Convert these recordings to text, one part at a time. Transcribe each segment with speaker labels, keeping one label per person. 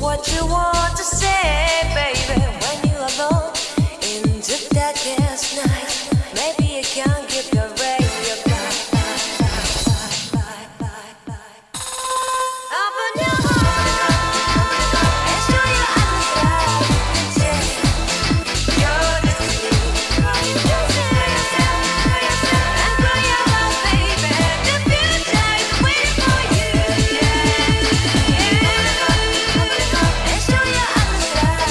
Speaker 1: what you want to say, baby. When you're alone in the darkest night, maybe you can keep your radio bright. Open your heart and show your eyes that you can change your destiny. And throw your love, baby. The future is waiting for you. And show your eyes that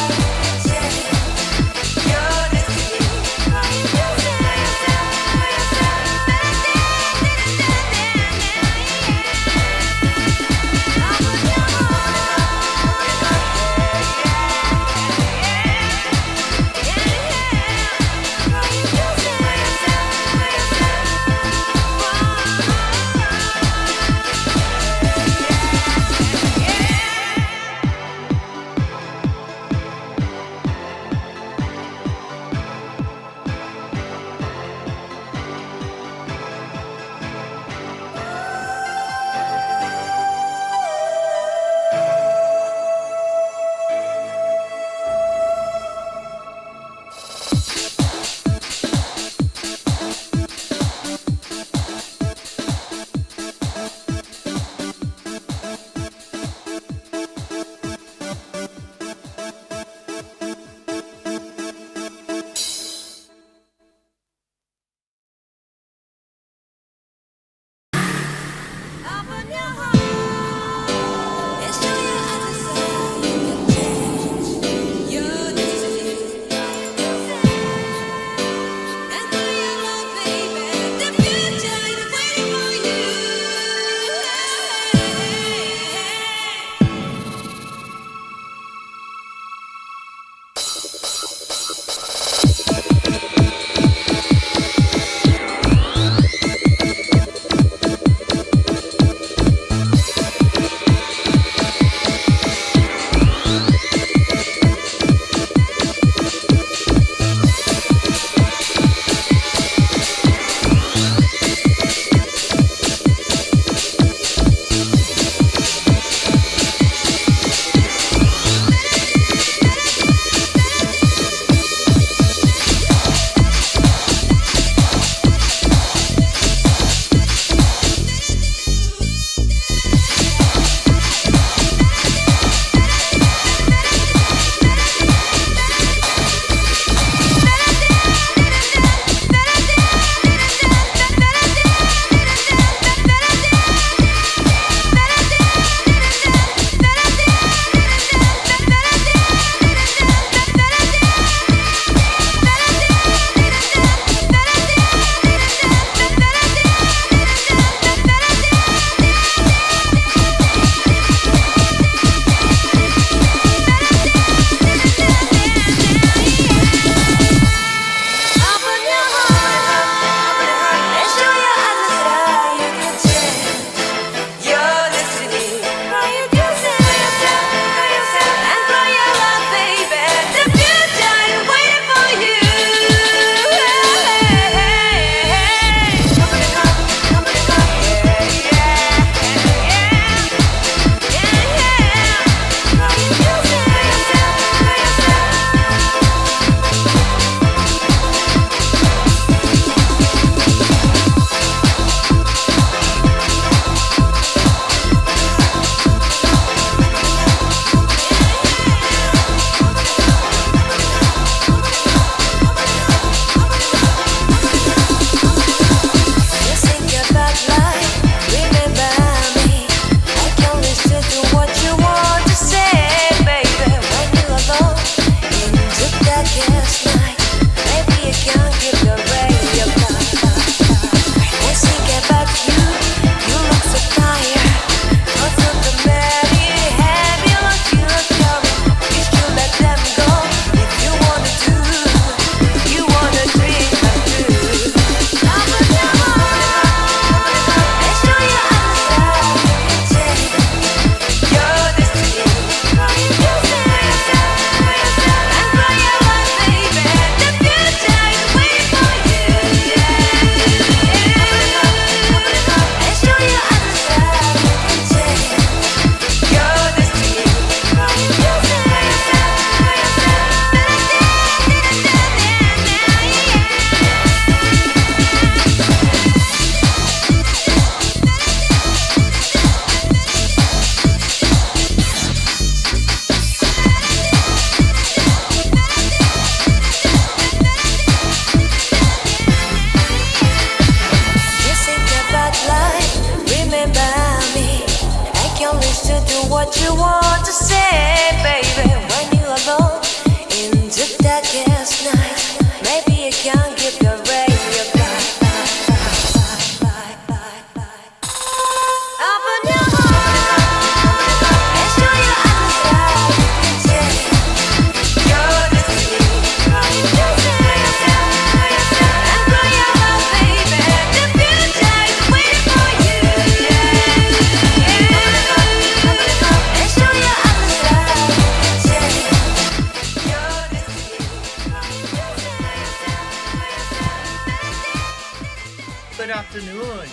Speaker 2: afternoon.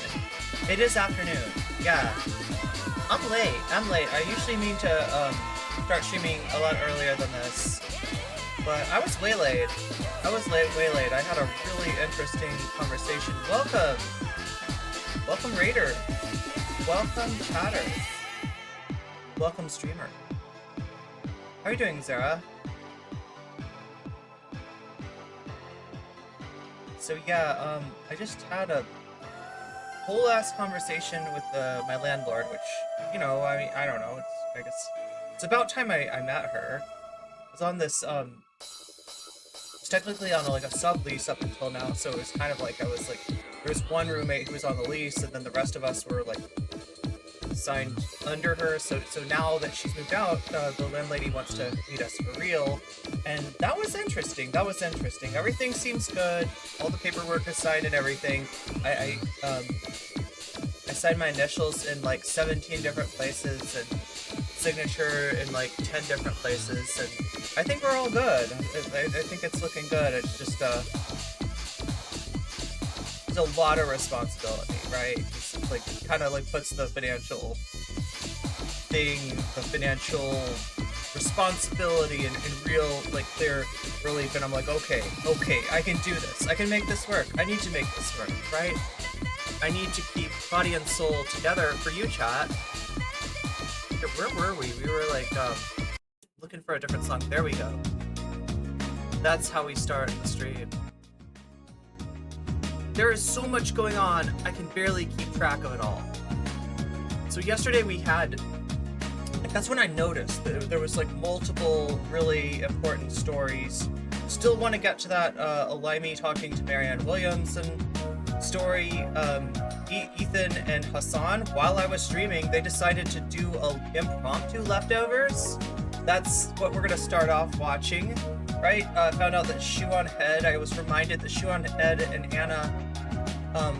Speaker 2: It is afternoon. Yeah. I'm late. I usually mean to start streaming a lot earlier than this, but I was waylaid. Way late. I had a really interesting conversation. Welcome Raider. Welcome chatter. Welcome streamer. How are you doing, Zara? So yeah, I just had a whole ass conversation with my landlord, which, you know, I mean, I don't know. I guess it's about time I met her. I was on this it's technically on like a sublease up until now, so it was kind of like there was one roommate who was on the lease, and then the rest of us were like signed under her. So now that she's moved out, the landlady wants to meet us for real, and that was interesting. Everything seems good. All the paperwork is signed and everything. I signed my initials in like 17 different places and signature in like 10 different places, and I think we're all good. I think it's looking good. It's just there's a lot of responsibility, right? It's like kind of like puts the financial responsibility in real like clear relief, and I'm like, okay, I can do this. I can make this work. I need to make this work, right? I need to keep body and soul together for you, chat. Where were we? We were like looking for a different song. There we go. That's how we start the stream. There is so much going on, I can barely keep track of it all. So yesterday we had, that's when I noticed that there was like multiple really important stories. Still want to get to that Alimi talking to Marianne Williamson story. Ethan and Hasan, while I was streaming, they decided to do impromptu leftovers. That's what we're gonna start off watching. Right? I found out that Shoe on Head, I was reminded that Shoe on Head and Anna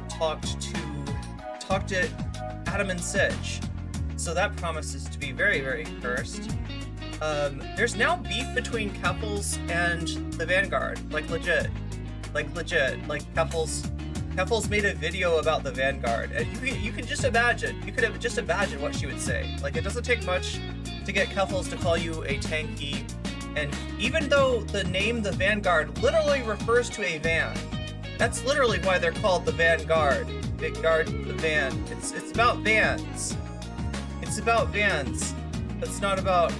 Speaker 2: talked to Adam and Sitch. So that promises to be very, very cursed. There's now beef between Keffels and the Vanguard. Like legit. Like Keffels made a video about the Vanguard, and you can just imagine. You could have just imagine what she would say. Like, it doesn't take much to get Keffels to call you a tanky. And even though the name the Vanguard literally refers to a van, that's literally why they're called the Vanguard. Vanguard, the van. It's about vans. It's about vans. It's not about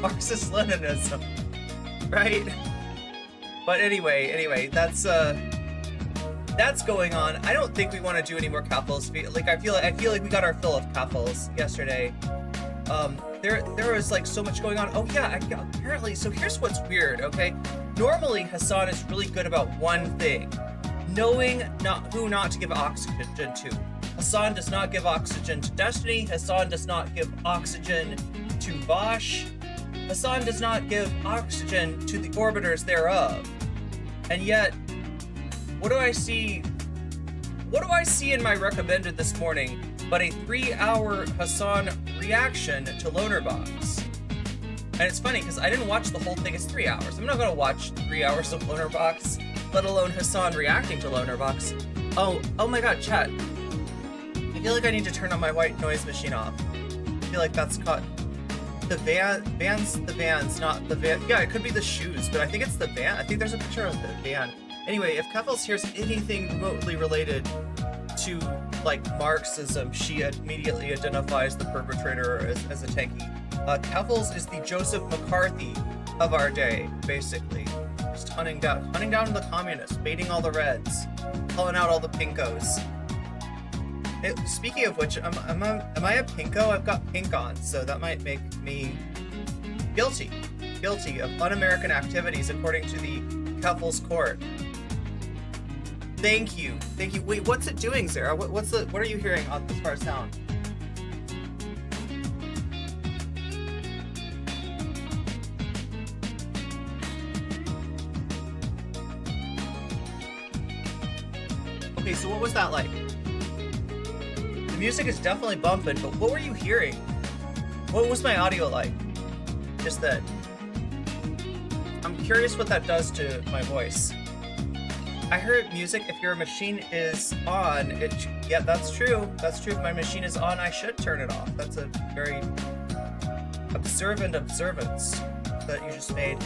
Speaker 2: Marxist-Leninism, right? But anyway, that's going on. I don't think we want to do any more Keffels. Like, I feel like we got our fill of Keffels yesterday. There was like so much going on. Oh yeah, apparently. So here's what's weird. Okay, normally Hasan is really good about one thing: knowing who not to give oxygen to. Hasan does not give oxygen to Destiny. Hasan does not give oxygen to Vosh. Hasan does not give oxygen to the orbiters thereof. And yet, what do I see? What do I see in my recommended this morning but a 3-hour Hasan reaction to Lonerbox? And it's funny because I didn't watch the whole thing. It's 3 hours. I'm not gonna watch 3 hours of Lonerbox, let alone Hasan reacting to Lonerbox. Oh my god, chat. I feel like I need to turn on my white noise machine off. I feel like that's caught. The vans, not the van. Yeah, it could be the shoes, but I think it's the van. I think there's a picture of the van. Anyway, if Keffels hears anything remotely related to like Marxism, she immediately identifies the perpetrator as a tanky. Keffels is the Joseph McCarthy of our day, basically. Just hunting down the communists, baiting all the reds, calling out all the pinkos. Speaking of which, am I a pinko? I've got pink on, so that might make me guilty of un-American activities according to the Keffels court. Thank you. Wait, what's it doing, Sarah? What are you hearing on this far sound? Okay, so what was that like? The music is definitely bumping, but what were you hearing? What was my audio like? Just then. I'm curious what that does to my voice. I heard music. If your machine is on, yeah, that's true. That's true. If my machine is on, I should turn it off. That's a very observant observance that you just made.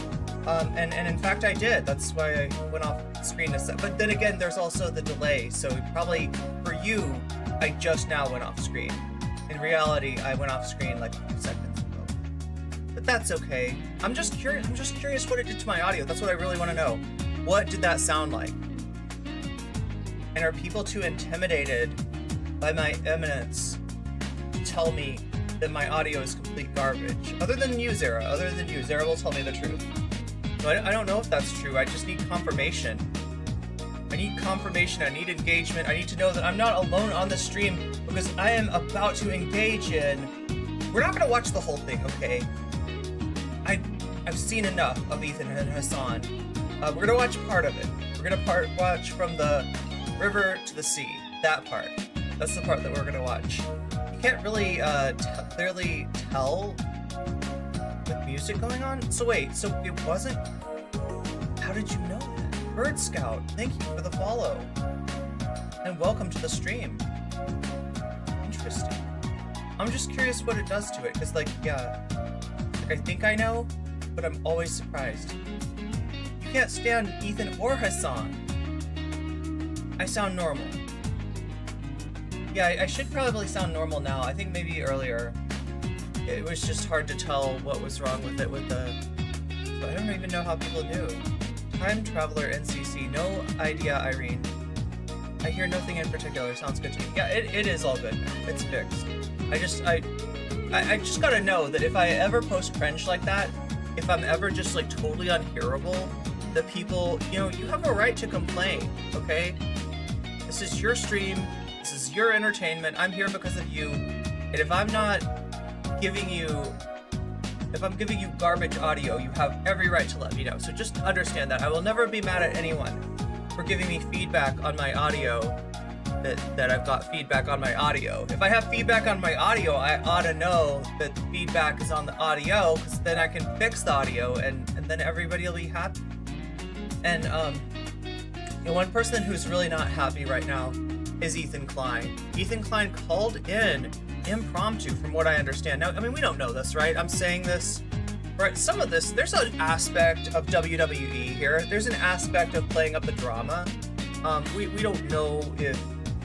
Speaker 2: And in fact, I did. That's why I went off screen. But then again, there's also the delay. So probably for you, I just now went off screen. In reality, I went off screen like a few seconds ago. But that's okay. I'm just curious. I'm just curious what it did to my audio. That's what I really want to know. What did that sound like? And are people too intimidated by my eminence to tell me that my audio is complete garbage? Other than you, Zara. Other than you, Zara will tell me the truth. So I don't know if that's true. I just need confirmation. I need confirmation. I need engagement. I need to know that I'm not alone on the stream because I am about to engage in... We're not going to watch the whole thing, okay? I've seen enough of Ethan and Hasan. We're going to watch part of it. We're going to watch from the river to the sea. That part. That's the part that we're going to watch. You can't really clearly tell with music going on. So wait, so it wasn't... How did you know that? Bird Scout, thank you for the follow. And welcome to the stream. Interesting. I'm just curious what it does to it, because yeah, I think I know, but I'm always surprised. You can't stand Ethan or Hasan. I sound normal. Yeah, I should probably sound normal now. I think maybe earlier it was just hard to tell what was wrong with it with the... So I don't even know how people knew. Time Traveler NCC, no idea, Irene. I hear nothing in particular, sounds good to me. Yeah, it is all good now. It's fixed. I just gotta know that if I ever post cringe like that, if I'm ever just like totally unhearable, that people, you have a right to complain, okay? This is your stream, this is your entertainment, I'm here because of you, and if I'm giving you garbage audio, you have every right to let me know. So just understand that. I will never be mad at anyone for giving me feedback on my audio, that I've got feedback on my audio. If I have feedback on my audio, I ought to know that the feedback is on the audio, because then I can fix the audio and then everybody will be happy. And one person who's really not happy right now is Ethan Klein. Ethan Klein called in impromptu, from what I understand. Now, I mean, we don't know this, right? I'm saying this, right? Some of this, there's an aspect of WWE here. There's an aspect of playing up the drama. We don't know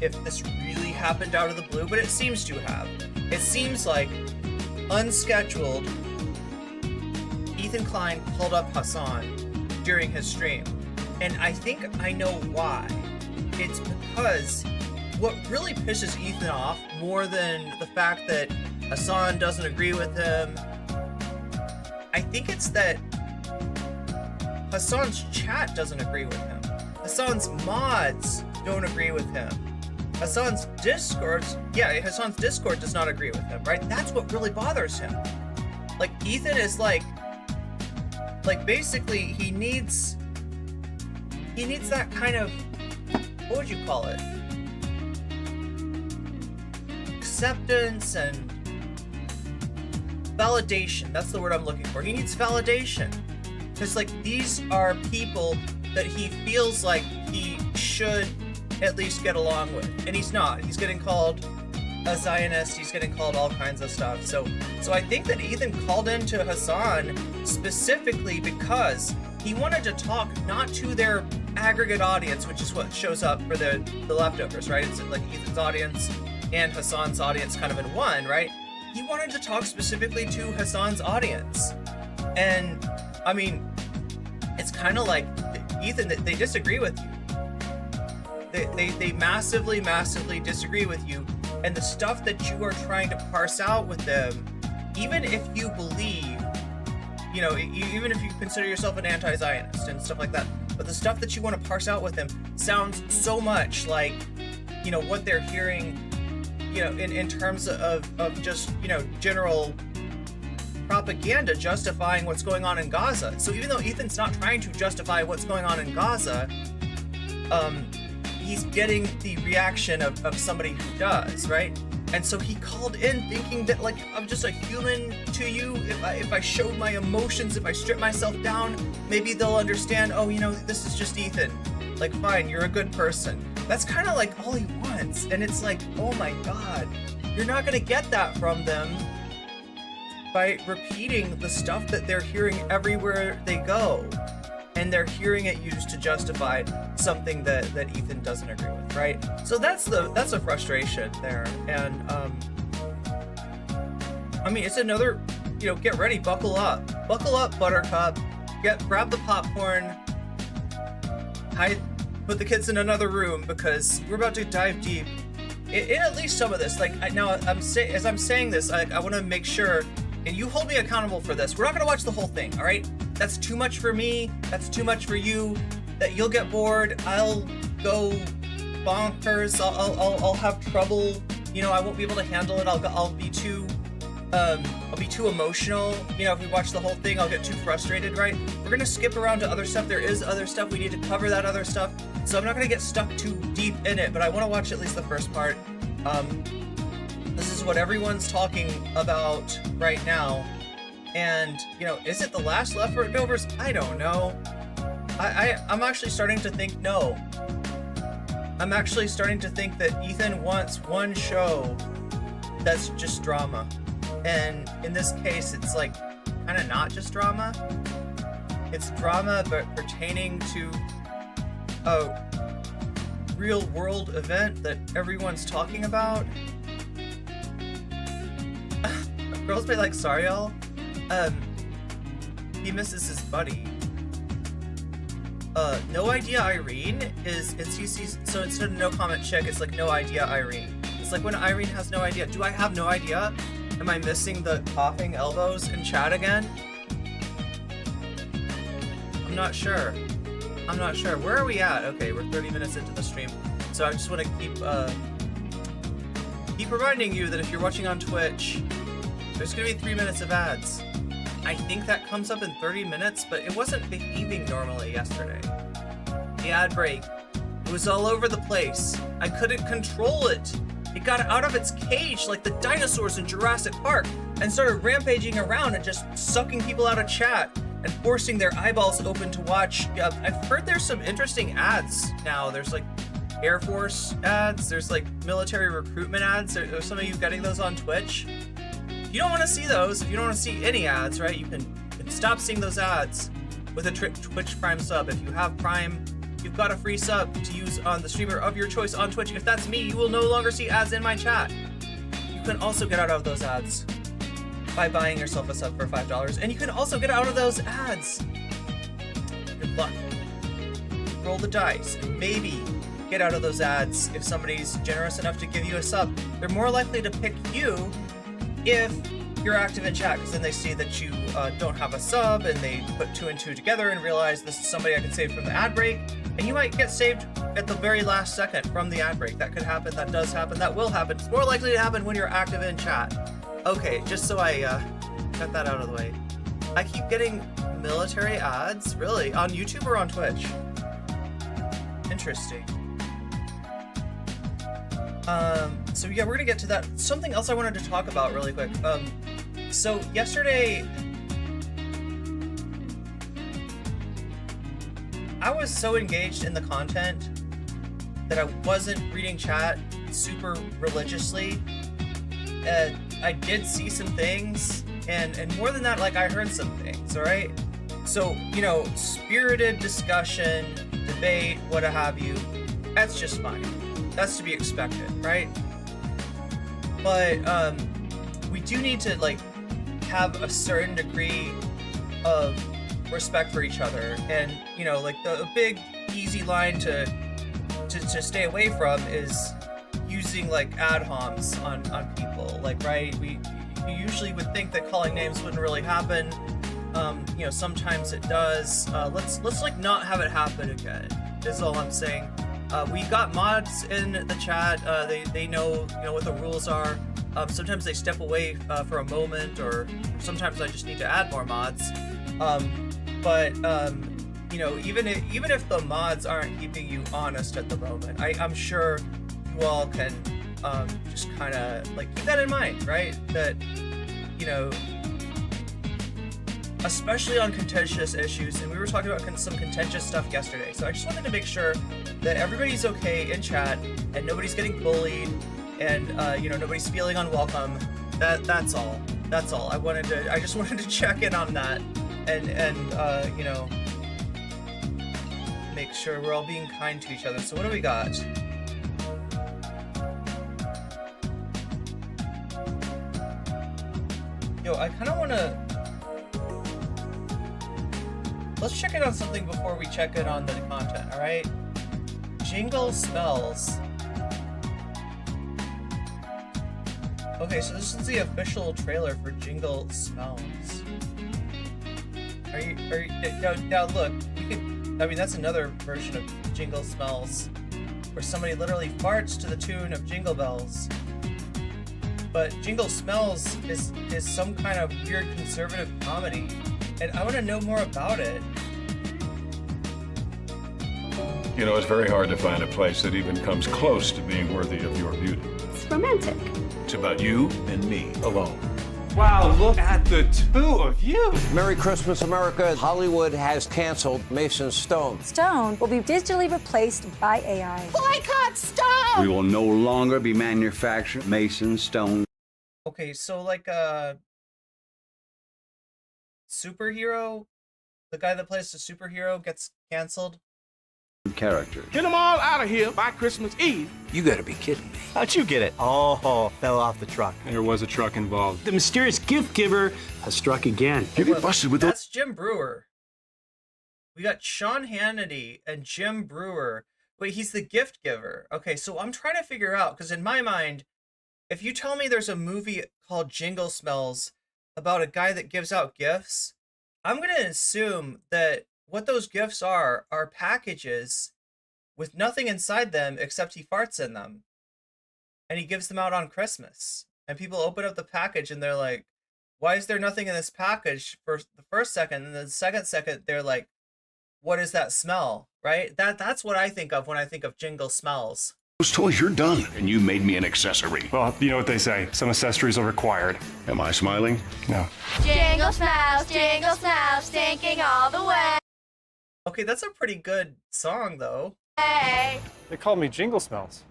Speaker 2: if this really happened out of the blue, but it seems to have. It seems like unscheduled, Ethan Klein called up Hasan during his stream. And I think I know why. It's because what really pisses Ethan off more than the fact that Hasan doesn't agree with him, I think it's that Hasan's chat doesn't agree with him. Hasan's mods don't agree with him. Hasan's Discord does not agree with him, right? That's what really bothers him. Like, Ethan is like basically he needs that kind of, what would you call it? Acceptance and validation. That's the word I'm looking for. He needs validation. Because like, these are people that he feels like he should at least get along with. And he's not. He's getting called a Zionist. He's getting called all kinds of stuff. So I think that Ethan called into Hasan specifically because he wanted to talk not to their aggregate audience, which is what shows up for the leftovers, right? It's like Ethan's audience and Hasan's audience kind of in one, right? He wanted to talk specifically to Hasan's audience. And I mean, it's kind of like, Ethan, they disagree with you. They massively disagree with you. And the stuff that you are trying to parse out with them, even if you believe, even if you consider yourself an anti-Zionist and stuff like that, but the stuff that you want to parse out with them sounds so much like, what they're hearing, in terms of just, general propaganda justifying what's going on in Gaza. So even though Ethan's not trying to justify what's going on in Gaza, he's getting the reaction of somebody who does, right? And so he called in thinking that, like, I'm just a human to you. If I show my emotions, if I strip myself down, maybe they'll understand, oh, this is just Ethan. Like, fine, you're a good person. That's kind of like all he wants. And it's like, oh my God, you're not going to get that from them by repeating the stuff that they're hearing everywhere they go. And they're hearing it used to justify something that Ethan doesn't agree with, right? So that's a frustration there. And I mean, it's another, get ready, buckle up, Buttercup, grab the popcorn, put the kids in another room, because we're about to dive deep in at least some of this. Like, as I'm saying this, I want to make sure, and you hold me accountable for this. We're not going to watch the whole thing, all right? That's too much for me. That's too much for you. That you'll get bored. I'll go bonkers. I'll have trouble. I won't be able to handle it. I'll be too emotional. If we watch the whole thing, I'll get too frustrated, right? We're gonna skip around to other stuff. There is other stuff. We need to cover that other stuff. So I'm not gonna get stuck too deep in it, but I want to watch at least the first part. This is what everyone's talking about right now. And, is it the last leftovers? I don't know. I'm actually starting to think no. I'm actually starting to think that Ethan wants one show that's just drama. And in this case, it's like kind of not just drama. It's drama, but pertaining to a real world event that everyone's talking about. Girls be like, sorry, y'all. He misses his buddy. No idea Irene so instead of no comment chick, it's like no idea Irene. It's like when Irene has no idea. Do I have no idea? Am I missing the coughing elbows in chat again? I'm not sure. Where are we at? Okay, we're 30 minutes into the stream. So I just want to keep reminding you that if you're watching on Twitch, there's going to be 3 minutes of ads. I think that comes up in 30 minutes, but it wasn't behaving normally yesterday. The ad break, it was all over the place. I couldn't control it. It got out of its cage like the dinosaurs in Jurassic Park and started rampaging around and just sucking people out of chat and forcing their eyeballs open to watch. I've heard there's some interesting ads now. There's like Air Force ads, there's like military recruitment ads. Are some of you getting those on Twitch? If you don't want to see those, if you don't want to see any ads, right, you can stop seeing those ads with a Twitch Prime sub. If you have Prime, you've got a free sub to use on the streamer of your choice on Twitch. If that's me, you will no longer see ads in my chat. You can also get out of those ads by buying yourself a sub for $5, and you can also get out of those ads. Good luck. Roll the dice and maybe get out of those ads if somebody's generous enough to give you a sub. They're more likely to pick you if you're active in chat, because then they see that you don't have a sub, and they put 2 and 2 together and realize this is somebody I can save from the ad break, and you might get saved at the very last second from the ad break. That could happen, that does happen, that will happen. It's more likely to happen when you're active in chat. Okay, just so I got that out of the way. I keep getting military ads, really? On YouTube or on Twitch? Interesting. So yeah, we're gonna get to that. Something else I wanted to talk about really quick. So yesterday, I was so engaged in the content that I wasn't reading chat super religiously. I did see some things, and more than that, like, I heard some things, alright? So, spirited discussion, debate, what have you, that's just fine. That's to be expected, right? But we do need to have a certain degree of respect for each other, and the big easy line to stay away from is using ad homs on people, right? You usually would think that calling names wouldn't really happen. Sometimes it does. Let's not have it happen again, is all I'm saying. We got mods in the chat. They know what the rules are. Sometimes they step away for a moment, or sometimes I just need to add more mods. Even if the mods aren't keeping you honest at the moment, I'm sure you all can just kind of keep that in mind, right? That especially on contentious issues. And we were talking about some contentious stuff yesterday. So I just wanted to make sure that everybody's okay in chat and nobody's getting bullied and nobody's feeling unwelcome. That's all. That's all. I just wanted to check in on that and make sure we're all being kind to each other. So what do we got? Yo, I kind of want to... Let's check in on something before we check in on the content, alright? Jingle spells. Okay, so this is the official trailer for Jingle Smells. Now look, that's another version of Jingle Smells, where somebody literally farts to the tune of Jingle Bells. But Jingle Smells is some kind of weird conservative comedy, and I want to know more about it.
Speaker 3: You know, it's very hard to find a place that even comes close to being worthy of your beauty.
Speaker 4: It's romantic.
Speaker 3: It's about you and me alone.
Speaker 5: Wow, look at the two of you.
Speaker 6: Merry Christmas, America. Hollywood has canceled Mason Stone.
Speaker 4: Stone will be digitally replaced by AI.
Speaker 7: Boycott Stone!
Speaker 8: We will no longer be manufacturing Mason Stone.
Speaker 2: Okay, so like a superhero, the guy that plays the superhero gets canceled.
Speaker 8: Characters.
Speaker 5: Get them all out of here by Christmas Eve.
Speaker 6: You gotta be kidding me.
Speaker 9: How'd you get it? Oh, fell off the truck.
Speaker 5: There was a truck involved.
Speaker 10: The mysterious gift giver has struck again.
Speaker 3: You get busted with
Speaker 2: That's Jim Brewer. We got Sean Hannity and Jim Brewer. Wait, he's the gift giver. Okay, so I'm trying to figure out, because in my mind, if you tell me there's a movie called Jingle Smells about a guy that gives out gifts, I'm going to assume that what those gifts are packages with nothing inside them except he farts in them. And he gives them out on Christmas. And people open up the package and they're like, why is there nothing in this package for the first second? And then the second, they're like, what is that smell? Right? That's what I think of when I think of Jingle Smells.
Speaker 3: those toys, you're done. And you made me an accessory.
Speaker 5: Well, you know what they say. Some accessories are required.
Speaker 3: Am I smiling?
Speaker 5: No.
Speaker 7: Jingle smells, stinking all the way.
Speaker 2: Okay, that's a pretty good song, though.
Speaker 7: Hey.
Speaker 5: They called me Jingle Smells.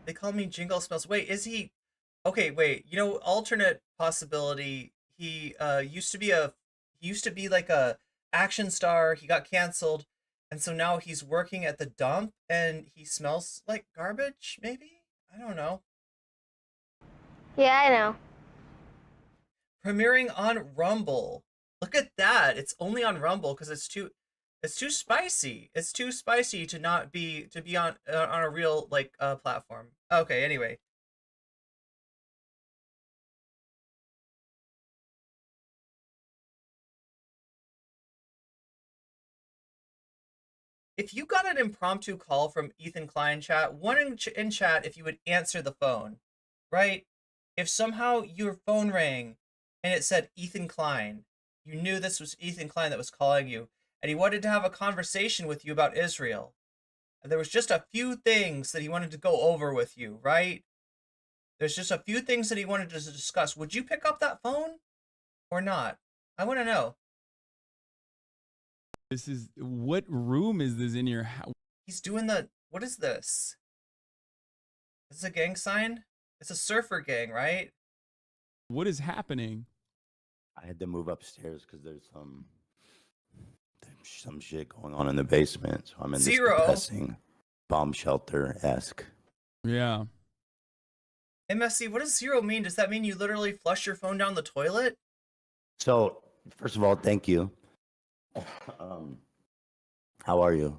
Speaker 2: They call me Jingle Smells. Wait, is he... Okay, wait. You know, alternate possibility. He used to be like a action star. He got canceled, and so now he's working at the dump, and he smells like garbage. Maybe, I don't know.
Speaker 7: Yeah, I know.
Speaker 2: Premiering on Rumble. Look at that. It's only on Rumble because it's too spicy. It's too spicy to not be on a real platform. Okay, anyway. If you got an impromptu call from Ethan Klein chat, one in chat if you would answer the phone, right? If somehow your phone rang and it said Ethan Klein, you knew this was Ethan Klein that was calling you, and he wanted to have a conversation with you about Israel. And there was just a few things that he wanted to go over with you, right? There's just a few things that he wanted to discuss. Would you pick up that phone or not? I want to know.
Speaker 11: This is, what room is this in your house?
Speaker 2: He's doing what is this? Is this a gang sign? It's a surfer gang, right?
Speaker 11: What is happening?
Speaker 9: I had to move upstairs because there's some shit going on in the basement. So I'm in
Speaker 2: Zero.
Speaker 9: this depressing bomb shelter-esque.
Speaker 11: Yeah.
Speaker 2: MSC, what does zero mean? Does that mean you literally flush your phone down the toilet?
Speaker 9: So, first of all, thank you. How are you?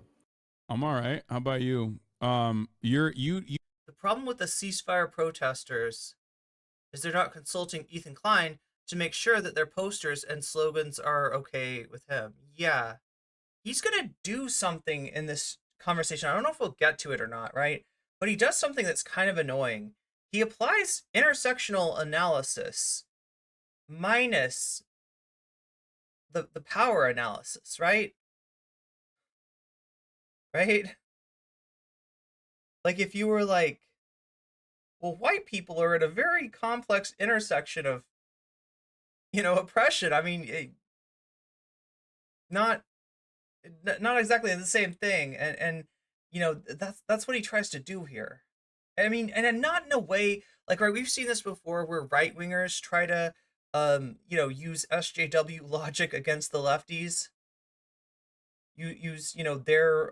Speaker 11: I'm all right. How about you?
Speaker 2: The problem with the ceasefire protesters is they're not consulting Ethan Klein to make sure that their posters and slogans are okay with him. Yeah. He's going to do something in this conversation. I don't know if we'll get to it or not, right? But he does something that's kind of annoying. He applies intersectional analysis minus the power analysis, right? Right? Like if you were like, well, white people are at a very complex intersection of, oppression. I mean, not not exactly the same thing, and you know that's what he tries to do here. I mean, and not in a way like, right, we've seen this before where right wingers try to you know, use SJW logic against the lefties. You use, you know, their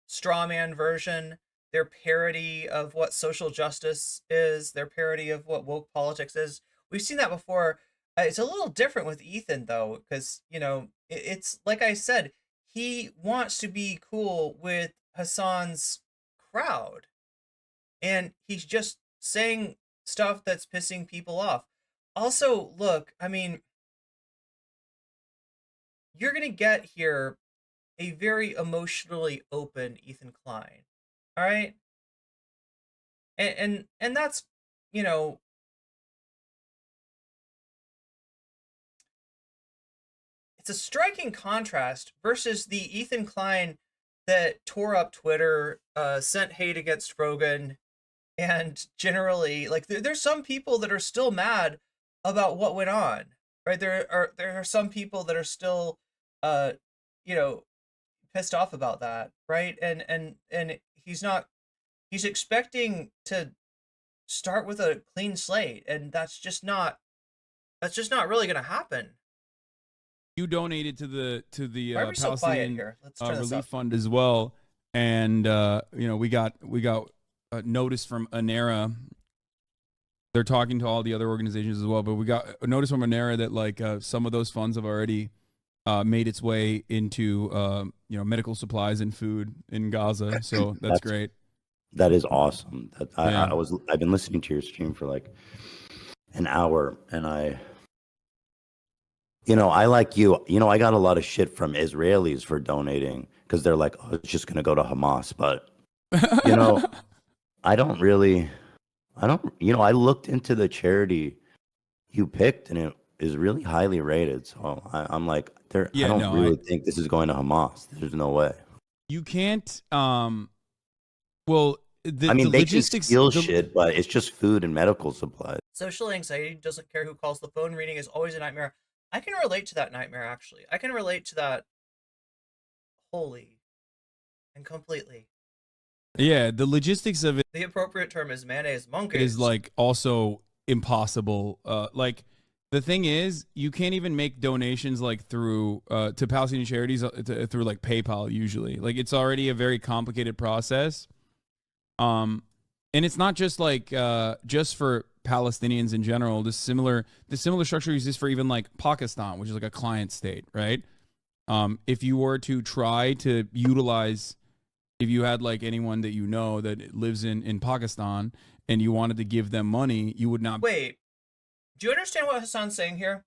Speaker 2: straw man version, their parody of what social justice is, their parody of what woke politics is. We've seen that before. It's a little different with Ethan though, because you know it's like I said, he wants to be cool with Hasan's crowd, and he's just saying stuff that's pissing people off. Also, look, I mean, you're gonna get here a very emotionally open Ethan Klein. All right? And that's, you know, it's a striking contrast versus the Ethan Klein that tore up Twitter, sent hate against Rogan, and generally like there's some people that are still mad about what went on. Right? There are some people that are still you know, pissed off about that, right? And he's expecting to start with a clean slate, and that's just not really going to happen.
Speaker 11: You donated to the
Speaker 2: Why are we so quiet
Speaker 11: Palestinian
Speaker 2: here? Let's turn this
Speaker 11: relief
Speaker 2: up.
Speaker 11: fund as well, and you know we got a notice from ANERA. They're talking to all the other organizations as well, but we got a notice from ANERA that like some of those funds have already made its way into you know, medical supplies and food in Gaza. So that's great.
Speaker 9: That is awesome.
Speaker 11: Yeah.
Speaker 9: I've been listening to your stream for like an hour, and you know, I like you know, I got a lot of shit from Israelis for donating because they're like, oh, it's just gonna go to Hamas. But you know, I don't, you know, I looked into the charity you picked, and it is really highly rated. So I'm like, I don't really think this is going to Hamas. There's no way.
Speaker 11: You can't. Well,
Speaker 9: I mean, they can
Speaker 11: logistics
Speaker 9: steal shit, but it's just food and medical supplies.
Speaker 2: Social anxiety doesn't care who calls. The phone reading is always a nightmare. I can relate to that nightmare, actually. I can relate to that wholly and completely.
Speaker 11: Yeah, the logistics of it.
Speaker 2: The appropriate term is mayonnaise monkeys.
Speaker 11: Is like also impossible. Like the thing is, you can't even make donations like through to Palestinian charities through like PayPal usually. Like it's already a very complicated process. And it's not just like just for Palestinians in general. The similar structure exists for even like Pakistan, which is like a client state, right? If you were to try to utilize, if you had like anyone that you know that lives in Pakistan and you wanted to give them money, you would not.
Speaker 2: Wait, do you understand what Hasan's saying here?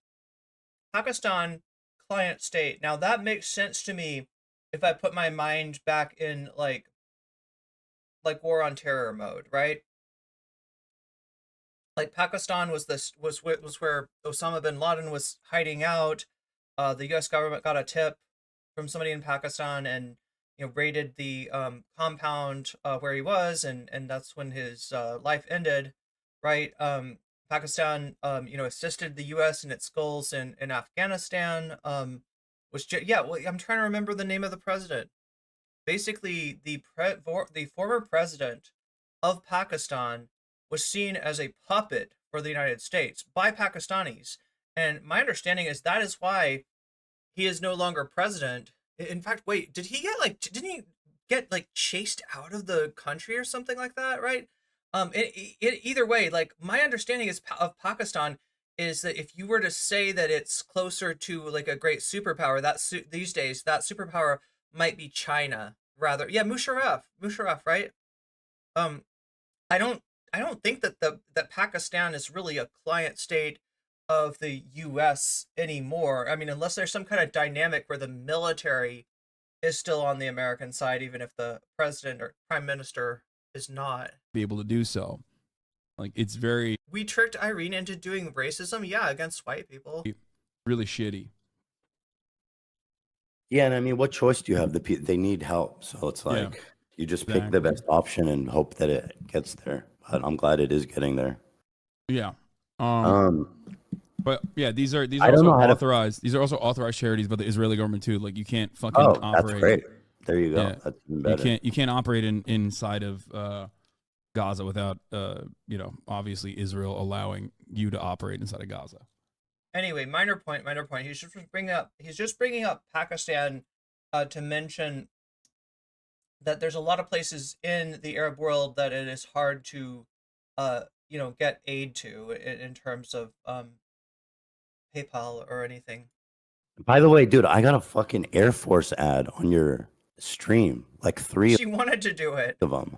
Speaker 2: Pakistan, client state. Now that makes sense to me if I put my mind back in like war on terror mode, right? Like Pakistan was where Osama bin Laden was hiding out. The U.S. government got a tip from somebody in Pakistan and, you know, raided the compound where he was, and that's when his life ended, right? Pakistan, you know, assisted the U.S. in its goals in Afghanistan. Yeah, well, I'm trying to remember the name of the president. Basically, the former president of Pakistan was seen as a puppet for the United States by Pakistanis. And my understanding is that is why he is no longer president. In fact, wait, didn't he get like chased out of the country or something like that, right? Either way, like my understanding of Pakistan is that if you were to say that it's closer to like a great superpower, these days that superpower might be China rather. Yeah, Musharraf, right? I don't think that Pakistan is really a client state of the U.S. anymore. I mean, unless there's some kind of dynamic where the military is still on the American side, even if the president or prime minister is not.
Speaker 11: Be able to do so. Like it's very.
Speaker 2: We tricked Irene into doing racism, yeah, against white people.
Speaker 11: Really shitty.
Speaker 9: Yeah, and I mean, what choice do you have? They need help, so it's like you just pick the best option and hope that it gets there. But I'm glad it is getting there.
Speaker 11: Yeah. But yeah, these are
Speaker 9: I don't
Speaker 11: also
Speaker 9: know how to-
Speaker 11: authorized. These are also authorized charities by the Israeli government too. Like you can't fucking
Speaker 9: Oh,
Speaker 11: operate.
Speaker 9: that's great. There you go.
Speaker 11: Yeah.
Speaker 9: That's even better.
Speaker 11: You can't operate inside of Gaza without obviously Israel allowing you to operate inside of Gaza.
Speaker 2: Anyway, minor point. He's just bringing up Pakistan to mention that there's a lot of places in the Arab world that it is hard to get aid to in terms of PayPal or anything.
Speaker 9: By the way, dude, I got a fucking Air Force ad on your stream, like 3
Speaker 2: She wanted to do it.
Speaker 9: of them.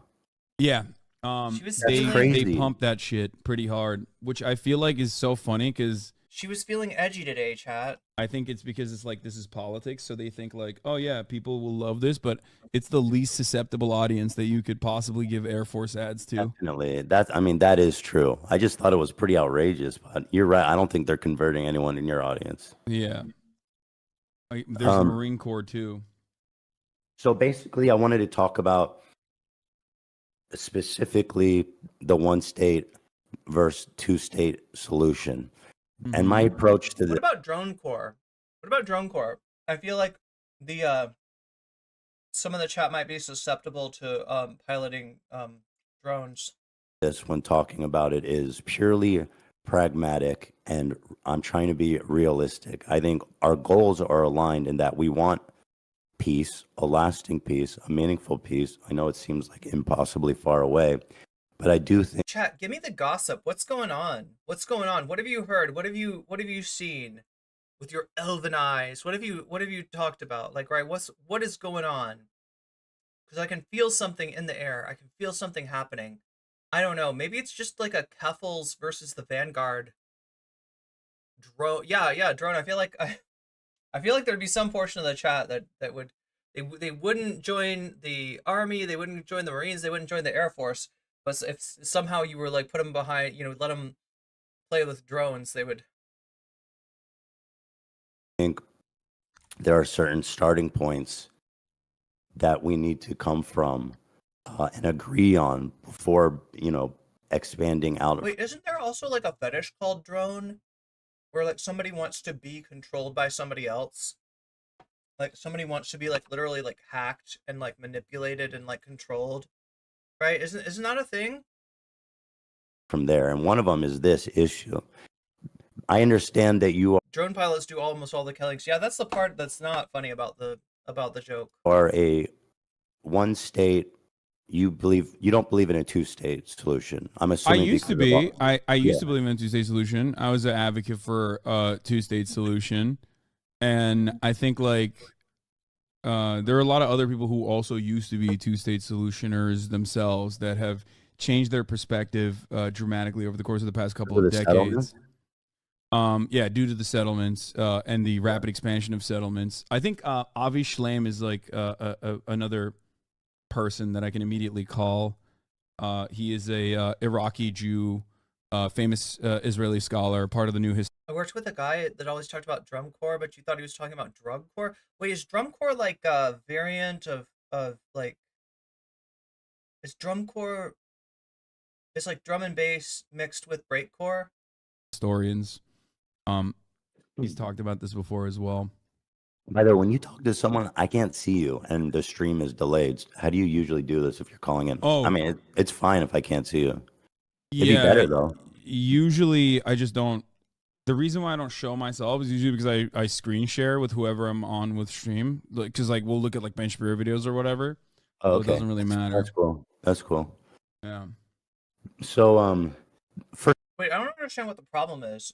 Speaker 11: Yeah.
Speaker 2: She was
Speaker 11: they
Speaker 9: crazy.
Speaker 11: pump that shit pretty hard, which I feel like is so funny because
Speaker 2: She was feeling edgy today, chat.
Speaker 11: I think it's because it's like this is politics, so they think like, oh yeah, people will love this, but it's the least susceptible audience that you could possibly give Air Force ads to.
Speaker 9: Definitely. That is true. I just thought it was pretty outrageous, but you're right. I don't think they're converting anyone in your audience.
Speaker 11: Yeah. There's a Marine Corps too.
Speaker 9: So basically, I wanted to talk about specifically the one state versus two state solution. And my approach to
Speaker 2: What about Drone Corps? I feel like the some of the chat might be susceptible to piloting drones.
Speaker 9: this when talking about it is purely pragmatic, and I'm trying to be realistic. I think our goals are aligned in that we want peace, a lasting peace, a meaningful peace. I know it seems like impossibly far away, but I do think
Speaker 2: Chat, give me the gossip. What's going on? What have you heard? What have you seen with your elven eyes? What have you talked about? Like, right, what is going on? Because I can feel something in the air. I can feel something happening. I don't know. Maybe it's just like a Keffels versus the Vanguard drone. Yeah, drone. I feel like there'd be some portion of the chat that would they wouldn't join the army, they wouldn't join the Marines, they wouldn't join the Air Force. But if somehow you were like put them behind, let them play with drones, they would.
Speaker 9: think there are certain starting points that we need to come from and agree on before expanding out.
Speaker 2: Wait, isn't there also like a fetish called drone, where like somebody wants to be controlled by somebody else? Like somebody wants to be like literally like hacked and like manipulated and like controlled, right? Isn't that a thing?
Speaker 9: From there, and one of them is this issue. I understand that you
Speaker 2: Drone pilots do almost all the killings. Yeah, that's the part that's not funny about the joke.
Speaker 9: are a one state. You don't believe in a two-state solution. I'm
Speaker 11: I
Speaker 9: assuming
Speaker 11: used to
Speaker 9: because of
Speaker 11: be. I used to believe in a two-state solution. I was an advocate for a two-state solution, and I think like there are a lot of other people who also used to be two-state solutioners themselves that have changed their perspective dramatically over the course of the past couple of
Speaker 9: the
Speaker 11: decades.
Speaker 9: settlements?
Speaker 11: Yeah, due to the settlements and the rapid expansion of settlements. I think Avi Shlaim is like another person that I can immediately call. He is a Iraqi Jew, famous Israeli scholar, part of the new history.
Speaker 2: I worked with a guy that always talked about drum corps, but you thought he was talking about drug corps. Wait, is drum corps like a variant of like? Is drum corps? It's like drum and bass mixed with breakcore.
Speaker 11: Historians. He's talked about this before as well.
Speaker 9: By the way, when you talk to someone, I can't see you, and the stream is delayed. How do you usually do this if you're calling in?
Speaker 11: Oh.
Speaker 9: I mean, it's fine if I can't see you. It'd
Speaker 11: Yeah,
Speaker 9: be better though.
Speaker 11: Usually, I just don't. The reason why I don't show myself is usually because I screen share with whoever I'm on with stream. Because like we'll look at like Ben Shapiro videos or whatever.
Speaker 9: Oh,
Speaker 11: So
Speaker 9: okay.
Speaker 11: it doesn't really matter.
Speaker 9: That's cool.
Speaker 11: Yeah.
Speaker 9: So
Speaker 2: Wait, I don't understand what the problem is.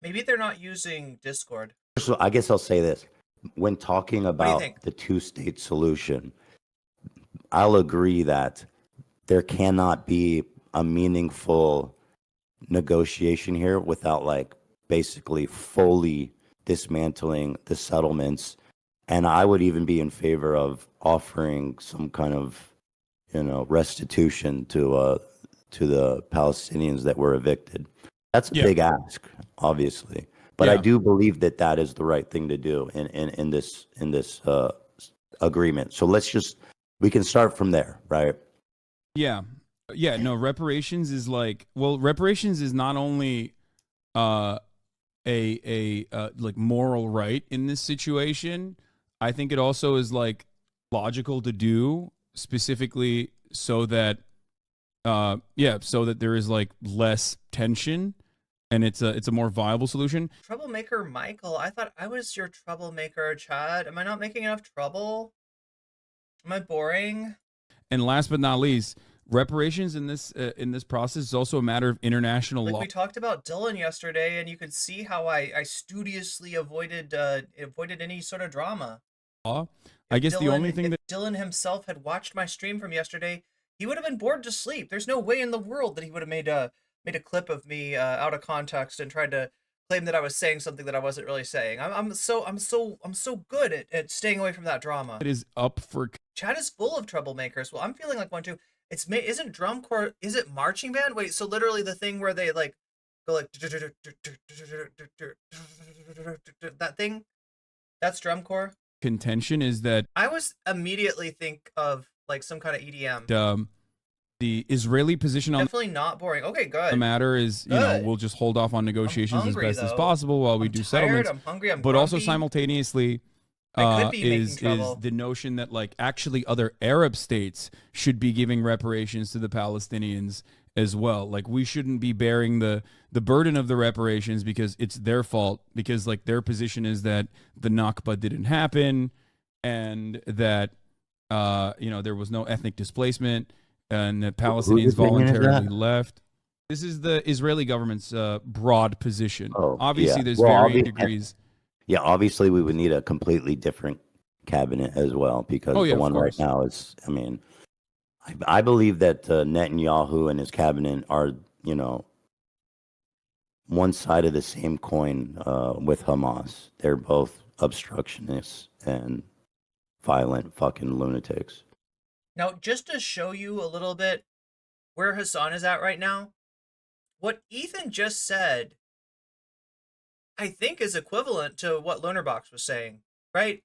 Speaker 2: Maybe they're not using Discord.
Speaker 9: So I guess I'll say this. When talking
Speaker 2: do you
Speaker 9: about
Speaker 2: think?
Speaker 9: the two-state solution, I'll agree that there cannot be a meaningful negotiation here without like basically fully dismantling the settlements. And I would even be in favor of offering some kind of, restitution to the Palestinians that were evicted. That's a big ask, obviously, but I do believe that is the right thing to do in this agreement. So we can start from there, right?
Speaker 11: Yeah. Yeah, no, reparations is like, well, reparations is not only like moral right in this situation. I think it also is like logical to do, specifically so that so that there is like less tension and it's a more viable solution.
Speaker 2: Troublemaker Michael, I thought I was your troublemaker, Chad. Am I not making enough trouble? Am I boring?
Speaker 11: And last but not least, reparations in this process is also a matter of international
Speaker 2: Like
Speaker 11: law.
Speaker 2: we talked about Dylan yesterday, and you could see how I studiously avoided any sort of drama.
Speaker 11: I guess the only thing
Speaker 2: if
Speaker 11: that
Speaker 2: Dylan himself had watched my stream from yesterday, he would have been bored to sleep. There's no way in the world that he would have made a clip of me out of context and tried to claim that I was saying something that I wasn't really saying. I'm so good at staying away from that drama.
Speaker 11: it is up for
Speaker 2: Chad is full of troublemakers. Well, I'm feeling like one too. Isn't drum corps, is it marching band? Wait, so literally the thing where they like go like that thing? That's drum corps?
Speaker 11: contention is that
Speaker 2: I was immediately think of like some kind of EDM.
Speaker 11: The Israeli position on
Speaker 2: Definitely not boring. Okay, good.
Speaker 11: the matter is,
Speaker 2: Good.
Speaker 11: we'll just hold off on negotiations
Speaker 2: hungry,
Speaker 11: as best as
Speaker 2: though.
Speaker 11: possible while we
Speaker 2: I'm
Speaker 11: do
Speaker 2: tired,
Speaker 11: settlements.
Speaker 2: I'm hungry, I'm
Speaker 11: but also
Speaker 2: grumpy.
Speaker 11: simultaneously
Speaker 2: I could be making
Speaker 11: is
Speaker 2: trouble.
Speaker 11: the notion that like actually other Arab states should be giving reparations to the Palestinians as well. Like we shouldn't be bearing the burden of the reparations because it's their fault, because like their position is that the Nakba didn't happen and that there was no ethnic displacement and that Palestinians voluntarily left. This is the Israeli government's broad position. Obviously, there's varying degrees.
Speaker 9: Yeah, obviously we would need a completely different cabinet as well because the one right now is, I mean, I believe that Netanyahu and his cabinet are, one side of the same coin with Hamas. They're both obstructionists and violent fucking lunatics.
Speaker 2: Now, just to show you a little bit where Hasan is at right now, what Ethan just said, I think is equivalent to what Lonerbox was saying, right?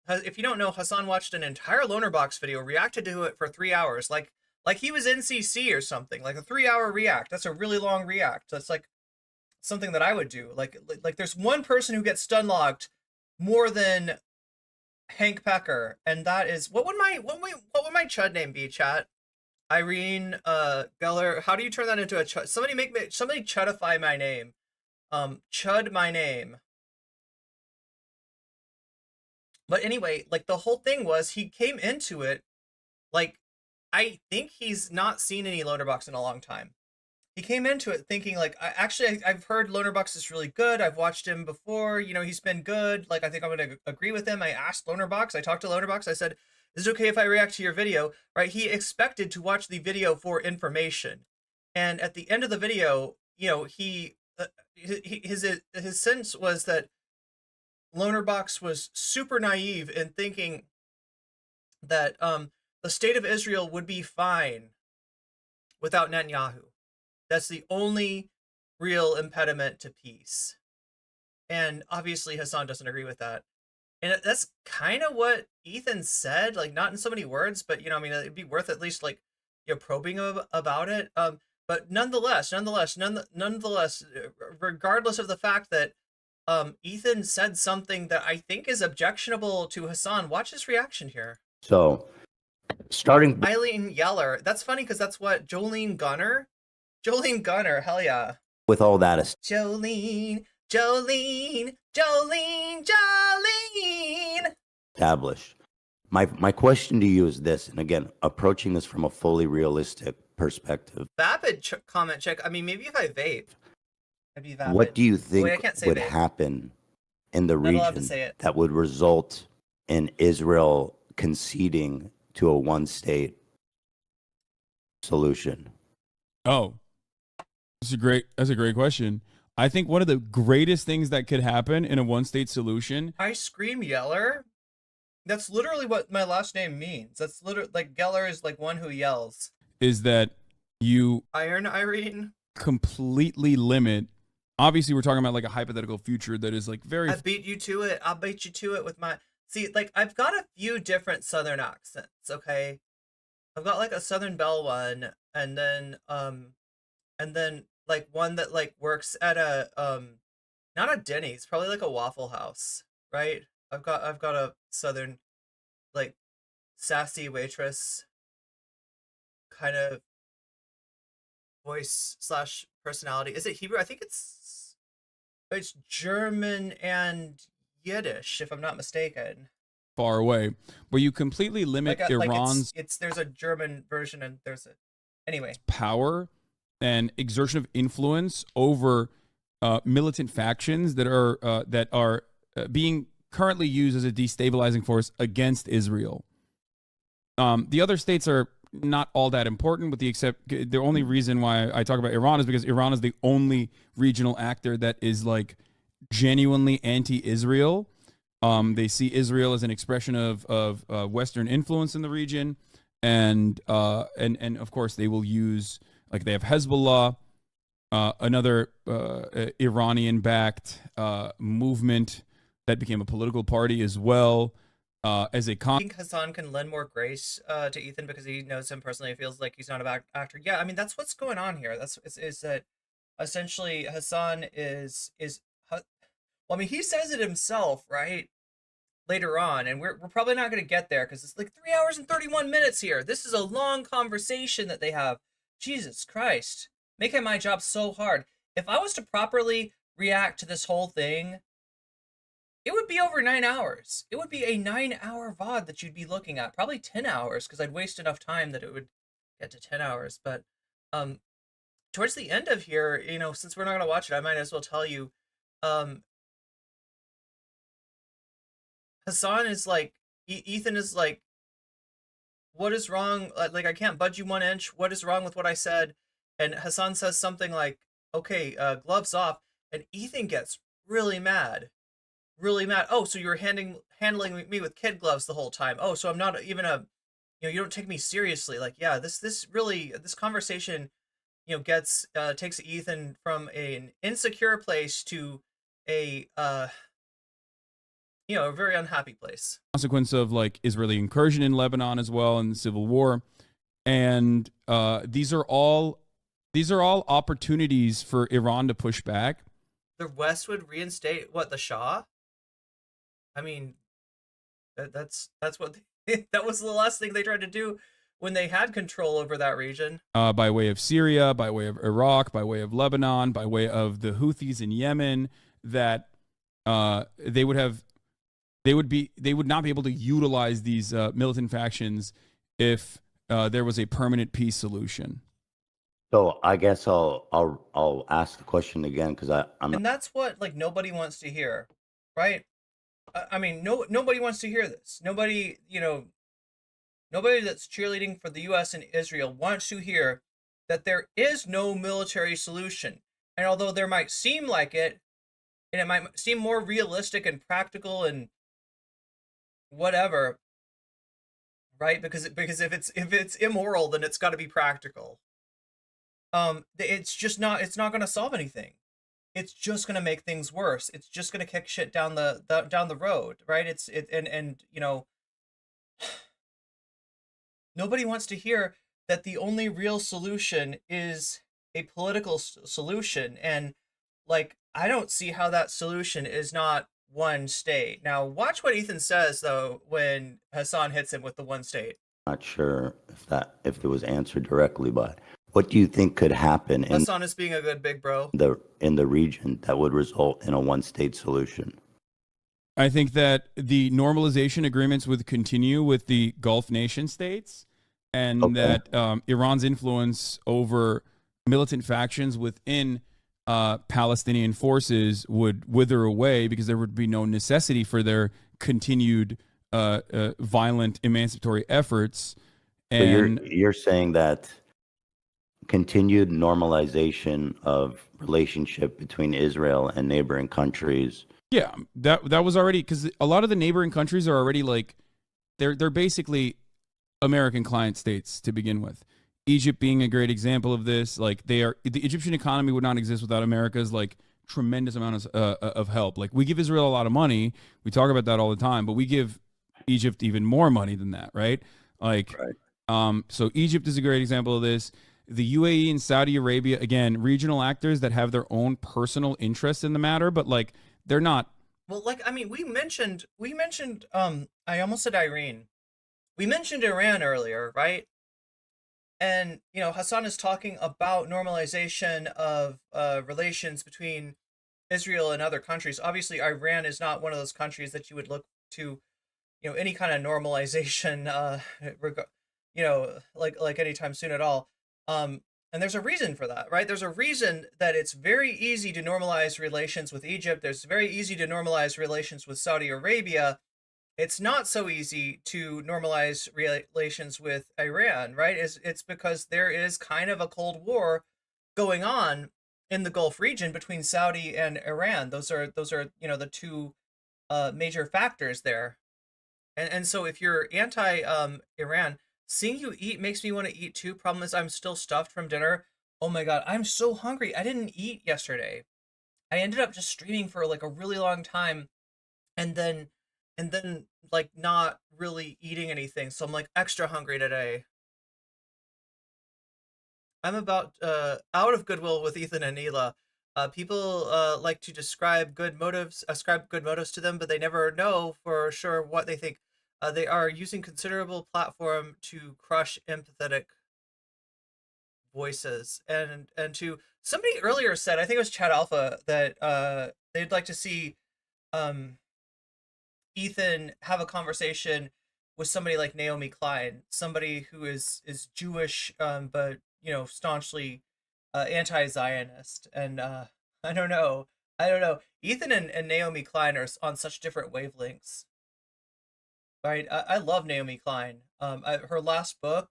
Speaker 2: If you don't know, Hasan watched an entire Lonerbox video, reacted to it for 3 hours, like he was NCC or something, like a 3-hour react. That's a really long react. That's like something that I would do. Like there's one person who gets stun locked more than Hank Pecker, and that is what would my chud name be, chat? Irene Geller. How do you turn that into a chud? Somebody chudify my name. Chud my name. But anyway, like the whole thing was he came into it like I think he's not seen any Lonerbox in a long time. He came into it thinking like, I've heard Lonerbox is really good. I've watched him before. He's been good. Like, I think I'm going to agree with him. I asked Lonerbox. I talked to Lonerbox. I said, is it okay if I react to your video? Right? He expected to watch the video for information. And at the end of the video, his sense was that Lonerbox was super naive in thinking that the state of Israel would be fine without Netanyahu. That's the only real impediment to peace. And obviously Hasan doesn't agree with that. And that's kind of what Ethan said, like not in so many words, but it'd be worth at least like probing about it. But nonetheless, regardless of the fact that Ethan said something that I think is objectionable to Hasan, watch his reaction here.
Speaker 9: So, starting
Speaker 2: Eileen Yeller. That's funny because that's what Jolene Gunner, hell yeah.
Speaker 9: with all that
Speaker 2: Jolene.
Speaker 9: established, my question to you is this, and again, approaching this from a fully realistic perspective.
Speaker 2: Vapid comment check. I mean, maybe if I vape, I'd be vapid.
Speaker 9: What do you think
Speaker 2: Wait, I can't say
Speaker 9: would
Speaker 2: vape.
Speaker 9: happen in the
Speaker 2: Not allowed to
Speaker 9: region
Speaker 2: say it.
Speaker 9: that would result in Israel conceding to a one-state solution?
Speaker 11: Oh, that's a great question. I think one of the greatest things that could happen in a one-state solution.
Speaker 2: Ice Cream Yeller? That's literally what my last name means. That's literally like Geller is like one who yells.
Speaker 11: Is that you
Speaker 2: Iron Irene?
Speaker 11: completely limit. Obviously, we're talking about like a hypothetical future that is like very.
Speaker 2: I beat you to it. I'll beat you to it with my. See, like I've got a few different Southern accents. Okay, I've got like a Southern Belle one, and then like one that like works at a not a Denny's, probably like a Waffle House, right? I've got a southern like sassy waitress kind of voice slash personality. Is it Hebrew? I think it's German and Yiddish, if I'm not mistaken.
Speaker 11: Far away, but you completely limit Iran's
Speaker 2: it's there's a German version and there's a anyway
Speaker 11: power and exertion of influence over militant factions that are being currently used as a destabilizing force against Israel. The other states are not all that important, with the only reason why I talk about Iran is because Iran is the only regional actor that is like genuinely anti-Israel. They see Israel as an expression of Western influence in the region, and of course they will use, like, they have Hezbollah, another Iranian-backed movement that became a political party as well. As a
Speaker 2: I think Hasan can lend more grace to Ethan because he knows him personally. It feels like he's not a bad actor. Yeah, I mean that's what's going on here. Is that essentially Hasan is well, I mean he says it himself, right? Later on, and we're probably not going to get there because it's like 3 hours and 31 minutes here. This is a long conversation that they have. Jesus Christ, making my job so hard. If I was to properly react to this whole thing, it would be over 9 hours. It would be a 9-hour VOD that you'd be looking at. Probably 10 hours, because I'd waste enough time that it would get to 10 hours. But towards the end of here, you know, since we're not going to watch it, I might as well tell you, Hasan is like, Ethan is like, what is wrong? Like, I can't budge you 1 inch. What is wrong with what I said? And Hasan says something like, okay, gloves off. And Ethan gets really mad. Really mad. Oh, so you were handling me with kid gloves the whole time. Oh, so I'm not even you don't take me seriously. Like, yeah, this conversation, takes Ethan from an insecure place to a very unhappy place.
Speaker 11: Consequence of like Israeli incursion in Lebanon as well, and the civil war, and these are all opportunities for Iran to push back.
Speaker 2: The West would reinstate the Shah. I mean, that's what that was the last thing they tried to do when they had control over that region.
Speaker 11: By way of Syria, by way of Iraq, by way of Lebanon, by way of the Houthis in Yemen, that they would not be able to utilize these militant factions if there was a permanent peace solution.
Speaker 9: So I guess I'll ask the question again because I'm.
Speaker 2: And that's what like nobody wants to hear, right? I mean, nobody wants to hear this. Nobody that's cheerleading for the U.S. and Israel wants to hear that there is no military solution. And although there might seem like it, and it might seem more realistic and practical and whatever, right? Because if it's immoral, then it's got to be practical. It's not going to solve anything. It's just going to make things worse. It's just going to kick shit down the road, right? Nobody wants to hear that the only real solution is a political solution. And like, I don't see how that solution is not one state. Now watch what Ethan says though, when Hasan hits him with the one state.
Speaker 9: Not sure if it was answered directly, but what do you think could happen
Speaker 2: Hasan is being a good big bro
Speaker 9: in the region that would result in a one-state solution?
Speaker 11: I think that the normalization agreements would continue with the Gulf nation states, and that Iran's influence over militant factions within Palestinian forces would wither away because there would be no necessity for their continued violent emancipatory efforts. And
Speaker 9: so you're saying that continued normalization of relationship between Israel and neighboring countries.
Speaker 11: Yeah, that was already, because a lot of the neighboring countries are already like, they're basically American client states to begin with. Egypt being a great example of this. Like, the Egyptian economy would not exist without America's like tremendous amount of help. Like, we give Israel a lot of money. We talk about that all the time, but we give Egypt even more money than that, right? Like, right. So Egypt is a great example of this. the UAE and Saudi Arabia, again, regional actors that have their own personal interests in the matter, but like they're not.
Speaker 2: Well, like, I mean, we mentioned, I almost said Irene. We mentioned Iran earlier, right? And, you know, Hasan is talking about normalization of relations between Israel and other countries. Obviously, Iran is not one of those countries that you would look to, you know, any kind of normalization, you know, like anytime soon at all. And there's a reason for that, right? There's a reason that it's very easy to normalize relations with Egypt. There's very easy to normalize relations with Saudi Arabia. It's not so easy to normalize relations with Iran, right? It's because there is kind of a Cold War going on in the Gulf region between Saudi and Iran. Those are you know, the two major factors there. And so if you're anti Iran, seeing you eat makes me want to eat too. Problem is I'm still stuffed from dinner. Oh my god, I'm so hungry. I didn't eat yesterday. I ended up just streaming for like a really long time, and then like not really eating anything. So I'm like extra hungry today. I'm about out of goodwill with Ethan and Neela. People like to ascribe good motives to them, but they never know for sure what they think. They are using considerable platform to crush empathetic voices. And to somebody earlier said, I think it was Chad Alpha, that they'd like to see Ethan have a conversation with somebody like Naomi Klein, somebody who is Jewish, but you know, staunchly anti-Zionist. And I don't know. Ethan and Naomi Klein are on such different wavelengths. Right. I love Naomi Klein. Her last book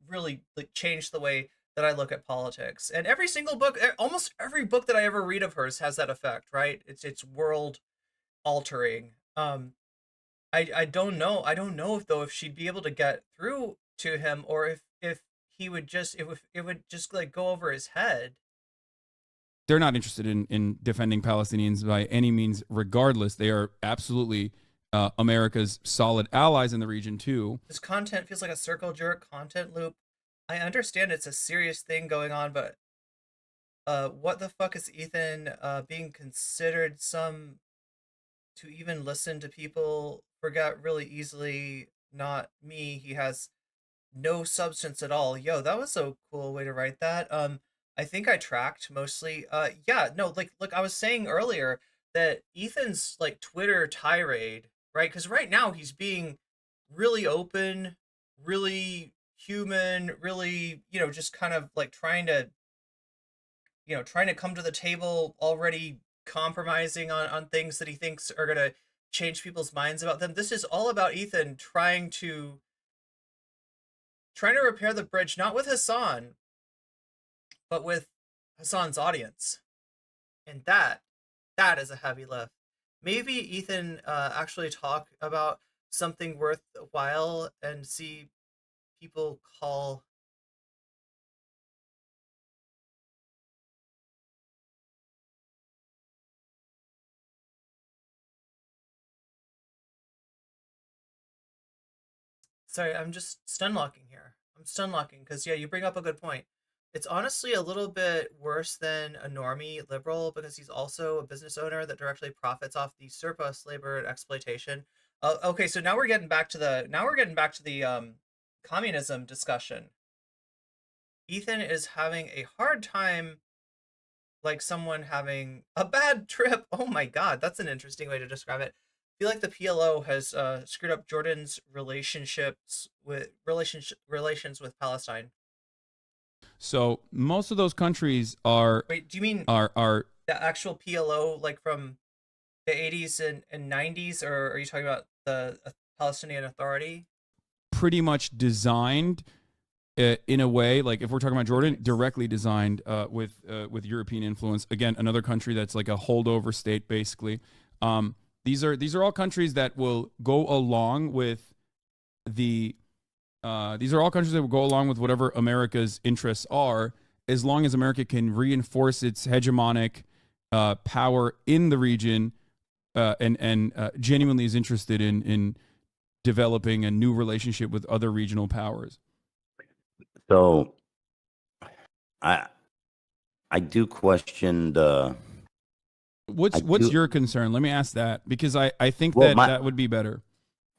Speaker 2: really like changed the way that I look at politics. And every single book, almost every book that I ever read of hers has that effect, right? It's world altering. I don't know. I don't know if she'd be able to get through to him, or if he would just it would just like go over his head.
Speaker 11: They're not interested in defending Palestinians by any means, regardless. They are absolutely America's solid allies in the region too.
Speaker 2: This content feels like a circle jerk content loop. I understand it's a serious thing going on, but what the fuck is Ethan being considered some to even listen to people forget really easily? Not me. He has no substance at all. Yo, that was a cool way to write that. I think I tracked mostly. Yeah, no, like I was saying earlier, that Ethan's like Twitter tirade, right? Because right now he's being really open, really human, really, you know, just kind of like trying to come to the table, already compromising on things that he thinks are gonna change people's minds about them. This is all about Ethan trying to repair the bridge, not with Hasan, but with Hasan's audience. And that is a heavy lift. Maybe Ethan actually talk about something worthwhile and see people call Sorry, I'm just stun locking here. I'm stun locking because, yeah, you bring up a good point. It's honestly a little bit worse than a normie liberal, because he's also a business owner that directly profits off the surplus labor and exploitation. Okay, so now we're getting back to the communism discussion. Ethan is having a hard time, like someone having a bad trip. Oh my god, that's an interesting way to describe it. I feel like the PLO has screwed up Jordan's relations with Palestine.
Speaker 11: So most of those countries are.
Speaker 2: Wait, do you mean
Speaker 11: are
Speaker 2: the actual PLO, like from the 80s and 90s, or are you talking about the Palestinian Authority?
Speaker 11: pretty much designed in a way, like if we're talking about Jordan, directly designed with European influence. Again, another country that's like a holdover state, basically. These are all countries that will go along with whatever America's interests are, as long as America can reinforce its hegemonic power in the region, and genuinely is interested in developing a new relationship with other regional powers.
Speaker 9: So I do question the.
Speaker 11: What's your concern? Let me ask that, because I think
Speaker 9: Well,
Speaker 11: that would be better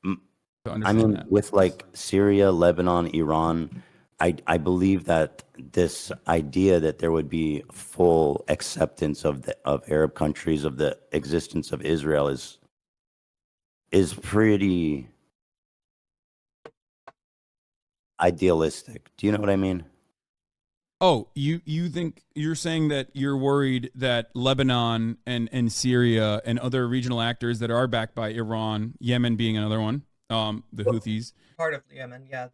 Speaker 11: to
Speaker 9: I
Speaker 11: understand
Speaker 9: mean,
Speaker 11: that.
Speaker 9: with like Syria, Lebanon, Iran, I believe that this idea that there would be full acceptance of Arab countries of the existence of Israel is pretty idealistic. Do you know what I mean?
Speaker 11: Oh, you think you're saying that you're worried that Lebanon and Syria and other regional actors that are backed by Iran, Yemen being another one, the Houthis,
Speaker 2: Part of Yemen, yeah.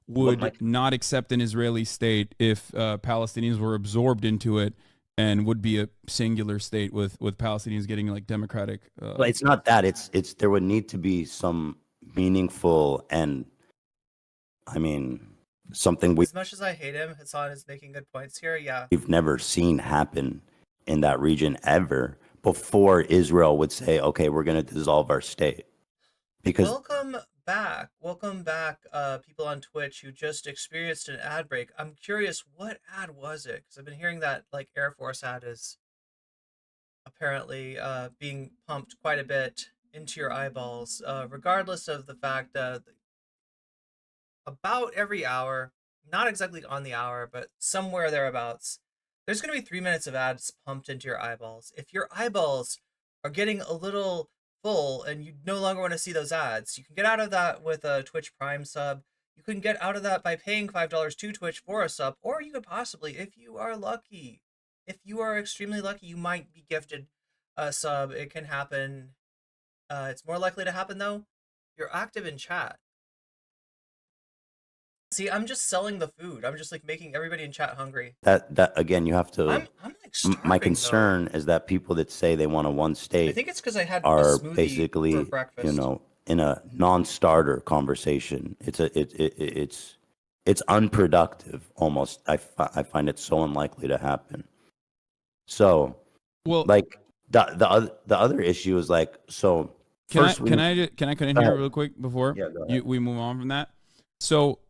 Speaker 11: would not accept an Israeli state if Palestinians were absorbed into it, and would be a singular state with Palestinians getting like democratic.
Speaker 9: But it's not that. It's there would need to be some meaningful and, I mean, something
Speaker 2: As much as I hate him, Hasan is making good points here. Yeah.
Speaker 9: we've never seen happen in that region ever before Israel would say, okay, we're going to dissolve our state. Because
Speaker 2: Welcome back, people on Twitch who just experienced an ad break. I'm curious, what ad was it? Because I've been hearing that like Air Force ad is apparently being pumped quite a bit into your eyeballs, regardless of the fact that about every hour, not exactly on the hour, but somewhere thereabouts, there's going to be 3 minutes of ads pumped into your eyeballs. If your eyeballs are getting a little full and you no longer want to see those ads, you can get out of that with a Twitch Prime sub. You can get out of that by paying $5 to Twitch for a sub, or you could possibly, if you are lucky, if you are extremely lucky, you might be gifted a sub. It can happen. It's more likely to happen though. You're active in chat. See, I'm just selling the food. I'm just like making everybody in chat hungry.
Speaker 9: that again, you have to.
Speaker 2: I'm like starving,
Speaker 9: my concern is that people that say they want a one
Speaker 2: I
Speaker 9: state
Speaker 2: think it's because I had a
Speaker 9: are
Speaker 2: smoothie
Speaker 9: basically,
Speaker 2: for breakfast.
Speaker 9: you know, in a non-starter conversation. It's unproductive almost. I find it so unlikely to happen. So,
Speaker 11: Well,
Speaker 9: like the other issue is like, so
Speaker 11: Can
Speaker 9: first
Speaker 11: can I cut in here real quick before we move on from that? So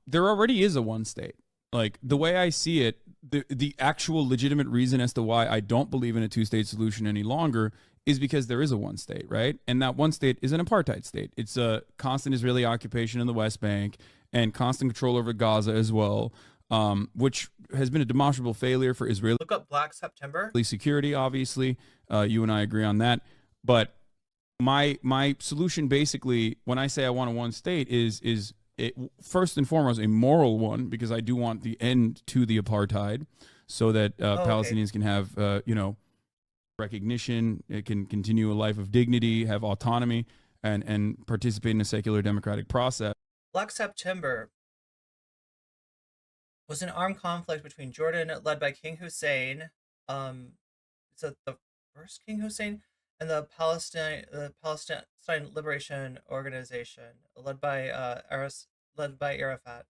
Speaker 11: there already is a one state. Like the way I see it, the actual legitimate reason as to why I don't believe in a two-state solution any longer is because there is a one state, right? And that one state is an apartheid state. It's a constant Israeli occupation in the West Bank and constant control over Gaza as well, which has been a demonstrable failure for Israeli
Speaker 2: Look up Black September.
Speaker 11: security, obviously. You and I agree on that. But my solution basically, when I say I want a one state, is it, first and foremost, a moral one, because I do want the end to the apartheid so that Palestinians can have, recognition. It can continue a life of dignity, have autonomy, and participate in a secular democratic process.
Speaker 2: Black September was an armed conflict between Jordan, led by King Hussein, is it the first King Hussein, and the Palestine Liberation Organization, led by Arafat.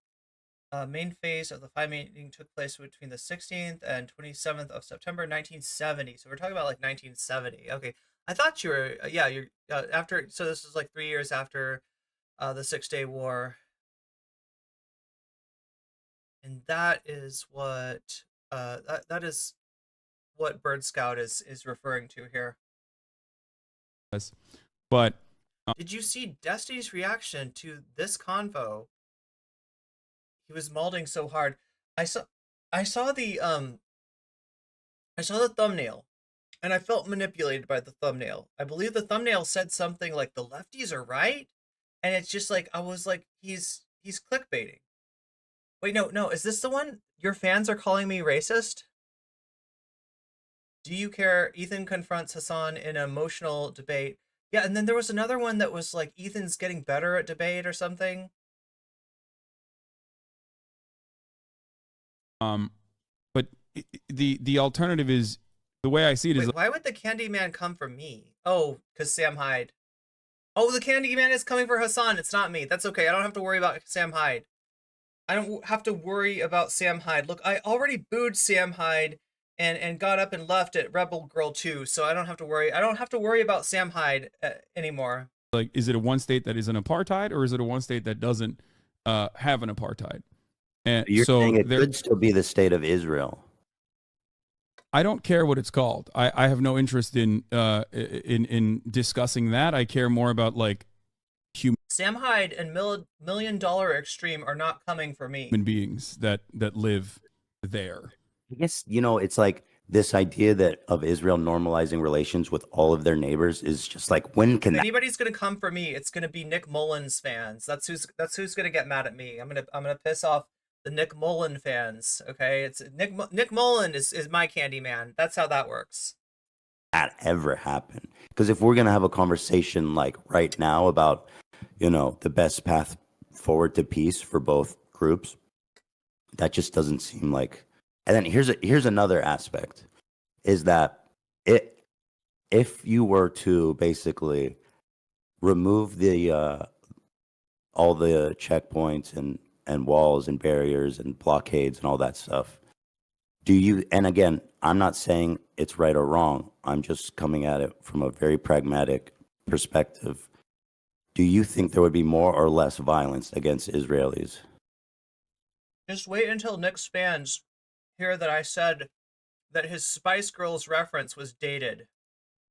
Speaker 2: Main phase of the meeting took place between the 16th and 27th of September 1970. So we're talking about like 1970. Okay, I thought you were you're after. So this is like 3 years after the 6-Day War, and that is what that is what Bird Scout is referring to here.
Speaker 11: But
Speaker 2: did you see Destiny's reaction to this convo? He was malding so hard. I saw the thumbnail, and I felt manipulated by the thumbnail. I believe the thumbnail said something like the lefties are right, and it's just like I was like he's clickbaiting. Wait, no, is this the one? Your fans are calling me racist? Do you care? Ethan confronts Hasan in an emotional debate. Yeah, and then there was another one that was like Ethan's getting better at debate or something.
Speaker 11: But the alternative is, the way I see it is.
Speaker 2: Wait, why would the Candyman come for me? Oh, because Sam Hyde. Oh, the Candyman is coming for Hasan. It's not me. That's okay. I don't have to worry about Sam Hyde. I don't have to worry about Sam Hyde. Look, I already booed Sam Hyde and got up and left at Rebel Girl 2, so I don't have to worry. I don't have to worry about Sam Hyde anymore.
Speaker 11: Like, is it a one state that is an apartheid, or is it a one state that doesn't have an apartheid? And
Speaker 9: You're
Speaker 11: so
Speaker 9: saying it
Speaker 11: there,
Speaker 9: could still be the state of Israel.
Speaker 11: I don't care what it's called. I have no interest in discussing that. I care more about like
Speaker 2: Sam Hyde and Million Dollar Extreme are not coming for me.
Speaker 11: human beings that live there.
Speaker 9: I guess, it's like this idea that of Israel normalizing relations with all of their neighbors is just like, when can
Speaker 2: If
Speaker 9: that?
Speaker 2: anybody's gonna come for me, it's gonna be Nick Mullins fans. That's who's gonna get mad at me. I'm gonna piss off the Nick Mullen fans. Okay, it's Nick Mullen is my candy man. That's how that works.
Speaker 9: That ever happen? Because if we're gonna have a conversation like right now about, the best path forward to peace for both groups, that just doesn't seem like. And then here's another aspect, is that if you were to basically remove the all the checkpoints and walls and barriers and blockades and all that stuff, and again, I'm not saying it's right or wrong, I'm just coming at it from a very pragmatic perspective. Do you think there would be more or less violence against Israelis?
Speaker 2: Just wait until Nick's fans hear that I said that his Spice Girls reference was dated.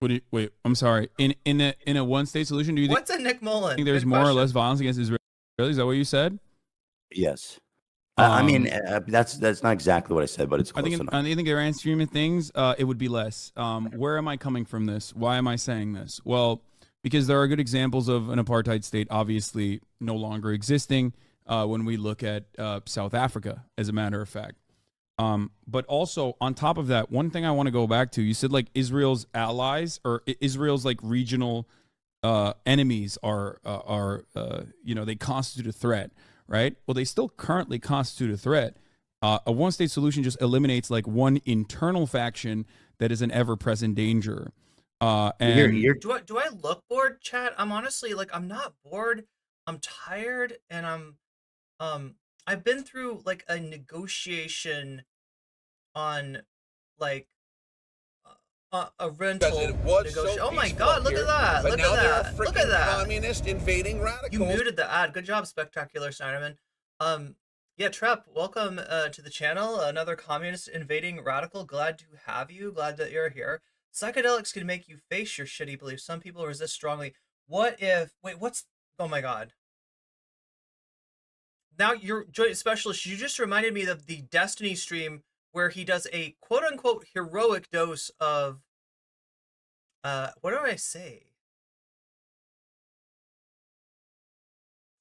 Speaker 11: Wait, I'm sorry. In a one state solution, do you
Speaker 2: What's a Nick Mullen?
Speaker 11: think there's
Speaker 2: Good
Speaker 11: more or
Speaker 2: question.
Speaker 11: less violence against Israelis? Is that what you said?
Speaker 9: Yes. I mean, that's not exactly what I said, but it's close enough.
Speaker 11: I think there are streaming things. It would be less. Where am I coming from this? Why am I saying this? Well, because there are good examples of an apartheid state obviously no longer existing when we look at South Africa, as a matter of fact. But also on top of that, one thing I want to go back to, you said like Israel's allies or Israel's like regional enemies are they constitute a threat, right? Well, they still currently constitute a threat. A one-state solution just eliminates like one internal faction that is an ever-present danger. And
Speaker 2: Do I look bored, chat? I'm honestly like, I'm not bored. I'm tired, and I've been through like a negotiation on like a rental negotiation. Oh my god, look at that! Look at that! Look at that!
Speaker 12: Communist invading radicals.
Speaker 2: You muted the ad. Good job, Spectacular Snyderman. Yeah, Trep, welcome to the channel. Another communist invading radical. Glad to have you. Glad that you're here. Psychedelics can make you face your shitty beliefs. Some people resist strongly. What if... Wait, what's... Oh my god. Now, your joint specialist, you just reminded me of the Destiny stream where he does a quote-unquote heroic dose of... what do I say?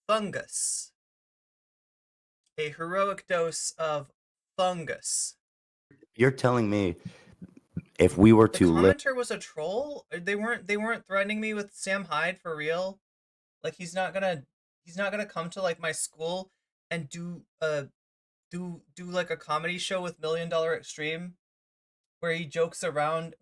Speaker 2: Fungus. A heroic dose of fungus.
Speaker 9: You're telling me if we were
Speaker 2: The
Speaker 9: to
Speaker 2: commenter was a troll? They weren't threatening me with Sam Hyde for real? Like he's not gonna come to like my school and do like a comedy show with Million Dollar Extreme where he jokes around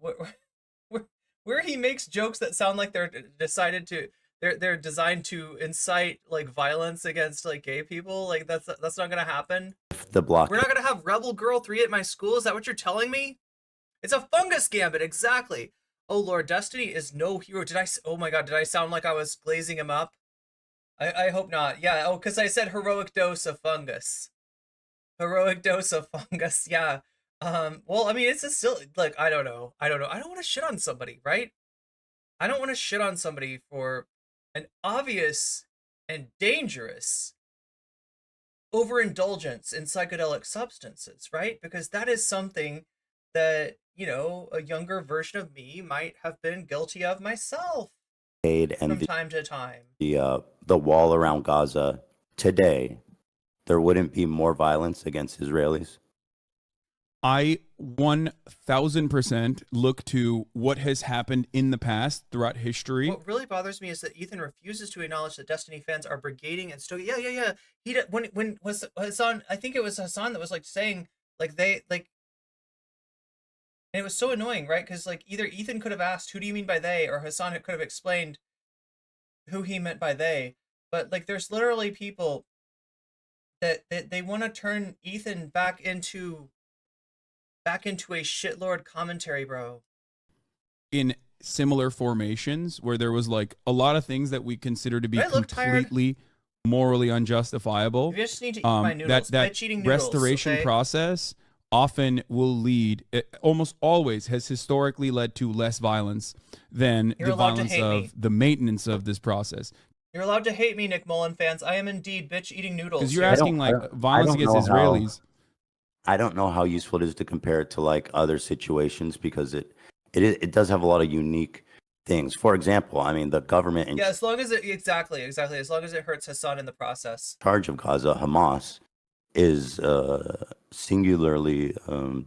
Speaker 2: where he makes jokes that sound like they're designed to incite like violence against like gay people. Like that's not gonna happen.
Speaker 9: the block.
Speaker 2: We're not gonna have Rebel Girl 3 at my school. Is that what you're telling me? It's a fungus gambit, exactly. Oh Lord, Destiny is no hero. Oh my god, did I sound like I was glazing him up? I hope not. Yeah, oh, because I said heroic dose of fungus. Heroic dose of fungus, yeah. Well, I mean, it's still, like, I don't know. I don't want to shit on somebody, right? I don't want to shit on somebody for an obvious and dangerous overindulgence in psychedelic substances, right? Because that is something that, a younger version of me might have been guilty of myself from time to time.
Speaker 9: The wall around Gaza today, there wouldn't be more violence against Israelis.
Speaker 11: I 1000% look to what has happened in the past throughout history.
Speaker 2: What really bothers me is that Ethan refuses to acknowledge that Destiny fans are brigading and stoking. Yeah. When was Hasan? I think it was Hasan that was like saying like they like. And it was so annoying, right? Because like either Ethan could have asked, "Who do you mean by they?" or Hasan could have explained who he meant by they. But like, there's literally people that they want to turn Ethan back into a shitlord commentary, bro.
Speaker 11: In similar formations where there was like a lot of things that we consider to be completely morally unjustifiable.
Speaker 2: You just need to eat my noodles.
Speaker 11: That
Speaker 2: Bitch eating noodles,
Speaker 11: restoration
Speaker 2: okay?
Speaker 11: process often will lead, it almost always has historically led to less violence than
Speaker 2: You're
Speaker 11: the
Speaker 2: allowed to
Speaker 11: violence
Speaker 2: hate
Speaker 11: of
Speaker 2: me.
Speaker 11: the maintenance of this process.
Speaker 2: You're allowed to hate me, Nick Mullen fans. I am indeed bitch eating noodles.
Speaker 11: Because you're
Speaker 2: here.
Speaker 11: asking like violence against Israelis.
Speaker 9: I don't know how useful it is to compare it to like other situations because it does have a lot of unique things. For example, I mean the government in
Speaker 2: Yeah, as long as it exactly. As long as it hurts Hasan in the process.
Speaker 9: charge of Gaza, Hamas, is singularly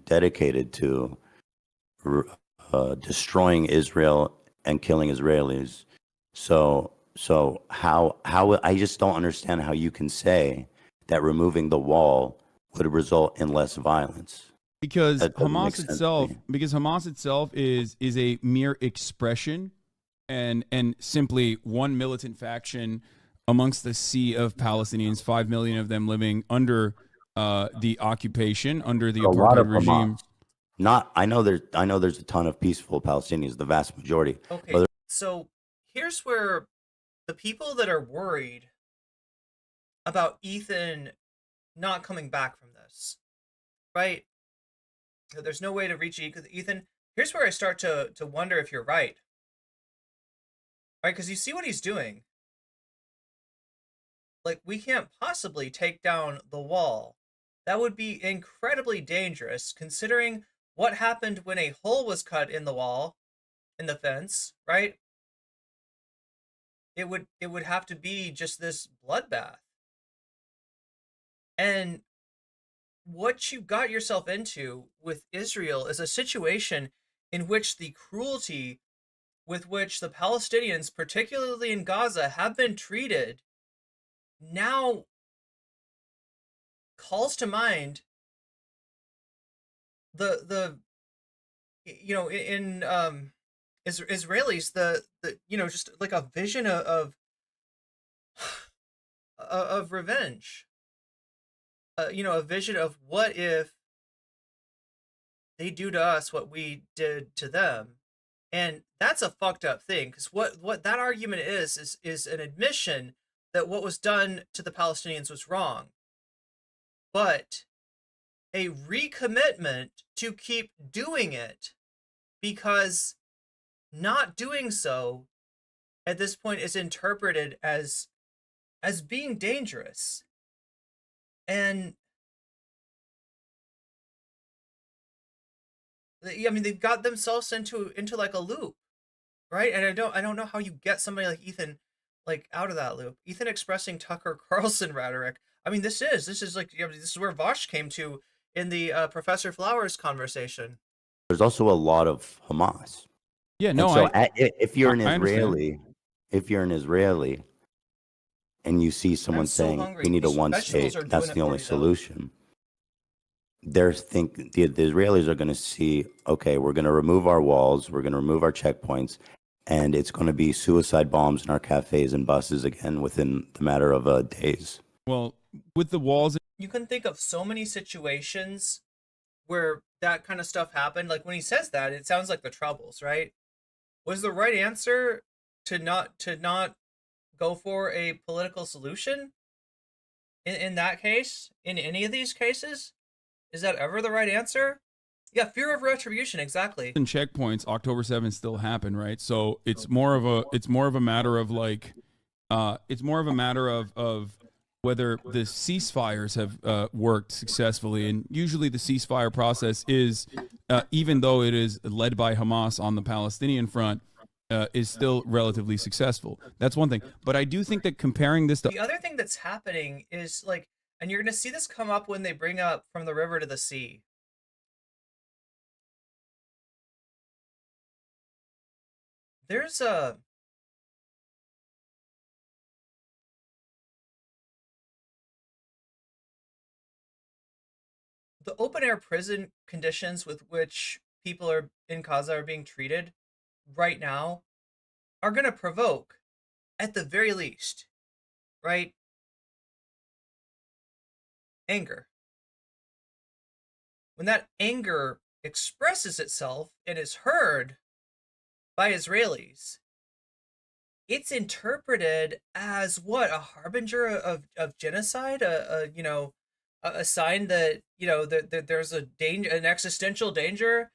Speaker 9: dedicated to destroying Israel and killing Israelis. So how I just don't understand how you can say that removing the wall would result in less violence.
Speaker 11: Because
Speaker 9: That doesn't make
Speaker 11: Hamas
Speaker 9: sense to
Speaker 11: itself,
Speaker 9: me.
Speaker 11: is a mere expression and simply one militant faction amongst the sea of Palestinians, 5 million of them living under the occupation, under the
Speaker 9: A lot of
Speaker 11: apartheid regime.
Speaker 9: Hamas. I know there's a ton of peaceful Palestinians, the vast majority.
Speaker 2: Okay,
Speaker 9: But
Speaker 2: so here's where the people that are worried about Ethan not coming back from this, right? There's no way to reach Ethan. Here's where I start to wonder if you're right. Right? Because you see what he's doing. Like, we can't possibly take down the wall. That would be incredibly dangerous, considering what happened when a hole was cut in the wall, in the fence, right? It would have to be just this bloodbath. And what you got yourself into with Israel is a situation in which the cruelty with which the Palestinians, particularly in Gaza, have been treated now calls to mind the in Israelis the just like a vision of revenge, a vision of what if they do to us what we did to them. And that's a fucked up thing, because what that argument is an admission that what was done to the Palestinians was wrong, but a recommitment to keep doing it, because not doing so at this point is interpreted as being dangerous. And I mean, they've got themselves into like a loop, right? And I don't know how you get somebody like Ethan like out of that loop. Ethan expressing Tucker Carlson rhetoric. I mean, this is like, this is where Vosh came to in the Professor Flowers conversation.
Speaker 9: there's also a lot of Hamas.
Speaker 11: Yeah,
Speaker 9: And
Speaker 11: no,
Speaker 9: so if you're an
Speaker 11: I understand.
Speaker 9: Israeli, and you see someone
Speaker 2: so
Speaker 9: saying
Speaker 2: hungry.
Speaker 9: we need a
Speaker 2: These
Speaker 9: one
Speaker 2: vegetables
Speaker 9: state,
Speaker 2: are
Speaker 9: that's
Speaker 2: doing
Speaker 9: the
Speaker 2: it for
Speaker 9: only
Speaker 2: you, though.
Speaker 9: solution. The Israelis are going to see, okay, we're going to remove our walls, we're going to remove our checkpoints, and it's going to be suicide bombs in our cafes and buses again within the matter of days.
Speaker 11: Well, with the walls,
Speaker 2: You can think of so many situations where that kind of stuff happened. Like when he says that, it sounds like the Troubles, right? Was the right answer to not go for a political solution in that case? In any of these cases, is that ever the right answer? Yeah, fear of retribution, exactly.
Speaker 11: and checkpoints, October 7th still happen, right? So it's more of a matter of like, it's more of a matter of whether the ceasefires have worked successfully. And usually the ceasefire process is, even though it is led by Hamas on the Palestinian front, is still relatively successful. That's one thing. But I do think that comparing this to
Speaker 2: The other thing that's happening is like, and you're going to see this come up when they bring up from the river to the sea. There's the open air prison conditions with which people are in Gaza are being treated right now are going to provoke, at the very least, right, anger. When that anger expresses itself and is heard by Israelis, it's interpreted as what, a harbinger of genocide, a sign that that there's a danger, an existential danger,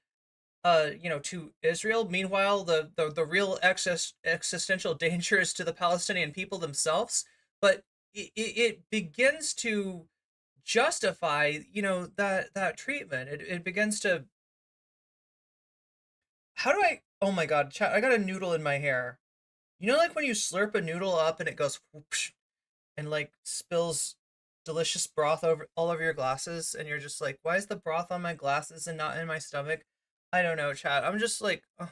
Speaker 2: to Israel. Meanwhile, the real existential danger is to the Palestinian people themselves. But it begins to justify, that treatment. It begins to. How do I? Oh my God, chat! I got a noodle in my hair. Like when you slurp a noodle up and it goes whoosh, and like spills delicious broth over all over your glasses, and you're just like, why is the broth on my glasses and not in my stomach? I don't know, chat. I'm just like, ugh.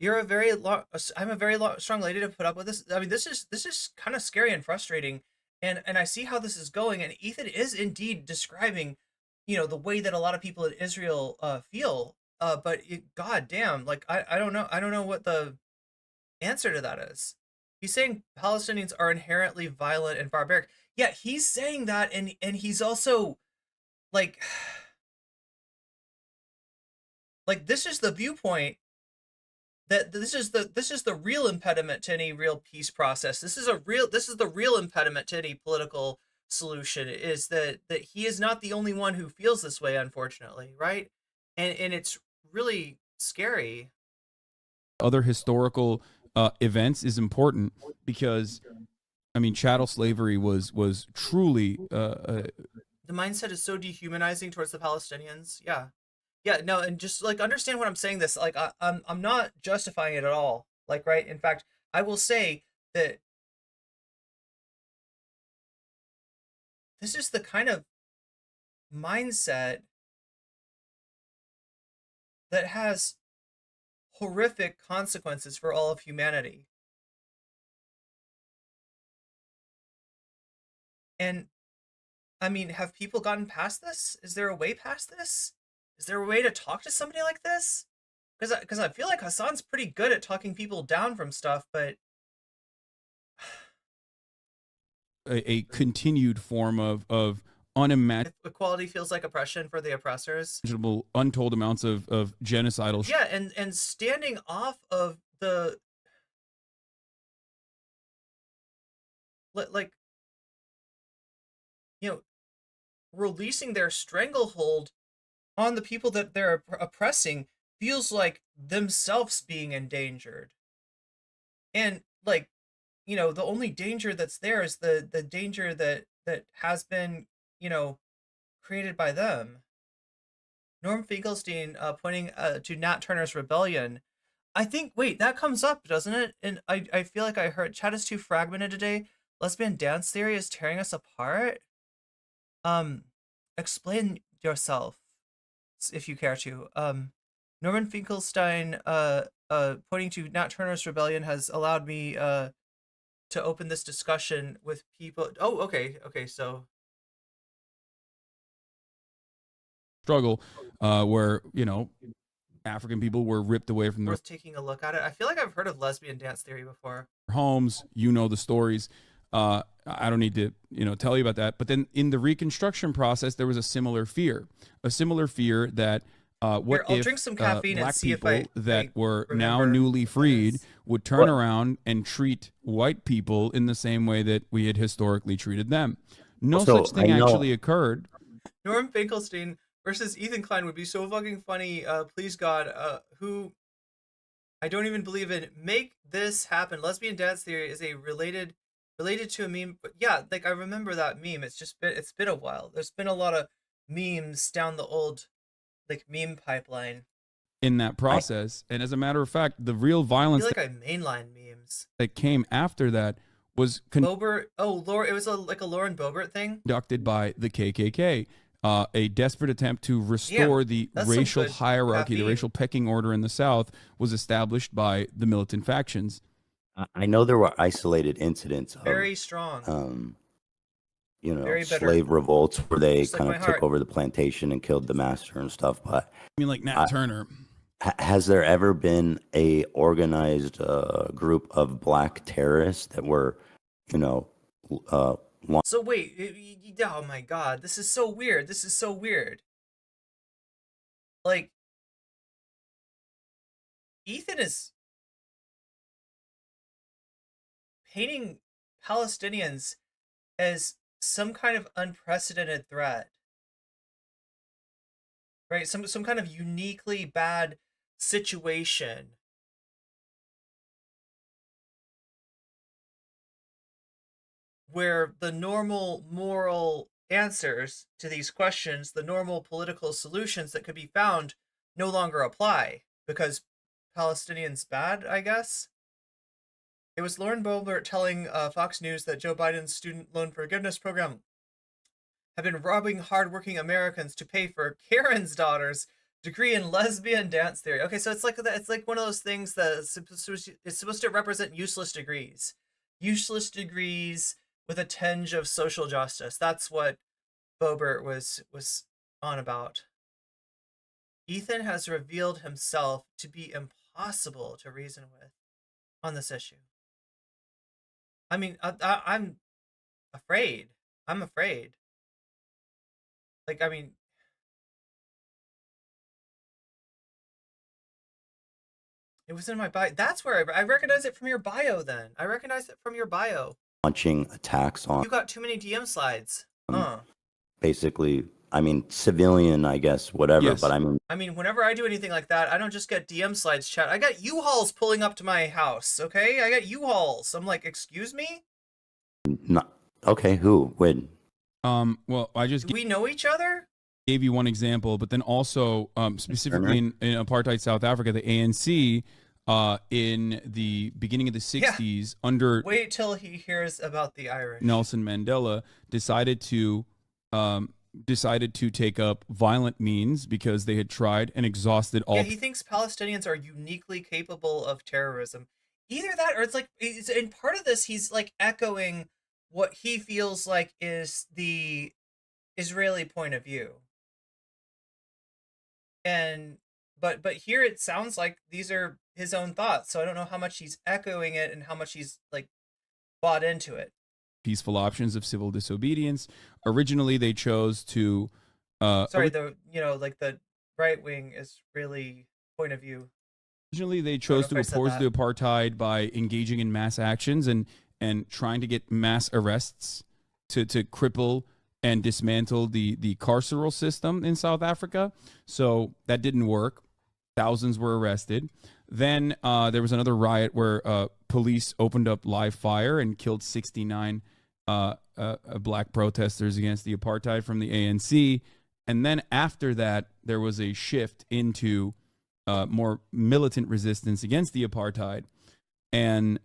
Speaker 2: I'm a very strong lady to put up with this. I mean, this is kind of scary and frustrating, and I see how this is going. And Ethan is indeed describing, the way that a lot of people in Israel feel. But God damn, like I don't know, what the answer to that is. He's saying Palestinians are inherently violent and barbaric. Yeah, he's saying that, and he's also like, this is the viewpoint that this is the real impediment to any real peace process. This is the real impediment to any political solution, is that he is not the only one who feels this way, unfortunately, right? And it's really scary.
Speaker 11: Other historical events is important because, I mean, chattel slavery was truly
Speaker 2: The mindset is so dehumanizing towards the Palestinians. Yeah, no, and just like understand what I'm saying. This, like, I'm not justifying it at all. Like, right? In fact, I will say that this is the kind of mindset that has horrific consequences for all of humanity. And I mean, have people gotten past this? Is there a way past this? Is there a way to talk to somebody like this? Because I feel like Hasan's pretty good at talking people down from stuff, but
Speaker 11: a continued form of unimaginable,
Speaker 2: equality feels like oppression for the oppressors.
Speaker 11: untold amounts of genocidal.
Speaker 2: Yeah, and standing off of the like, releasing their stranglehold on the people that they're oppressing feels like themselves being endangered. And like, the only danger that's there is the danger that has been, created by them. Norm Finkelstein pointing to Nat Turner's Rebellion. I think, wait, that comes up, doesn't it? And I feel like I heard chat is too fragmented today. Lesbian dance theory is tearing us apart. Explain yourself if you care to. Norman Finkelstein pointing to Nat Turner's Rebellion has allowed me to open this discussion with people. Oh, okay, so
Speaker 11: Struggle, where African people were ripped away from their
Speaker 2: worth taking a look at it. I feel like I've heard of lesbian dance theory before.
Speaker 11: homes. The stories. I don't need to tell you about that. But then in the Reconstruction process, there was a similar fear that what
Speaker 2: Here, I'll
Speaker 11: if
Speaker 2: drink some caffeine and
Speaker 11: black
Speaker 2: see if
Speaker 11: people
Speaker 2: I
Speaker 11: that were
Speaker 2: remember
Speaker 11: now newly freed
Speaker 2: this.
Speaker 11: would turn around and treat white people in the same way that we had historically treated them. No
Speaker 9: So,
Speaker 11: such thing
Speaker 9: I know-
Speaker 11: actually occurred.
Speaker 2: Norm Finkelstein versus Ethan Klein would be so fucking funny. Please God, who I don't even believe in. Make this happen. Lesbian dance theory is a related to a meme. But yeah, like I remember that meme. It's been a while. There's been a lot of memes down the old like meme pipeline.
Speaker 11: In that process, and as a matter of fact, the real
Speaker 2: I
Speaker 11: violence
Speaker 2: feel like I mainline memes.
Speaker 11: that came after that was
Speaker 2: Bobert. Oh, Laura. It was like a Lauren Bobert thing.
Speaker 11: conducted by the KKK. A desperate attempt to restore the
Speaker 2: that's some
Speaker 11: racial
Speaker 2: good
Speaker 11: hierarchy, the
Speaker 2: caffeine.
Speaker 11: racial pecking order in the South was established by the militant factions.
Speaker 9: I know there were isolated incidents of
Speaker 2: Very strong. Very better.
Speaker 9: slave revolts where they
Speaker 2: Just like
Speaker 9: kind
Speaker 2: my
Speaker 9: of
Speaker 2: heart.
Speaker 9: took over the plantation and killed the master and stuff. But
Speaker 11: I mean, like Nat Turner.
Speaker 9: has there ever been a organized group of black terrorists that were,
Speaker 2: So wait, oh my God, this is so weird. Like, Ethan is painting Palestinians as some kind of unprecedented threat, right? Some kind of uniquely bad situation where the normal moral answers to these questions, the normal political solutions that could be found, no longer apply because Palestinians bad, I guess. It was Lauren Boebert telling Fox News that Joe Biden's student loan forgiveness program have been robbing hardworking Americans to pay for Karen's daughter's degree in lesbian dance theory. Okay, so it's like one of those things that it's supposed to represent useless degrees with a tinge of social justice. That's what Boebert was on about. Ethan has revealed himself to be impossible to reason with on this issue. I mean, I'm afraid. I'm afraid. Like, I mean, it was in my bio. That's where I recognize it from your bio then. I recognize it from your bio.
Speaker 9: Launching attacks on
Speaker 2: You got too many DM slides. Huh.
Speaker 9: basically, I mean, civilian, I guess, whatever.
Speaker 11: Yes.
Speaker 9: But
Speaker 2: I mean, whenever I do anything like that, I don't just get DM slides chat. I got U-Hauls pulling up to my house, okay? I got U-Hauls. I'm like, excuse me?
Speaker 9: not okay. Who? When?
Speaker 11: Well, I just
Speaker 2: Do we know each other?
Speaker 11: gave you one example, but then also specifically in apartheid South Africa, the ANC in the beginning of the 60s under
Speaker 2: Wait till he hears about the Irish.
Speaker 11: Nelson Mandela decided to take up violent means because they had tried and exhausted all.
Speaker 2: Yeah, he thinks Palestinians are uniquely capable of terrorism. Either that, or it's like, in part of this, he's like echoing what he feels like is the Israeli point of view. And but here it sounds like these are his own thoughts. So I don't know how much he's echoing it and how much he's like bought into it.
Speaker 11: Peaceful options of civil disobedience. Originally, they chose to.
Speaker 2: Sorry, the right wing is really point of view.
Speaker 11: Originally, they chose to oppose the apartheid by engaging in mass actions and trying to get mass arrests to cripple and dismantle the carceral system in South Africa. So that didn't work. Thousands were arrested. Then there was another riot where police opened up live fire and killed 69 black protesters against the apartheid from the ANC. And then after that, there was a shift into more militant resistance against the apartheid. And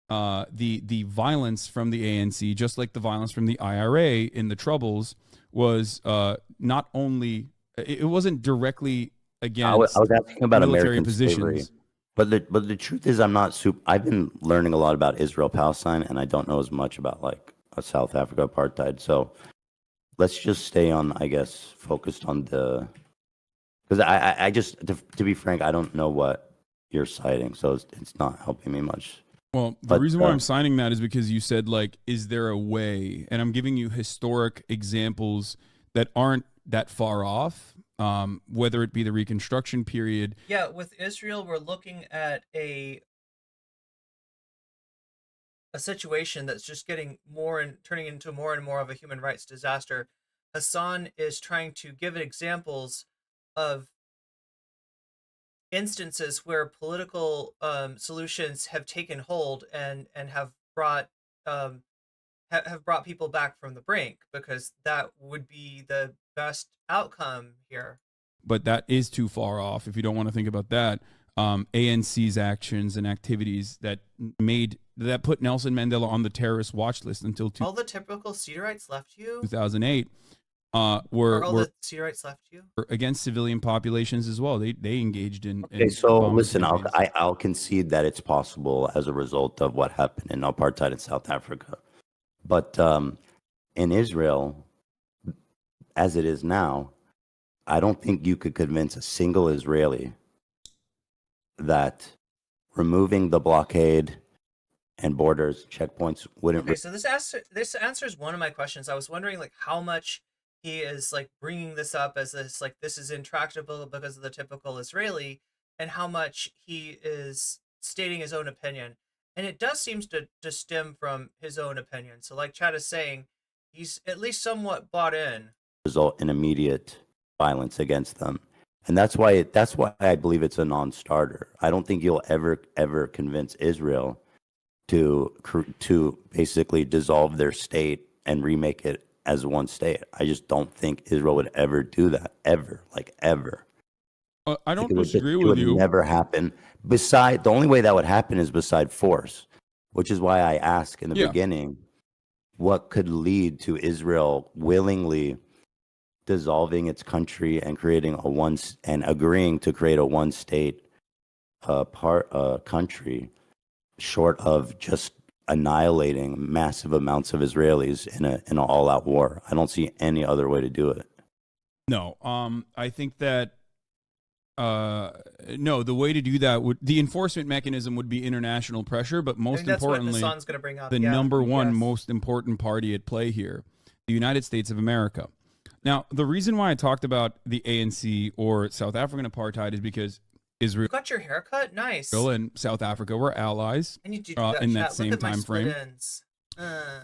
Speaker 11: the violence from the ANC, just like the violence from the IRA in the Troubles, was not only, it wasn't directly against
Speaker 9: I was asking about
Speaker 11: military
Speaker 9: American
Speaker 11: positions.
Speaker 9: slavery. But the truth is, I'm not super. I've been learning a lot about Israel Palestine, and I don't know as much about like South Africa apartheid. So let's just stay on, I guess, focused on the. Because I just, to be frank, I don't know what you're citing, so it's not helping me much.
Speaker 11: Well, the reason why I'm signing that is because you said, like, is there a way? And I'm giving you historic examples that aren't that far off, whether it be the Reconstruction period.
Speaker 2: Yeah, with Israel, we're looking at a situation that's just getting more and turning into more and more of a human rights disaster. Hasan is trying to give examples of instances where political solutions have taken hold and have brought have brought people back from the brink, because that would be the best outcome here.
Speaker 11: But that is too far off if you don't want to think about that. ANC's actions and activities that put Nelson Mandela on the terrorist watch list until
Speaker 2: all the typical Cedarites left you
Speaker 11: 2008
Speaker 2: were the Cedarites left you
Speaker 11: against civilian populations as well. They engaged in.
Speaker 9: Okay, so listen, I'll concede that it's possible as a result of what happened in apartheid in South Africa, but in Israel, as it is now, I don't think you could convince a single Israeli that removing the blockade and borders checkpoints wouldn't.
Speaker 2: Okay, so this answers one of my questions. I was wondering like how much he is like bringing this up as this is intractable because of the typical Israeli, and how much he is stating his own opinion. and it does seem to stem from his own opinion. So like Chad is saying, he's at least somewhat bought in.
Speaker 9: Result in immediate violence against them. And that's why I believe it's a non-starter. I don't think you'll ever convince Israel to basically dissolve their state and remake it as one state. I just don't think Israel would ever do that, ever.
Speaker 11: I don't
Speaker 9: It would
Speaker 11: disagree
Speaker 9: it
Speaker 11: with
Speaker 9: would
Speaker 11: you.
Speaker 9: never happen. The only way that would happen is beside force, which is why I asked in the
Speaker 11: Yeah.
Speaker 9: beginning, what could lead to Israel willingly dissolving its country and agreeing to create a one state country, short of just annihilating massive amounts of Israelis in an all out war. I don't see any other way to do it.
Speaker 11: No, I think that no, the way to do that the enforcement mechanism would be international pressure, but
Speaker 2: I
Speaker 11: most
Speaker 2: think that's what
Speaker 11: importantly,
Speaker 2: Hasan's going to bring up.
Speaker 11: the
Speaker 2: Yeah.
Speaker 11: number one
Speaker 2: Yes.
Speaker 11: most important party at play here, the United States of America. Now, the reason why I talked about the ANC or South African apartheid is because Israel
Speaker 2: You got your haircut? Nice.
Speaker 11: and South Africa were allies
Speaker 2: I need to do that,
Speaker 11: in
Speaker 2: chat.
Speaker 11: that
Speaker 2: Look
Speaker 11: same
Speaker 2: at my
Speaker 11: time
Speaker 2: split
Speaker 11: frame.
Speaker 2: ends.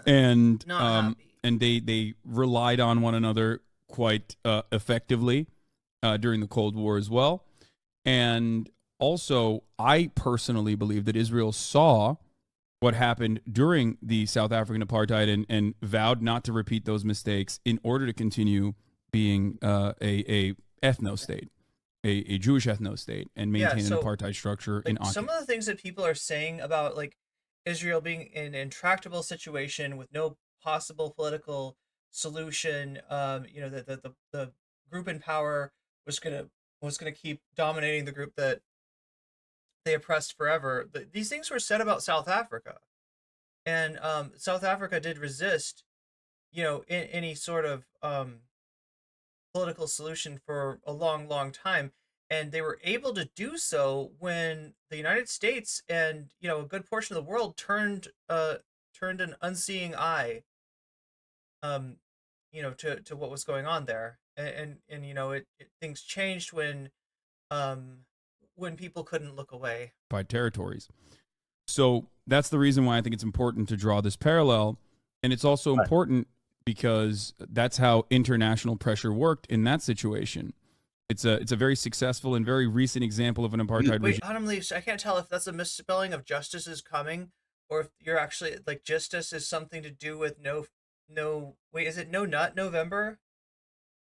Speaker 11: And
Speaker 2: Not happy.
Speaker 11: and they relied on one another quite effectively during the Cold War as well. And also, I personally believe that Israel saw what happened during the South African apartheid and vowed not to repeat those mistakes in order to continue being a ethno state, a Jewish ethno state, and maintain an apartheid structure in
Speaker 2: Some of the things that people are saying about like Israel being in an intractable situation with no possible political solution, that the group in power was gonna keep dominating the group that they oppressed forever. These things were said about South Africa, and South Africa did resist, in any sort of political solution for a long, long time, and they were able to do so when the United States and a good portion of the world turned an unseeing eye, to what was going on there, and things changed when people couldn't look away.
Speaker 11: occupied territories. So that's the reason why I think it's important to draw this parallel, and it's also important because that's how international pressure worked in that situation. It's a very successful and very recent example of an apartheid regime.
Speaker 2: Wait, Autumn Leaves, I can't tell if that's a misspelling of justice is coming, or if you're actually like justice is something to do with wait, is it No Nut November?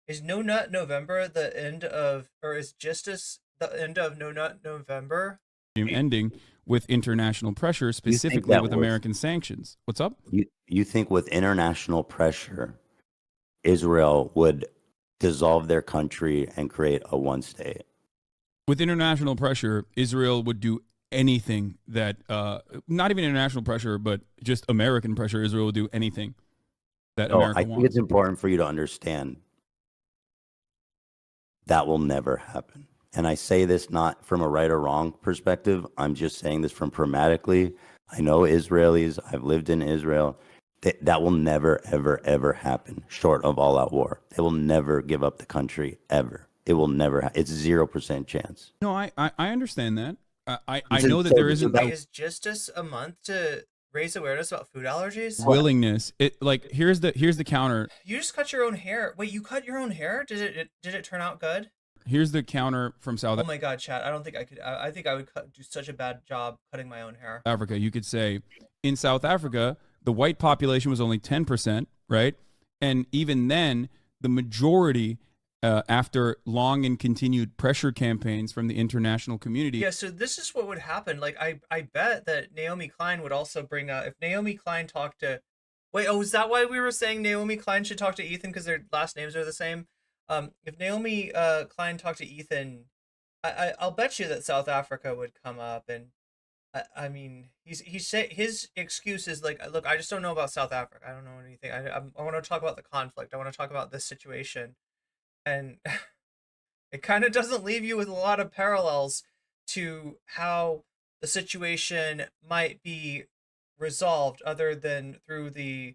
Speaker 2: Is No Nut November the end of, or is justice the end of No Nut November?
Speaker 11: Ending with international pressure, specifically with American sanctions. What's up?
Speaker 9: You think with international pressure, Israel would dissolve their country and create a one state?
Speaker 11: With international pressure, Israel would do anything that, not even international pressure, but just American pressure, Israel would do anything that America
Speaker 9: I
Speaker 11: wants.
Speaker 9: think it's important for you to understand that will never happen. And I say this not from a right or wrong perspective. I'm just saying this from pragmatically. I know Israelis. I've lived in Israel. That will never, ever, ever happen, short of all-out war. They will never give up the country, ever. It will never. It's 0% chance.
Speaker 11: No, I understand that. I know that there isn't
Speaker 2: Is justice a month to raise awareness about food allergies?
Speaker 11: willingness. It like here's the counter.
Speaker 2: You just cut your own hair. Wait, you cut your own hair? Did it turn out good?
Speaker 11: Here's the counter from South
Speaker 2: Oh my God, chat! I don't think I could. I think I would do such a bad job cutting my own hair.
Speaker 11: Africa. You could say in South Africa, the white population was only 10%, right? And even then, the majority, after long and continued pressure campaigns from the international community.
Speaker 2: Yeah, so this is what would happen. Like, I bet that Naomi Klein would also bring up, if Naomi Klein talked to, wait, oh, is that why we were saying Naomi Klein should talk to Ethan because their last names are the same? If Naomi Klein talked to Ethan, I'll bet you that South Africa would come up, and I mean, his excuse is like, look, I just don't know about South Africa. I don't know anything. I want to talk about the conflict. I want to talk about this situation, and it kind of doesn't leave you with a lot of parallels to how the situation might be resolved, other than through the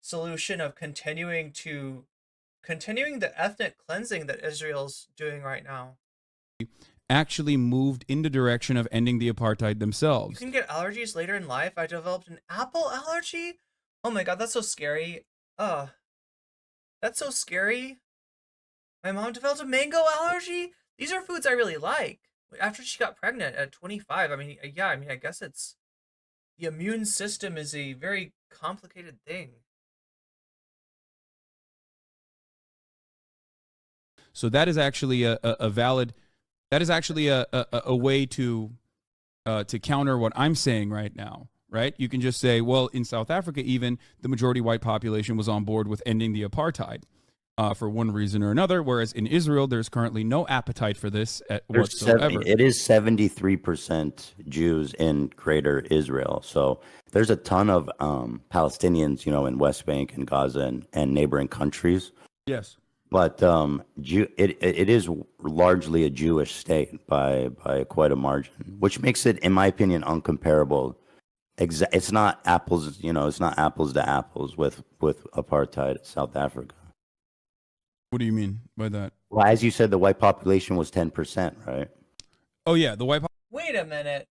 Speaker 2: solution of continuing the ethnic cleansing that Israel's doing right now.
Speaker 11: actually moved in the direction of ending the apartheid
Speaker 2: You
Speaker 11: themselves.
Speaker 2: can get allergies later in life. I developed an apple allergy. Oh my god, that's so scary. That's so scary. My mom developed a mango allergy. These are foods I really like. After she got pregnant at 25, I mean, yeah, I mean, I guess it's the immune system is a very complicated thing.
Speaker 11: So that is actually a valid, that is actually a way to counter what I'm saying right now, right? You can just say, well, in South Africa, even the majority white population was on board with ending the apartheid for one reason or another, whereas in Israel, there's currently no appetite for this whatsoever.
Speaker 9: It is 73% Jews in Greater Israel. So there's a ton of Palestinians, you know, in West Bank and Gaza and neighboring countries.
Speaker 11: Yes.
Speaker 9: But it is largely a Jewish state by quite a margin, which makes it, in my opinion, uncomparable. It's not apples, you know, it's not apples to apples with apartheid South Africa.
Speaker 11: What do you mean by that?
Speaker 9: Well, as you said, the white population was 10%, right?
Speaker 11: Oh yeah, the white.
Speaker 2: Wait a minute.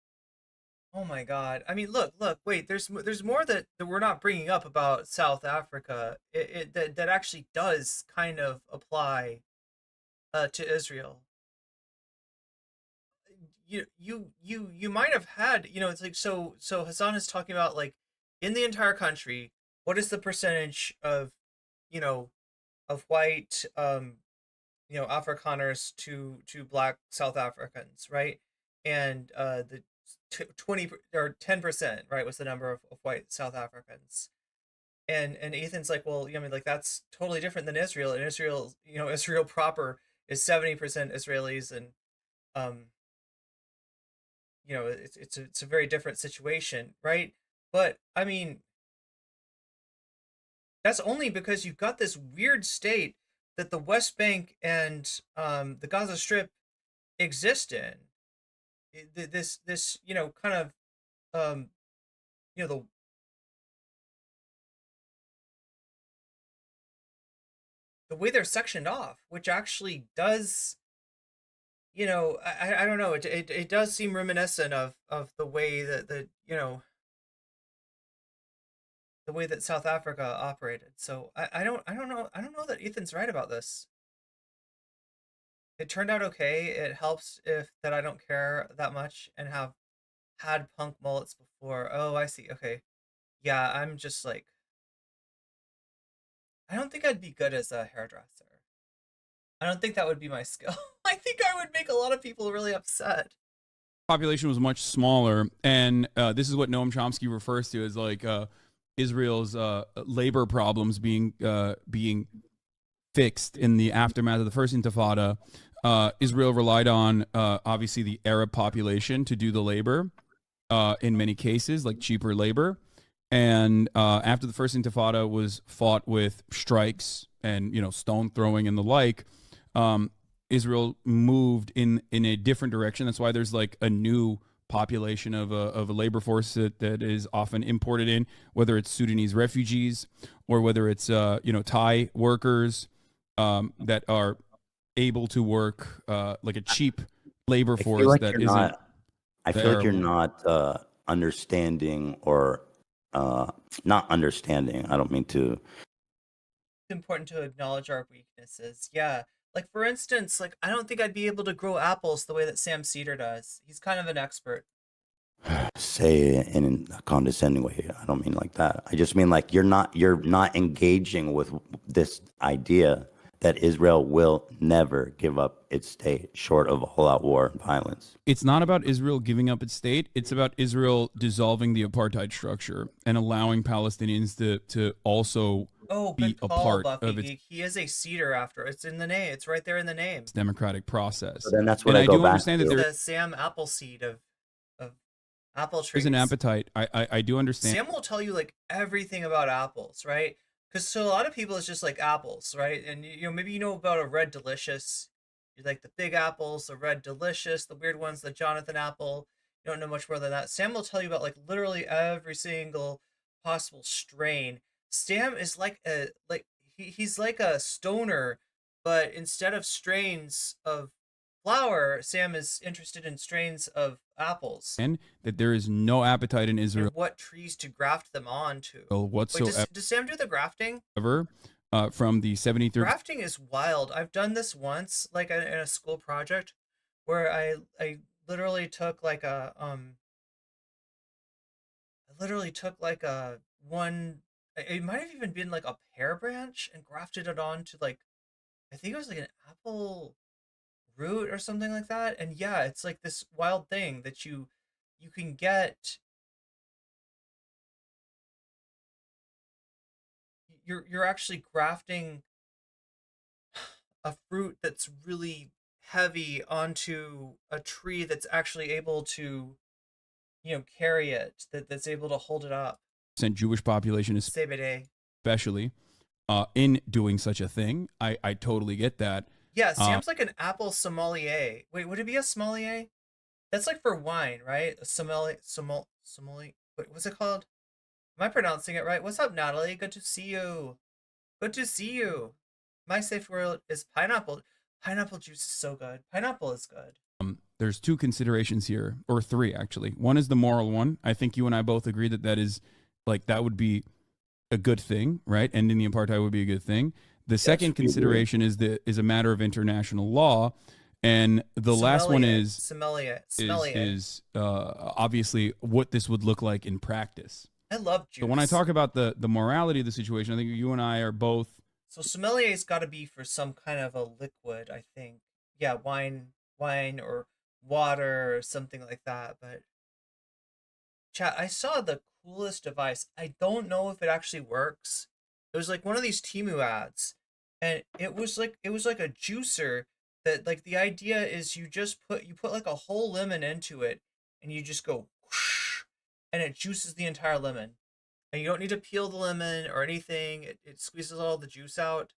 Speaker 2: Oh my god. I mean, look. Wait. There's more that we're not bringing up about South Africa. That actually does kind of apply to Israel. You might have had, you know, it's like, so Hasan is talking about, like, in the entire country, what is the percentage of, you know, of white you know, Afrikaners to black South Africans, right? And the 20 or 10%, right, was the number of white South Africans. And Ethan's like, well, I mean, like, that's totally different than Israel. And Israel, you know, Israel proper is 70% Israelis, and you know, it's a very different situation, right? But I mean, that's only because you've got this weird state that the West Bank and the Gaza Strip exist in. This, you know, kind of you know, the way they're sectioned off, which actually does, you know, I don't know, it does seem reminiscent of the way that you know, the way that South Africa operated. So I don't know that Ethan's right about this. It turned out okay. It helps if that I don't care that much and have had punk mullets before. Oh, I see. Okay. Yeah, I'm just like, I don't think I'd be good as a hairdresser. I don't think that would be my skill. I think I would make a lot of people really upset.
Speaker 11: Population was much smaller, and this is what Noam Chomsky refers to as like Israel's labor problems being fixed in the aftermath of the first Intifada. Israel relied on obviously the Arab population to do the labor in many cases, like cheaper labor. And after the first Intifada was fought with strikes and, you know, stone throwing and the like, Israel moved in a different direction. That's why there's like a new population of a labor force that is often imported in, whether it's Sudanese refugees or whether it's you know, Thai workers that are able to work like a cheap labor force
Speaker 9: like
Speaker 11: that
Speaker 9: isn't. I feel like you're
Speaker 11: terrible.
Speaker 9: not understanding or not understanding. I don't mean to.
Speaker 2: It's important to acknowledge our weaknesses. Yeah. Like, for instance, like, I don't think I'd be able to grow apples the way that Sam Cedar does. He's kind of an expert.
Speaker 9: Say in a condescending way. I don't mean like that. I just mean like you're not engaging with this idea that Israel will never give up its state short of all-out war and violence.
Speaker 11: It's not about Israel giving up its state. It's about Israel dissolving the apartheid structure and allowing Palestinians to also be
Speaker 2: Good
Speaker 11: a
Speaker 2: call,
Speaker 11: part
Speaker 2: Buffy.
Speaker 11: of its
Speaker 2: He is a cedar after. It's in the name. It's right there in the name.
Speaker 11: democratic process.
Speaker 9: So then that's what
Speaker 11: and
Speaker 9: I go
Speaker 11: do
Speaker 9: back
Speaker 11: understand
Speaker 9: to.
Speaker 11: that there
Speaker 2: The Sam Appleseed of apple trees.
Speaker 11: is an appetite. I do understand.
Speaker 2: Sam will tell you like everything about apples, right? Because so a lot of people it's just like apples, right? And you know, maybe you know about a red delicious. You like the big apples, the red delicious, the weird ones, the Jonathan apple. You don't know much more than that. Sam will tell you about like literally every single possible strain. Sam is like he's like a stoner, but instead of strains of flower, Sam is interested in strains of apples
Speaker 11: And that there is no appetite in Israel
Speaker 2: and what trees to graft them onto. Wait,
Speaker 11: whatsoever
Speaker 2: does Sam do the grafting?
Speaker 11: from the 73rd.
Speaker 2: Grafting is wild. I've done this once, like in a school project, where I literally took like a I literally took like a one. It might have even been like a pear branch and grafted it onto like I think it was like an apple root or something like that. And yeah, it's like this wild thing that you can get. You're actually grafting a fruit that's really heavy onto a tree that's actually able to, carry it, that's able to hold it up.
Speaker 11: Jewish population,
Speaker 2: CBD.
Speaker 11: especially, in doing such a thing. I totally get that.
Speaker 2: Yeah, Sam's like an apple sommelier. Wait, would it be a sommelier? That's like for wine, right? A sommelier. Wait, what's it called? Am I pronouncing it right? What's up, Natalie? Good to see you. Good to see you. My safe word is pineapple. Pineapple juice is so good. Pineapple is good.
Speaker 11: There's two considerations here, or three actually. One is the moral one. I think you and I both agree that that is like that would be a good thing, right? Ending the apartheid would be a good thing. The second consideration is a matter of international law, and the last one is obviously what this would look like in practice.
Speaker 2: I love juice.
Speaker 11: So when I talk about the morality of the situation, I think you and I are both.
Speaker 2: So sommelier's got to be for some kind of a liquid, I think. Yeah, wine or water or something like that. But chat, I saw the coolest device. I don't know if it actually works. It was like one of these Temu ads, and it was like a juicer that like the idea is you put like a whole lemon into it and you just go whoosh, and it juices the entire lemon. And you don't need to peel the lemon or anything. It squeezes all the juice out.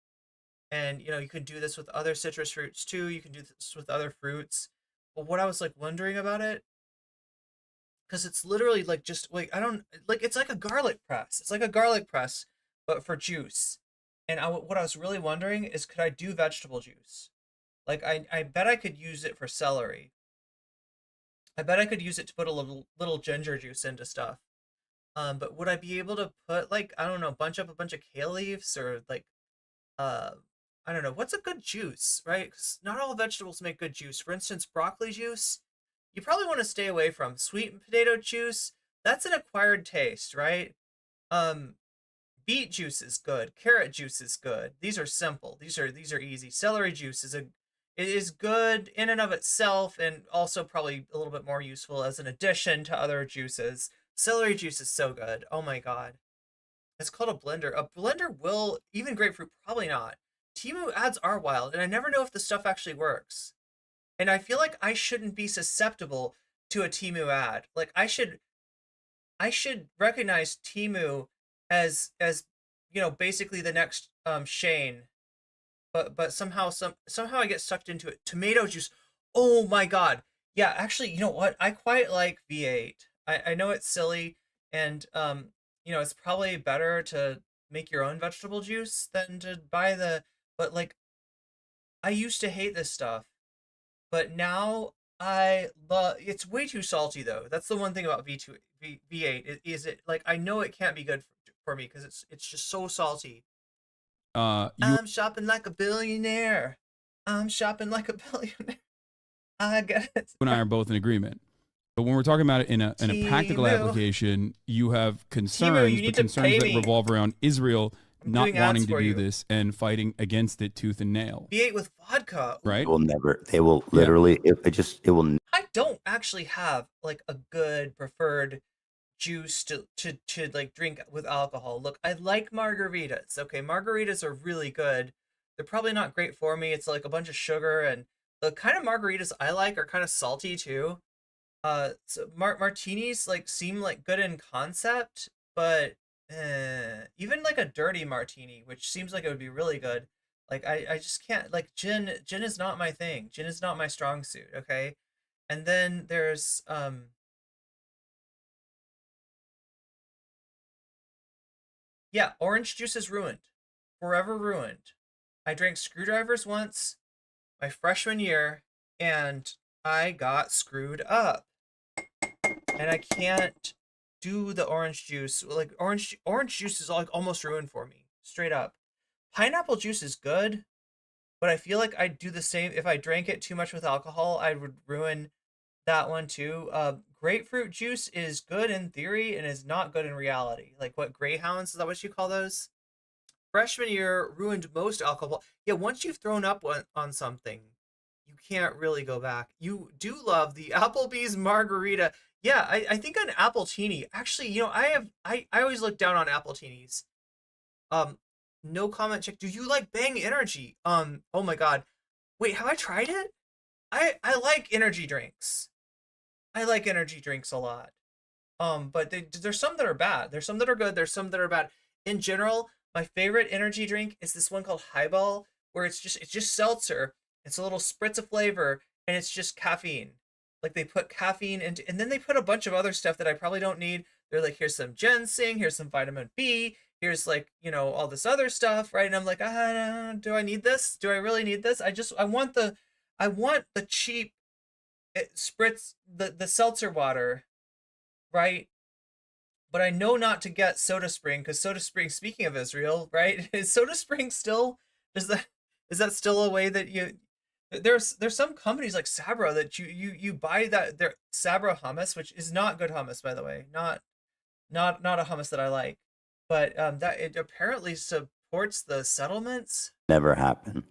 Speaker 2: And you can do this with other citrus fruits too. You can do this with other fruits. But what I was like wondering about it, because it's literally like just like it's like a garlic press. It's like a garlic press, but for juice. And what I was really wondering is, could I do vegetable juice? Like I bet I could use it for celery. I bet I could use it to put a little ginger juice into stuff. But would I be able to put like, I don't know, bunch up a bunch of kale leaves or like, I don't know, what's a good juice, right? Because not all vegetables make good juice. For instance, broccoli juice, you probably want to stay away from. Sweet potato juice, that's an acquired taste, right? Beet juice is good. Carrot juice is good. These are simple. These are easy. Celery juice it is good in and of itself, and also probably a little bit more useful as an addition to other juices. Celery juice is so good. Oh my god. It's called a blender. A blender will, even grapefruit, probably not. Temu ads are wild, and I never know if the stuff actually works. And I feel like I shouldn't be susceptible to a Temu ad. Like I should recognize Temu as basically the next Shane. But somehow I get sucked into it. Tomato juice. Oh my god. Yeah, actually, you know what? I quite like V8. I know it's silly, and it's probably better to make your own vegetable juice than to buy but like I used to hate this stuff, but now I love it's way too salty though. That's the one thing about V8 is it like I know it can't be good for me because it's just so salty. I'm shopping like a billionaire. I'm shopping like a billionaire. I get it.
Speaker 11: You and I are both in agreement. But when we're talking about it in a practical application, you have concerns, but concerns that revolve around Israel not wanting to do this and fighting against it tooth and nail.
Speaker 2: V8 with vodka.
Speaker 11: Right?
Speaker 9: They will literally, it will.
Speaker 2: I don't actually have like a good preferred juice to like drink with alcohol. Look, I like margaritas. Okay, margaritas are really good. They're probably not great for me. It's like a bunch of sugar, and the kind of margaritas I like are kind of salty too. So martinis like seem like good in concept, but even like a dirty martini, which seems like it would be really good, like I just can't. Like gin is not my thing. Gin is not my strong suit. Okay, and then there's yeah, orange juice is ruined, forever ruined. I drank screwdrivers once my freshman year, and I got screwed up. And I can't do the orange juice. Like orange juice is like almost ruined for me, straight up. Pineapple juice is good, but I feel like I'd do the same if I drank it too much with alcohol. I would ruin that one too. Grapefruit juice is good in theory and is not good in reality. Like what, greyhounds? Is that what you call those? Freshman year ruined most alcohol. Yeah, once you've thrown up on something, you can't really go back. You do love the Applebee's margarita. Yeah, I think an appletini. Actually, you know, I always look down on appletinis. No comment check. Do you like Bang Energy? Oh my god. Wait, have I tried it? I like energy drinks. I like energy drinks a lot. But there's some that are bad. There's some that are good. There's some that are bad. In general, my favorite energy drink is this one called Highball, where it's just seltzer. It's a little spritz of flavor, and it's just caffeine. Like they put caffeine into, and then they put a bunch of other stuff that I probably don't need. They're like, here's some ginseng, here's some vitamin B, here's like, you know, all this other stuff, right? And I'm like, do I need this? Do I really need this? I want the cheap spritz, the seltzer water, right? But I know not to get Soda Spring, because Soda Spring, speaking of Israel, right? Is Soda Spring still, is that still a way that you, there's some companies like Sabra that you buy that, their Sabra hummus, which is not good hummus, by the way, not a hummus that I like, but that it apparently supports the settlements.
Speaker 9: Never happened.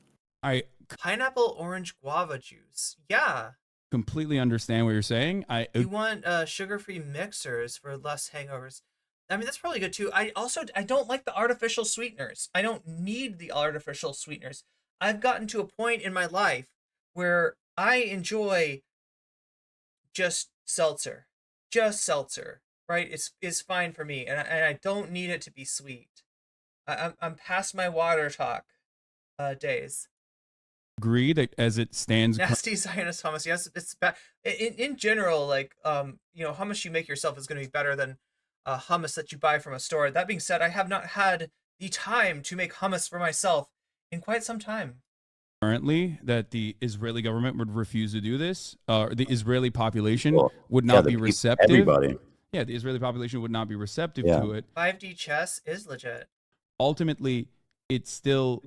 Speaker 2: Pineapple orange guava juice. Yeah.
Speaker 11: Completely understand what you're saying.
Speaker 2: You want sugar-free mixers for less hangovers. I mean, that's probably good too. I don't like the artificial sweeteners. I don't need the artificial sweeteners. I've gotten to a point in my life where I enjoy just seltzer. Just seltzer, right? It's fine for me, and I don't need it to be sweet. I'm past my water talk days.
Speaker 11: Agree that as it stands.
Speaker 2: Nasty Zionist hummus. Yes, it's bad. In general, like you know, hummus you make yourself is going to be better than hummus that you buy from a store. That being said, I have not had the time to make hummus for myself in quite some time.
Speaker 11: Currently, that the Israeli government would refuse to do this. The Israeli population would not be receptive.
Speaker 9: Everybody.
Speaker 11: Yeah, the Israeli population would not be receptive to it.
Speaker 2: 5D chess is legit.
Speaker 11: Ultimately, it still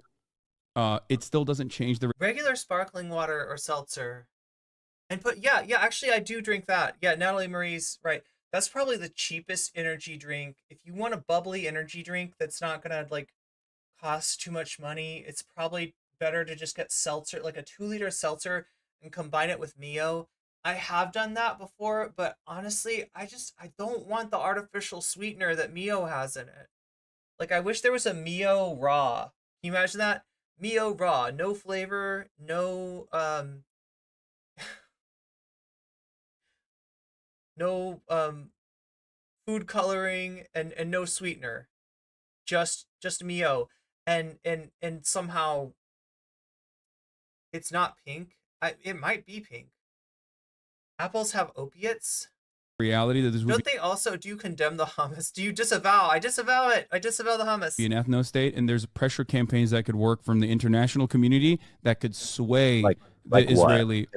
Speaker 11: doesn't change the
Speaker 2: regular sparkling water or seltzer. And actually I do drink that. Yeah, Natalie Marie's right. That's probably the cheapest energy drink. If you want a bubbly energy drink that's not gonna like cost too much money, it's probably better to just get seltzer, like a 2-liter seltzer, and combine it with Mio. I have done that before, but honestly, I don't want the artificial sweetener that Mio has in it. Like I wish there was a Mio Raw. Can you imagine that? Mio Raw, no flavor, no no food coloring, and no sweetener. Just Mio. And somehow it's not pink. It might be pink. Apples have opiates.
Speaker 11: reality that this would
Speaker 2: Don't they also, do you condemn the hummus? Do you disavow? I disavow it. I disavow the hummus.
Speaker 11: Be an ethno state, and there's pressure campaigns that could work from the international community that could sway the Israeli.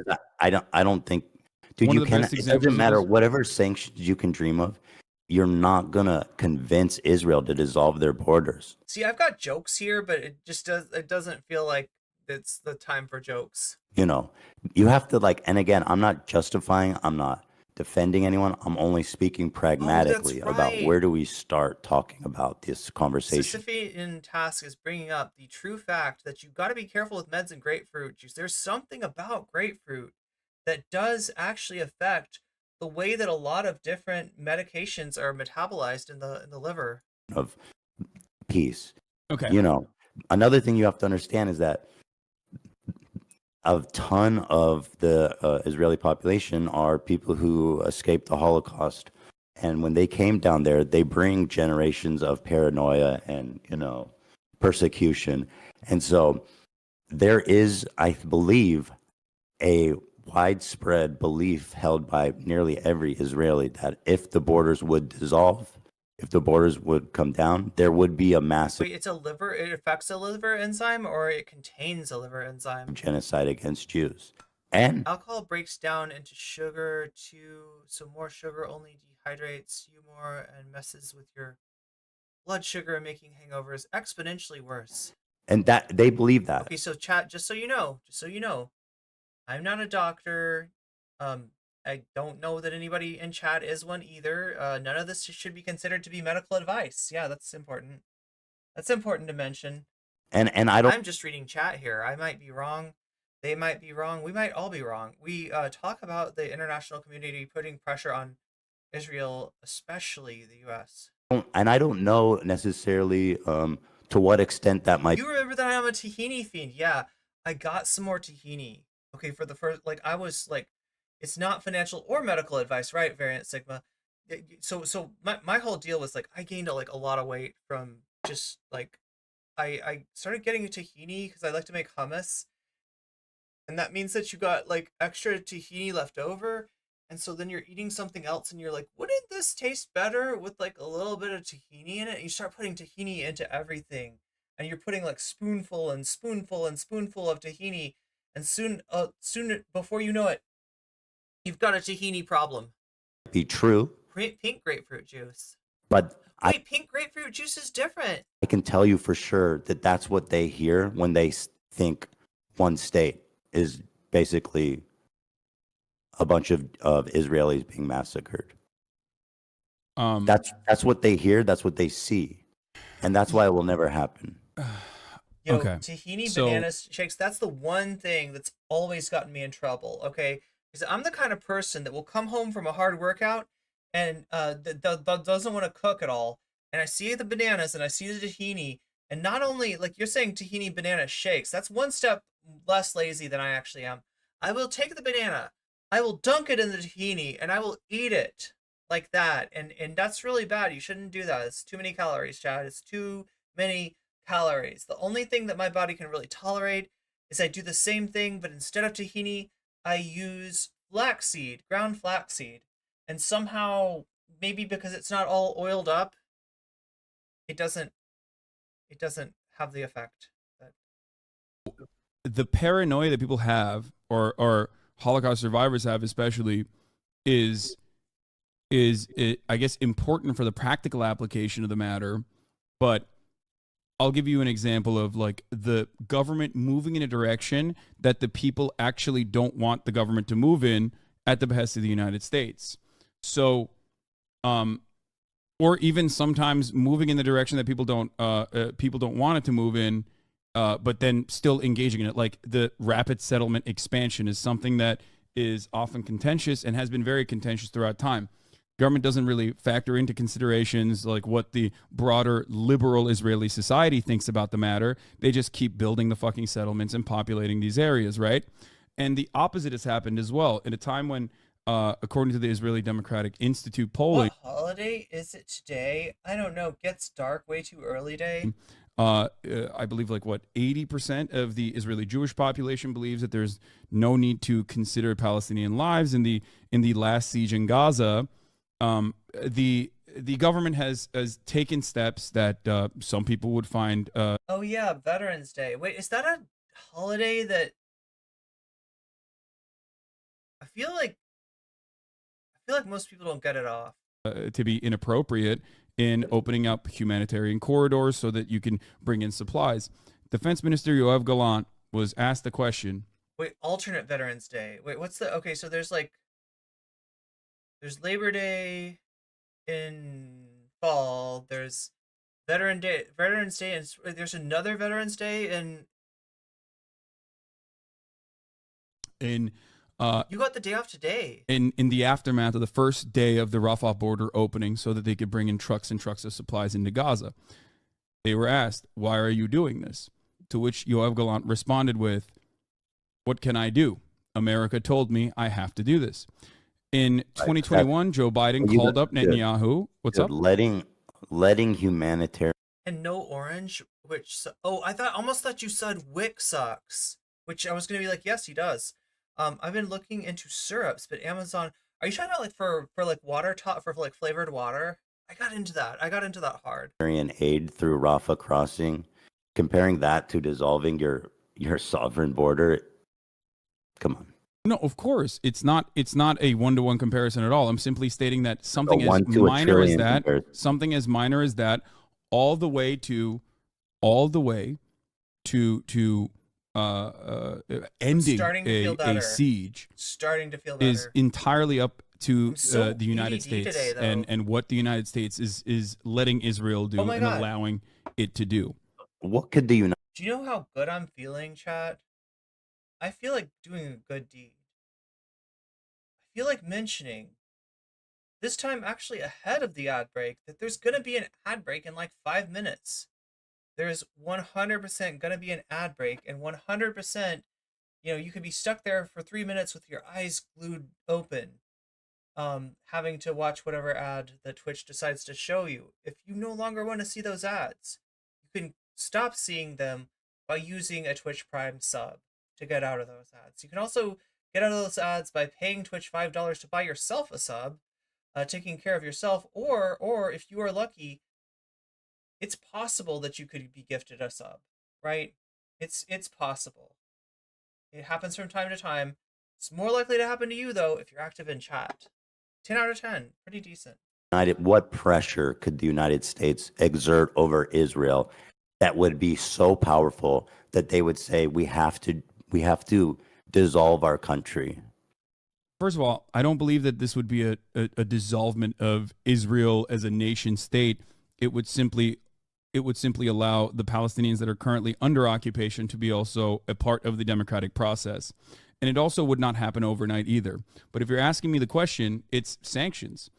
Speaker 9: I don't think, dude. You can. It doesn't matter. Whatever sanctions you can dream of, you're not gonna convince Israel to dissolve their borders.
Speaker 2: See, I've got jokes here, but it doesn't feel like it's the time for jokes.
Speaker 9: You know, you have to like. And again, I'm not justifying. I'm not defending anyone. I'm only speaking pragmatically about where do we start talking about this conversation.
Speaker 2: Sisyphean task is bringing up the true fact that you've got to be careful with meds and grapefruit juice. There's something about grapefruit that does actually affect the way that a lot of different medications are metabolized in the liver.
Speaker 9: Of peace.
Speaker 11: Okay.
Speaker 9: You know, another thing you have to understand is that a ton of the Israeli population are people who escaped the Holocaust. And when they came down there, they bring generations of paranoia and, you know, persecution. And so there is, I believe, a widespread belief held by nearly every Israeli that if the borders would dissolve, if the borders would come down, there would be a massive...
Speaker 2: Wait, it affects a liver enzyme, or it contains a liver enzyme?
Speaker 9: ...genocide against Jews. And
Speaker 2: Alcohol breaks down into sugar too, so more sugar only dehydrates you more and messes with your blood sugar, making hangovers exponentially worse.
Speaker 9: that they believe that.
Speaker 2: Okay, so chat, just so you know, I'm not a doctor. Um, I don't know that anybody in chat is one either. None of this should be considered to be medical advice. Yeah, that's important. That's important to mention.
Speaker 9: And I don't
Speaker 2: I'm just reading chat here. I might be wrong. They might be wrong. We might all be wrong. We talk about the international community putting pressure on Israel, especially the U.S.
Speaker 9: I don't know necessarily to what extent that might.
Speaker 2: You remember that I'm a tahini fiend? Yeah, I got some more tahini. Okay, for the first, like, I was like, it's not financial or medical advice, right? Variant Sigma. So my whole deal was like, I gained like a lot of weight from just like, I started getting a tahini because I like to make hummus, and that means that you got like extra tahini left over, and so then you're eating something else and you're like, wouldn't this taste better with like a little bit of tahini in it? And you start putting tahini into everything, and you're putting like spoonful and spoonful and spoonful of tahini, and soon before you know it, you've got a tahini problem.
Speaker 9: Be true,
Speaker 2: Pink grapefruit juice.
Speaker 9: but
Speaker 2: Wait, pink grapefruit juice is different.
Speaker 9: I can tell you for sure that that's what they hear when they think one state is basically a bunch of Israelis being massacred. That's what they hear. That's what they see, and that's why it will never happen.
Speaker 2: Yo,
Speaker 11: Okay,
Speaker 2: tahini
Speaker 11: so-
Speaker 2: banana shakes, that's the one thing that's always gotten me in trouble, okay? Because I'm the kind of person that will come home from a hard workout and doesn't want to cook at all. And I see the bananas and I see the tahini. And not only, like you're saying tahini banana shakes, that's one step less lazy than I actually am. I will take the banana, I will dunk it in the tahini, and I will eat it like that. And that's really bad. You shouldn't do that. It's too many calories, Chad. It's too many calories. The only thing that my body can really tolerate is I do the same thing, but instead of tahini, I use flaxseed, ground flaxseed. And somehow, maybe because it's not all oiled up, it doesn't have the effect.
Speaker 11: The paranoia that people have, or Holocaust survivors have especially, is I guess important for the practical application of the matter. But I'll give you an example of like the government moving in a direction that the people actually don't want the government to move in at the behest of the United States. So, or even sometimes moving in the direction that people don't want it to move in, but then still engaging in it. Like the rapid settlement expansion is something that is often contentious and has been very contentious throughout time. Government doesn't really factor into considerations like what the broader liberal Israeli society thinks about the matter. They just keep building the fucking settlements and populating these areas, right? And the opposite has happened as well. In a time when, according to the Israeli Democratic Institute polling,
Speaker 2: What holiday is it today? I don't know. Gets dark way too early day.
Speaker 11: I believe like what 80% of the Israeli Jewish population believes that there's no need to consider Palestinian lives in the last siege in Gaza. The government has taken steps that some people would find.
Speaker 2: Oh yeah, Veterans Day. Wait, is that a holiday that I feel like most people don't get it off.
Speaker 11: To be inappropriate in opening up humanitarian corridors so that you can bring in supplies. Defense Minister Yoav Gallant was asked the question.
Speaker 2: Wait, alternate Veterans Day. Wait, what's the... Okay, so there's Labor Day in fall. There's Veterans Day, and there's another Veterans Day in you got the day off today.
Speaker 11: In the aftermath of the first day of the Rafah border opening so that they could bring in trucks and trucks of supplies into Gaza. They were asked, why are you doing this? To which Yoav Gallant responded with, what can I do? America told me I have to do this. In 2021, Joe Biden called up Netanyahu. What's up?
Speaker 9: Letting humanitarian...
Speaker 2: And no orange, which... Oh, I almost thought you said Wick sucks. Which I was going to be like, yes, he does. I've been looking into syrups, but Amazon. Are you talking about like for like water for like flavored water? I got into that hard.
Speaker 9: Aid through Rafah crossing, comparing that to dissolving your sovereign border. Come on.
Speaker 11: No, of course it's not. It's not a one-to-one comparison at all. I'm simply stating that something as
Speaker 9: 1 to a
Speaker 11: minor as
Speaker 9: trillion
Speaker 11: that,
Speaker 9: comparison.
Speaker 11: something as minor as that, all the way to ending
Speaker 2: starting to feel
Speaker 11: a
Speaker 2: better.
Speaker 11: siege
Speaker 2: Starting to feel
Speaker 11: is
Speaker 2: better.
Speaker 11: entirely up to
Speaker 2: I'm so
Speaker 11: the United
Speaker 2: ADD
Speaker 11: States
Speaker 2: today, though.
Speaker 11: and what the United States is letting Israel do
Speaker 2: Oh my
Speaker 11: and
Speaker 2: God.
Speaker 11: allowing it to do.
Speaker 9: What could the United
Speaker 2: Do you know how good I'm feeling, chat? I feel like doing a good deed. I feel like mentioning, this time actually ahead of the ad break, that there's going to be an ad break in like 5 minutes. There's 100% going to be an ad break, and 100%, you could be stuck there for 3 minutes with your eyes glued open, having to watch whatever ad that Twitch decides to show you. If you no longer want to see those ads, you can stop seeing them by using a Twitch Prime sub to get out of those ads. You can also get out of those ads by paying Twitch $5 to buy yourself a sub, taking care of yourself, or if you are lucky, it's possible that you could be gifted a sub, right? It's possible. It happens from time to time. It's more likely to happen to you though if you're active in chat. 10 out of 10, pretty decent.
Speaker 9: what pressure could the United States exert over Israel that would be so powerful that they would say we have to dissolve our country?
Speaker 11: First of all, I don't believe that this would be a dissolvement of Israel as a nation state. It would simply allow the Palestinians that are currently under occupation to be also a part of the democratic process. And it also would not happen overnight either. But if you're asking me the question, it's sanctions.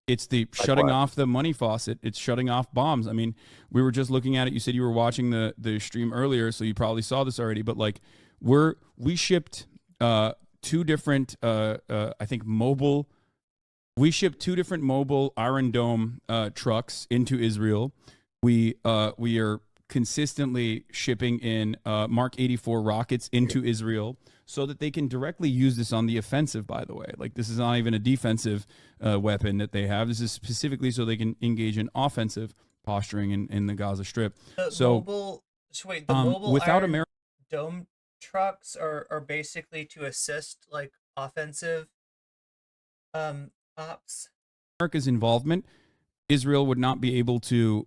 Speaker 11: It's the shutting off the money faucet. It's shutting off bombs. I mean, we were just looking at it. You said you were watching the stream earlier, so you probably saw this already. But like, we shipped two different, I think mobile. We shipped two different mobile Iron Dome trucks into Israel. We are consistently shipping in Mark 84 rockets into Israel so that they can directly use this on the offensive, by the way. Like, this is not even a defensive weapon that they have. This is specifically so they can engage in offensive posturing in the Gaza Strip.
Speaker 2: The
Speaker 11: So,
Speaker 2: mobile
Speaker 11: without
Speaker 2: Iron
Speaker 11: America,
Speaker 2: Dome trucks are basically to assist like offensive ops.
Speaker 11: America's involvement, Israel would not be able to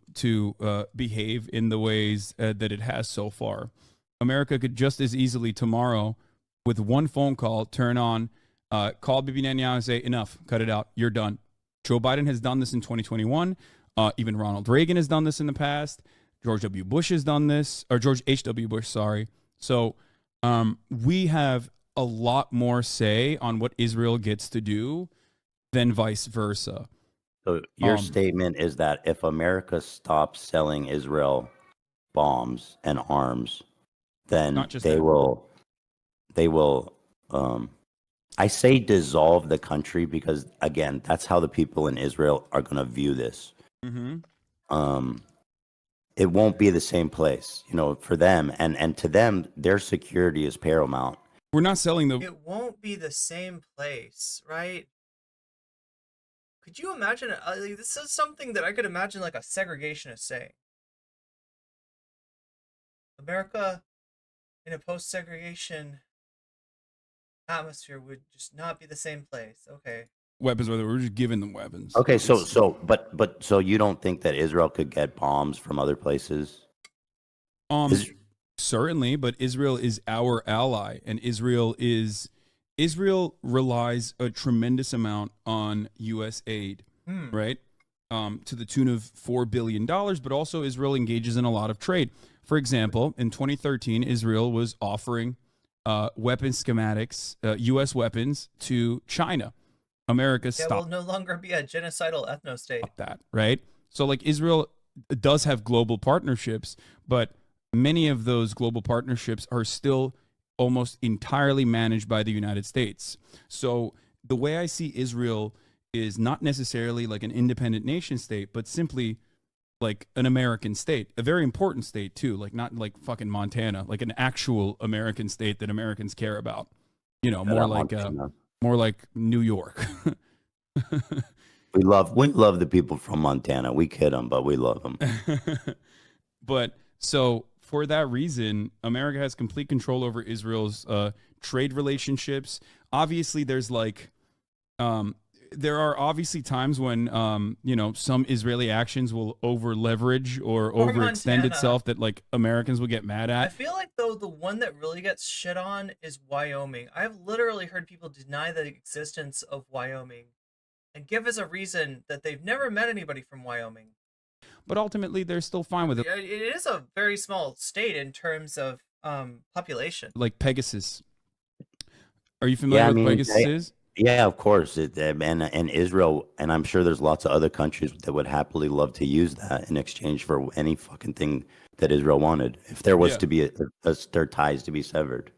Speaker 11: behave in the ways that it has so far. America could just as easily tomorrow, with one phone call, turn on, call Bibi Netanyahu and say, enough, cut it out, you're done. Joe Biden has done this in 2021. Even Ronald Reagan has done this in the past. George W. Bush has done this, or George H.W. Bush, sorry. So we have a lot more say on what Israel gets to do than vice versa.
Speaker 9: So your statement is that if America stops selling Israel bombs and arms, then they will I say dissolve the country because, again, that's how the people in Israel are going to view this.
Speaker 11: Mm-hmm.
Speaker 9: It won't be the same place, for them, and to them, their security is paramount.
Speaker 11: We're not selling the.
Speaker 2: It won't be the same place, right? Could you imagine? This is something that I could imagine like a segregationist saying. America in a post-segregation atmosphere would just not be the same place. Okay.
Speaker 11: Weapons, whether we're just giving them weapons.
Speaker 9: Okay, so you don't think that Israel could get bombs from other places?
Speaker 11: Certainly, but Israel is our ally, and Israel relies a tremendous amount on U.S. aid, right? To the tune of $4 billion, but also Israel engages in a lot of trade. For example, in 2013, Israel was offering weapon schematics, U.S. weapons to China. America stopped.
Speaker 2: Will no longer be a genocidal ethno-state.
Speaker 11: That, right? So, like, Israel does have global partnerships, but many of those global partnerships are still almost entirely managed by the United States. So the way I see Israel is not necessarily like an independent nation state, but simply like an American state, a very important state too, like not like fucking Montana, like an actual American state that Americans care about, more like New York.
Speaker 9: We love the people from Montana. We kid them, but we love them.
Speaker 11: But so for that reason, America has complete control over Israel's trade relationships. Obviously, there's like, there are obviously times when, some Israeli actions will over leverage or overextend
Speaker 2: Montana.
Speaker 11: itself that like Americans will get mad
Speaker 2: I
Speaker 11: at.
Speaker 2: feel like though the one that really gets shit on is Wyoming. I've literally heard people deny the existence of Wyoming and give as a reason that they've never met anybody from Wyoming.
Speaker 11: But ultimately, they're still fine with it.
Speaker 2: It is a very small state in terms of population.
Speaker 11: Like Pegasus. Are you familiar with Pegasus is?
Speaker 9: Yeah, of course. And Israel, and I'm sure there's lots of other countries that would happily love to use that in exchange for any fucking thing that Israel wanted. If there was to be their ties to be severed.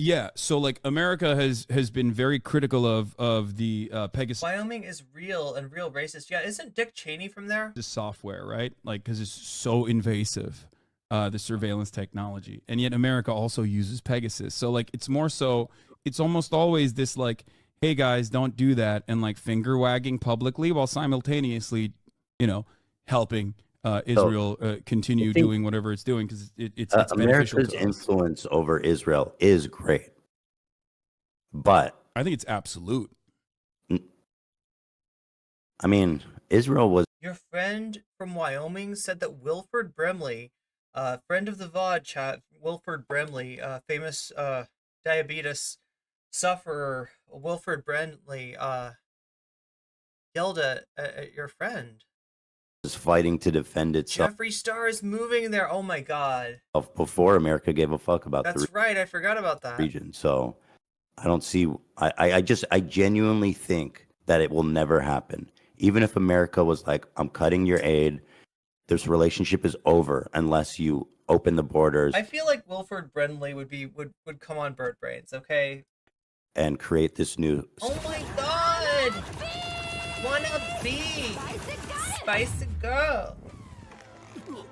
Speaker 11: Yeah, so like America has been very critical of the Pegasus.
Speaker 2: Wyoming is real and real racist. Yeah, isn't Dick Cheney from there?
Speaker 11: The software, right? Like, because it's so invasive, the surveillance technology, and yet America also uses Pegasus. So like, it's more so, it's almost always this like, hey guys, don't do that, and like finger wagging publicly while simultaneously, helping Israel continue doing whatever it's doing because it's
Speaker 9: America's influence over Israel is great, but
Speaker 11: I think it's absolute.
Speaker 9: I mean, Israel was.
Speaker 2: Your friend from Wyoming said that Wilford Brimley, friend of the VOD chat, Wilford Brimley, famous diabetes sufferer, Wilford Brimley, yelled at your friend.
Speaker 9: Was fighting to defend itself.
Speaker 2: Jeffree Star is moving there. Oh my god.
Speaker 9: Before America gave a fuck about
Speaker 2: That's right. I forgot about that.
Speaker 9: Region. So I don't see. I genuinely think that it will never happen. Even if America was like, I'm cutting your aid, this relationship is over unless you open the borders.
Speaker 2: I feel like Wilford Brimley would come on Bird Brains. Okay.
Speaker 9: And create this new.
Speaker 2: Oh my god. Wanna be spicy girl.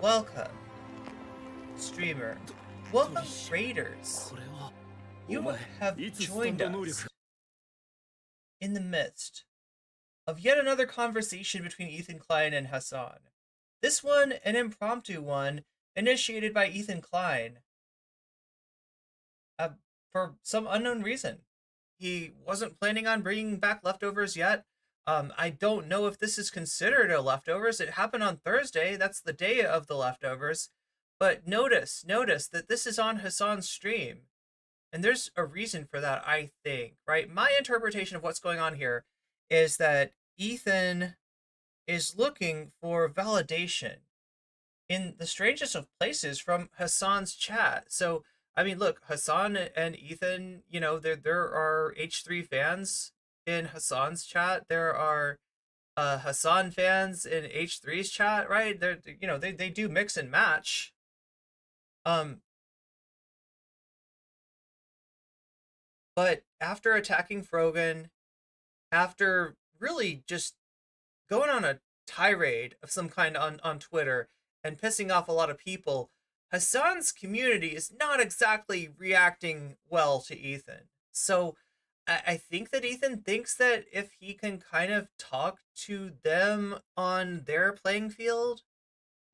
Speaker 2: Welcome, streamer. Welcome, raiders. You have joined us in the midst of yet another conversation between Ethan Klein and Hasan. This one, an impromptu one, initiated by Ethan Klein. For some unknown reason. He wasn't planning on bringing back leftovers yet. I don't know if this is considered a leftovers. It happened on Thursday. That's the day of the leftovers. But notice that this is on Hasan's stream. And there's a reason for that, I think, right? My interpretation of what's going on here is that Ethan is looking for validation in the strangest of places from Hasan's chat. So, I mean, look, Hasan and Ethan, there are H3 fans in Hasan's chat. There are Hasan fans in H3's chat, right? They do mix and match. But after attacking Frogan, after really just going on a tirade of some kind on Twitter and pissing off a lot of people, Hasan's community is not exactly reacting well to Ethan. So I think that Ethan thinks that if he can kind of talk to them on their playing field,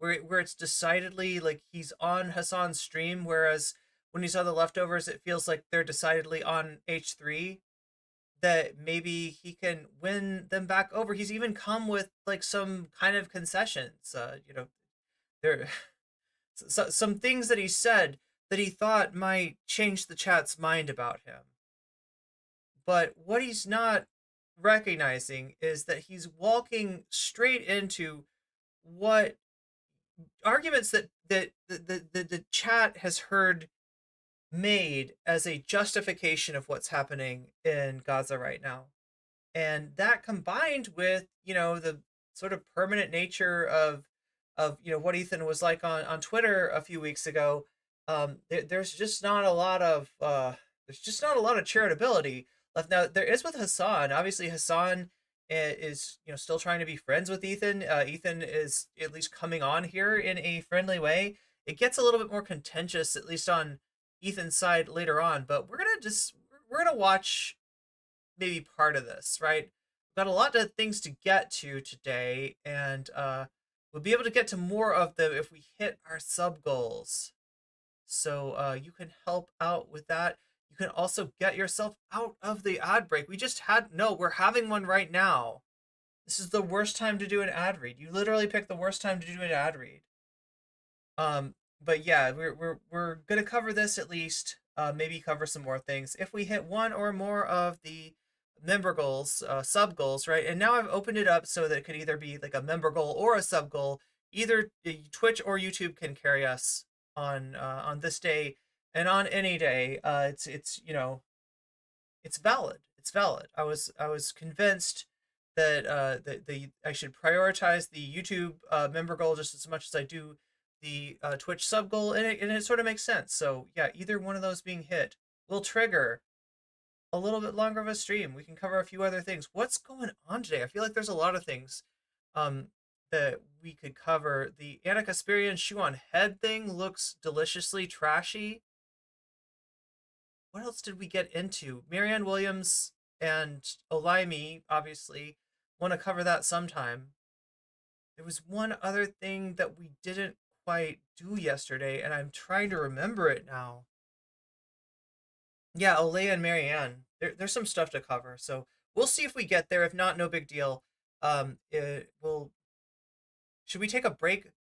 Speaker 2: where it's decidedly like he's on Hasan's stream, whereas when he saw the leftovers, it feels like they're decidedly on H3, that maybe he can win them back over. He's even come with like some kind of concessions. There some things that he said that he thought might change the chat's mind about him. But what he's not recognizing is that he's walking straight into what arguments that the chat has heard made as a justification of what's happening in Gaza right now. And that combined with, the sort of permanent nature of what Ethan was like on Twitter a few weeks ago, there's just not a lot of charitability left. Now there is with Hasan. Obviously Hasan is still trying to be friends with Ethan. Ethan is at least coming on here in a friendly way. It gets a little bit more contentious, at least on Ethan's side later on, but we're gonna watch maybe part of this, right? We've got a lot of things to get to today, and we'll be able to get to more of them if we hit our sub goals. So you can help out with that. You can also get yourself out of the ad break. We're having one right now. This is the worst time to do an ad read. You literally picked the worst time to do an ad read. But yeah, we're gonna cover this at least. Maybe cover some more things if we hit one or more of the member goals, sub goals, right? And now I've opened it up so that it could either be like a member goal or a sub goal. Either Twitch or YouTube can carry us on this day and on any day. It's you know, it's valid. It's valid. I was convinced that I should prioritize the YouTube member goal just as much as I do the Twitch sub goal, and it sort of makes sense. So yeah, either one of those being hit will trigger a little bit longer of a stream. We can cover a few other things. What's going on today? I feel like there's a lot of things that we could cover. The Anna Kasparian shoe on head thing looks deliciously trashy. What else did we get into? Marianne Williams and Olaimi obviously want to cover that sometime. There was one other thing that we didn't quite do yesterday, and I'm trying to remember it now. Yeah, Olaya and Marianne. There's some stuff to cover, so we'll see if we get there. If not, no big deal. Should we take a break?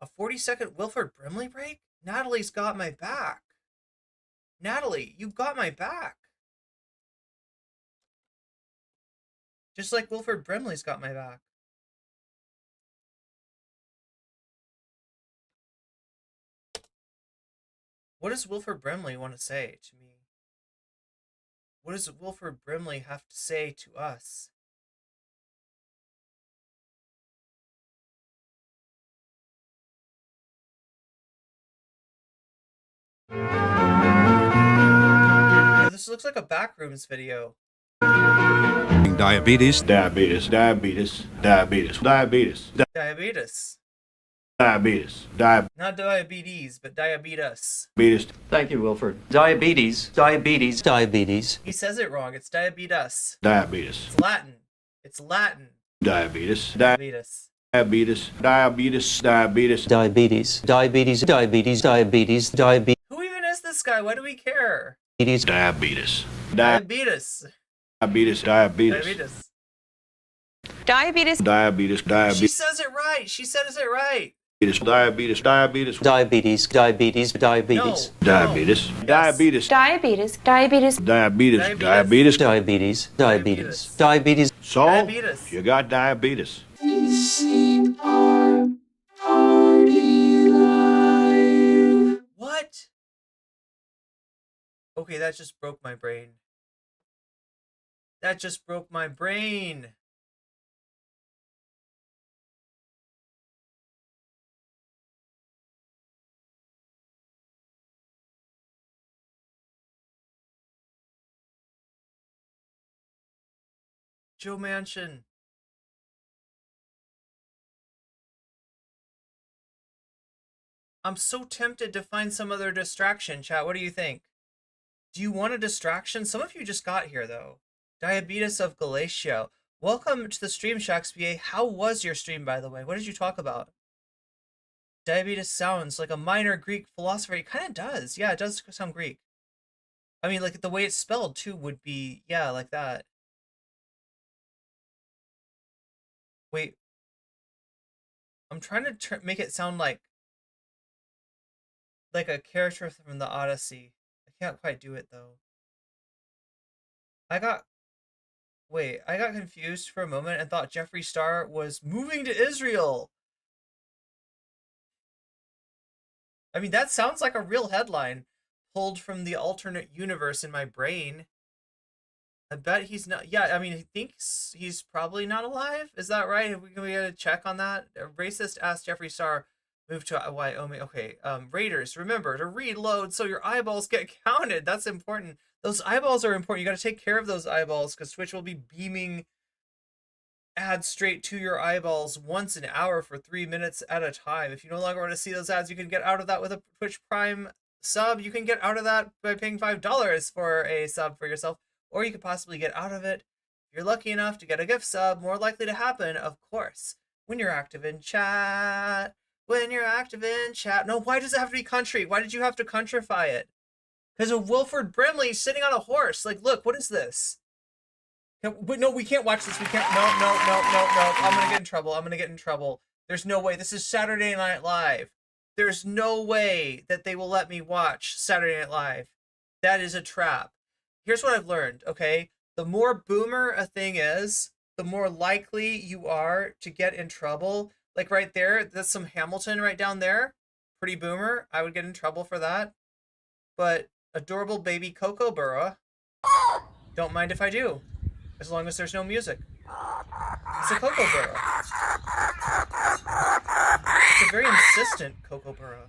Speaker 2: A 40-second Wilford Brimley break? Natalie's got my back. Natalie, you've got my back. Just like Wilford Brimley's got my back. What does Wilford Brimley want to say to me? What does Wilford Brimley have to say to us? Yeah, this looks like a Backrooms video.
Speaker 3: Diabetes.
Speaker 2: Diabetes. Not diabetes, but diabetes.
Speaker 10: Thank you, Wilford. Diabetes.
Speaker 2: He says it wrong. It's diabetes.
Speaker 3: Diabetes.
Speaker 2: It's Latin. It's Latin.
Speaker 3: Diabetes.
Speaker 2: Diabetes. Who even is this guy? Why do we care?
Speaker 3: Diabetes.
Speaker 2: Diabetes. She says it right. She says it right.
Speaker 3: Diabetes.
Speaker 2: No.
Speaker 3: Diabetes.
Speaker 2: Yes.
Speaker 3: So,
Speaker 2: Diabetes.
Speaker 3: you got diabetes.
Speaker 2: What? Okay, that just broke my brain. That just broke my brain. Joe Manchin. I'm so tempted to find some other distraction, chat. What do you think? Do you want a distraction? Some of you just got here, though. Diabetes of Galatia. Welcome to the stream, Shaxpia. How was your stream, by the way? What did you talk about? Diabetes sounds like a minor Greek philosopher. It kind of does. Yeah, it does sound Greek. I mean, like, the way it's spelled, too, would be, yeah, like that. Wait. I'm trying to make it sound like a character from the Odyssey. I can't quite do it, though. I got confused for a moment and thought Jeffree Star was moving to Israel. I mean, that sounds like a real headline pulled from the alternate universe in my brain. I bet he's not. Yeah, I mean, he thinks he's probably not alive. Is that right? Can we get a check on that? A racist asked Jeffree Star move to Wyoming. Okay, Raiders, remember to reload so your eyeballs get counted. That's important. Those eyeballs are important. You got to take care of those eyeballs because Twitch will be beaming ads straight to your eyeballs once an hour for 3 minutes at a time. If you no longer want to see those ads, you can get out of that with a Twitch Prime sub. You can get out of that by paying $5 for a sub for yourself, or you could possibly get out of it if you're lucky enough to get a gift sub. More likely to happen, of course, when you're active in chat, when you're active in chat. No, why does it have to be country? Why did you have to countrify it? Because of Wilford Brimley sitting on a horse. Like, look, what is this? No, we can't watch this. We can't. No. I'm gonna get in trouble. I'm gonna get in trouble. There's no way. This is Saturday Night Live. There's no way that they will let me watch Saturday Night Live. That is a trap. Here's what I've learned, okay? The more boomer a thing is, the more likely you are to get in trouble. Like right there, that's some Hamilton right down there. Pretty boomer. I would get in trouble for that. But adorable baby Coco Burra, don't mind if I do, as long as there's no music. It's a Coco Burra. It's a very insistent Coco Burra.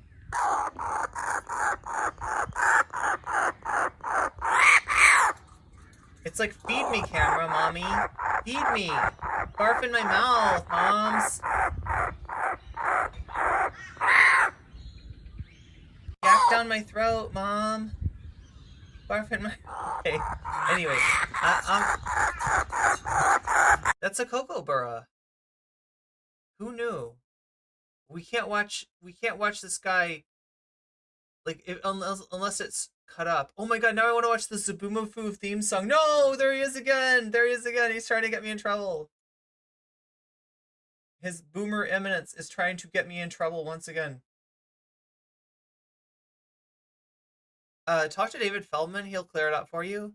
Speaker 2: It's like, feed me, camera, mommy. Feed me. Barf in my mouth, moms. Yak down my throat, mom. Barf in my... Okay. Anyway. That's a Coco Burra. Who knew? We can't watch this guy, like, unless it's cut up. Oh my god, now I want to watch the Zaboomafoo theme song. No, there he is again. There he is again. He's trying to get me in trouble. His boomer eminence is trying to get me in trouble once again. Talk to David Feldman. He'll clear it up for you.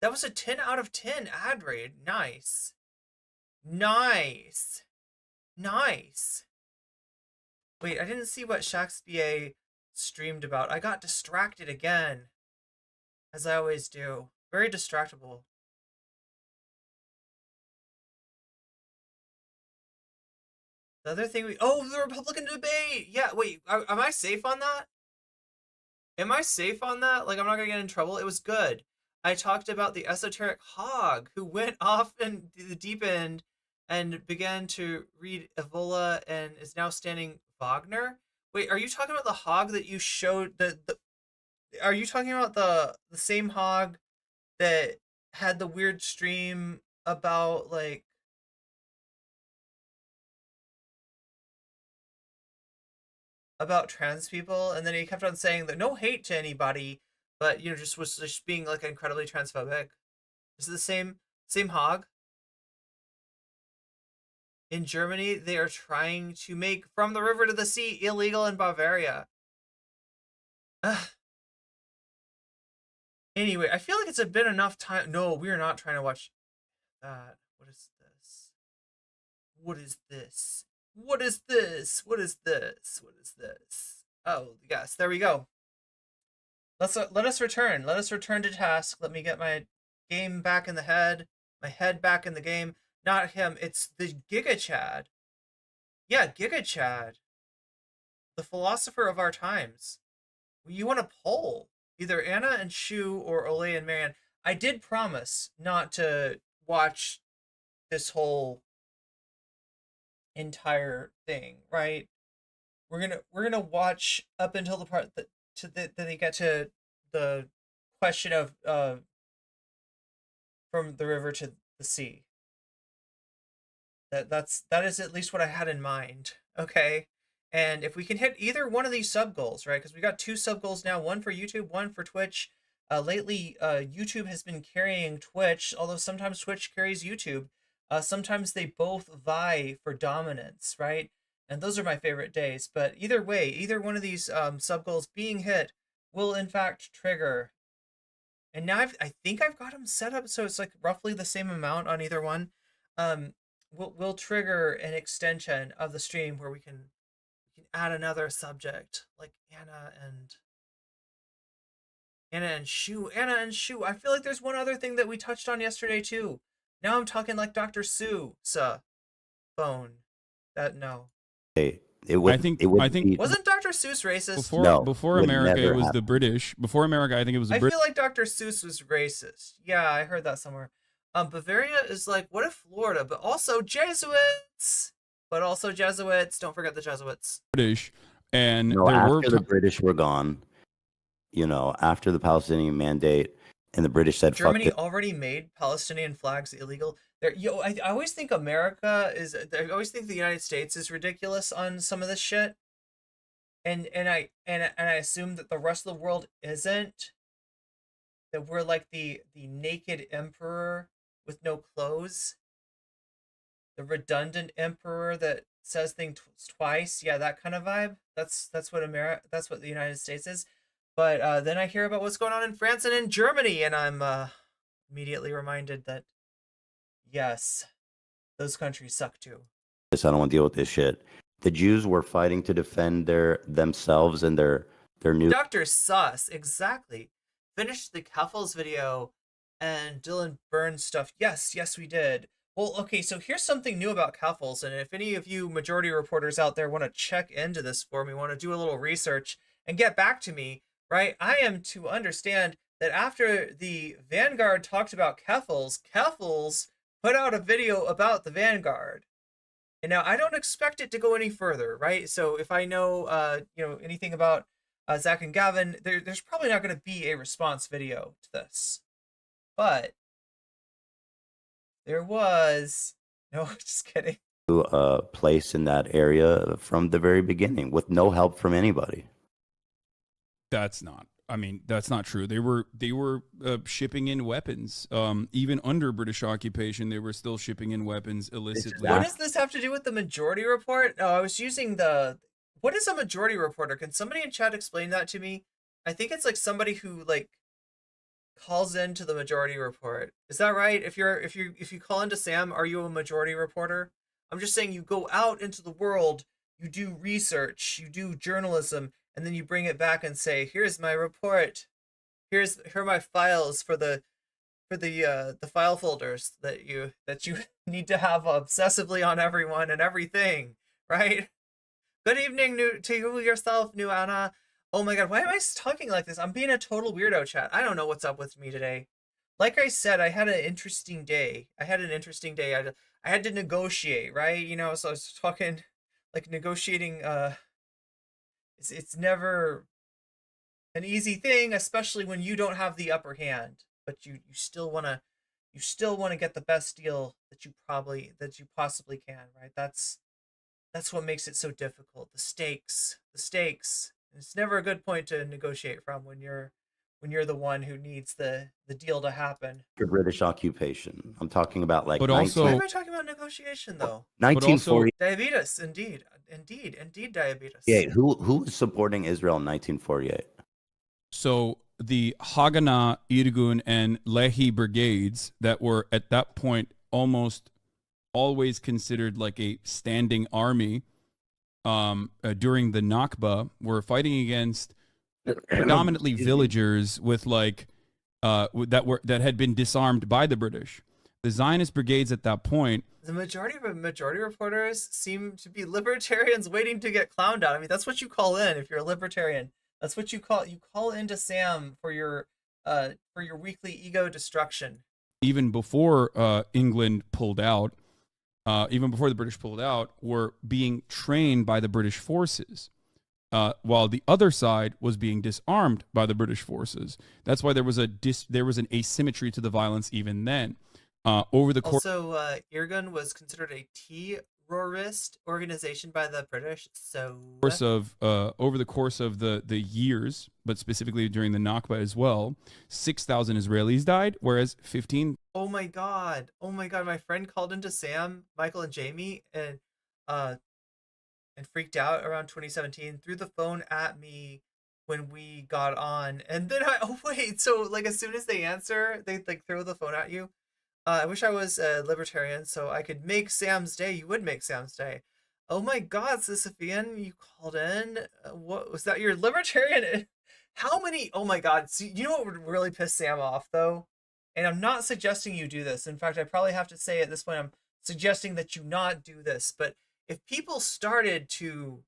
Speaker 2: That was a 10 out of 10 ad raid. Nice. Nice. Nice. Wait, I didn't see what Shakespeare streamed about. I got distracted again, as I always do. Very distractible. The other thing the Republican debate. Yeah, wait, am I safe on that? Am I safe on that? Like, I'm not gonna get in trouble? It was good. I talked about the esoteric hog who went off in the deep end and began to read Evola and is now standing Wagner. Wait, are you talking about the hog that you showed? Are you talking about the same hog that had the weird stream about, like, about trans people, and then he kept on saying that no hate to anybody, but, you know, just was just being, like, incredibly transphobic? Is it the same hog? In Germany, they are trying to make From the River to the Sea illegal in Bavaria. Ugh. Anyway, I feel like it's been enough time. No, we are not trying to watch that. What is this? What is this? What is this? What is this? What is this? Oh, yes, there we go. Let us return. Let us return to task. Let me get my game back in the head. My head back in the game. Not him. It's the Giga Chad. Yeah, Giga Chad. The philosopher of our times. You want to poll either Anna and Shu or Ole and Marianne. I did promise not to watch this whole entire thing, right? We're gonna watch up until the part that they get to the question of from the river to the sea. That is at least what I had in mind. Okay. And if we can hit either one of these sub goals, right? Because we got 2 sub goals now, one for YouTube, one for Twitch. Lately, YouTube has been carrying Twitch, although sometimes Twitch carries YouTube. Sometimes they both vie for dominance, right? And those are my favorite days. But either way, either one of these sub goals being hit will in fact trigger. And now I think I've got them set up so it's like roughly the same amount on either one. We'll trigger an extension of the stream where we can add another subject, like Anna and Shu. Anna and Shu. I feel like there's one other thing that we touched on yesterday too. Now I'm talking like Dr. Seuss. Phone. That no.
Speaker 9: I think
Speaker 2: wasn't Dr. Seuss racist?
Speaker 11: Before America it was the British. Before America, I think it was the British.
Speaker 2: I feel like Dr. Seuss was racist. Yeah, I heard that somewhere. Bavaria is like, what if Florida, but also Jesuits. Don't forget the Jesuits.
Speaker 11: British, and
Speaker 9: after the British were gone, after the Palestinian Mandate, and the British said, "Fuck
Speaker 2: Germany
Speaker 9: it."
Speaker 2: already made Palestinian flags illegal. There, I always think America is. I always think the United States is ridiculous on some of this shit, and I assume that the rest of the world isn't. That we're like the naked emperor with no clothes, the redundant emperor that says things twice. Yeah, that kind of vibe. That's what America. That's what the United States is. But then I hear about what's going on in France and in Germany, and I'm immediately reminded that yes, those countries suck too.
Speaker 9: I don't want to deal with this shit. The Jews were fighting to defend themselves and their new.
Speaker 2: Dr. Sus, exactly. Finished the Kaffles video and Dylan Burns stuff. Yes, we did. Well, okay, so here's something new about Kaffles, and if any of you majority reporters out there want to check into this for me, want to do a little research and get back to me, right? I am to understand that after the Vanguard talked about Kaffles put out a video about the Vanguard. And now I don't expect it to go any further, right? So if I know, anything about Zach and Gavin, there's probably not going to be a response video to this, but there was. No, just kidding.
Speaker 9: Place in that area from the very beginning with no help from anybody.
Speaker 11: That's not. I mean, that's not true. They were shipping in weapons. Even under British occupation, they were still shipping in weapons illicitly.
Speaker 2: What does this have to do with the majority report? No, I was using the. What is a majority reporter? Can somebody in chat explain that to me? I think it's like somebody who like calls into the majority report. Is that right? If you call into Sam, are you a majority reporter? I'm just saying you go out into the world, you do research, you do journalism, and then you bring it back and say, "Here's my report. Here are my files for the file folders that you need to have obsessively on everyone and everything." Right? Good evening, to you yourself, new Anna. Oh my god, why am I talking like this? I'm being a total weirdo, chat. I don't know what's up with me today. Like I said, I had an interesting day. I had to negotiate, right? So I was talking, like, negotiating. It's never an easy thing, especially when you don't have the upper hand, but you still want to get the best deal that you possibly can, right? That's what makes it so difficult. The stakes. It's never a good point to negotiate from when you're the one who needs the deal to happen.
Speaker 9: For British occupation, I'm talking about like.
Speaker 11: But also,
Speaker 2: why am I talking about negotiation though?
Speaker 9: 1940.
Speaker 2: Diabetes, indeed, diabetes.
Speaker 9: Yeah, who was supporting Israel in 1948?
Speaker 11: So the Haganah, Irgun, and Lehi brigades that were at that point almost always considered like a standing army during the Nakba were fighting against predominantly villagers with like that had been disarmed by the British. The Zionist brigades at that point.
Speaker 2: The majority reporters seem to be libertarians waiting to get clowned out. I mean, that's what you call in if you're a libertarian. That's what you call into Sam for your weekly ego destruction.
Speaker 11: Even before England pulled out, even before the British pulled out, were being trained by the British forces, while the other side was being disarmed by the British forces. That's why there was an asymmetry to the violence even then. Over the course,
Speaker 2: also, Irgun was considered a terrorist organization by the British. So
Speaker 11: over the course of the years, but specifically during the Nakba as well, 6,000 Israelis died, whereas 15.
Speaker 2: Oh my god! My friend called into Sam, Michael, and Jamie, and freaked out around 2017. Threw the phone at me when we got on, and then so like as soon as they answer, they like throw the phone at you. I wish I was a libertarian so I could make Sam's day. You would make Sam's day. Oh my god, Sisyphean, you called in. What was that? Your libertarian? How many? Oh my god. So, you know what would really piss Sam off though? And I'm not suggesting you do this. In fact, I probably have to say at this point, I'm suggesting that you not do this. But if people started to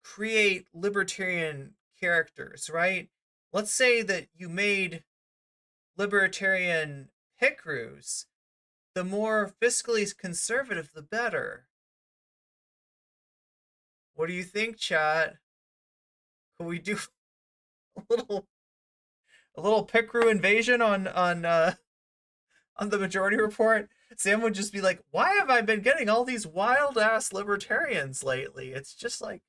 Speaker 2: create libertarian characters, right? Let's say that you made libertarian pit crews. The more fiscally conservative, the better. What do you think, chat? Could we do a a little Picru invasion on the Majority Report, Sam would just be like, "Why have I been getting all these wild ass libertarians lately?" It's just like,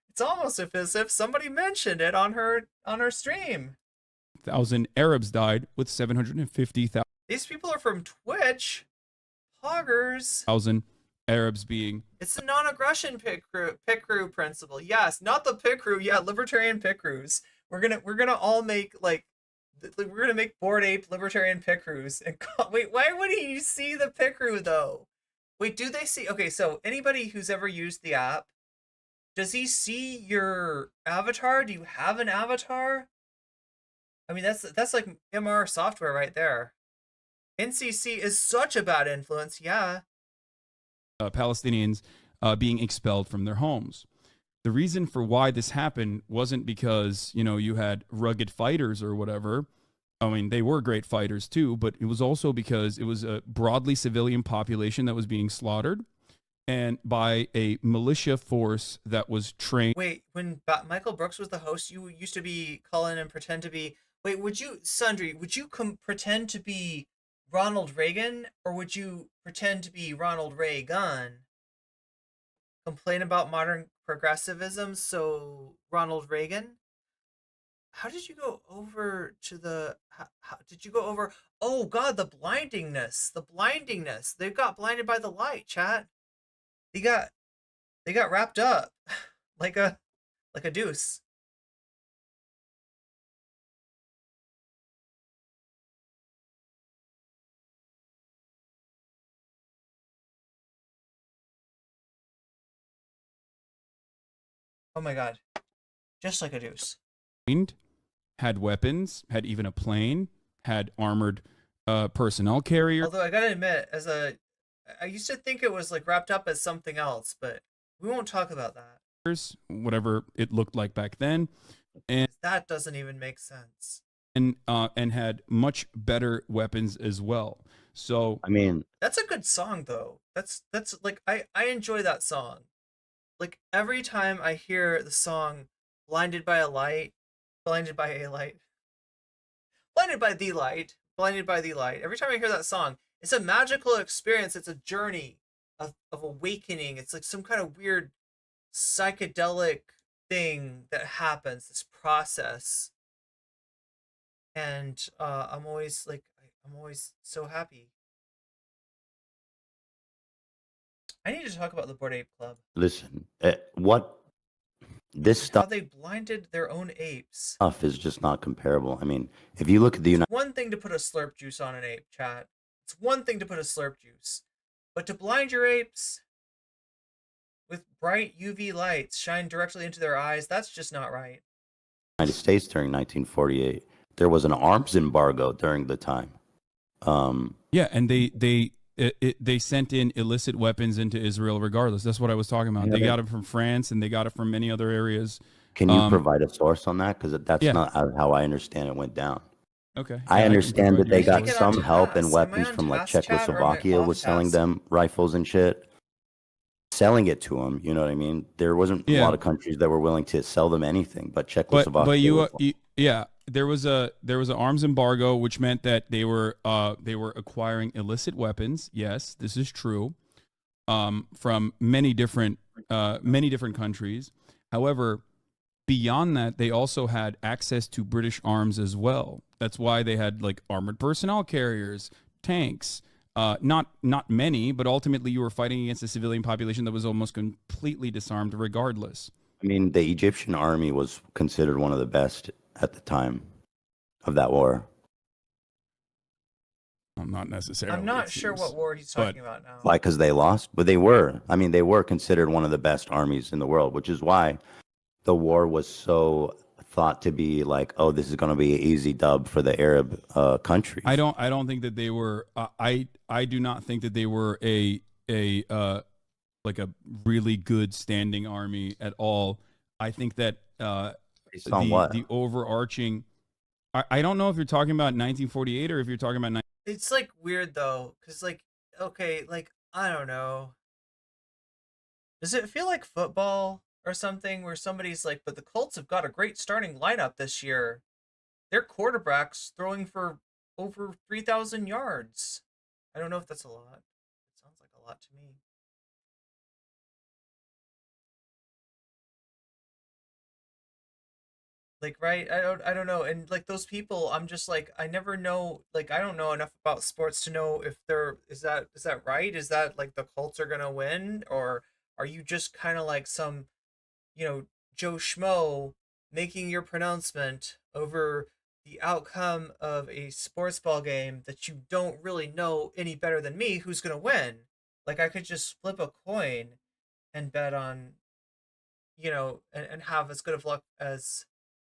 Speaker 2: it's almost as if somebody mentioned it on her stream.
Speaker 11: Thousand Arabs died, with 750,000
Speaker 2: These people are from Twitch. Poggers.
Speaker 11: Arabs being.
Speaker 2: It's the non-aggression pit crew principle. Yes, not the pit crew. Yeah, libertarian pit crews. We're gonna all make like we're gonna make Bored Ape libertarian pit crews. And wait, why would he see the pit crew though? Wait, do they see? Okay, so anybody who's ever used the app, does he see your avatar? Do you have an avatar? I mean, that's like MR software right there. NCC is such a bad influence. Yeah.
Speaker 11: Palestinians being expelled from their homes. The reason for why this happened wasn't because, you had rugged fighters or whatever. I mean, they were great fighters too, but it was also because it was a broadly civilian population that was being slaughtered, and by a militia force that was trained.
Speaker 2: Wait, when Michael Brooks was the host, you used to be calling and pretend to be. Wait, would you pretend to be Ronald Reagan, or would you pretend to be Ronald Reagan? Complain about modern progressivism, so Ronald Reagan? How did you go over to the... How did you go over... Oh, God, the blindingness. The blindingness. They got blinded by the light, chat. They got wrapped up like a deuce. Oh my God. Just like a deuce.
Speaker 11: Had weapons, had even a plane, had armored personnel carrier.
Speaker 2: Although I gotta admit, I used to think it was like wrapped up as something else, but we won't talk about that.
Speaker 11: Whatever it looked like back then. And
Speaker 2: that doesn't even make sense.
Speaker 11: And had much better weapons as well. So
Speaker 9: I mean,
Speaker 2: that's a good song though. That's like I enjoy that song. Like every time I hear the song Blinded by the Light, every time I hear that song, it's a magical experience. It's a journey of awakening. It's like some kind of weird psychedelic thing that happens, this process. And I'm always so happy. I need to talk about the Bored Ape Club.
Speaker 9: Listen, this
Speaker 2: How
Speaker 9: stuff
Speaker 2: they blinded their own apes.
Speaker 9: is just not comparable. I mean, if you look at the United...
Speaker 2: One thing to put a slurp juice on an ape, chat. It's one thing to put a slurp juice. But to blind your apes with bright UV lights shine directly into their eyes, that's just not right.
Speaker 9: United States during 1948, there was an arms embargo during the time.
Speaker 11: Yeah, and they sent in illicit weapons into Israel regardless. That's what I was talking about. They got it from France, and they got it from many other areas.
Speaker 9: Can you provide a source on that? Because that's not how I understand it went down.
Speaker 11: Okay.
Speaker 9: I understand that they got
Speaker 2: Take it
Speaker 9: some
Speaker 2: on
Speaker 9: help and
Speaker 2: task. Am I
Speaker 9: weapons
Speaker 2: on
Speaker 9: from like
Speaker 2: task, chat, or am I
Speaker 9: Czechoslovakia
Speaker 2: off
Speaker 9: was selling
Speaker 2: task?
Speaker 9: them rifles and shit, selling it to them. You know what I mean? There wasn't a lot of countries that were willing to sell them anything, but Czechoslovakia.
Speaker 11: But you,
Speaker 9: was one.
Speaker 11: yeah, there was an arms embargo, which meant that they were acquiring illicit weapons. Yes, this is true. From many different countries. However, beyond that, they also had access to British arms as well. That's why they had like armored personnel carriers, tanks. Not many, but ultimately you were fighting against a civilian population that was almost completely disarmed regardless.
Speaker 9: I mean, the Egyptian army was considered one of the best at the time of that war.
Speaker 11: I'm not necessarily.
Speaker 2: I'm not sure what war he's talking about now.
Speaker 9: Why? Because they lost? But they were. I mean, they were considered one of the best armies in the world, which is why the war was so thought to be like, oh, this is going to be an easy dub for the Arab countries.
Speaker 11: I don't think that they were. I do not think that they were a like a really good standing army at all. I think that the overarching. I don't know if you're talking about 1948 or if you're talking about.
Speaker 2: It's like weird though, because like, okay, like I don't know. Does it feel like football or something where somebody's like, but the Colts have got a great starting lineup this year. their quarterbacks throwing for over 3,000 yards. I don't know if that's a lot. It sounds like a lot to me. Like, right? I don't know. And like those people, I'm just like, I never know, like I don't know enough about sports to know if they're is that right? Is that like the Colts are gonna win? Or are you just kind of like some, Joe Schmo making your pronouncement over the outcome of a sports ball game that you don't really know any better than me who's gonna win? Like I could just flip a coin and bet on, and have as good of luck as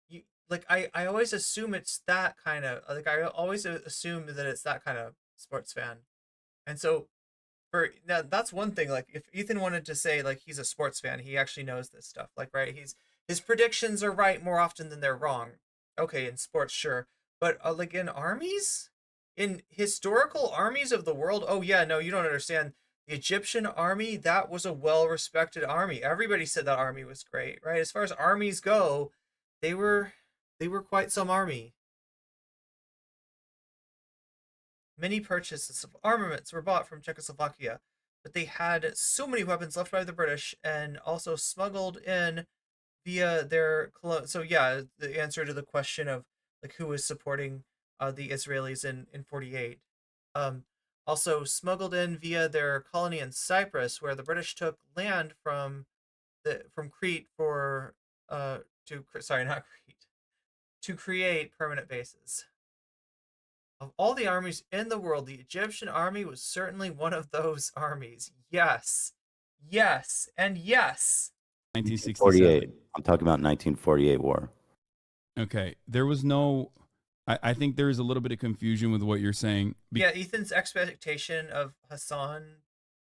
Speaker 2: you. Like I always assume it's that kind of, like I always assume that it's that kind of sports fan. And so for now, that's one thing. Like if Ethan wanted to say like he's a sports fan, he actually knows this stuff. Like, right, his predictions are right more often than they're wrong. Okay, in sports, sure, but like in armies, in historical armies of the world, oh yeah, no, you don't understand. The Egyptian army, that was a well-respected army. Everybody said that army was great, right? As far as armies go, they were they were quite some army. Many purchases of armaments were bought from Czechoslovakia, but they had so many weapons left by the British and also smuggled in via their so yeah, the answer to the question of like who was supporting the Israelis in 48. Um, Also smuggled in via their colony in Cyprus, where the British took land from Crete for to sorry, not Crete, to create permanent bases. Of all the armies in the world, the Egyptian army was certainly one of those armies. Yes. Yes. And yes.
Speaker 11: 1967.
Speaker 9: I'm talking about 1948 war.
Speaker 11: Okay. There was no. I think there is a little bit of confusion with what you're saying.
Speaker 2: Yeah, Ethan's expectation of Hasan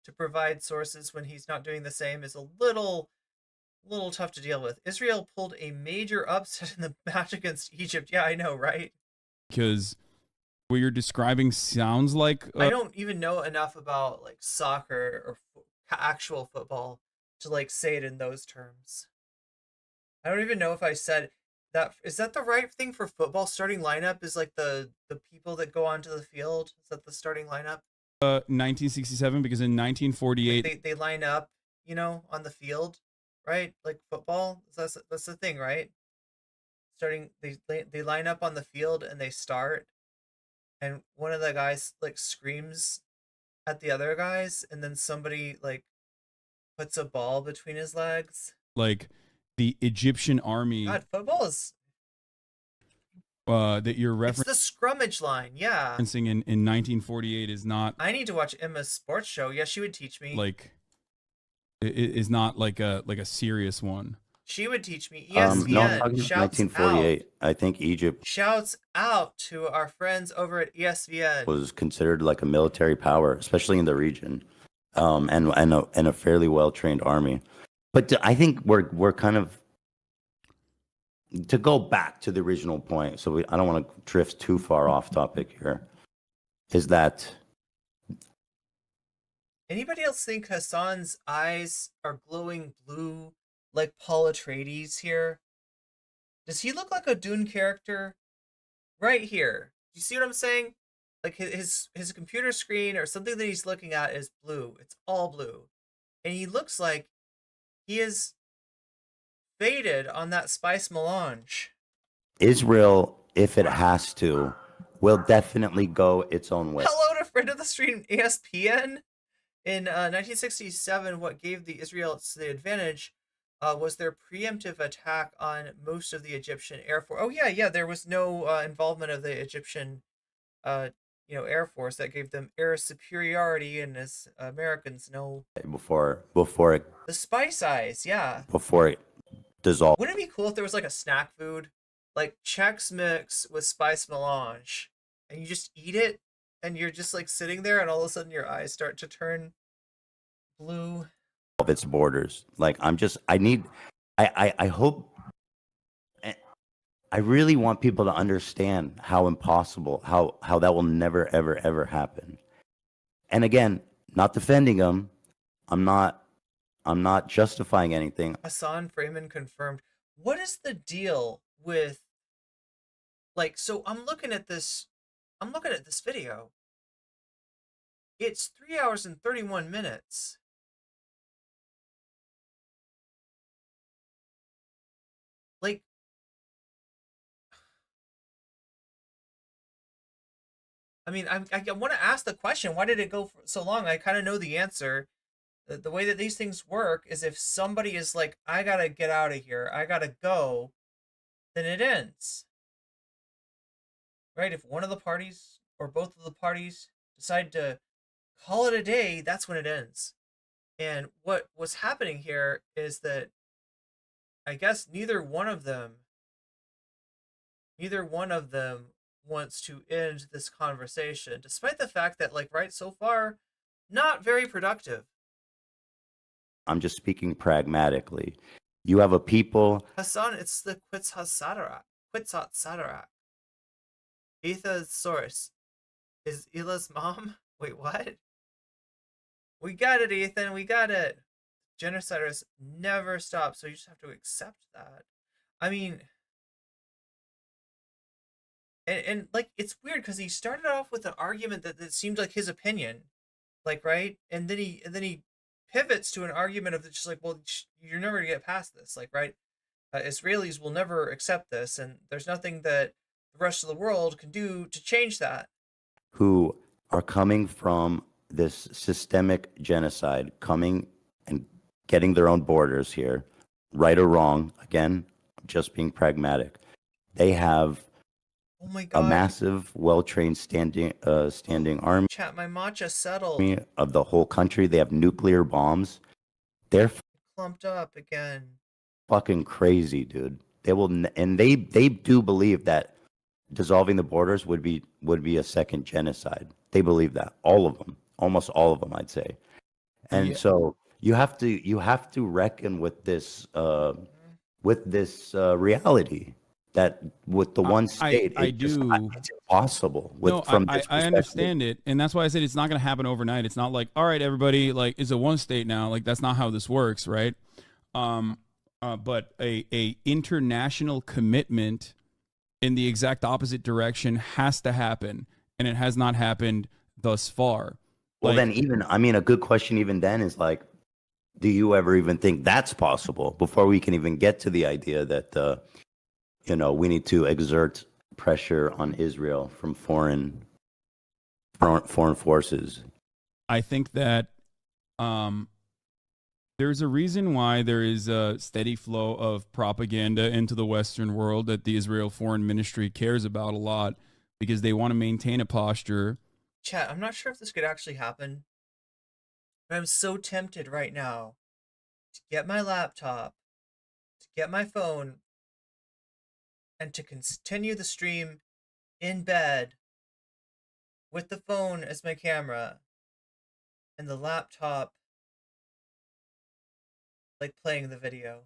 Speaker 2: to provide sources when he's not doing the same is a little tough to deal with. Israel pulled a major upset in the match against Egypt. Yeah, I know, right?
Speaker 11: Because what you're describing sounds like
Speaker 2: I don't even know enough about like soccer or actual football to like say it in those terms. I don't even know if I said that. Is that the right thing for football? Starting lineup is like the people that go onto the field. Is that the starting lineup?
Speaker 11: 1967, because in 1948
Speaker 2: Like they line up, on the field, right? Like football. That's the thing, right? Starting they line up on the field and they start, and one of the guys like screams at the other guys, and then somebody like puts a ball between his legs.
Speaker 11: like the Egyptian army
Speaker 2: God, football is
Speaker 11: that you're
Speaker 2: it's the scrummage line, yeah.
Speaker 11: referencing in 1948 is not
Speaker 2: I need to watch Emma's sports show. Yeah, she would teach me.
Speaker 11: like is not like a serious one.
Speaker 2: She would teach me.
Speaker 9: No, I'm
Speaker 2: ESPN
Speaker 9: talking
Speaker 2: shouts
Speaker 9: 1948.
Speaker 2: out.
Speaker 9: I think Egypt
Speaker 2: Shouts out to our friends over at ESPN.
Speaker 9: was considered like a military power, especially in the region, and a fairly well trained army. But I think we're kind of, to go back to the original point. So I don't want to drift too far off topic here. Is that
Speaker 2: Anybody else think Hasan's eyes are glowing blue like Paul Atreides here? Does he look like a Dune character? Right here. Do you see what I'm saying? Like his computer screen or something that he's looking at is blue. It's all blue. And he looks like he is faded on that spice melange.
Speaker 9: Israel, if it has to, will definitely go its own way.
Speaker 2: Hello to friend of the stream ESPN. In 1967, what gave the Israelites the advantage was their preemptive attack on most of the Egyptian Air Force. Oh yeah, there was no involvement of the Egyptian, Air Force that gave them air superiority, and as Americans know,
Speaker 9: Before it
Speaker 2: the Spice Eyes, yeah.
Speaker 9: dissolved.
Speaker 2: Wouldn't it be cool if there was like a snack food, like Chex Mix with spice melange, and you just eat it, and you're just like sitting there, and all of a sudden your eyes start to turn blue.
Speaker 9: Of its borders. Like I hope, I really want people to understand how impossible, how that will never ever happen. And again, not defending them. I'm not justifying anything.
Speaker 2: Hasan Freeman confirmed. What is the deal with Like, so I'm looking at this video. It's 3 hours and 31 minutes. Like, I mean, I want to ask the question, why did it go for so long? I kind of know the answer. The way that these things work is if somebody is like, I gotta get out of here, I gotta go, then it ends. Right? If one of the parties or both of the parties decide to call it a day, that's when it ends. And what was happening here is that I guess neither one of them wants to end this conversation, despite the fact that, like, right, so far, not very productive.
Speaker 9: I'm just speaking pragmatically. You have a people.
Speaker 2: Hasan, it's the Quetzalcoatl. Etha's source is Ila's mom. Wait, what? We got it, Ethan. We got it. Genociders never stop, so you just have to accept that. I mean, and like, it's weird because he started off with an argument that seemed like his opinion, like, right, and then he pivots to an argument of just like, well, you're never gonna get past this, like, right? Israelis will never accept this, and there's nothing that the rest of the world can do to change that.
Speaker 9: Who are coming from this systemic genocide, coming and getting their own borders here, right or wrong. Again, just being pragmatic. They have
Speaker 2: Oh my God.
Speaker 9: a massive, well-trained standing army.
Speaker 2: Chat, my matcha settled.
Speaker 9: Of the whole country. They have nuclear bombs. They're
Speaker 2: Clumped up again.
Speaker 9: fucking crazy, dude. They will, and they do believe that dissolving the borders would be a second genocide. They believe that, all of them, almost all of them, I'd say. And so you have to reckon with this reality that with the one state, it's impossible.
Speaker 11: I understand it, and that's why I said it's not going to happen overnight. It's not like, all right, everybody, like, it's a one state now. Like, that's not how this works, right? But a international commitment in the exact opposite direction has to happen, and it has not happened thus far.
Speaker 9: Well, then a good question even then is like, do you ever even think that's possible before we can even get to the idea that, we need to exert pressure on Israel from foreign forces?
Speaker 11: I think that there's a reason why there is a steady flow of propaganda into the Western world that the Israel Foreign Ministry cares about a lot, because they want to maintain a posture.
Speaker 2: Chat, I'm not sure if this could actually happen, but I'm so tempted right now to get my laptop, to get my phone, and to continue the stream in bed with the phone as my camera and the laptop like playing the video.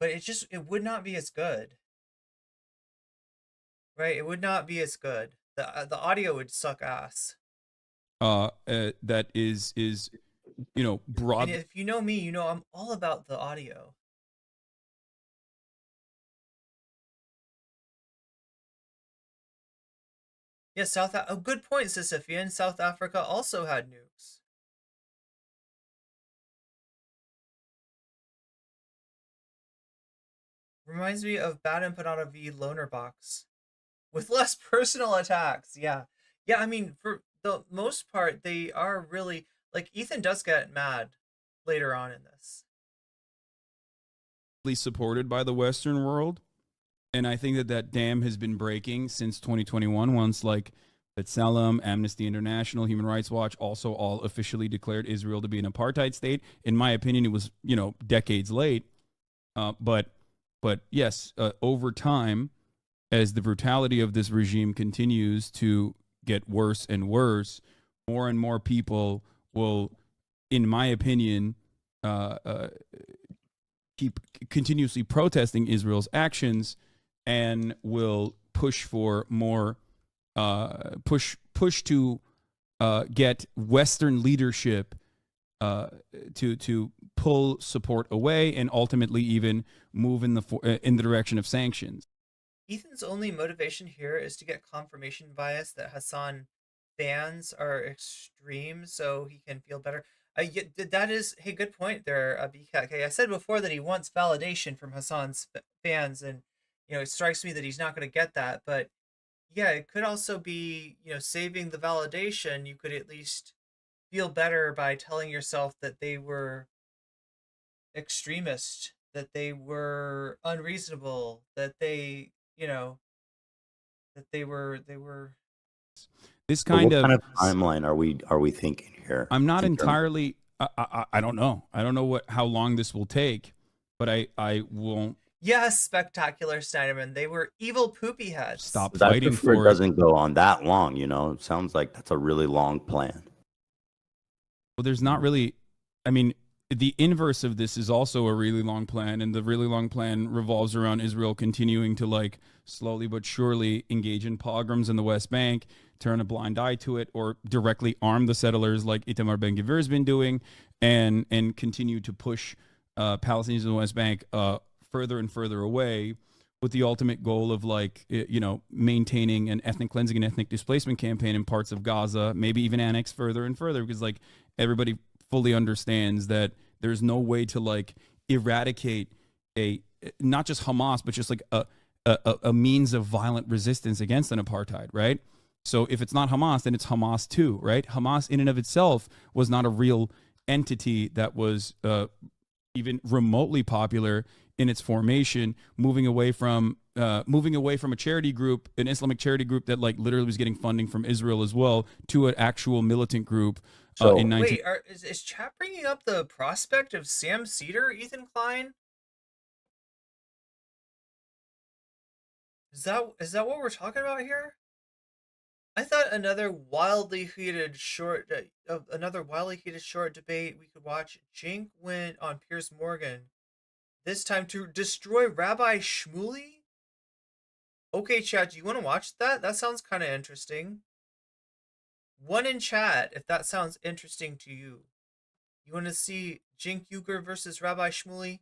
Speaker 2: But it would not be as good. Right? It would not be as good. The audio would suck ass.
Speaker 11: That is broad.
Speaker 2: And if you know me, I'm all about the audio. Yeah, good point, Sisyphean. South Africa also had nukes. Reminds me of Bad Empanada v Loner Box, with less personal attacks. Yeah, I mean, for the most part, they are really, like, Ethan does get mad later on in this.
Speaker 11: Supported by the Western world. And I think that dam has been breaking since 2021, once like B'Tselem, Amnesty International, Human Rights Watch also all officially declared Israel to be an apartheid state. In my opinion, it was, decades late. But yes, over time, as the brutality of this regime continues to get worse and worse, more and more people will, in my opinion, keep continuously protesting Israel's actions, and will push for more push to get Western leadership to pull support away, and ultimately even move in the direction of sanctions.
Speaker 2: Ethan's only motivation here is to get confirmation bias that Hasan fans are extreme, so he can feel better. That is, hey, good point there, BCAT. Okay, I said before that he wants validation from Hasan's fans, and it strikes me that he's not going to get that. But yeah, it could also be, saving the validation. You could at least feel better by telling yourself that they were extremist, that they were unreasonable, that they were
Speaker 11: This
Speaker 9: But
Speaker 11: kind
Speaker 9: what kind
Speaker 11: of
Speaker 9: of timeline are we thinking here?
Speaker 11: I'm not
Speaker 9: in terms-
Speaker 11: entirely. I don't know. I don't know how long this will take, but I won't
Speaker 2: Yes, spectacular Snyderman. They were evil poopy heads.
Speaker 11: stop
Speaker 9: I
Speaker 11: fighting
Speaker 9: prefer
Speaker 11: for
Speaker 9: it
Speaker 11: it.
Speaker 9: doesn't go on that long. It sounds like that's a really long plan.
Speaker 11: Well, there's not really. I mean, the inverse of this is also a really long plan, and the really long plan revolves around Israel continuing to like slowly but surely engage in pogroms in the West Bank, turn a blind eye to it, or directly arm the settlers like Itamar Ben-Gvir has been doing, and continue to push Palestinians in the West Bank further and further away, with the ultimate goal of maintaining an ethnic cleansing and ethnic displacement campaign in parts of Gaza, maybe even annex further and further, because everybody fully understands that there's no way to eradicate not just Hamas, but just a means of violent resistance against an apartheid, right? So if it's not Hamas, then it's Hamas too, right? Hamas in and of itself was not a real entity that was even remotely popular in its formation, moving away from a charity group, an Islamic charity group that literally was getting funding from Israel as well, to an actual militant group.
Speaker 2: Wait, is chat bringing up the prospect of Sam Cedar, Ethan Klein? Is that what we're talking about here? I thought another wildly heated short debate we could watch. Jink went on Piers Morgan, this time to destroy Rabbi Shmuley. Okay, chat, do you want to watch that? That sounds kind of interesting. One in chat, if that sounds interesting to you. You want to see Jink Euger versus Rabbi Shmuley?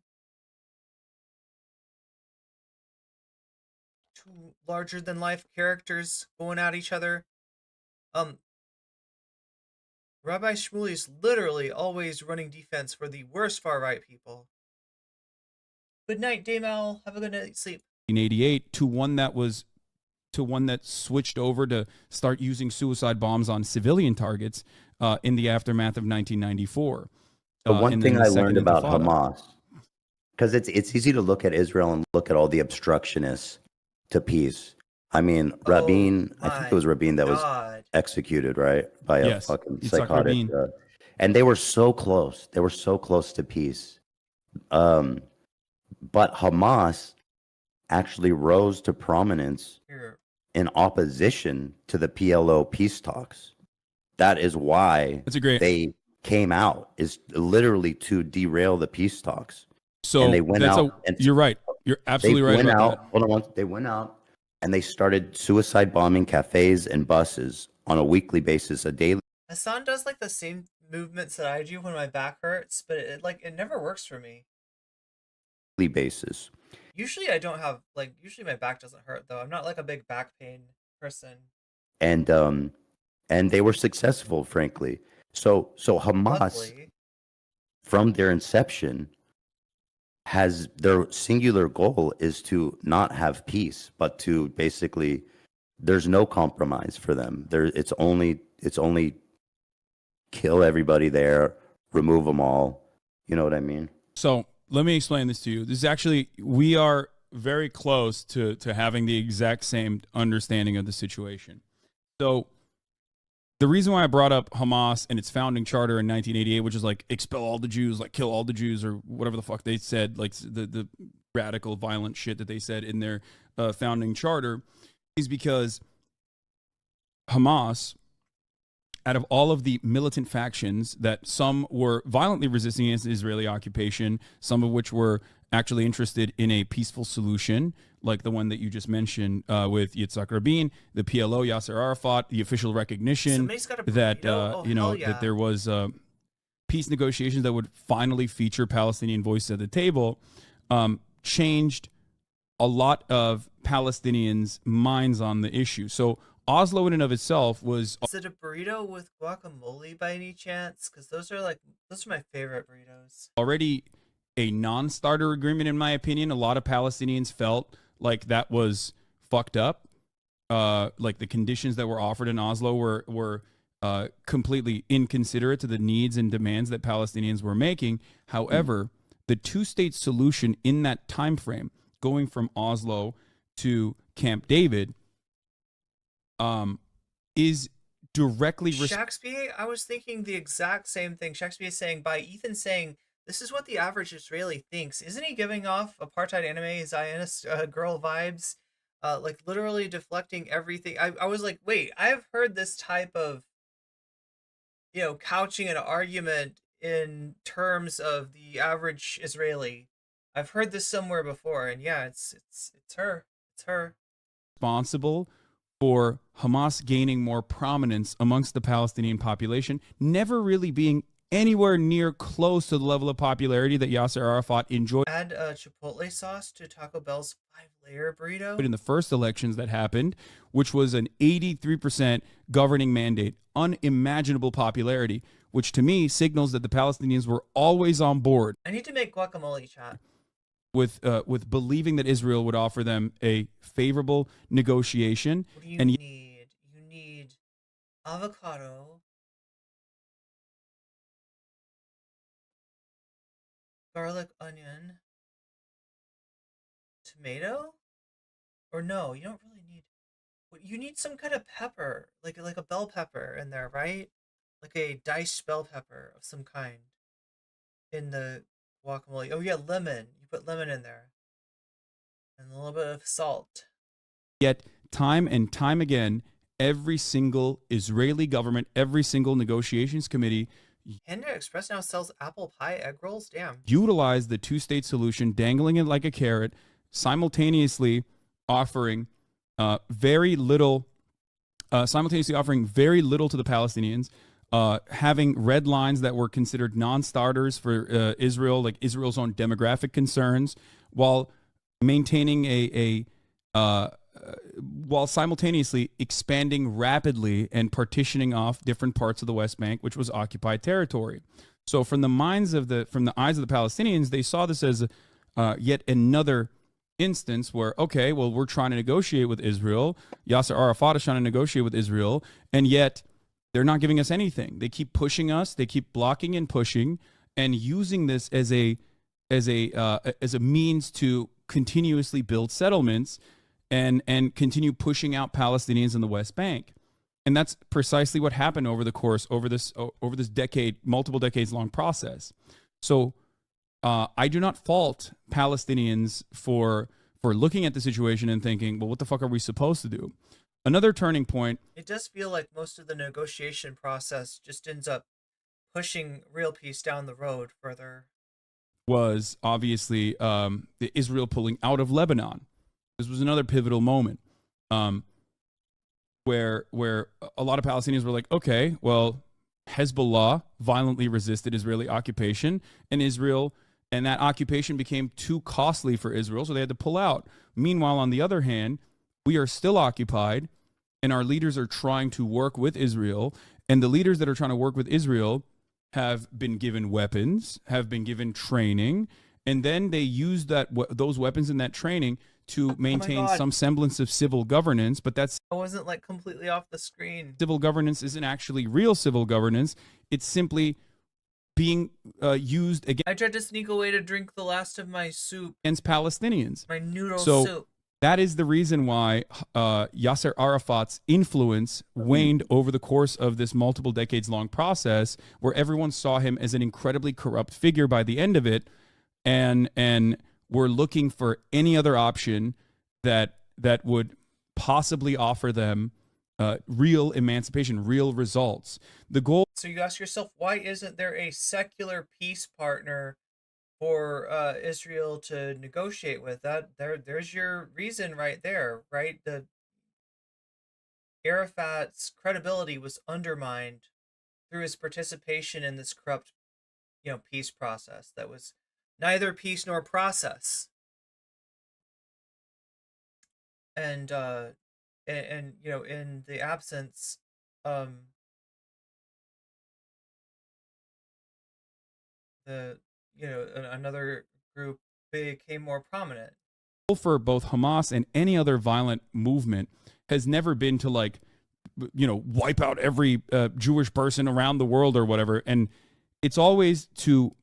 Speaker 2: Two larger than life characters going at each other. Rabbi Shmuley's literally always running defense for the worst far right people. Good night, Dame Al. Have a good night's sleep.
Speaker 11: 1988 to one that switched over to start using suicide bombs on civilian targets in the aftermath of 1994.
Speaker 9: The one thing I learned about Hamas, because it's easy to look at Israel and look at all the obstructionists to peace. I mean, Rabin, I think it was Rabin that was executed, right? By a fucking psychotic. And they were so close. They were so close to peace. But Hamas actually rose to prominence in opposition to the PLO peace talks. That is why they came out, is literally to derail the peace talks.
Speaker 11: So
Speaker 9: and they went out.
Speaker 11: You're right. You're absolutely right about that.
Speaker 9: Hold on. They went out and they started suicide bombing cafes and buses on a weekly basis, a daily.
Speaker 2: Hasan does the same movements that I do when my back hurts, but it never works for me.
Speaker 9: Basis.
Speaker 2: Usually I don't have usually my back doesn't hurt though. I'm not a big back pain person.
Speaker 9: And they were successful, frankly. So Hamas,
Speaker 2: Luckily,
Speaker 9: from their inception, has their singular goal is to not have peace, but to basically, there's no compromise for them. It's only kill everybody there, remove them all. You know what I mean?
Speaker 11: So let me explain this to you. This is actually, we are very close to having the exact same understanding of the situation. So the reason why I brought up Hamas and its founding charter in 1988, which is expel all the Jews, kill all the Jews, or whatever the fuck they said, the radical violent shit that they said in their founding charter, is because Hamas, out of all of the militant factions that some were violently resisting against the Israeli occupation, some of which were actually interested in a peaceful solution, like the one that you just mentioned with Yitzhak Rabin, the PLO, Yasser Arafat, the official recognition that that there was peace negotiations that would finally feature Palestinian voices at the table, changed a lot of Palestinians' minds on the issue. So Oslo in and of itself was
Speaker 2: Is it a burrito with guacamole by any chance? Because those are my favorite burritos.
Speaker 11: already a non-starter agreement, in my opinion. A lot of Palestinians felt like that was fucked up. Like the conditions that were offered in Oslo were completely inconsiderate to the needs and demands that Palestinians were making. However, the two-state solution in that time frame, going from Oslo to Camp David, is directly
Speaker 2: Shakespeare, I was thinking the exact same thing. Shakespeare saying by Ethan saying this is what the average Israeli thinks. Isn't he giving off apartheid anime Zionist girl vibes? Like literally deflecting everything. I was like, wait, I've heard this type of, couching an argument in terms of the average Israeli. I've heard this somewhere before, and yeah, it's her. It's her.
Speaker 11: responsible for Hamas gaining more prominence amongst the Palestinian population, never really being anywhere near close to the level of popularity that Yasser Arafat enjoyed.
Speaker 2: Add chipotle sauce to Taco Bell's 5-layer burrito.
Speaker 11: In the first elections that happened, which was an 83% governing mandate, unimaginable popularity, which to me signals that the Palestinians were always on board
Speaker 2: I need to make guacamole, chat.
Speaker 11: with believing that Israel would offer them a favorable negotiation.
Speaker 2: What do you
Speaker 11: And
Speaker 2: need? You need avocado, garlic, onion, tomato? Or no, you don't really need. You need some kind of pepper, like a bell pepper in there, right? Like a diced bell pepper of some kind in the guacamole. Oh yeah, lemon. You put lemon in there, and a little bit of salt.
Speaker 11: yet, time and time again, every single Israeli government, every single negotiations committee
Speaker 2: Panda Express now sells apple pie egg rolls. Damn.
Speaker 11: utilized the two-state solution, dangling it like a carrot, simultaneously offering very little to the Palestinians, having red lines that were considered non-starters for Israel, like Israel's own demographic concerns, while maintaining while simultaneously expanding rapidly and partitioning off different parts of the West Bank, which was occupied territory. So, from the eyes of the Palestinians, they saw this as yet another instance where, okay, well, we're trying to negotiate with Israel. Yasser Arafat is trying to negotiate with Israel, and yet they're not giving us anything. They keep pushing us. They keep blocking and pushing, and using this as a means to continuously build settlements and continue pushing out Palestinians in the West Bank. And that's precisely what happened over this decade, multiple decades long process. So I do not fault Palestinians for looking at the situation and thinking, well, what the fuck are we supposed to do? Another turning point.
Speaker 2: It does feel like most of the negotiation process just ends up pushing real peace down the road further.
Speaker 11: Was obviously the Israel pulling out of Lebanon. This was another pivotal moment where a lot of Palestinians were like, okay, well, Hezbollah violently resisted Israeli occupation, and that occupation became too costly for Israel, so they had to pull out. Meanwhile, on the other hand, we are still occupied, and our leaders are trying to work with Israel, and the leaders that are trying to work with Israel have been given weapons, have been given training, and then they use those weapons and that training to maintain some semblance of civil governance, but that's
Speaker 2: I wasn't like completely off the screen.
Speaker 11: Civil governance isn't actually real civil governance. It's simply being used against.
Speaker 2: I tried to sneak away to drink the last of my soup.
Speaker 11: Against Palestinians.
Speaker 2: My noodle
Speaker 11: So
Speaker 2: soup.
Speaker 11: that is the reason why Yasser Arafat's influence waned over the course of this multiple decades long process, where everyone saw him as an incredibly corrupt figure by the end of it, and were looking for any other option that would possibly offer them real emancipation, real results. The goal.
Speaker 2: So you ask yourself, why isn't there a secular peace partner for Israel to negotiate with? There's your reason right there, right? The Arafat's credibility was undermined through his participation in this corrupt, peace process that was neither peace nor process. and you know, in the absence, the you know, another group became more prominent.
Speaker 11: For both Hamas and any other violent movement has never been to like, you know, wipe out every Jewish person around the world or whatever. And it's always to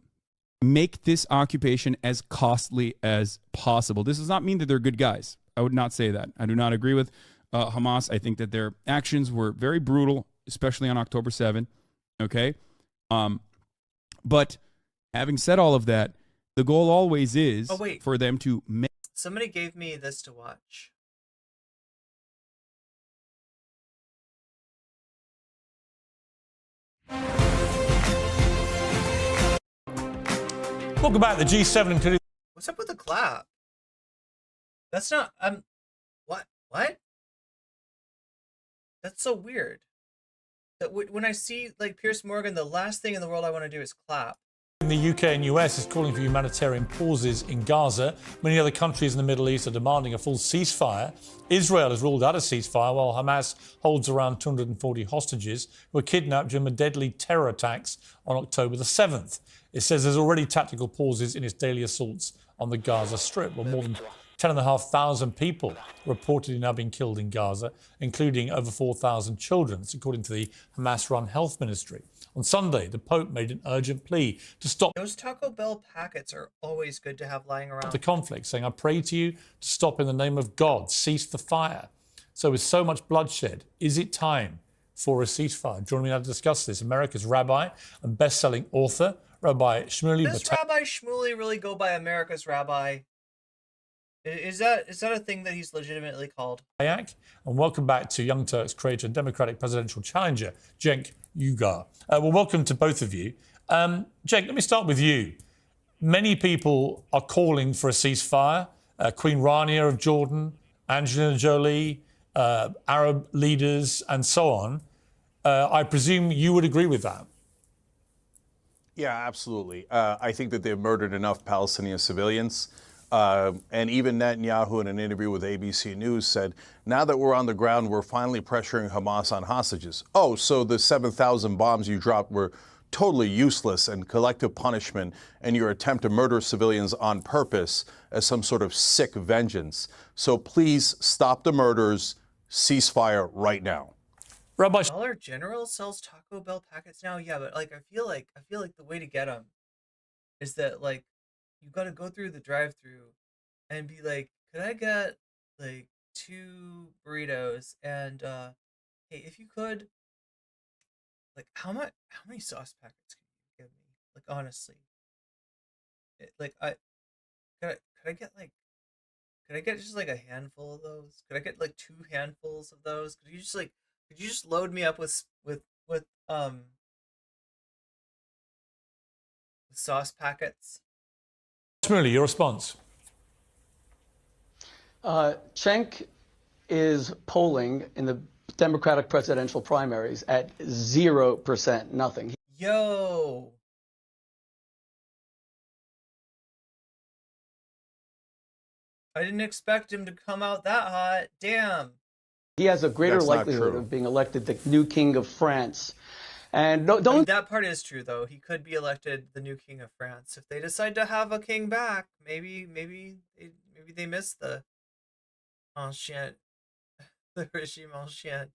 Speaker 11: make this occupation as costly as possible. This does not mean that they're good guys. I would not say that. I do not agree with Hamas. I think that their actions were very brutal, especially on October 7th. Okay. But having said all of that, the goal always is for them to make.
Speaker 2: Somebody gave me this to watch.
Speaker 12: Welcome back to the G7 including.
Speaker 2: What's up with the clap? That's not. What? That's so weird. That when I see like Piers Morgan, the last thing in the world I want to do is clap.
Speaker 12: The UK and US is calling for humanitarian pauses in Gaza. Many other countries in the Middle East are demanding a full ceasefire. Israel has ruled out a ceasefire while Hamas holds around 240 hostages who were kidnapped during the deadly terror attacks on October the 7th. It says there's already tactical pauses in its daily assaults on the Gaza Strip. Well, more than 10,500 people reportedly now being killed in Gaza, including over 4,000 children. That's according to the Hamas-run health ministry. On Sunday, the Pope made an urgent plea to stop
Speaker 2: Those Taco Bell packets are always good to have lying around.
Speaker 12: the conflict, saying, I pray to you to stop in the name of God, cease the fire. So with so much bloodshed, is it time for a ceasefire? Joining me now to discuss this, America's rabbi and best-selling author, Rabbi Shmuley.
Speaker 2: Does Rabbi Shmuley really go by America's rabbi? Is that a thing that he's legitimately called?
Speaker 12: And welcome back to Young Turks creator and Democratic presidential challenger, Cenk Uygur. Well, welcome to both of you. Cenk, let me start with you. Many people are calling for a ceasefire. Queen Rania of Jordan, Angelina Jolie, Arab leaders, and so on. I presume you would agree with that.
Speaker 13: Yeah, absolutely. I think that they've murdered enough Palestinian civilians. And even Netanyahu, in an interview with ABC News, said, now that we're on the ground, we're finally pressuring Hamas on hostages. Oh, so the 7,000 bombs you dropped were totally useless and collective punishment, and your attempt to murder civilians on purpose as some sort of sick vengeance. So please stop the murders, ceasefire right now.
Speaker 12: Rabbi
Speaker 2: Dollar General sells Taco Bell packets now. Yeah, but like I feel like the way to get them is that like you got to go through the drive-through and be like, could I get like 2 burritos and hey, if you could, like how many sauce packets can you give me? Like honestly, like could I get just like a handful of those? Could I get like 2 handfuls of those? Could you just load me up with sauce packets?
Speaker 12: Shmuley, your response.
Speaker 14: Cenk is polling in the Democratic presidential primaries at 0%, nothing.
Speaker 2: Yo. I didn't expect him to come out that hot. Damn.
Speaker 14: He has a greater likelihood of being elected the new king of France. And don't
Speaker 2: I mean, that part is true, though. He could be elected the new king of France if they decide to have a king back. Maybe they miss the ancien, the regime ancien.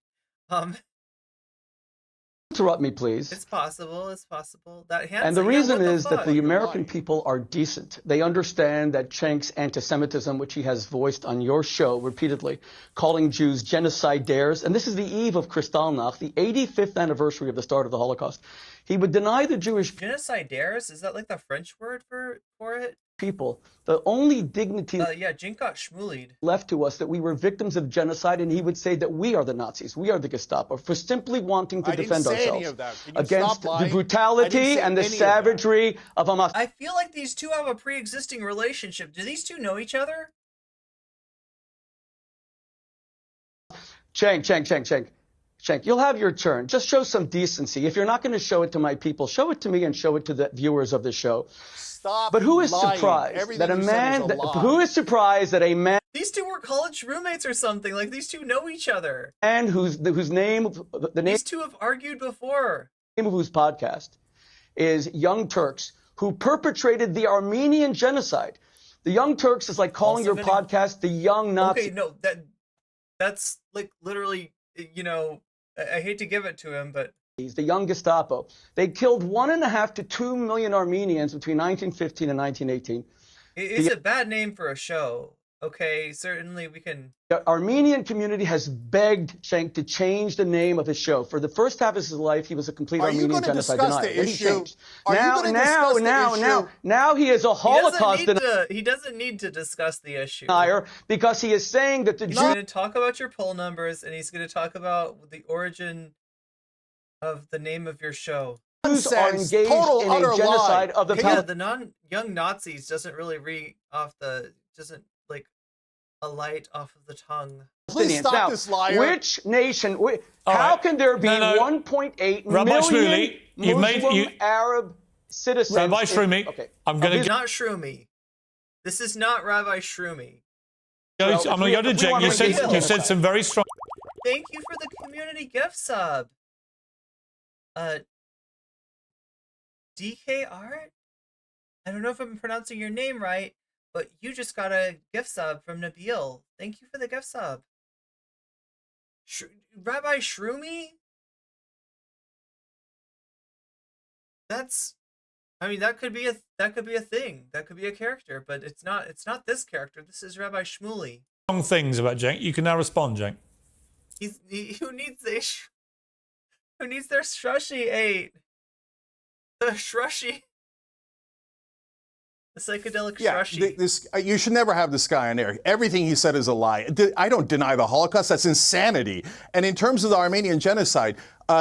Speaker 14: interrupt me, please.
Speaker 2: It's possible. It's possible. That Hasan,
Speaker 14: And the reason
Speaker 2: what
Speaker 14: is that
Speaker 2: fuck?
Speaker 14: the American people are decent. They understand that Cenk's anti-Semitism, which he has voiced on your show repeatedly, calling Jews genocidaires, and this is the eve of Kristallnacht, the 85th anniversary of the start of the Holocaust. He would deny the Jewish
Speaker 2: genocidaires. Is that like the French word for it?
Speaker 14: People the only dignity
Speaker 2: yeah, Jink got shmoolied.
Speaker 14: left to us that we were victims of genocide, and he would say that we are the Nazis, we are the Gestapo, for simply wanting to defend ourselves against the brutality and the savagery of Hamas.
Speaker 2: I feel like these two have a pre-existing relationship. Do these two know each other?
Speaker 14: Cenk. Cenk, you'll have your turn. Just show some decency. If you're not going to show it to my people, show it to me and show it to the viewers of the show.
Speaker 13: Stop.
Speaker 14: But who is
Speaker 13: lying.
Speaker 14: surprised
Speaker 13: Everything
Speaker 14: that a
Speaker 13: you said
Speaker 14: man?
Speaker 13: is a lie.
Speaker 14: Who is surprised that a man
Speaker 2: These two were college roommates or something. Like these two know each other.
Speaker 14: whose name the name
Speaker 2: These two have argued before.
Speaker 14: of whose podcast is Young Turks, who perpetrated the Armenian genocide? The Young Turks is like calling
Speaker 2: Also
Speaker 14: your
Speaker 2: been-
Speaker 14: podcast the Young Nazi.
Speaker 2: Okay, no, that's like literally, you know, I hate to give it to him, but
Speaker 14: The Young Gestapo. They killed 1.5 to 2 million Armenians between 1915 and 1918.
Speaker 2: it's a bad name for a show. Okay, certainly we can.
Speaker 14: The Armenian community has begged Cenk to change the name of his show. For the first half of his life, he was a complete
Speaker 13: Are you
Speaker 14: Armenian
Speaker 13: gonna
Speaker 14: genocide
Speaker 13: discuss
Speaker 14: denier.
Speaker 13: the
Speaker 14: Then he
Speaker 13: issue?
Speaker 14: changed.
Speaker 13: Are you gonna discuss the issue?
Speaker 14: Now he is a Holocaust
Speaker 2: He doesn't need to discuss the issue.
Speaker 14: denier because he is saying that the
Speaker 2: He's
Speaker 14: Jews
Speaker 2: going to talk about your poll numbers, and he's going to talk about the origin of the name of your show.
Speaker 14: are
Speaker 13: Nonsense.
Speaker 14: engaged
Speaker 13: Total,
Speaker 14: in
Speaker 13: utter
Speaker 14: a genocide
Speaker 13: lie.
Speaker 14: of the
Speaker 2: Yeah, the young Nazis doesn't really doesn't like alight off of the tongue.
Speaker 13: Please
Speaker 14: Palestinians.
Speaker 13: stop
Speaker 14: Now,
Speaker 13: this liar.
Speaker 14: which nation?
Speaker 12: All
Speaker 14: How
Speaker 12: right.
Speaker 14: can there be
Speaker 12: No, no.
Speaker 14: 1.8
Speaker 12: Rabbi
Speaker 14: million
Speaker 12: Shmuley, you've made-
Speaker 14: Muslim
Speaker 12: you-
Speaker 14: Arab citizens?
Speaker 12: Rabbi Shroomy,
Speaker 14: Okay.
Speaker 12: I'm going
Speaker 2: It's
Speaker 12: to
Speaker 2: not Shroomy. This is not Rabbi Shroomy.
Speaker 12: go.
Speaker 14: Well,
Speaker 12: I'm going to go to
Speaker 14: if we
Speaker 12: Cenk.
Speaker 14: want
Speaker 12: You
Speaker 14: to
Speaker 12: said
Speaker 14: engage
Speaker 12: you said some very strong.
Speaker 2: Thank you for the community gift sub. DK Art? I don't know if I'm pronouncing your name right, but you just got a gift sub from Nabil. Thank you for the gift sub. Rabbi Shroomy? That could be a thing. That could be a character, but it's not this character. This is Rabbi Shmuley.
Speaker 12: Strong things about Cenk. You can now respond, Cenk.
Speaker 2: Who needs their Shrushy 8? The Shrushy. The psychedelic Shrushy.
Speaker 13: You should never have this guy on air. Everything he said is a lie. I don't deny the Holocaust. That's insanity. And in terms of the Armenian genocide,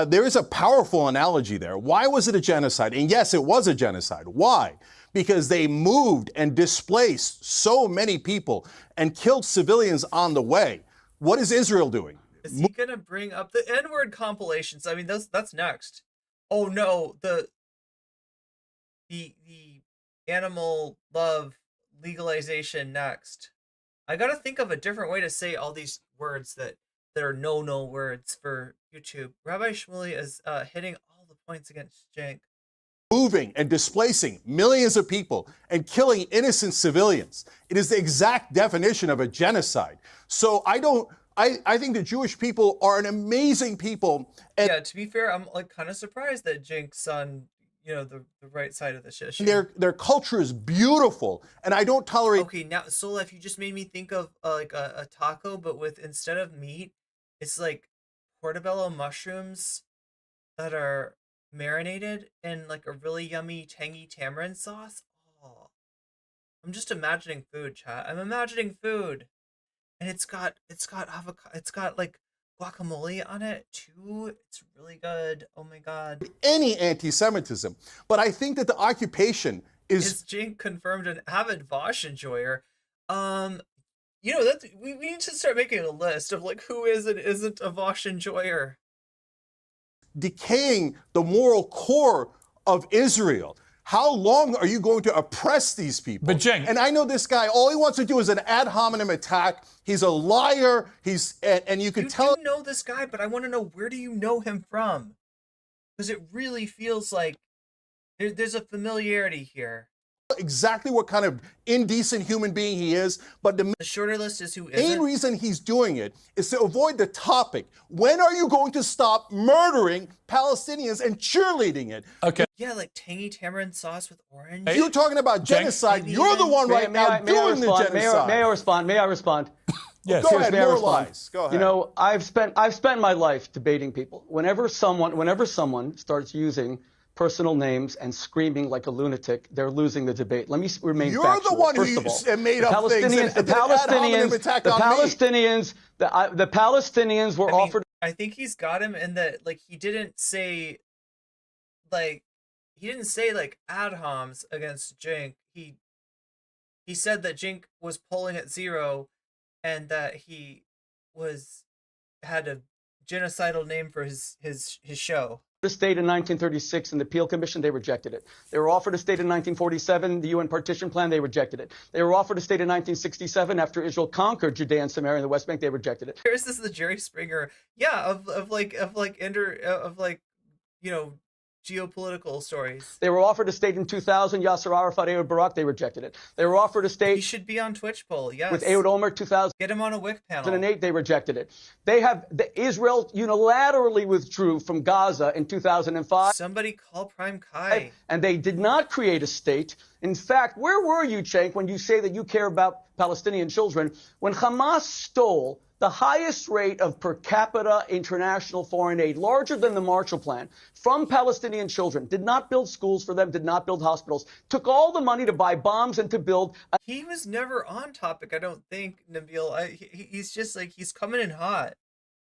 Speaker 13: there is a powerful analogy there. Why was it a genocide? And yes, it was a genocide. Why? Because they moved and displaced so many people and killed civilians on the way. What is Israel doing?
Speaker 2: Is he gonna bring up the N-word compilations? I mean, that's next. Oh no, the animal love legalization next. I gotta think of a different way to say all these words that are no words for YouTube. Rabbi Shmuley is hitting all the points against Cenk.
Speaker 13: Moving and displacing millions of people and killing innocent civilians. It is the exact definition of a genocide. So I think the Jewish people are an amazing people. And
Speaker 2: yeah, to be fair, I'm like kind of surprised that Cenk's on, the right side of this issue.
Speaker 13: their culture is beautiful, and I don't tolerate.
Speaker 2: Okay, now Solef, you just made me think of like a taco, but with instead of meat, it's like portobello mushrooms that are marinated in like a really yummy tangy tamarind sauce. Oh, I'm just imagining food, chat. I'm imagining food, and it's got avocado. It's got like guacamole on it too. It's really good. Oh my god.
Speaker 13: Any anti-Semitism, but I think that the occupation
Speaker 2: Is Cenk confirmed an avid Vosh enjoyer? That we need to start making a list of like who is and isn't a Vosh enjoyer.
Speaker 13: decaying the moral core of Israel. How long are you going to oppress these people?
Speaker 12: But Cenk,
Speaker 13: and I know this guy, all he wants to do is an ad hominem attack. He's a liar. And you can tell.
Speaker 2: You know this guy, but I want to know, where do you know him from? Because it really feels like there's a familiarity here.
Speaker 13: Exactly what kind of indecent human being he is, but the
Speaker 2: shorter list is who
Speaker 13: main
Speaker 2: isn't.
Speaker 13: reason he's doing it is to avoid the topic. When are you going to stop murdering Palestinians and cheerleading it?
Speaker 12: Okay.
Speaker 2: Yeah, like tangy tamarind sauce with orange.
Speaker 13: If you're talking about genocide, you're the one right now doing the genocide.
Speaker 14: May I respond?
Speaker 12: Yes.
Speaker 13: Go ahead,
Speaker 14: May I
Speaker 13: more
Speaker 14: respond?
Speaker 13: lies. Go ahead.
Speaker 14: I've spent my life debating people. Whenever someone starts using personal names and screaming like a lunatic, they're losing the debate. Let me remain
Speaker 13: You're
Speaker 14: factual.
Speaker 13: the one
Speaker 14: First
Speaker 13: who
Speaker 14: of all,
Speaker 13: made up things and
Speaker 14: the
Speaker 13: did an ad hominem attack on me.
Speaker 14: The Palestinians were offered.
Speaker 2: I think he's got him in that, like, he didn't say like ad homs against Cenk. He said that Cenk was polling at 0 and that he had a genocidal name for his show.
Speaker 14: The state in 1936 in the Peel Commission, they rejected it. They were offered a state in 1947, the UN partition plan, they rejected it. They were offered a state in 1967 after Israel conquered Judea and Samaria and the West Bank, they rejected it.
Speaker 2: Here's this the Jerry Springer, geopolitical stories.
Speaker 14: They were offered a state in 2000, Yasser Arafat, Ehud Barak, they rejected it. They were offered a state.
Speaker 2: He should be on Twitch poll, yes.
Speaker 14: With Ehud Olmert, 2000.
Speaker 2: Get him on a WIC panel.
Speaker 14: 2008, they rejected it. Israel unilaterally withdrew from Gaza in 2005.
Speaker 2: Somebody call Prime Kai.
Speaker 14: And they did not create a state. In fact, where were you, Cenk, when you say that you care about Palestinian children? When Hamas stole the highest rate of per capita international foreign aid, larger than the Marshall Plan, from Palestinian children, did not build schools for them, did not build hospitals, took all the money to buy bombs and to build.
Speaker 2: He was never on topic, I don't think, Nabil. He's just like, he's coming in hot.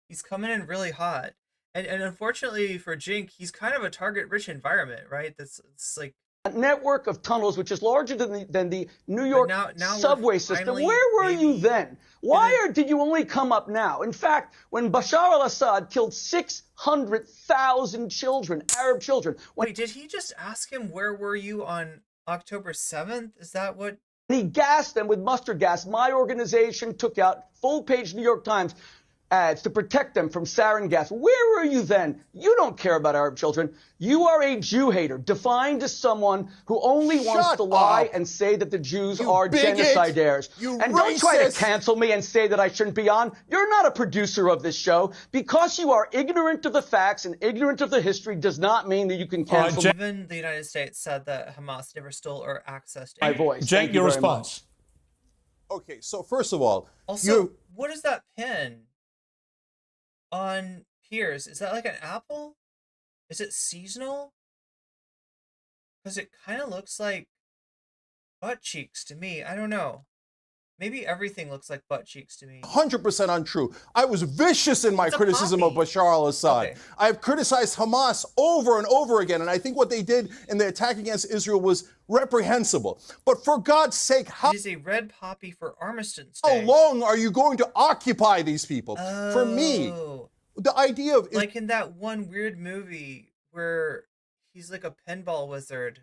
Speaker 2: He's coming in really hot. And unfortunately for Jink, he's kind of a target-rich environment, right? It's like
Speaker 14: a network of tunnels, which is larger than the New York subway system. Where were you then? Why did you only come up now? In fact, when Bashar al-Assad killed 600,000 children, Arab children.
Speaker 2: Wait, did he just ask him, where were you on October 7th? Is that what?
Speaker 14: He gassed them with mustard gas. My organization took out full-page New York Times ads to protect them from sarin gas. Where were you then? You don't care about Arab children. You are a Jew hater, defined as someone who only wants to lie and say that the Jews are genocidaires. And don't try to cancel me and say that I shouldn't be on. You're not a producer of this show. Because you are ignorant of the facts and ignorant of the history does not mean that you can cancel me.
Speaker 2: Even the United States said that Hamas never stole or accessed
Speaker 14: my voice.
Speaker 12: Cenk, your response.
Speaker 13: Okay, so first of all,
Speaker 2: also, what is that pin on Piers? Is that like an apple? Is it seasonal? Because it kind of looks like butt cheeks to me. I don't know. Maybe everything looks like butt cheeks to me.
Speaker 13: 100% untrue. I was vicious in my criticism of Bashar al-Assad.
Speaker 2: Okay.
Speaker 13: I've criticized Hamas over and over again, and I think what they did in the attack against Israel was reprehensible. But for God's sake,
Speaker 2: It is a red poppy for Armistice Day.
Speaker 13: how long are you going to occupy these people? For me, the idea of...
Speaker 2: Like in that one weird movie where he's like a pinball wizard.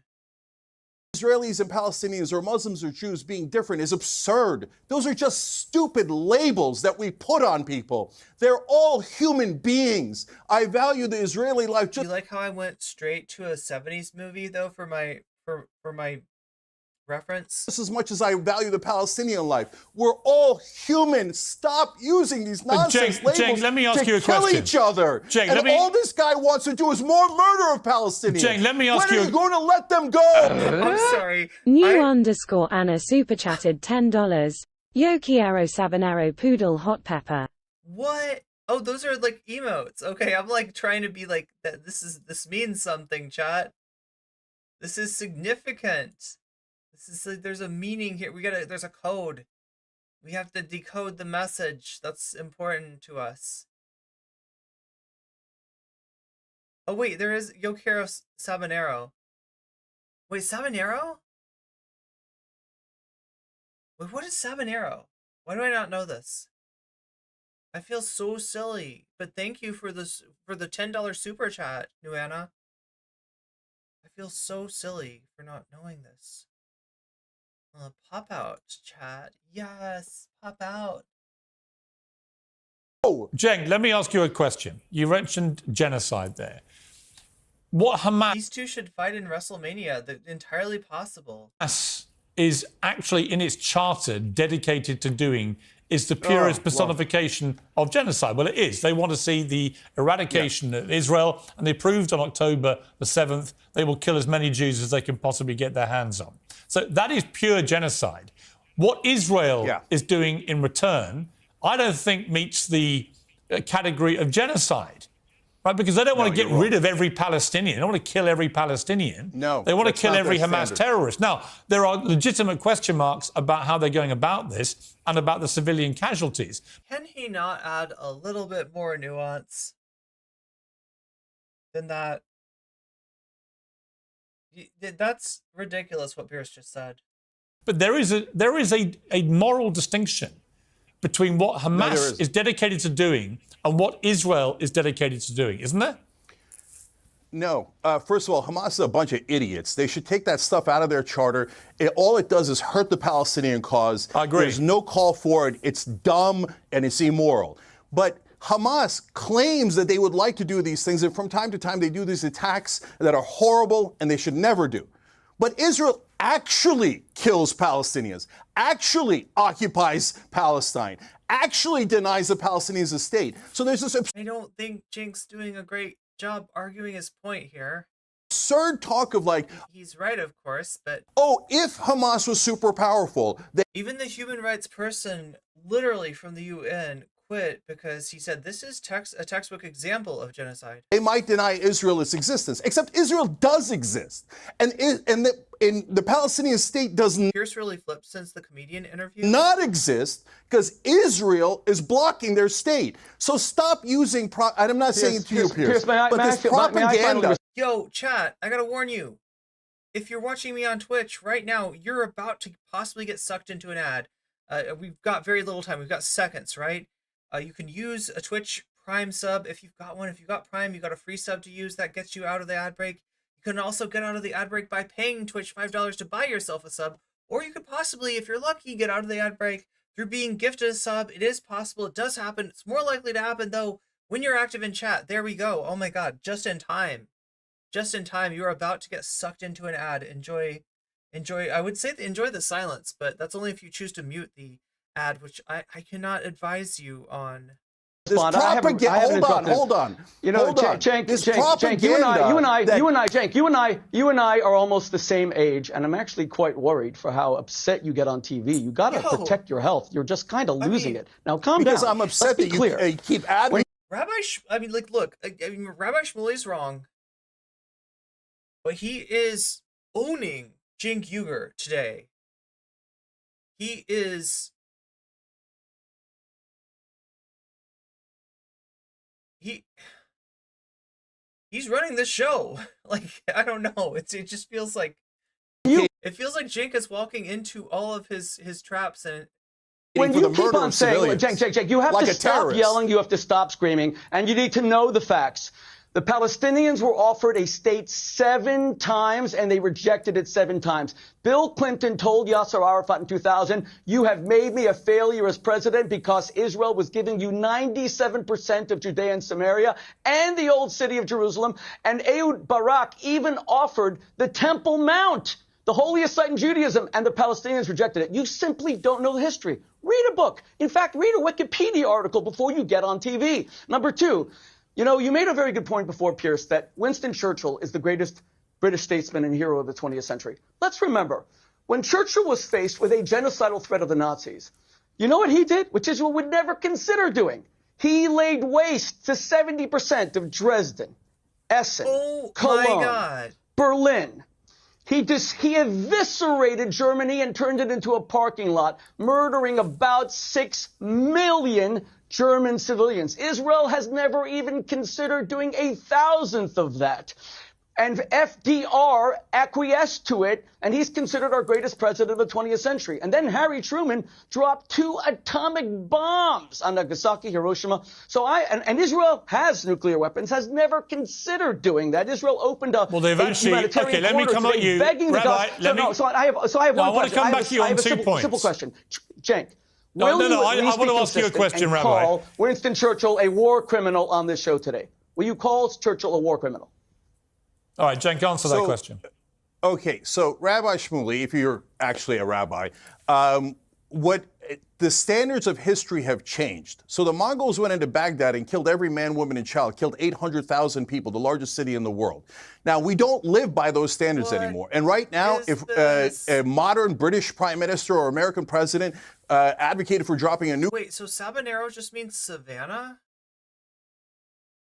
Speaker 13: Israelis and Palestinians or Muslims or Jews being different is absurd. Those are just stupid labels that we put on people. They're all human beings. I value the Israeli life.
Speaker 2: Do you like how I went straight to a 70s movie though for my reference?
Speaker 13: Just as much as I value the Palestinian life. We're all human. Stop using these nonsense labels
Speaker 12: Cenk, let me ask you a
Speaker 13: kill
Speaker 12: question.
Speaker 13: each other.
Speaker 12: Cenk,
Speaker 13: and all this guy wants to do is more murder of Palestinians.
Speaker 12: Cenk, let me ask
Speaker 13: when
Speaker 12: you...
Speaker 13: are you going to let them go?
Speaker 2: I'm sorry.
Speaker 15: New_Anna super chatted $10. Yo quiero sabanero poodle hot pepper.
Speaker 2: What? Oh, those are like emotes. Okay, I'm like trying to be like that. This means something, chat. This is significant. This is like, there's a meaning here. There's a code. We have to decode the message. That's important to us. Oh wait, there is Yo quiero sabanero. Wait, sabanero? Wait, what is sabanero? Why do I not know this? I feel so silly. But thank you for this, for the $10 super chat, Nuana. I feel so silly for not knowing this. Pop out, chat. Yes, pop out.
Speaker 12: Oh, Cenk, let me ask you a question. You mentioned genocide there. What Hamas...
Speaker 2: These two should fight in WrestleMania. They're entirely possible.
Speaker 12: Is actually in its charter dedicated to doing is the purest personification of genocide. Well, it is. They want to see the eradication of Israel, and they proved on October the 7th they will kill as many Jews as they can possibly get their hands on. So that is pure genocide. What Israel is doing in return, I don't think meets the category of genocide. Right, because they don't want to get rid of every Palestinian. They don't want to kill every Palestinian.
Speaker 13: No,
Speaker 12: they want to kill every Hamas terrorist. Now, there are legitimate question marks about how they're going about this and about the civilian casualties.
Speaker 2: Can he not add a little bit more nuance than that? That's ridiculous what Pierce just said.
Speaker 12: But there is a moral distinction between what
Speaker 13: there
Speaker 12: Hamas
Speaker 13: isn't.
Speaker 12: is dedicated to doing and what Israel is dedicated to doing, isn't there?
Speaker 13: No. First of all, Hamas is a bunch of idiots. They should take that stuff out of their charter. All it does is hurt the Palestinian cause.
Speaker 12: I agree.
Speaker 13: There's no call for it. It's dumb and it's immoral. But Hamas claims that they would like to do these things, and from time to time they do these attacks that are horrible and they should never do. But Israel actually kills Palestinians, actually occupies Palestine, actually denies the Palestinians a state. So there's this
Speaker 2: I don't think Jink's doing a great job arguing his point here.
Speaker 13: absurd talk of like,
Speaker 2: He's right, of course, but
Speaker 13: oh, if Hamas was super powerful, they
Speaker 2: even the human rights person, literally from the UN, quit because he said this is a textbook example of genocide.
Speaker 13: might deny Israel its existence. Except Israel does exist, and the Palestinian state does
Speaker 2: Pierce really flipped since the comedian interview.
Speaker 13: not exist because Israel is blocking their state. So stop using and I'm not saying it to you, Pierce, but this propaganda.
Speaker 2: Yo, chat, I gotta warn you. If you're watching me on Twitch right now, you're about to possibly get sucked into an ad. We've got very little time. We've got seconds, right? You can use a Twitch Prime sub if you've got one. If you've got Prime, you got a free sub to use. That gets you out of the ad break. You can also get out of the ad break by paying Twitch $5 to buy yourself a sub. Or you could possibly, if you're lucky, get out of the ad break through being gifted a sub. It is possible. It does happen. It's more likely to happen, though, when you're active in chat. There we go. Oh my god, just in time. Just in time. You're about to get sucked into an ad. Enjoy. I would say enjoy the silence, but that's only if you choose to mute the ad, which I cannot advise you on.
Speaker 13: This propaganda. Hold on.
Speaker 14: You know, Cenk, you and I are almost the same age, and I'm actually quite worried for how upset you get on TV. You got to protect your health. You're just kind of losing it. Now, calm down.
Speaker 13: Because I'm upset that you keep adding.
Speaker 2: Rabbi Shmuley's wrong, but he is owning Cenk Uygur today. He is. He's running this show. Like, I don't know. It just feels like it feels like Cenk is walking into all of his traps and.
Speaker 14: When you keep on saying, Cenk, you have to stop yelling, you have to stop screaming, and you need to know the facts. The Palestinians were offered a state 7 times, and they rejected it 7 times. Bill Clinton told Yasser Arafat in 2000, you have made me a failure as president because Israel was giving you 97% of Judea and Samaria and the old city of Jerusalem. And Ehud Barak even offered the Temple Mount, the holiest site in Judaism, and the Palestinians rejected it. You simply don't know the history. Read a book. In fact, read a Wikipedia article before you get on TV. Number 2, you know, you made a very good point before, Pierce, that Winston Churchill is the greatest British statesman and hero of the 20th century. Let's remember, when Churchill was faced with a genocidal threat of the Nazis, you know what he did, which Israel would never consider doing? He laid waste to 70% of Dresden, Essen, Cologne, Berlin. He eviscerated Germany and turned it into a parking lot, murdering about 6 million German civilians. Israel has never even considered doing 1,000th of that. And FDR acquiesced to it, and he's considered our greatest president of the 20th century. And then Harry Truman dropped 2 atomic bombs on Nagasaki, Hiroshima. So and Israel has nuclear weapons, has never considered doing that. Israel opened up humanitarian
Speaker 12: okay, let me come at you,
Speaker 14: begging
Speaker 12: Rabbi,
Speaker 14: I have one question.
Speaker 12: I want to come back to you on 2 points.
Speaker 14: Simple question. Cenk.
Speaker 12: I want to ask you a question, Rabbi.
Speaker 14: Call Winston Churchill a war criminal on this show today. Will you call Churchill a war criminal?
Speaker 12: All right, Cenk, answer that question.
Speaker 13: Okay, so Rabbi Shmuley, if you're actually a rabbi, what the standards of history have changed. So the Mongols went into Baghdad and killed every man, woman, and child, killed 800,000 people, the largest city in the world. Now, we don't live by those standards anymore. And right now, if a modern British prime minister or American president advocated for dropping a
Speaker 2: Wait, so Sabanero just means Savannah?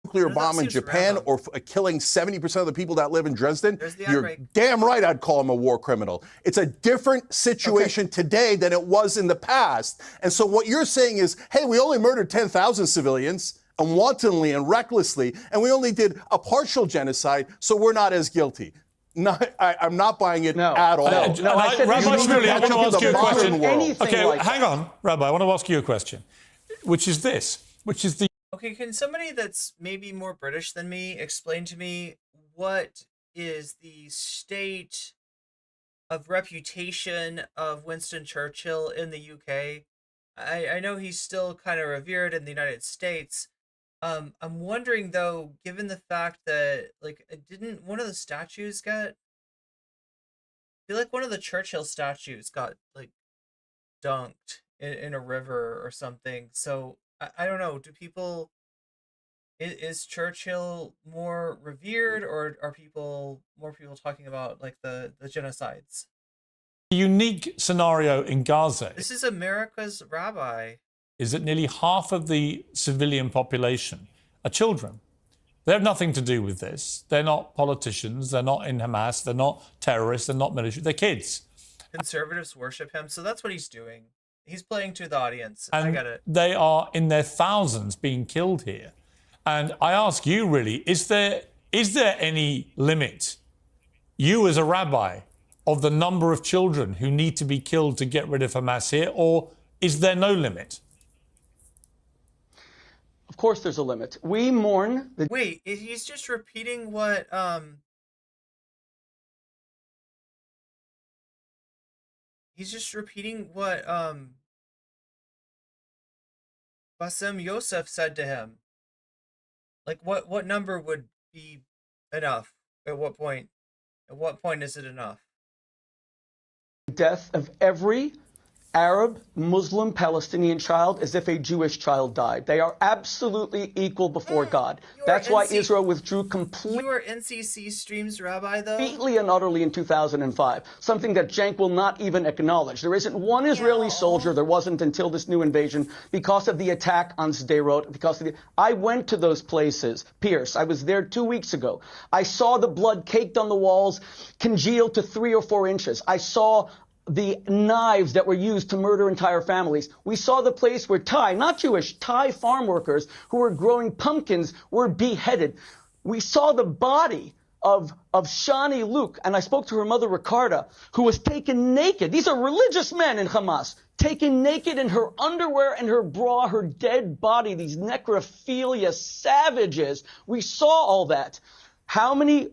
Speaker 13: nuclear bomb in Japan or killing 70% of the people that live in Dresden, you're damn right I'd call him a war criminal. It's a different situation today than it was in the past. And so what you're saying is, hey, we only murdered 10,000 civilians and wantonly and recklessly, and we only did a partial genocide, so we're not as guilty. I'm not buying it
Speaker 14: No.
Speaker 13: at all.
Speaker 14: No, I said
Speaker 12: Rabbi
Speaker 14: you need
Speaker 12: Shmuley, I
Speaker 14: to
Speaker 12: want to ask you a
Speaker 14: modern
Speaker 12: question.
Speaker 14: world. Anything
Speaker 12: Okay,
Speaker 14: like
Speaker 12: hang
Speaker 14: that.
Speaker 12: on, Rabbi. I want to ask you a question, which is the
Speaker 2: Okay, can somebody that's maybe more British than me explain to me what is the state of reputation of Winston Churchill in the UK? I know he's still kind of revered in the United States. I'm wondering though, given the fact that like didn't one of the statues get? I feel like one of the Churchill statues got like dunked in a river or something. So I don't know. Do people is Churchill more revered, or are more people talking about like the genocides?
Speaker 12: unique scenario in Gaza
Speaker 2: This is America's rabbi.
Speaker 12: is that nearly half of the civilian population are children. They have nothing to do with this. They're not politicians. They're not in Hamas. They're not terrorists. They're not military. They're kids.
Speaker 2: Conservatives worship him, so that's what he's doing. He's playing to the audience.
Speaker 12: And
Speaker 2: I get it.
Speaker 12: they are in their thousands being killed here. And I ask you, really, is there any limit, you as a rabbi, of the number of children who need to be killed to get rid of Hamas here, or is there no limit?
Speaker 14: Of course there's a limit. We mourn the...
Speaker 2: Wait, he's just repeating what he's just repeating what Bassem Youssef said to him. Like what number would be enough? At what point? At what point is it enough?
Speaker 14: death of every Arab, Muslim, Palestinian child as if a Jewish child died. They are absolutely equal before God. That's why Israel withdrew completely.
Speaker 2: You were NCC Streams rabbi, though?
Speaker 14: Completely and utterly in 2005, something that Cenk will not even acknowledge. There isn't one Israeli soldier, there wasn't until this new invasion, because of the attack on Sderot, I went to those places, Pierce, I was there 2 weeks ago. I saw the blood caked on the walls, congealed to 3 or 4 inches. I saw the knives that were used to murder entire families. We saw the place where Thai, not Jewish, Thai farm workers who were growing pumpkins were beheaded. We saw the body of Shani Luke, and I spoke to her mother, Ricarda, who was taken naked. These are religious men in Hamas, taken naked in her underwear and her bra, her dead body, these necrophilia savages. We saw all that. How many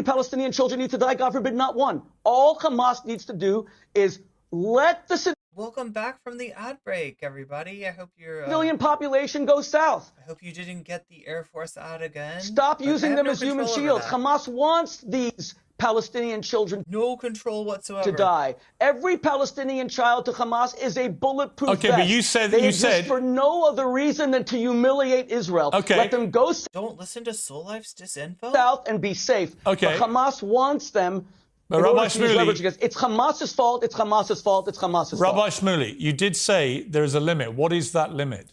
Speaker 14: Palestinian children need to die? God forbid, not one. All Hamas needs to do is let the
Speaker 2: Welcome back from the ad break, everybody. I hope your
Speaker 14: civilian population go south.
Speaker 2: I hope you didn't get the Air Force ad again.
Speaker 14: Stop using them as human shields.
Speaker 2: That.
Speaker 14: Hamas wants these Palestinian children
Speaker 2: no control whatsoever
Speaker 14: to die. Every Palestinian child to Hamas is a bulletproof
Speaker 12: Okay,
Speaker 14: vest.
Speaker 12: but you said
Speaker 14: they exist for no other reason than to humiliate Israel.
Speaker 12: Okay.
Speaker 14: Let them go
Speaker 2: Don't listen to Soul Life's disinfo.
Speaker 14: south and be safe.
Speaker 12: Okay.
Speaker 14: But Hamas wants them.
Speaker 12: But Rabbi
Speaker 14: It's Hamas's fault. It's Hamas's fault. It's Hamas's fault.
Speaker 12: Rabbi Shmuley, you did say there is a limit. What is that limit?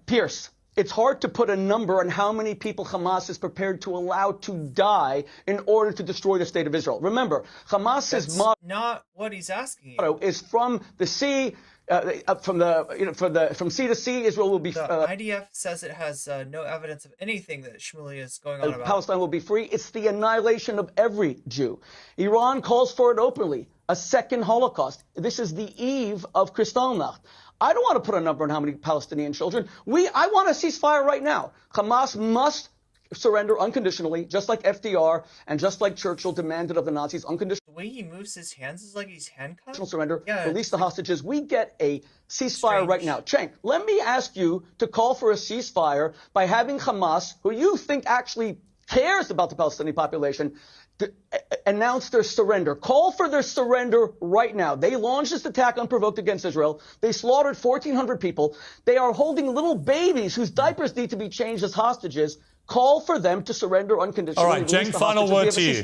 Speaker 14: Pierce, it's hard to put a number on how many people Hamas is prepared to allow to die in order to destroy the state of Israel. Remember, Hamas's motto
Speaker 2: not what he's asking you.
Speaker 14: is from the sea, from sea to sea, Israel will be.
Speaker 2: The IDF says it has no evidence of anything that Shmuley is going on about.
Speaker 14: Palestine will be free. It's the annihilation of every Jew. Iran calls for it openly. A second Holocaust. This is the eve of Kristallnacht. I don't want to put a number on how many Palestinian children. I want a ceasefire right now. Hamas must surrender unconditionally, just like FDR and just like Churchill demanded of the Nazis. Unconditional.
Speaker 2: The way he moves his hands is like he's handcuffed.
Speaker 14: Surrender.
Speaker 2: Yeah,
Speaker 14: release the hostages. We get a ceasefire right now. Cenk, let me ask you to call for a ceasefire by having Hamas, who you think actually cares about the Palestinian population, announce their surrender. Call for their surrender right now. They launched this attack unprovoked against Israel. They slaughtered 1,400 people. They are holding little babies whose diapers need to be changed as hostages. Call for them to surrender unconditionally.
Speaker 12: All right, Cenk, final word to you.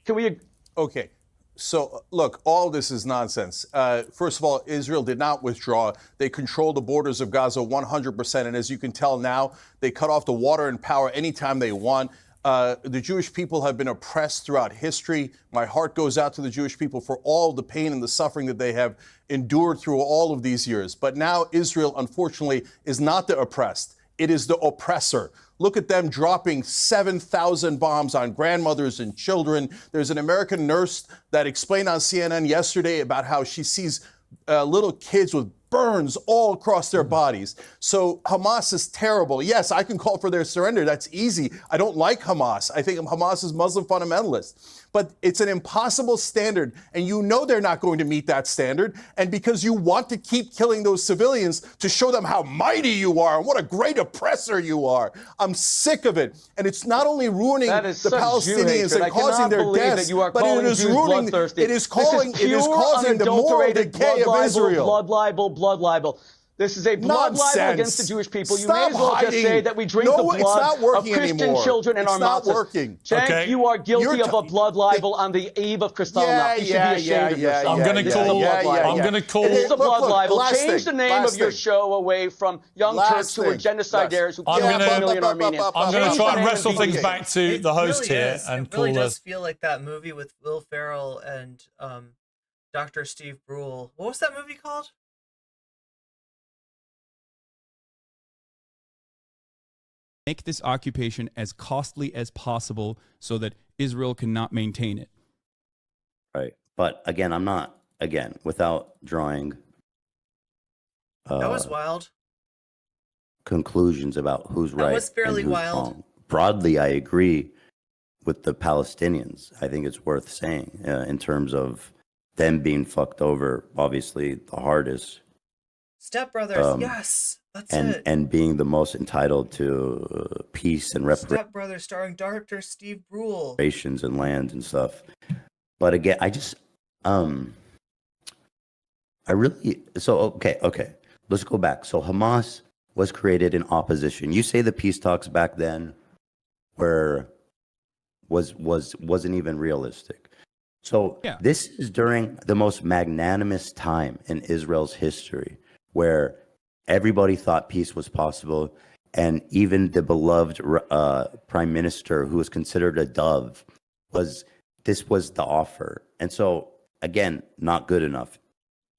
Speaker 14: Can we...
Speaker 13: Okay. So, look, all this is nonsense. First of all, Israel did not withdraw. They control the borders of Gaza 100%. And as you can tell now, they cut off the water and power anytime they want. The Jewish people have been oppressed throughout history. My heart goes out to the Jewish people for all the pain and the suffering that they have endured through all of these years. But now Israel, unfortunately, is not the oppressed. It is the oppressor. Look at them dropping 7,000 bombs on grandmothers and children. There's an American nurse that explained on CNN yesterday about how she sees little kids with burns all across their bodies. So Hamas is terrible. Yes, I can call for their surrender. That's easy. I don't like Hamas. I think Hamas is Muslim fundamentalist. But it's an impossible standard, and you know they're not going to meet that standard. And because you want to keep killing those civilians to show them how mighty you are and what a great oppressor you are, I'm sick of it. And it's not only ruining the Palestinians and causing their deaths, but it is ruining. It is causing the moral decay of Israel.
Speaker 14: Blood libel. This is a blood libel against the Jewish people. You may as well just say that we drink the blood of Christian children and our mouths. Cenk, you are guilty of a blood libel on the eve of Kristallnacht. You should be ashamed of yourself.
Speaker 12: I'm going to call.
Speaker 14: This is a blood libel. Change the name of your show away from Young Turks who are genocidaires who killed 1 million Armenians.
Speaker 12: I'm going to try and wrestle things back to the host here and call
Speaker 2: It really does feel like that movie with Will Ferrell and Dr. Steve Brule. What was that movie called?
Speaker 11: Make this occupation as costly as possible so that Israel cannot maintain it.
Speaker 9: Right. But again, I'm not, without drawing
Speaker 2: that was wild.
Speaker 9: Conclusions about who's right.
Speaker 2: That was fairly
Speaker 9: and who's
Speaker 2: wild.
Speaker 9: wrong. Broadly, I agree with the Palestinians. I think it's worth saying in terms of them being fucked over, obviously the hardest.
Speaker 2: Step Brothers, yes. That's it.
Speaker 9: And being the most entitled to peace and
Speaker 2: Step Brothers starring Dr. Steve Brule.
Speaker 9: reparations and lands and stuff. But again, I just okay. Let's go back. So Hamas was created in opposition. You say the peace talks back then wasn't even realistic. So this is during the most magnanimous time in Israel's history where everybody thought peace was possible, and even the beloved prime minister, who was considered a dove, was the offer. And so again, not good enough.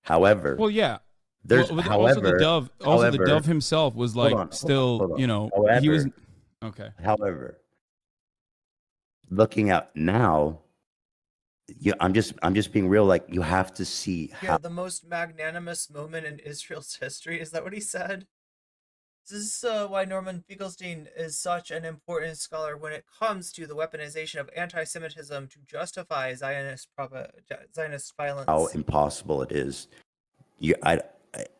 Speaker 9: However,
Speaker 11: the dove himself was like he was okay.
Speaker 9: However, looking at now, I'm just being real. Like, you have to see how
Speaker 2: the most magnanimous moment in Israel's history. Is that what he said? This is why Norman Finkelstein is such an important scholar when it comes to the weaponization of anti-Semitism to justify Zionist violence.
Speaker 9: how impossible it is.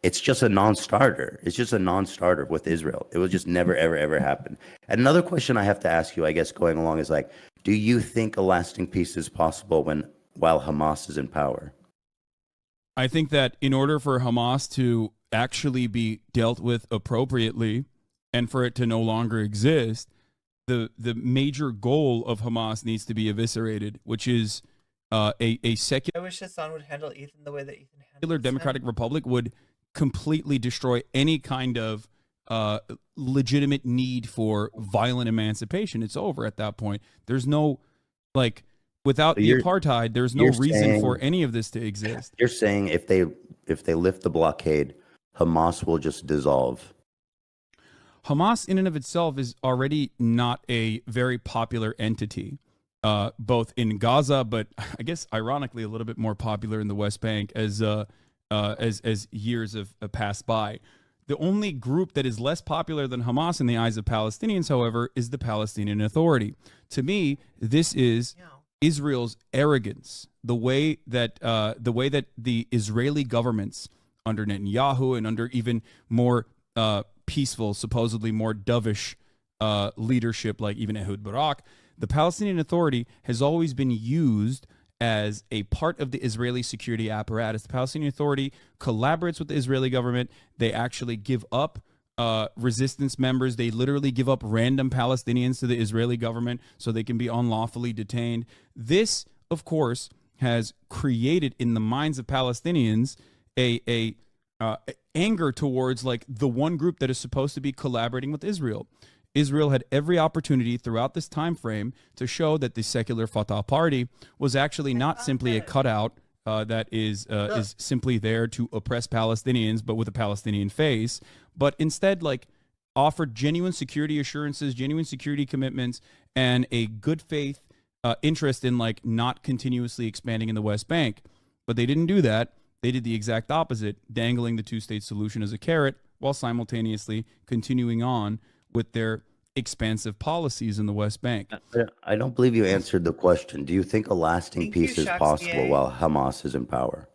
Speaker 9: It's just a non-starter. It's just a non-starter with Israel. It will just never, ever, ever happen. And another question I have to ask you, I guess, going along is like, do you think a lasting peace is possible while Hamas is in power?
Speaker 11: I think that in order for Hamas to actually be dealt with appropriately and for it to no longer exist, the major goal of Hamas needs to be eviscerated, which is a secular.
Speaker 2: I wish Hasan would handle Ethan the way that Ethan handles
Speaker 11: Secular democratic republic would completely destroy any kind of legitimate need for violent emancipation. It's over at that point. There's no, without the apartheid, there's no reason for any of this to exist.
Speaker 9: You're saying if they lift the blockade, Hamas will just dissolve.
Speaker 11: Hamas in and of itself is already not a very popular entity, both in Gaza, but I guess ironically a little bit more popular in the West Bank as years have passed by. The only group that is less popular than Hamas in the eyes of Palestinians, however, is the Palestinian Authority. To me, this is Israel's arrogance. The way that the Israeli governments under Netanyahu and under even more peaceful, supposedly more dovish leadership like even Ehud Barak, the Palestinian Authority has always been used as a part of the Israeli security apparatus. The Palestinian Authority collaborates with the Israeli government. They actually give up resistance members. They literally give up random Palestinians to the Israeli government so they can be unlawfully detained. This, of course, has created in the minds of Palestinians a anger towards the one group that is supposed to be collaborating with Israel. Israel had every opportunity throughout this time frame to show that the secular Fatah party was actually not simply a cutout that is simply there to oppress Palestinians, but with a Palestinian face, but instead offered genuine security assurances, genuine security commitments, and a good faith interest in like not continuously expanding in the West Bank. But they didn't do that. They did the exact opposite, dangling the two-state solution as a carrot while simultaneously continuing on with their expansive policies in the West Bank.
Speaker 9: I don't believe you answered the question. Do you think a lasting peace is possible while Hamas is in power?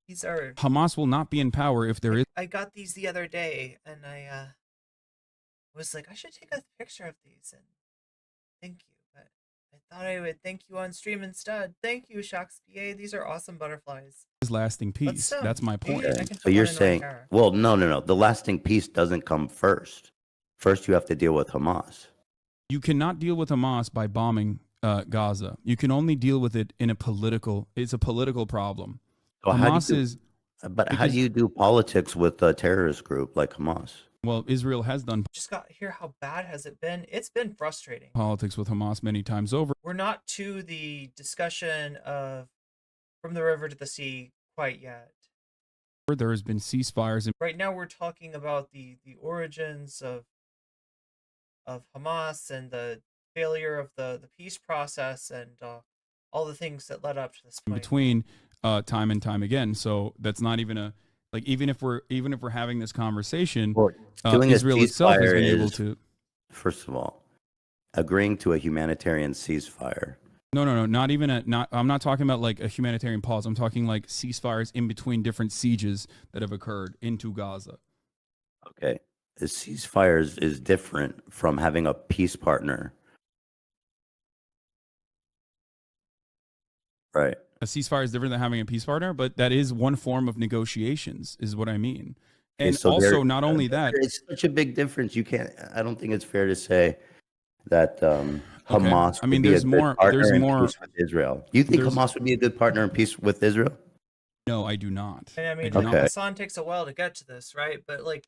Speaker 2: These are
Speaker 11: Hamas will not be in power if there is.
Speaker 2: I got these the other day, and I was like, I should take a picture of these and thank you. But I thought I would thank you on stream instead. Thank you, Shakespeare. These are awesome butterflies.
Speaker 11: Lasting peace. That's my point.
Speaker 9: So you're saying, well, no. The lasting peace doesn't come first. First, you have to deal with Hamas.
Speaker 11: You cannot deal with Hamas by bombing Gaza. You can only deal with it in a political. It's a political problem.
Speaker 9: So
Speaker 11: Hamas is.
Speaker 9: But how do you do politics with a terrorist group like Hamas?
Speaker 11: Well, Israel has done
Speaker 2: Just got to hear how bad has it been. It's been frustrating.
Speaker 11: politics with Hamas many times over.
Speaker 2: We're not to the discussion of from the river to the sea quite yet.
Speaker 11: There has been ceasefires.
Speaker 2: Right now, we're talking about the origins of Hamas and the failure of the peace process and all the things that led up to this
Speaker 11: in
Speaker 2: point.
Speaker 11: between time and time again. So that's not even a like even if we're having this conversation, Israel itself has been able to.
Speaker 9: First of all, agreeing to a humanitarian ceasefire.
Speaker 11: No, not even I'm not talking about like a humanitarian pause. I'm talking like ceasefires in between different sieges that have occurred into Gaza.
Speaker 9: Okay, a ceasefire is different from having a peace partner. Right.
Speaker 11: A ceasefire is different than having a peace partner, but that is one form of negotiations, is what I mean. And
Speaker 9: so
Speaker 11: also, not only that,
Speaker 9: it's such a big difference. You can't. I don't think it's fair to say that Hamas.
Speaker 11: I mean,
Speaker 9: would be
Speaker 11: there's
Speaker 9: a good
Speaker 11: more.
Speaker 9: partner
Speaker 11: There's
Speaker 9: in
Speaker 11: more.
Speaker 9: peace with Israel. You think Hamas would be a good partner in peace with Israel?
Speaker 11: No, I do not.
Speaker 2: And I mean,
Speaker 9: Okay.
Speaker 2: Hasan takes a while to get to this, right? But like,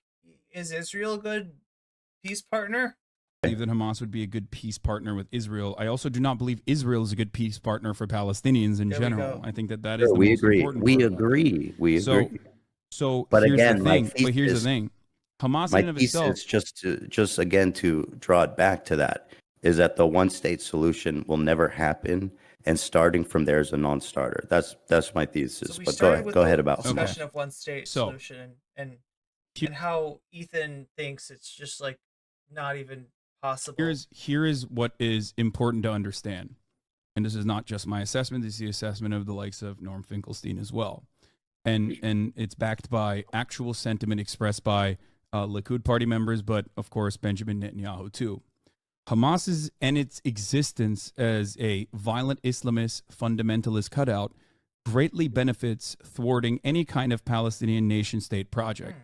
Speaker 2: is Israel a good peace partner?
Speaker 11: I believe that Hamas would be a good peace partner with Israel. I also do not believe Israel is a good peace partner for Palestinians in
Speaker 2: There we
Speaker 11: general.
Speaker 2: go.
Speaker 11: I think that
Speaker 9: Sure,
Speaker 11: is the
Speaker 9: we
Speaker 11: most
Speaker 9: agree.
Speaker 11: important
Speaker 9: We
Speaker 11: part.
Speaker 9: agree. We agree.
Speaker 11: So
Speaker 9: But
Speaker 11: here's
Speaker 9: again,
Speaker 11: the
Speaker 9: my
Speaker 11: thing. But here's the
Speaker 9: thesis-
Speaker 11: thing. Hamas
Speaker 9: My
Speaker 11: in and of itself.
Speaker 9: thesis, just again to draw it back to that, is that the one-state solution will never happen, and starting from there is a non-starter. That's my thesis.
Speaker 2: So we
Speaker 9: But
Speaker 2: started with
Speaker 9: go ahead
Speaker 2: the
Speaker 9: about
Speaker 2: discussion
Speaker 9: Hamas.
Speaker 2: of one state
Speaker 11: So-
Speaker 2: solution and how Ethan thinks it's just like not even possible.
Speaker 11: Here is what is important to understand, and this is not just my assessment. This is the assessment of the likes of Norm Finkelstein as well, and it's backed by actual sentiment expressed by Likud party members, but of course Benjamin Netanyahu too. Hamas's and its existence as a violent Islamist fundamentalist cutout greatly benefits thwarting any kind of Palestinian nation-state project.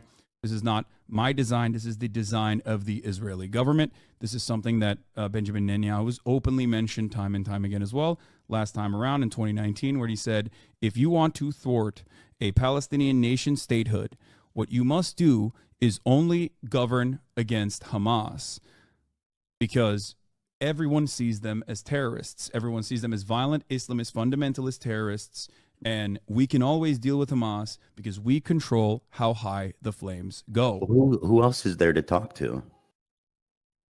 Speaker 11: This is not my design. This is the design of the Israeli government. This is something that Benjamin Netanyahu has openly mentioned time and time again as well. Last time around in 2019, where he said, if you want to thwart a Palestinian nation statehood, what you must do is only govern against Hamas, because everyone sees them as terrorists. Everyone sees them as violent Islamist fundamentalist terrorists. And we can always deal with Hamas because we control how high the flames go.
Speaker 9: Who else is there to talk to?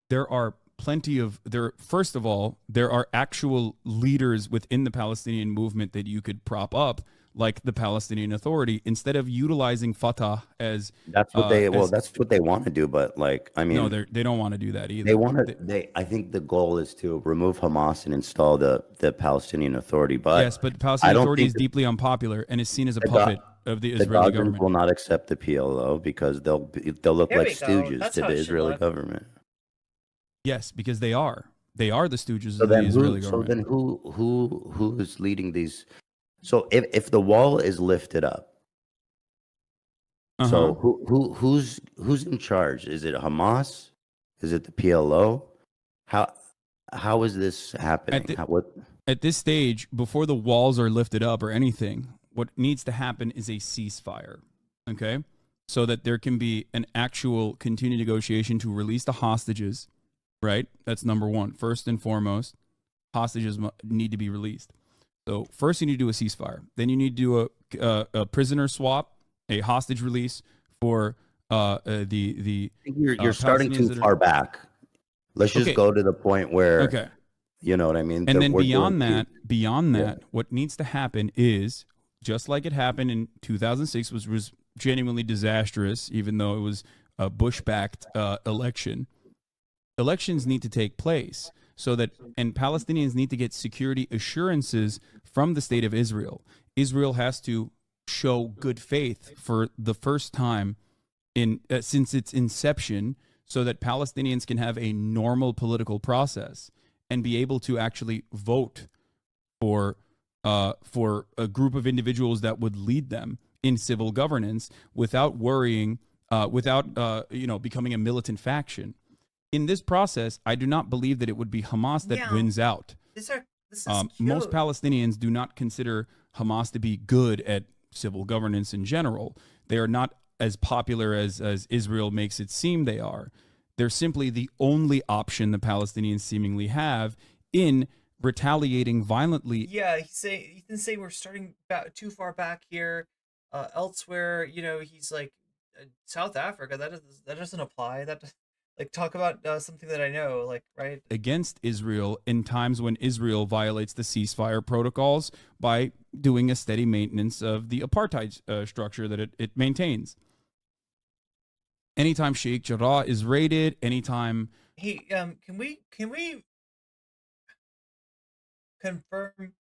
Speaker 11: There are plenty of first of all, there are actual leaders within the Palestinian movement that you could prop up, like the Palestinian Authority, instead of utilizing Fatah as
Speaker 9: that's what that's what they want to do. But like, I mean,
Speaker 11: no, they don't want to do that either.
Speaker 9: They want to. I think the goal is to remove Hamas and install the Palestinian Authority. But
Speaker 11: yes, but the Palestinian Authority is deeply unpopular and is seen as a puppet of the Israeli
Speaker 9: Gazans
Speaker 11: government.
Speaker 9: will not accept the PLO because they'll look
Speaker 2: There
Speaker 9: like
Speaker 2: we go.
Speaker 9: stooges
Speaker 2: That's
Speaker 9: to
Speaker 2: how
Speaker 9: the
Speaker 2: it should
Speaker 9: Israeli
Speaker 2: look.
Speaker 9: government.
Speaker 11: Yes, because they are the stooges
Speaker 9: So
Speaker 11: of the
Speaker 9: then,
Speaker 11: Israeli government.
Speaker 9: so then, who is leading these? So if the wall is lifted up, so who's in charge? Is it Hamas? Is it the PLO? How is this happening?
Speaker 11: At this stage, before the walls are lifted up or anything, what needs to happen is a ceasefire, okay? So that there can be an actual continued negotiation to release the hostages, right? That's number one. First and foremost, hostages need to be released. So first you need to do a ceasefire. Then you need to do a prisoner swap, a hostage release for the
Speaker 9: I think you're starting
Speaker 11: Palestinians
Speaker 9: too
Speaker 11: that are
Speaker 9: far back. Let's just
Speaker 11: okay.
Speaker 9: go to the point where,
Speaker 11: Okay.
Speaker 9: you know what I mean?
Speaker 11: And
Speaker 9: That
Speaker 11: then
Speaker 9: we're doing
Speaker 11: beyond
Speaker 9: yeah.
Speaker 11: that, what needs to happen is just like it happened in 2006, was genuinely disastrous, even though it was a Bush-backed election. Elections need to take place so that, and Palestinians need to get security assurances from the state of Israel. Israel has to show good faith for the first time in since its inception, so that Palestinians can have a normal political process and be able to actually vote for a group of individuals that would lead them in civil governance without worrying, without becoming a militant faction. In this process, I do not believe that it would be Hamas that wins out.
Speaker 2: This is
Speaker 11: Most
Speaker 2: cute.
Speaker 11: Palestinians do not consider Hamas to be good at civil governance in general. They are not as popular as Israel makes it seem they are. They're simply the only option the Palestinians seemingly have in retaliating violently.
Speaker 2: Yeah, he didn't say we're starting too far back here. Elsewhere, he's like South Africa. That doesn't apply. Like talk about something that I know, like right
Speaker 11: against Israel in times when Israel violates the ceasefire protocols by doing a steady maintenance of the apartheid structure that it maintains. Anytime Sheikh Jarrah is raided, anytime.
Speaker 2: Hey, can we confirm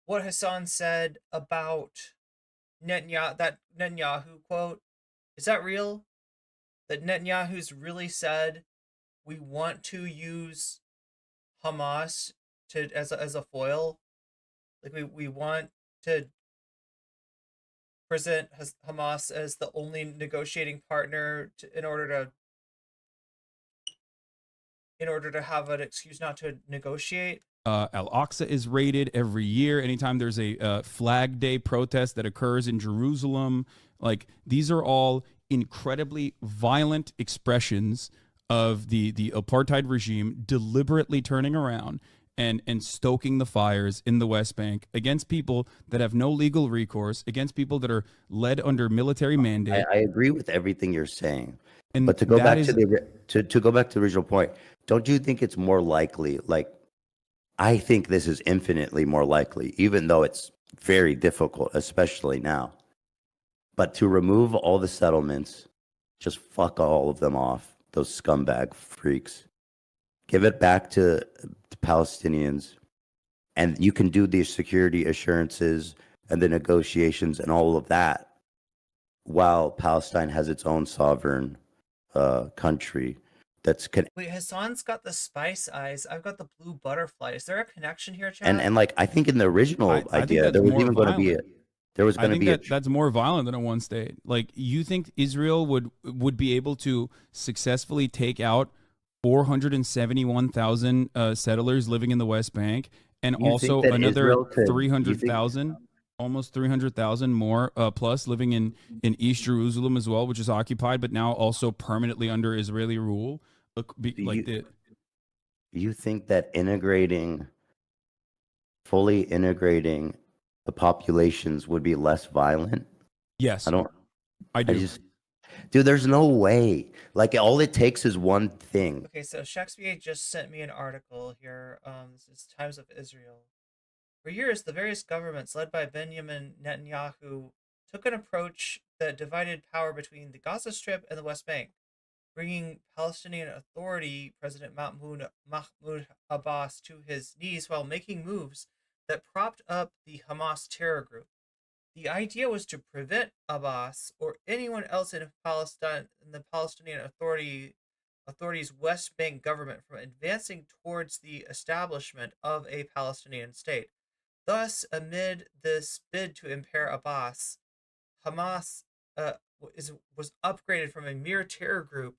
Speaker 2: what Hasan said about Netanyahu? That Netanyahu quote, is that real? That Netanyahu's really said we want to use Hamas as a foil, like we want to present Hamas as the only negotiating partner in order to have an excuse not to negotiate.
Speaker 11: Al-Aqsa is raided every year. Anytime there's a Flag Day protest that occurs in Jerusalem, like these are all incredibly violent expressions of the apartheid regime deliberately turning around and stoking the fires in the West Bank against people that have no legal recourse, against people that are led under military mandate.
Speaker 9: I agree with everything you're saying,
Speaker 11: and
Speaker 9: but to go back to go back to the original point, don't you think it's more likely? Like, I think this is infinitely more likely, even though it's very difficult, especially now. But to remove all the settlements, just fuck all of them off, those scumbag freaks. Give it back to the Palestinians, and you can do the security assurances and the negotiations and all of that while Palestine has its own sovereign country.
Speaker 2: Wait, Hassan's got the spice eyes. I've got the blue butterfly. Is there a connection here, Chad?
Speaker 9: And like I think in the original idea, there was even going to be
Speaker 11: that's more violent than a one state. Like, you think Israel would be able to successfully take out 471,000 settlers living in the West Bank, and also another 300,000, almost 300,000 more plus living in East Jerusalem as well, which is occupied but now also permanently under Israeli rule.
Speaker 9: You think that fully integrating the populations would be less violent?
Speaker 11: Yes.
Speaker 2: I
Speaker 11: do.
Speaker 9: Dude, there's no way. Like, all it takes is one thing.
Speaker 2: Okay, so Shakespeare just sent me an article here. This is Times of Israel. For years, the various governments led by Benjamin Netanyahu took an approach that divided power between the Gaza Strip and the West Bank, bringing Palestinian Authority President Mahmoud Abbas to his knees while making moves that propped up the Hamas terror group. The idea was to prevent Abbas or anyone else in Palestine, in the Palestinian Authority's West Bank government, from advancing towards the establishment of a Palestinian state. Thus, amid this bid to impair Abbas, Hamas was upgraded from a mere terror group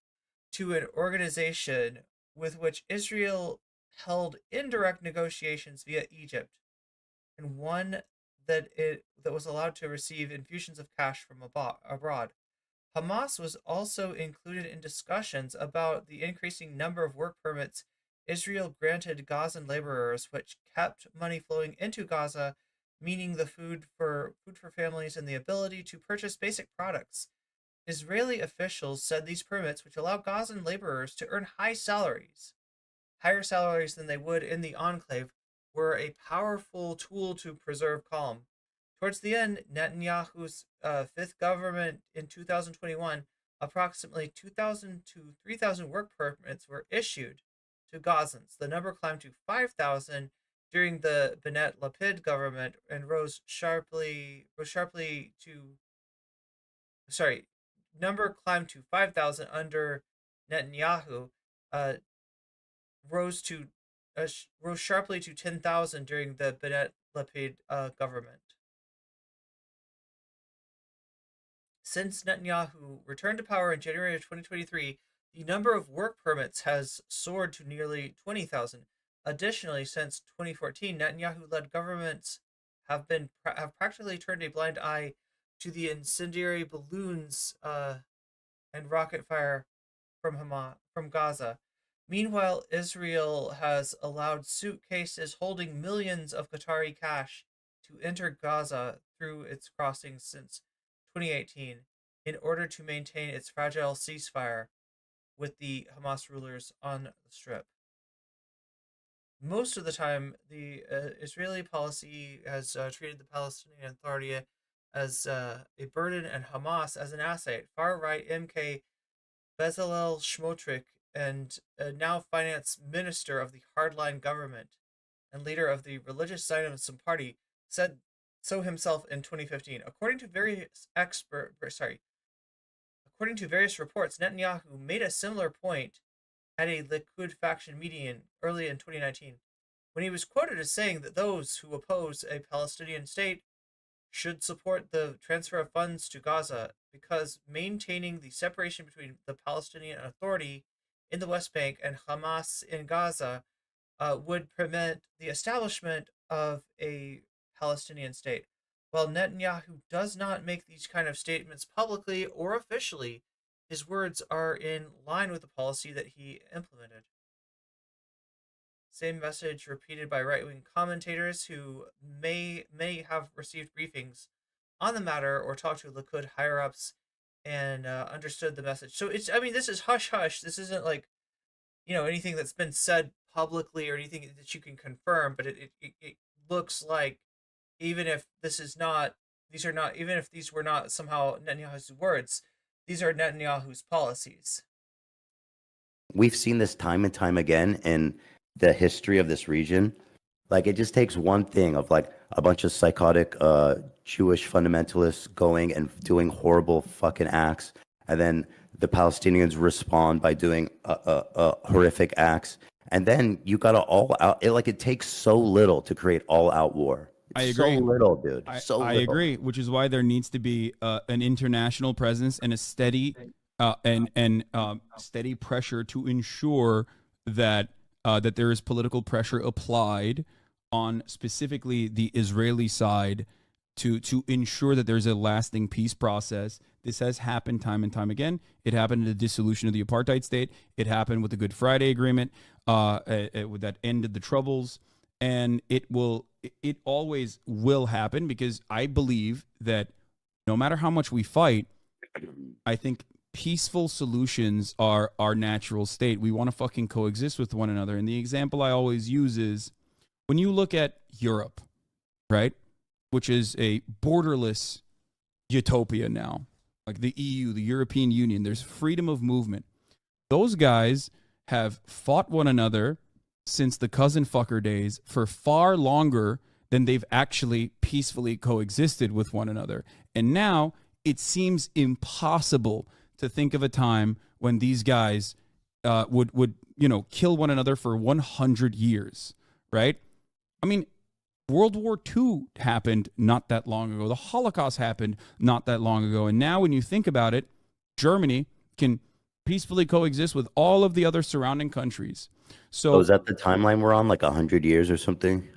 Speaker 2: to an organization with which Israel held indirect negotiations via Egypt, and one that was allowed to receive infusions of cash from abroad. Hamas was also included in discussions about the increasing number of work permits Israel granted Gazan laborers, which kept money flowing into Gaza, meaning the food for families and the ability to purchase basic products. Israeli officials said these permits, which allow Gazan laborers to earn higher salaries than they would in the enclave, were a powerful tool to preserve calm. Towards the end, Netanyahu's fifth government in 2021, approximately 2,000 to 3,000 work permits were issued to Gazans. The number climbed to 5,000 during the Bennett Lapid government and rose sharply to number climbed to 5,000 under Netanyahu, uh, rose to rose sharply to 10,000 during the Bennett Lapid government. Since Netanyahu returned to power in January of 2023, the number of work permits has soared to nearly 20,000. Additionally, since 2014, Netanyahu-led governments have practically turned a blind eye to the incendiary balloons and rocket fire from Gaza. Meanwhile, Israel has allowed suitcases holding millions of Qatari cash to enter Gaza through its crossings since 2018 in order to maintain its fragile ceasefire with the Hamas rulers on the Strip. Most of the time, the Israeli policy has treated the Palestinian Authority as a burden and Hamas as an asset. Far-right MK Bezalel Smotrich, and now finance minister of the hardline government and leader of the religious Zionism party, said so himself in 2015. According to various reports, Netanyahu made a similar point at a Likud faction meeting early in 2019, when he was quoted as saying that those who oppose a Palestinian state should support the transfer of funds to Gaza because maintaining the separation between the Palestinian Authority in the West Bank and Hamas in Gaza would prevent the establishment of a Palestinian state. While Netanyahu does not make these kind of statements publicly or officially, his words are in line with the policy that he implemented. Same message repeated by right-wing commentators who may have received briefings on the matter or talked to Likud higher-ups and understood the message. So this is hush-hush. This isn't like, anything that's been said publicly or anything that you can confirm, but it looks like even if even if these were not somehow Netanyahu's words, these are Netanyahu's policies.
Speaker 9: We've seen this time and time again in the history of this region. Like, it just takes one thing of like a bunch of psychotic Jewish fundamentalists going and doing horrible fucking acts, and then the Palestinians respond by doing horrific acts, and then you got to all out. It takes so little to create all out war.
Speaker 11: I agree.
Speaker 9: So little, dude.
Speaker 11: I agree, which is why there needs to be an international presence and a steady steady pressure to ensure that that there is political pressure applied on specifically the Israeli side to ensure that there's a lasting peace process. This has happened time and time again. It happened in the dissolution of the apartheid state. It happened with the Good Friday Agreement that ended the Troubles. And it always will happen, because I believe that no matter how much we fight, I think peaceful solutions are our natural state. We want to fucking coexist with one another. And the example I always use is when you look at Europe, right, which is a borderless utopia now, like the EU, the European Union, there's freedom of movement. Those guys have fought one another since the cousin fucker days for far longer than they've actually peacefully coexisted with one another. And now it seems impossible to think of a time when these guys would kill one another for 100 years, right? I mean, World War II happened not that long ago. The Holocaust happened not that long ago. And now when you think about it, Germany can peacefully coexist with all of the other surrounding countries. So
Speaker 9: is that the timeline we're on, like 100 years or something?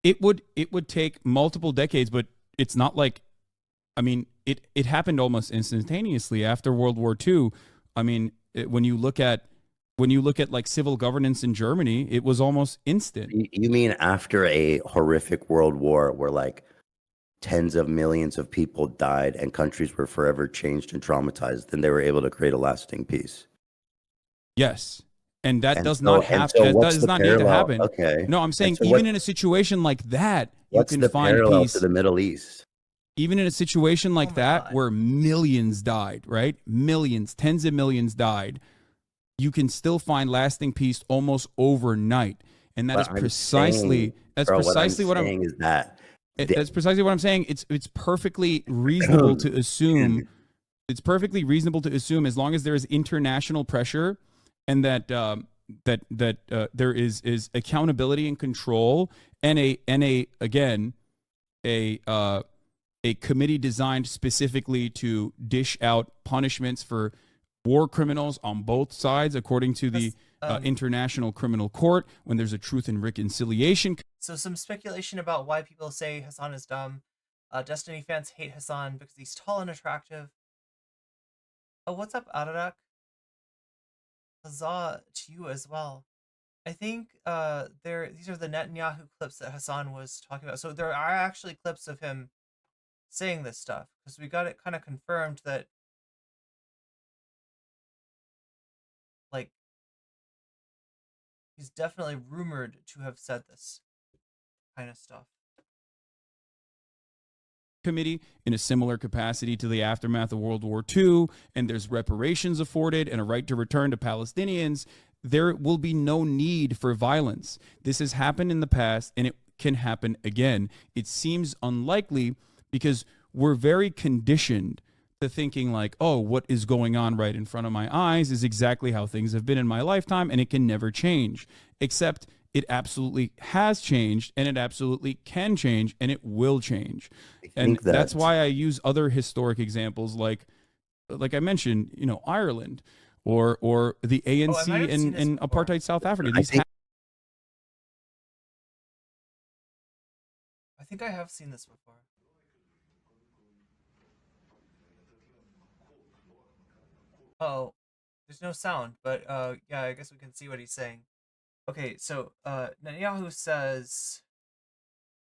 Speaker 11: It would take multiple decades, but it's not like, I mean, it happened almost instantaneously after World War II. I mean, when you look at like civil governance in Germany, it was almost instant.
Speaker 9: You mean after a horrific world war where like tens of millions of people died and countries were forever changed and traumatized, then they were able to create a lasting peace.
Speaker 11: Yes. And that does
Speaker 9: so,
Speaker 11: not have
Speaker 9: so
Speaker 11: that
Speaker 9: what's
Speaker 11: does
Speaker 9: the
Speaker 11: not need to
Speaker 9: parallel?
Speaker 11: happen.
Speaker 9: Okay.
Speaker 11: No, I'm saying
Speaker 9: so
Speaker 11: even in a situation like that, you
Speaker 9: what's
Speaker 11: can
Speaker 9: the
Speaker 11: find
Speaker 9: parallel
Speaker 11: peace.
Speaker 9: to the Middle East?
Speaker 11: Even in a situation like that
Speaker 2: God.
Speaker 11: where millions died, right? Millions, tens of millions died, you can still find lasting peace almost overnight. And that
Speaker 9: But
Speaker 11: is
Speaker 9: I'm
Speaker 11: precisely
Speaker 9: saying, bro, what I'm
Speaker 11: what I'm
Speaker 9: saying is that
Speaker 11: that's precisely what I'm saying. It's perfectly reasonable to assume. It's perfectly reasonable to assume, as long as there is international pressure, and that there is accountability and control, and a committee designed specifically to dish out punishments for war criminals on both sides, according to the International Criminal Court, when there's a truth and reconciliation.
Speaker 2: So some speculation about why people say Hasan is dumb. Destiny fans hate Hasan because he's tall and attractive. Oh, what's up, Ararak? Huzzah to you as well. I think these are the Netanyahu clips that Hasan was talking about. So there are actually clips of him saying this stuff, because we got it kind of confirmed that, like, he's definitely rumored to have said this kind of stuff.
Speaker 11: Committee in a similar capacity to the aftermath of World War II, and there's reparations afforded and a right to return to Palestinians, there will be no need for violence. This has happened in the past, and it can happen again. It seems unlikely because we're very conditioned to thinking like, oh, what is going on right in front of my eyes is exactly how things have been in my lifetime, and it can never change. Except it absolutely has changed, and it absolutely can change, and it will change. And that's why I use other historic examples, like I mentioned, Ireland, or the ANC in apartheid South Africa.
Speaker 2: I think I have seen this before. Oh, there's no sound, but yeah, I guess we can see what he's saying. Okay, so Netanyahu says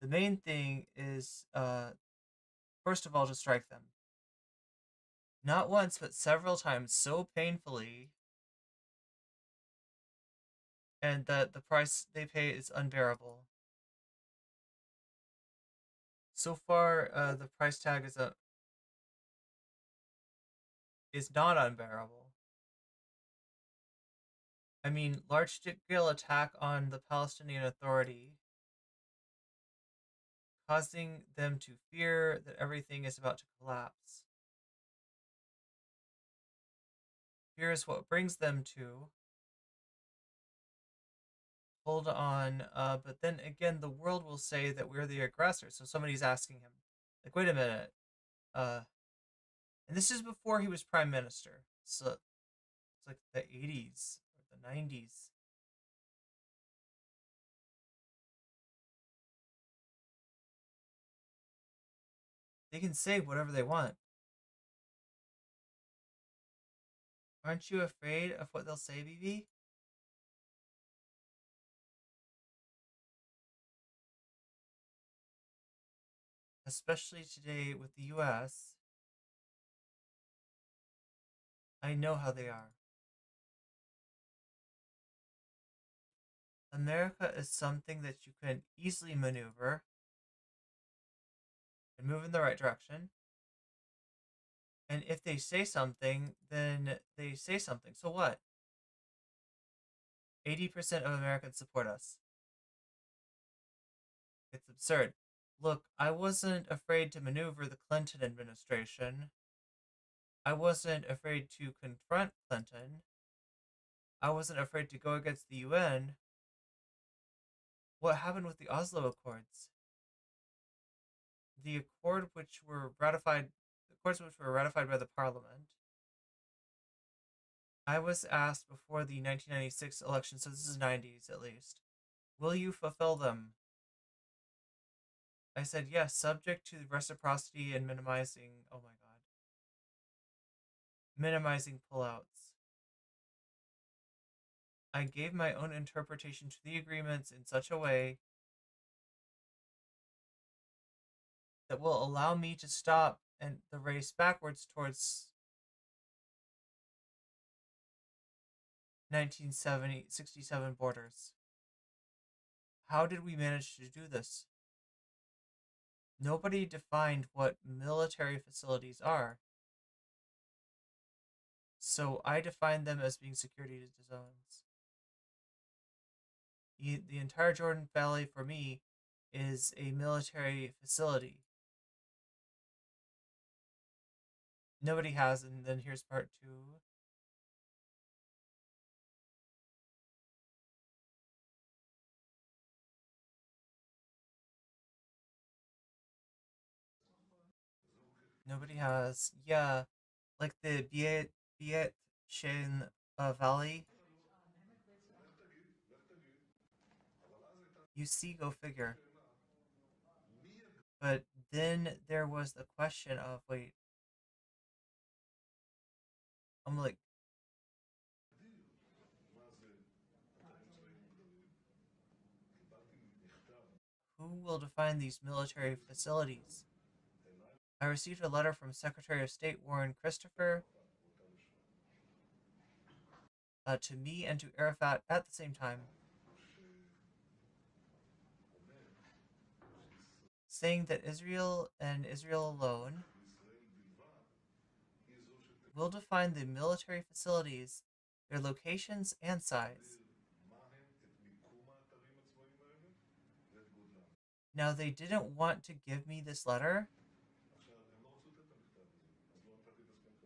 Speaker 2: the main thing is first of all to strike them. Not once, but several times, so painfully, and that the price they pay is unbearable. So far, the price tag is not unbearable. I mean, large-scale attack on the Palestinian Authority, causing them to fear that everything is about to collapse. Fear is what brings them to hold on, but then again, the world will say that we're the aggressor. So somebody's asking him, like, wait a minute, and this is before he was prime minister. So it's like the 80s or the 90s. They can say whatever they want. Aren't you afraid of what they'll say, BB? Especially today with the US. I know how they are. America is something that you can easily maneuver and move in the right direction. And if they say something, then they say something. So what? 80% of Americans support us. It's absurd. Look, I wasn't afraid to maneuver the Clinton administration. I wasn't afraid to confront Clinton. I wasn't afraid to go against the UN. What happened with the Oslo Accords? The accords which were ratified by the parliament. I was asked before the 1996 election, so this is 90s at least, will you fulfill them? I said yes, subject to reciprocity and minimizing, oh my god, minimizing pullouts. I gave my own interpretation to the agreements in such a way that will allow me to stop and the race backwards towards 1967 borders. How did we manage to do this? Nobody defined what military facilities are. So I defined them as being security zones. The entire Jordan Valley for me is a military facility. Nobody has, and then here's part 2. Nobody has, yeah, like the Biet Shen Valley. You see, go figure. But then there was the question of, wait, I'm like, who will define these military facilities? I received a letter from Secretary of State Warren Christopher to me and to Arafat at the same time, saying that Israel and Israel alone will define the military facilities, their locations and size. Now, they didn't want to give me this letter,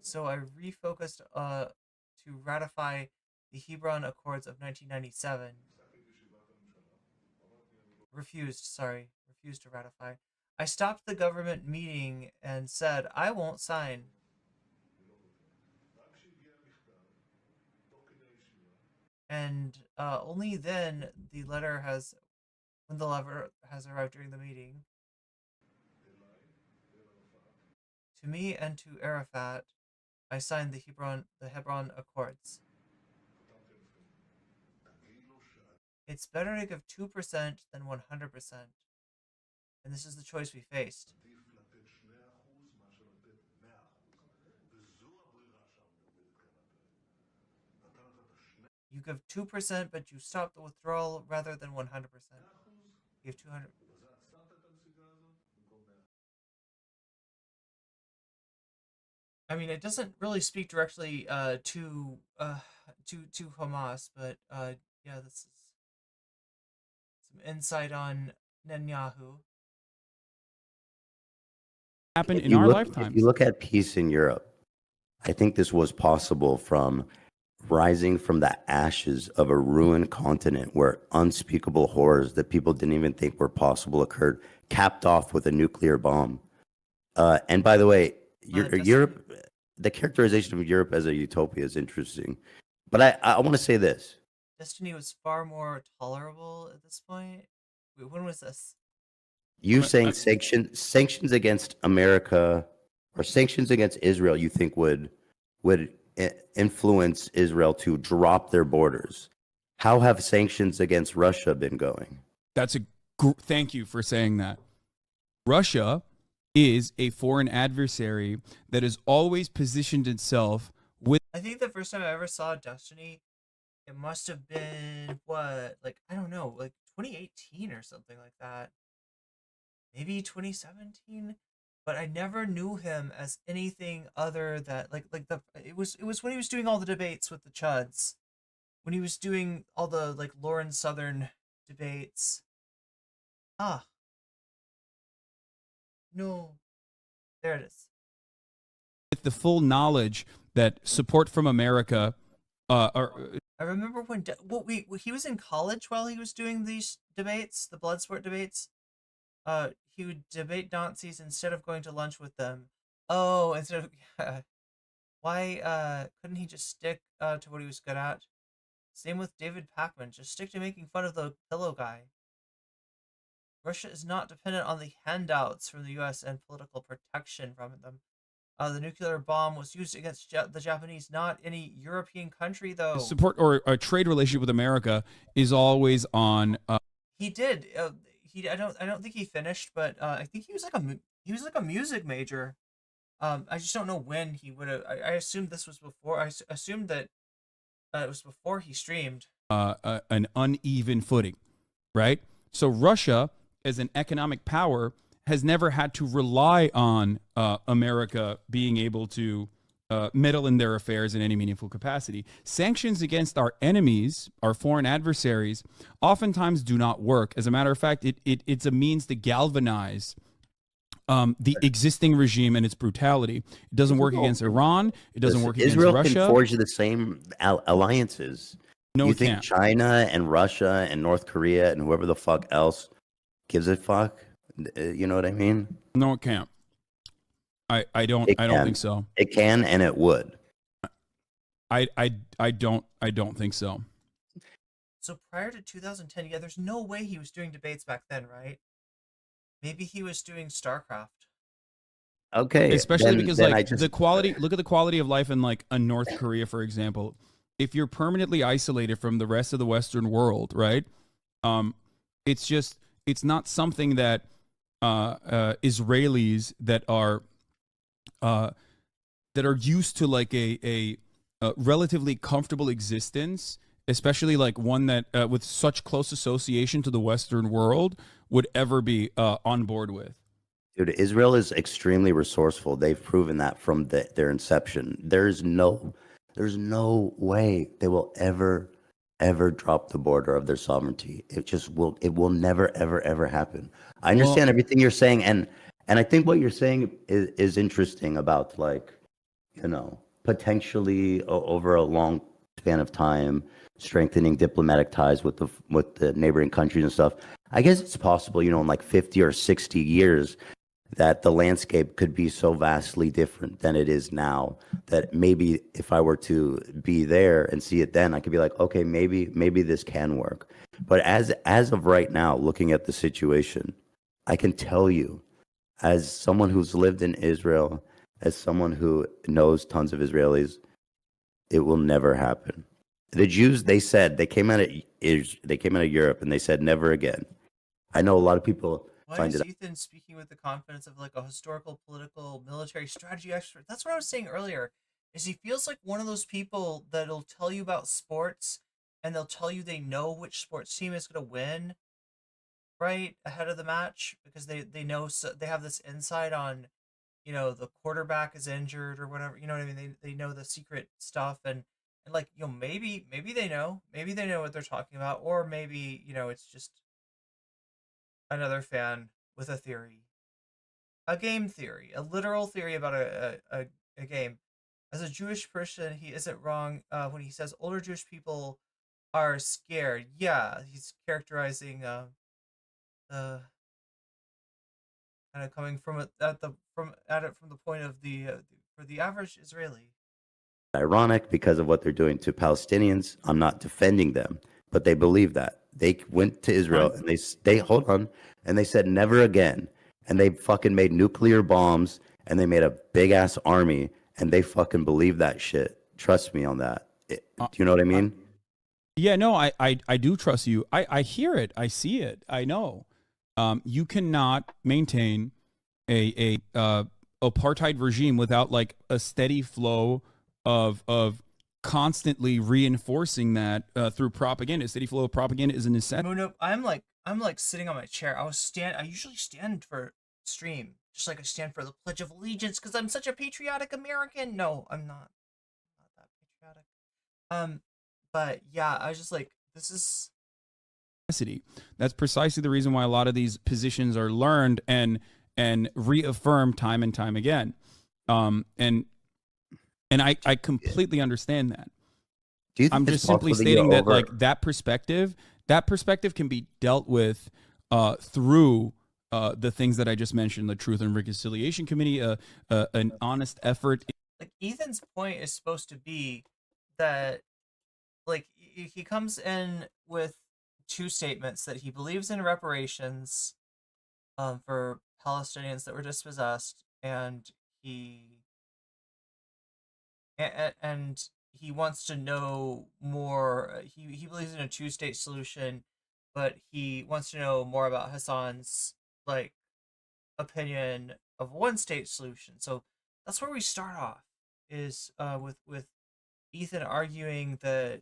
Speaker 2: so I refocused to ratify the Hebron Accords of 1997. Refused to ratify. I stopped the government meeting and said, I won't sign. And only then when the letter has arrived during the meeting, to me and to Arafat, I signed the Hebron Accords. It's better to give 2% than 100%. And this is the choice we faced. You give 2%, but you stop the withdrawal rather than 100%. You give 200. I mean, it doesn't really speak directly to Hamas, but yeah, this is some insight on Netanyahu.
Speaker 11: Happen
Speaker 9: If
Speaker 11: in
Speaker 9: you
Speaker 11: our
Speaker 9: look,
Speaker 11: lifetimes.
Speaker 9: if you look at peace in Europe, I think this was possible from rising from the ashes of a ruined continent where unspeakable horrors that people didn't even think were possible occurred, capped off with a nuclear bomb. And by the way, Europe, the characterization of Europe as a utopia is interesting. But I want to say this.
Speaker 2: Destiny was far more tolerable at this point. Wait, when was this?
Speaker 9: You saying sanctions against America or sanctions against Israel, you think would influence Israel to drop their borders? How have sanctions against Russia been going?
Speaker 11: That's thank you for saying that. Russia is a foreign adversary that has always positioned itself with.
Speaker 2: I think the first time I ever saw Destiny, it must have been like I don't know, like 2018 or something like that. Maybe 2017, but I never knew him as anything other than it was when he was doing all the debates with the Chuds, when he was doing all the like Lauren Southern debates. No, there it is.
Speaker 11: With the full knowledge that support from America.
Speaker 2: I remember when he was in college while he was doing these debates, the Bloodsport debates. He would debate Nazis instead of going to lunch with them. Oh, instead of why couldn't he just stick to what he was good at? Same with David Pakman. Just stick to making fun of the pillow guy. Russia is not dependent on the handouts from the U.S. and political protection from them. The nuclear bomb was used against the Japanese, not any European country, though.
Speaker 11: Support or a trade relationship with America is always on.
Speaker 2: He did. I don't think he finished, but I think he was like He was like a music major. I just don't know when he would have. I assumed this was before. Assumed that it was before he streamed.
Speaker 11: An uneven footing, right? So Russia, as an economic power, has never had to rely on America being able to meddle in their affairs in any meaningful capacity. Sanctions against our enemies, our foreign adversaries, oftentimes do not work. As a matter of fact, it's a means to galvanize the existing regime and its brutality. It doesn't work against Iran. It doesn't work against
Speaker 9: Israel
Speaker 11: Russia.
Speaker 9: can forge the same alliances.
Speaker 11: No,
Speaker 9: you
Speaker 11: it
Speaker 9: think
Speaker 11: can't.
Speaker 9: China and Russia and North Korea and whoever the fuck else gives a fuck? You know what I mean?
Speaker 11: No, it can't. I don't think so.
Speaker 9: It can and it would.
Speaker 11: I don't think so.
Speaker 2: So prior to 2010, yeah, there's no way he was doing debates back then, right? Maybe he was doing StarCraft.
Speaker 9: Okay,
Speaker 11: Especially because like the quality, look at the quality of life in like a North Korea, for example. If you're permanently isolated from the rest of the Western world, right? It's not something that Israelis that are used to like a relatively comfortable existence, especially like one that with such close association to the Western world, would ever be on board with.
Speaker 9: Dude, Israel is extremely resourceful. They've proven that from their inception. There's no way they will ever drop the border of their sovereignty. It will never ever happen. I understand everything you're saying, and I think what you're saying is interesting about, like, you know, potentially over a long span of time strengthening diplomatic ties with the neighboring countries and stuff. I guess it's possible, you know, in like 50 or 60 years that the landscape could be so vastly different than it is now that maybe if I were to be there and see it then, I could be like, okay, maybe this can work. But as of right now, looking at the situation, I can tell you, as someone who's lived in Israel, as someone who knows tons of Israelis, it will never happen. The Jews, they said, they came out of Europe and they said never again. I know a lot of people
Speaker 2: Why
Speaker 9: find
Speaker 2: is
Speaker 9: it.
Speaker 2: Ethan speaking with the confidence of like a historical, political, military strategy expert? That's what I was saying earlier. Is he feels like one of those people that'll tell you about sports and they'll tell you they know which sports team is going to win right ahead of the match because they know, so they have this insight on, you know, the quarterback is injured or whatever, you know what I mean? They know the secret stuff, and like, you know, maybe they know what they're talking about, or maybe, you know, it's just another fan with a theory, a game theory, a literal theory about a game. As a Jewish person, he isn't wrong when he says older Jewish people are scared. Yeah, he's characterizing the kind of coming from it from the point of the for the average Israeli.
Speaker 9: Ironic because of what they're doing to Palestinians. I'm not defending them, but they believe that. They went to Israel and they hold on, and they said never again. And they fucking made nuclear bombs and they made a big ass army and they fucking believe that shit. Trust me on that. Do you know what I mean?
Speaker 11: Yeah, no, I do trust you. I hear it. I see it. I know. You cannot maintain a apartheid regime without like a steady flow of constantly reinforcing that through propaganda. A steady flow of propaganda is a necessity.
Speaker 2: No, I'm like sitting on my chair. I usually stand for stream, just like I stand for the Pledge of Allegiance because I'm such a patriotic American. No, I'm not that patriotic. But yeah, I was just like, this is.
Speaker 11: That's precisely the reason why a lot of these positions are learned and reaffirmed time and time again. And I completely understand that.
Speaker 9: Do you think
Speaker 11: I'm
Speaker 9: it's
Speaker 11: just simply
Speaker 9: possible
Speaker 11: stating that
Speaker 9: over-
Speaker 11: like that perspective can be dealt with through the things that I just mentioned, the Truth and Reconciliation Committee, an honest effort.
Speaker 2: Like Ethan's point is supposed to be that, like, he comes in with two statements that he believes in reparations for Palestinians that were dispossessed, and he wants to know more. He believes in a two-state solution, but he wants to know more about Hasan's like opinion of a one-state solution. So that's where we start off, is with Ethan arguing that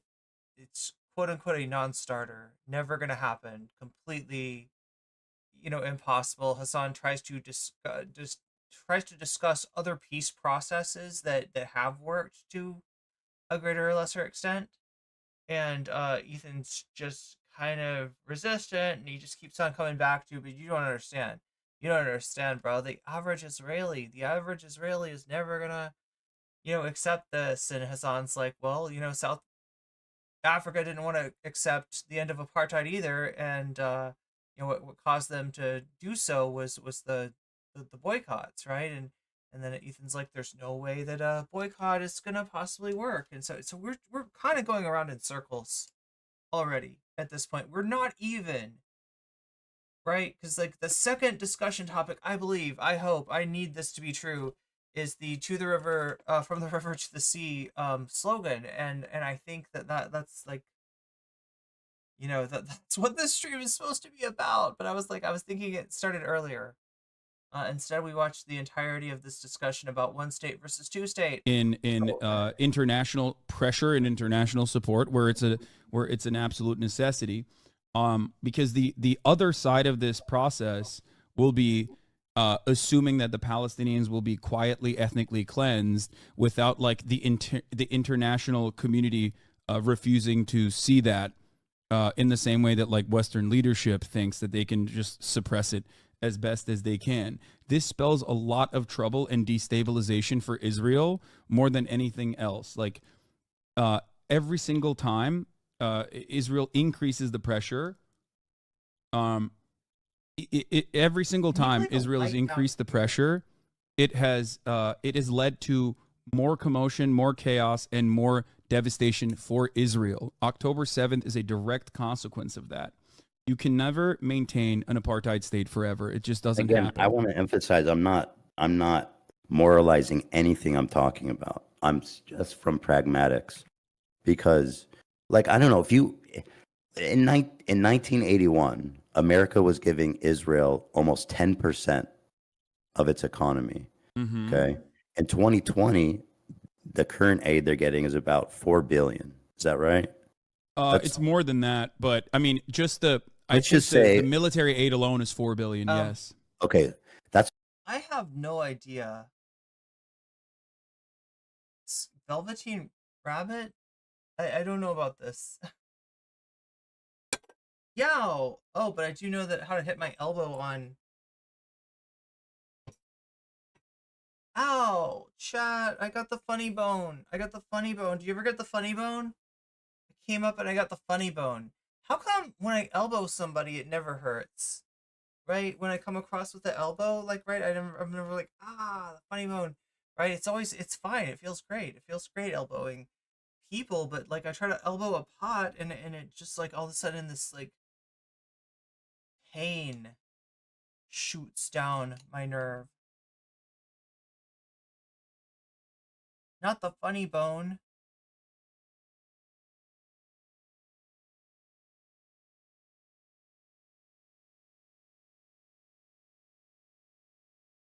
Speaker 2: it's quote unquote a non-starter, never gonna happen, completely, impossible. Hasan tries to discuss other peace processes that have worked to a greater or lesser extent, and Ethan's just kind of resistant, and he just keeps on coming back to, but you don't understand. You don't understand, bro. The average Israeli is never gonna, accept this. And Hassan's like, well, South Africa didn't want to accept the end of apartheid either, and what caused them to do so was the boycotts, right? And then Ethan's like, there's no way that a boycott is gonna possibly work, and so we're kind of going around in circles already at this point. We're not even right, because like the second discussion topic, I hope, I need this to be true, is the to the river, from the river to the sea slogan, and I think that's like, that's what this stream is supposed to be about. But I was thinking it started earlier. Instead, we watched the entirety of this discussion about one state versus two state.
Speaker 11: In international pressure and international support, where it's an absolute necessity, because the other side of this process will be assuming that the Palestinians will be quietly ethnically cleansed without like the international community refusing to see that, in the same way that like Western leadership thinks that they can just suppress it as best as they can. This spells a lot of trouble and destabilization for Israel more than anything else. Like every single time Israel increases the pressure, every single time Israel has increased the pressure, it has led to more commotion, more chaos, and more devastation for Israel. October 7th is a direct consequence of that. You can never maintain an apartheid state forever. It just doesn't happen.
Speaker 9: I want to emphasize, I'm not moralizing anything I'm talking about. I'm just from pragmatics, because, like, I don't know if you in 1981, America was giving Israel almost 10% of its economy.
Speaker 11: Mm-hmm.
Speaker 9: Okay, in 2020, the current aid they're getting is about $4 billion. Is that right?
Speaker 11: It's more than that, but I mean, just the military aid alone is $4 billion. Yes.
Speaker 9: Okay, that's.
Speaker 2: I have no idea. Velveteen Rabbit? I don't know about this. Yow! Oh, but I do know that how to hit my elbow on. Ow! Chat, I got the funny bone. Do you ever get the funny bone? I came up and I got the funny bone. How come when I elbow somebody it never hurts? Right? When I come across with the elbow, like, right, I'm never like, the funny bone. Right? It's fine. It feels great. It feels great elbowing people, but like I try to elbow a pot and it just like all of a sudden this like pain shoots down my nerve. Not the funny bone.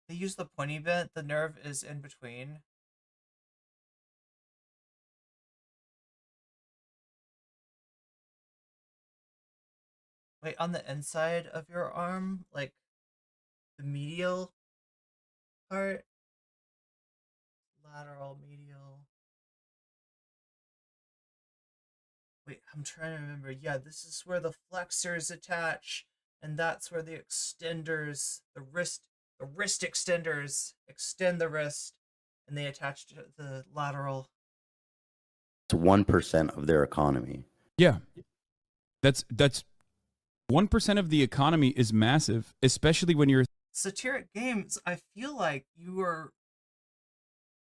Speaker 2: They use the pointy bit. The nerve is in between. Wait, on the inside of your arm? Like, the medial part? Lateral, medial. Wait, I'm trying to remember. Yeah, this is where the flexors attach, and that's where the extenders, the wrist extenders extend the wrist, and they attach to the lateral.
Speaker 9: It's 1% of their economy.
Speaker 11: Yeah, that's 1% of the economy is massive, especially when you're
Speaker 2: Satiric games. I feel like you are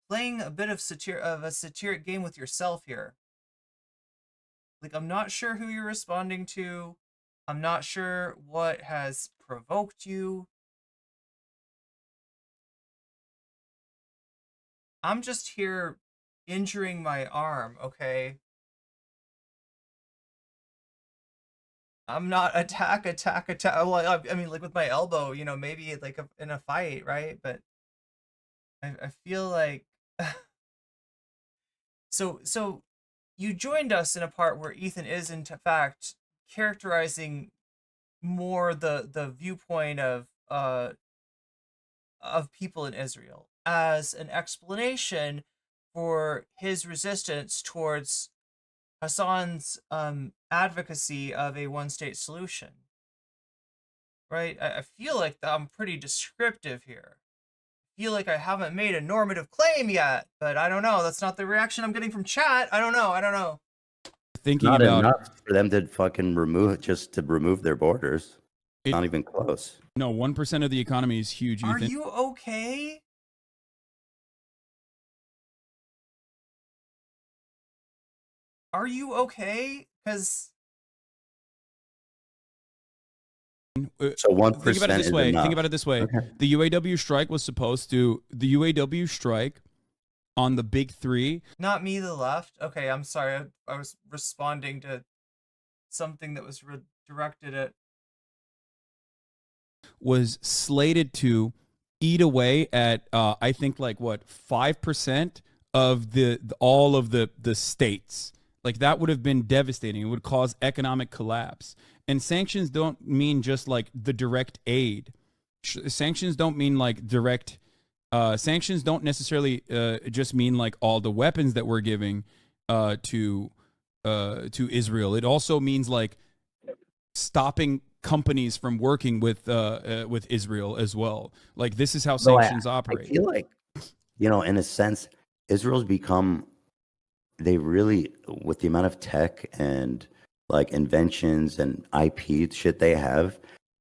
Speaker 2: playing a bit of a satiric game with yourself here. Like, I'm not sure who you're responding to. I'm not sure what has provoked you. I'm just here injuring my arm, okay? I'm not attack. Well, I mean, like with my elbow, maybe like in a fight, right? But I feel like so you joined us in a part where Ethan is in fact characterizing more the viewpoint of people in Israel as an explanation for his resistance towards Hasan's advocacy of a one-state solution. Right? I feel like I'm pretty descriptive here. I feel like I haven't made a normative claim yet, but I don't know. That's not the reaction I'm getting from chat. I don't know.
Speaker 11: Thinking
Speaker 9: Not
Speaker 11: about
Speaker 9: enough for them to fucking remove their borders. Not even close.
Speaker 11: no 1% of the economy is huge.
Speaker 2: Are
Speaker 11: Ethan.
Speaker 2: you okay? Are you okay? Because
Speaker 9: So 1%
Speaker 11: think about it this
Speaker 9: is
Speaker 11: way.
Speaker 9: enough.
Speaker 11: Think about it this way.
Speaker 9: Okay.
Speaker 11: The UAW strike was supposed to the UAW strike on the big three.
Speaker 2: not me, the left. Okay, I'm sorry. I was responding to something that was directed at.
Speaker 11: Was slated to eat away at I think like what 5% of all of the states. Like that would have been devastating. It would cause economic collapse. And sanctions don't mean just like the direct aid. Sanctions don't mean like direct. Sanctions don't necessarily just mean like all the weapons that we're giving to Israel. It also means like stopping companies from working with Israel as well. Like this is how sanctions operate.
Speaker 9: I feel like, in a sense, Israel's become, they really, with the amount of tech and like inventions and IP shit they have,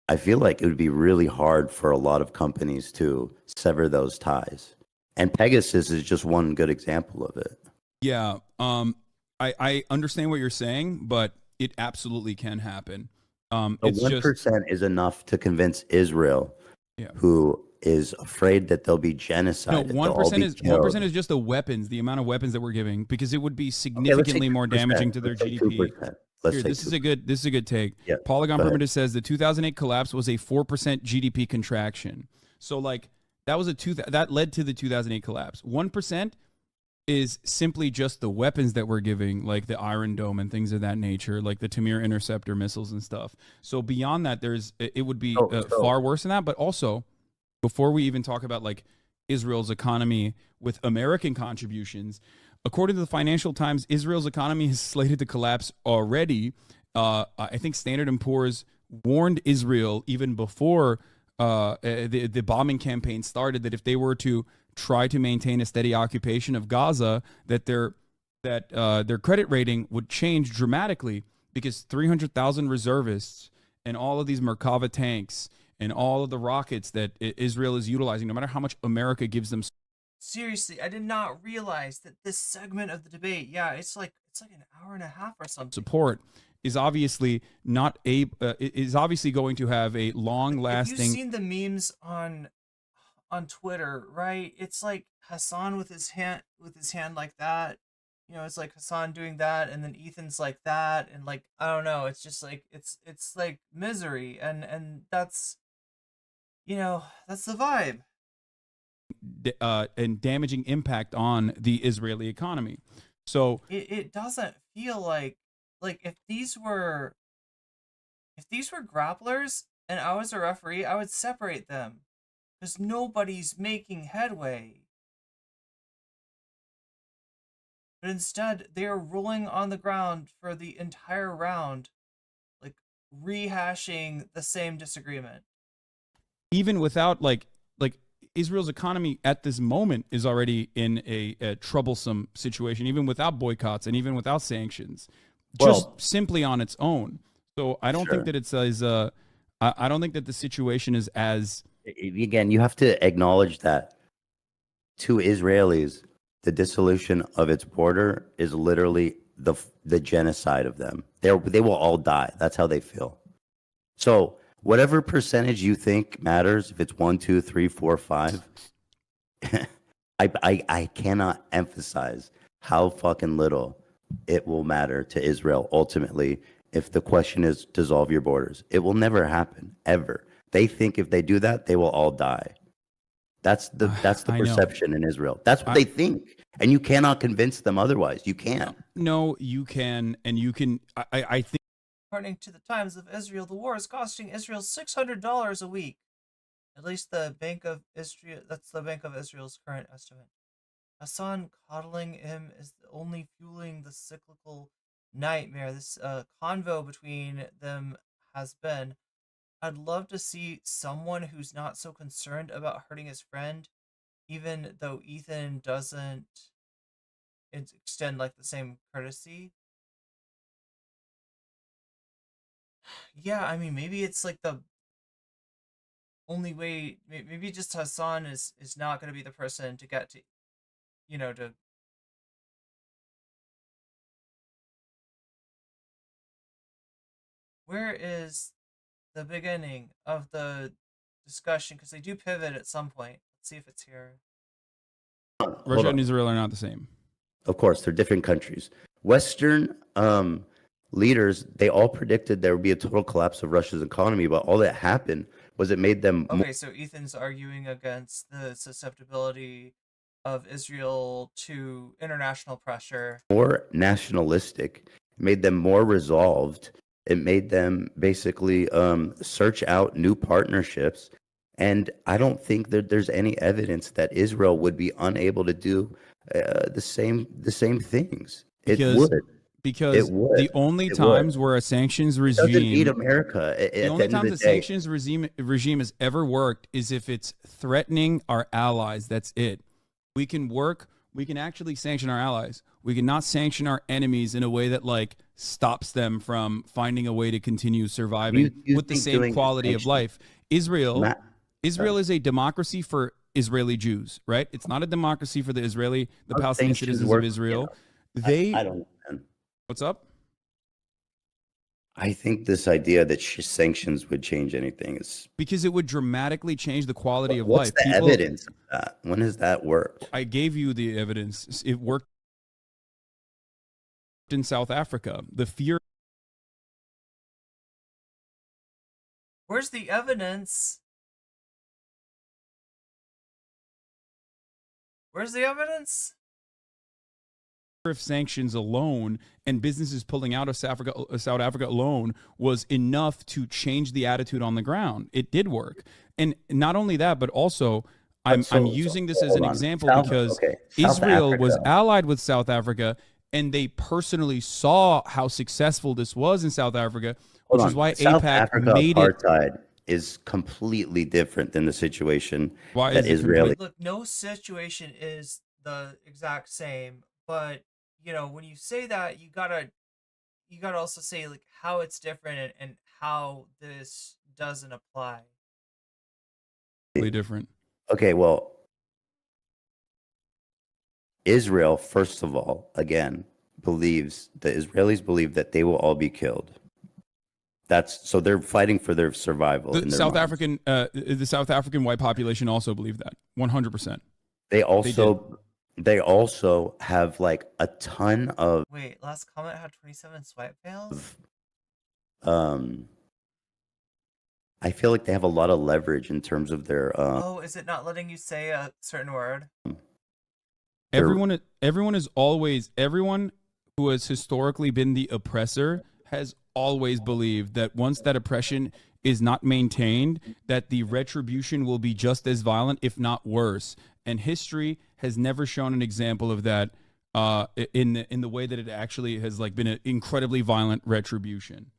Speaker 9: I feel like it would be really hard for a lot of companies to sever those ties. And Pegasus is just one good example of it.
Speaker 11: Yeah. I understand what you're saying, but it absolutely can happen. It's
Speaker 9: 1% is enough to convince Israel,
Speaker 11: Yeah.
Speaker 9: who is afraid that they'll be genocided.
Speaker 11: No, 1% is 1% is just the weapons, the amount of weapons that we're giving, because it would be significantly more damaging to their GDP. Here, this is a good take.
Speaker 9: Yeah,
Speaker 11: Polygon
Speaker 9: go ahead.
Speaker 11: Primitive says the 2008 collapse was a 4% GDP contraction. So like that was that led to the 2008 collapse. 1% is simply just the weapons that we're giving, like the Iron Dome and things of that nature, like the Tamir interceptor missiles and stuff. So beyond that, it would be far worse than that. But also, before we even talk about like Israel's economy with American contributions, according to the Financial Times, Israel's economy is slated to collapse already. I think Standard & Poor's warned Israel even before the bombing campaign started that if they were to try to maintain a steady occupation of Gaza, that their credit rating would change dramatically, because 300,000 reservists and all of these Merkava tanks and all of the rockets that Israel is utilizing, no matter how much America gives them.
Speaker 2: Seriously, I did not realize that this segment of the debate, it's like an hour and a half or something.
Speaker 11: Support is obviously not is obviously going to have a long-lasting.
Speaker 2: Have you seen the memes on Twitter, right? It's like Hasan with his hand like that. It's like Hasan doing that, and then Ethan's like that, and like I don't know. It's just like it's like misery, and that's that's the vibe.
Speaker 11: And damaging impact on the Israeli economy. So
Speaker 2: it doesn't feel like if these were grapplers and I was a referee, I would separate them, because nobody's making headway. But instead, they are rolling on the ground for the entire round, like rehashing the same disagreement.
Speaker 11: Even without like Israel's economy at this moment is already in a troublesome situation, even without boycotts and even without sanctions, just simply on its own. So I don't think that it's as I don't think that the situation is as.
Speaker 9: Again, you have to acknowledge that to Israelis, the dissolution of its border is literally the genocide of them. They will all die. That's how they feel. So whatever percentage you think matters, if it's 1, 2, 3, 4, 5, I cannot emphasize how fucking little it will matter to Israel ultimately if the question is dissolve your borders. It will never happen, ever. They think if they do that, they will all die. That's the
Speaker 11: I know.
Speaker 9: perception in Israel. That's what they think, and you cannot convince them otherwise. You can't.
Speaker 11: No, you can, and you can. I think.
Speaker 2: According to the Times of Israel, the war is costing Israel $600 a week. At least the Bank of Israel. That's the Bank of Israel's current estimate. Hasan coddling him is only fueling the cyclical nightmare this convo between them has been. I'd love to see someone who's not so concerned about hurting his friend, even though Ethan doesn't extend like the same courtesy. Yeah, I mean, maybe it's like the only way. Maybe just Hasan is not going to be the person to get to, to. Where is the beginning of the discussion? Because they do pivot at some point. Let's see if it's here.
Speaker 11: Russia and Israel are not the same.
Speaker 9: Of course, they're different countries. Western leaders, they all predicted there would be a total collapse of Russia's economy, but all that happened was it made them
Speaker 2: Okay, so Ethan's arguing against the susceptibility of Israel to international pressure.
Speaker 9: more nationalistic. It made them more resolved. It made them basically search out new partnerships. And I don't think that there's any evidence that Israel would be unable to do the same things. It would.
Speaker 11: Because
Speaker 9: It would.
Speaker 11: the only
Speaker 9: It
Speaker 11: times
Speaker 9: would.
Speaker 11: where a sanctions
Speaker 9: It doesn't
Speaker 11: regime,
Speaker 9: need America.
Speaker 11: the only time the sanctions regime has ever worked is if it's threatening our allies. That's it. We can work. We can actually sanction our allies. We cannot sanction our enemies in a way that like stops them from finding a way to continue surviving
Speaker 9: You
Speaker 11: with the
Speaker 9: think
Speaker 11: same
Speaker 9: doing
Speaker 11: quality of
Speaker 9: sanctions-
Speaker 11: life. Israel
Speaker 9: Matt,
Speaker 11: is a democracy for Israeli Jews, right? It's not a democracy for the
Speaker 9: How
Speaker 11: Palestinian
Speaker 9: sanctions
Speaker 11: citizens
Speaker 9: work,
Speaker 11: of Israel.
Speaker 9: I don't know, man.
Speaker 11: What's up?
Speaker 9: I think this idea that sanctions would change anything is
Speaker 11: Because it would dramatically change the quality of
Speaker 9: what's
Speaker 11: life.
Speaker 9: the evidence of that? When has that worked?
Speaker 11: I gave you the evidence. It worked in South Africa. The fear.
Speaker 2: Where's the evidence? Where's the evidence?
Speaker 11: Of sanctions alone and businesses pulling out of South Africa alone was enough to change the attitude on the ground. It did work. And not only that, but also I'm using this as an example because Israel was allied with South Africa and they personally saw how successful this was in South Africa, which is why
Speaker 9: South
Speaker 11: AIPAC
Speaker 9: Africa
Speaker 11: made
Speaker 9: apartheid is completely different than the situation
Speaker 11: Why
Speaker 9: that
Speaker 11: is it
Speaker 9: Israeli.
Speaker 2: Look, no situation is the exact same, but when you say that, you gotta also say like how it's different and how this doesn't apply.
Speaker 11: different.
Speaker 9: Okay, well, Israel, first of all, again, the Israelis believe that they will all be killed. So they're fighting for their survival. in
Speaker 11: The
Speaker 9: their
Speaker 11: South
Speaker 9: minds.
Speaker 11: the South African white population also believed that 100%.
Speaker 9: They also have like a ton of
Speaker 2: Wait, last comment had 27 swipe fails?
Speaker 9: I feel like they have a lot of leverage in terms of their
Speaker 2: Oh, is it not letting you say a certain word?
Speaker 11: Everyone who has historically been the oppressor has always believed that once that oppression is not maintained, that the retribution will be just as violent, if not worse. And history has never shown an example of that in the way that it actually has like been an incredibly violent retribution.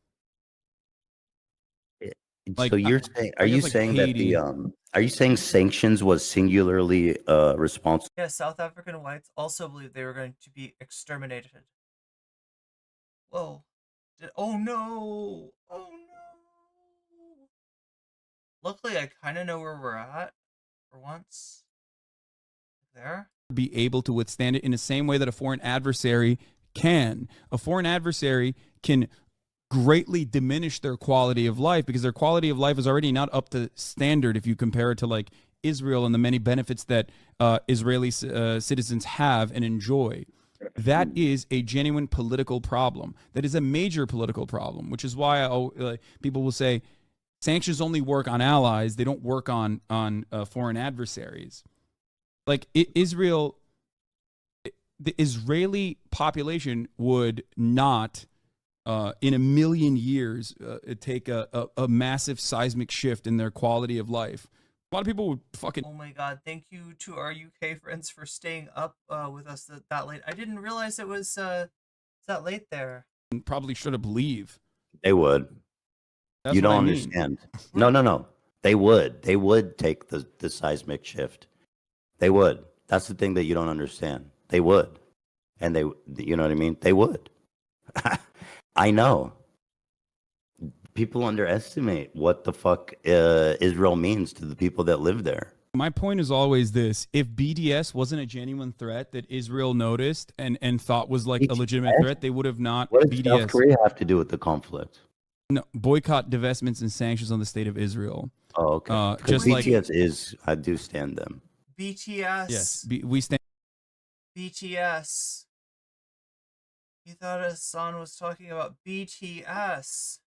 Speaker 9: So you're saying, are you saying that are you saying sanctions was singularly responsible?
Speaker 2: Yeah, South African whites also believed they were going to be exterminated. Whoa. Oh no! Oh no! Luckily, I kind of know where we're at for once. There?
Speaker 11: Be able to withstand it in the same way that a foreign adversary can. A foreign adversary can greatly diminish their quality of life because their quality of life is already not up to standard if you compare it to like Israel and the many benefits that Israeli citizens have and enjoy. That is a genuine political problem. That is a major political problem, which is why people will say, Sanctions only work on allies. They don't work on foreign adversaries. Like Israel, the Israeli population would not, in a million years, take a massive seismic shift in their quality of life. A lot of people would fucking.
Speaker 2: Oh my god! Thank you to our UK friends for staying up with us that late. I didn't realize it was that late there.
Speaker 11: Probably should have believed.
Speaker 9: They would.
Speaker 11: That's
Speaker 9: You
Speaker 11: what
Speaker 9: don't
Speaker 11: I mean.
Speaker 9: understand. No. They would. They would take the seismic shift. They would. That's the thing that you don't understand. They would. And they, you know what I mean? They would. I know. People underestimate what the fuck Israel means to the people that live there.
Speaker 11: My point is always this: if BDS wasn't a genuine threat that Israel noticed and thought was like a legitimate threat, they would have not.
Speaker 9: What does
Speaker 11: BDS.
Speaker 9: South Korea have to do with the conflict?
Speaker 11: No, boycott, divestments, and sanctions on the state of Israel.
Speaker 9: Oh, okay.
Speaker 11: Just
Speaker 9: BTS is, I do stand them.
Speaker 2: BTS.
Speaker 11: Yes, we stand.
Speaker 2: BTS. You thought Hasan was talking about BTS.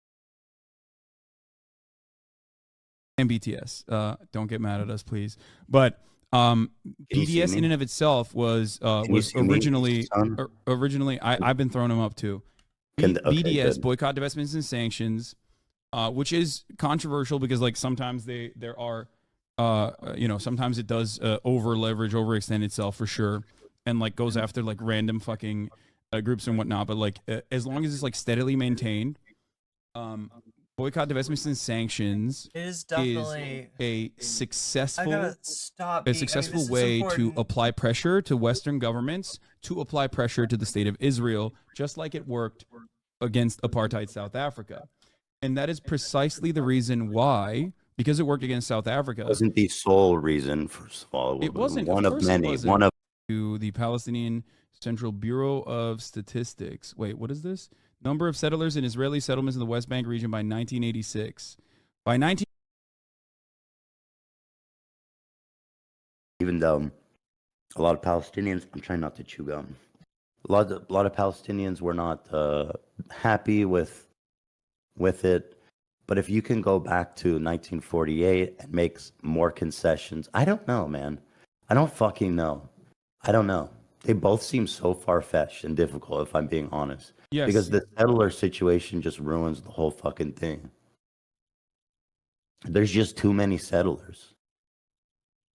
Speaker 11: And BTS. Don't get mad at us, please. But BDS in and of itself was originally I've been throwing them up too. BDS,
Speaker 9: good.
Speaker 11: boycott, divestments, and sanctions, which is controversial because like sometimes there are sometimes it does over leverage, overextend itself for sure, and like goes after like random fucking groups and whatnot. But like as long as it's like steadily maintained, boycott, divestments, and sanctions
Speaker 2: It is definitely
Speaker 11: a successful
Speaker 2: this is
Speaker 11: way to
Speaker 2: important.
Speaker 11: apply pressure to Western governments, to apply pressure to the state of Israel, just like it worked against apartheid South Africa. And that is precisely the reason why, because it worked against South Africa.
Speaker 9: It wasn't the sole reason, first of all.
Speaker 11: It wasn't.
Speaker 9: One of many.
Speaker 11: Wasn't.
Speaker 9: One of
Speaker 11: to the Palestinian Central Bureau of Statistics. Wait, what is this? Number of settlers in Israeli settlements in the West Bank region by 1986. By 19.
Speaker 9: Even though a lot of Palestinians, I'm trying not to chew gum. A lot of Palestinians were not happy with it. But if you can go back to 1948 and make more concessions, I don't know, man. I don't fucking know. I don't know. They both seem so far-fetched and difficult, if I'm being honest.
Speaker 11: Yes.
Speaker 9: Because the settler situation just ruins the whole fucking thing. There's just too many settlers.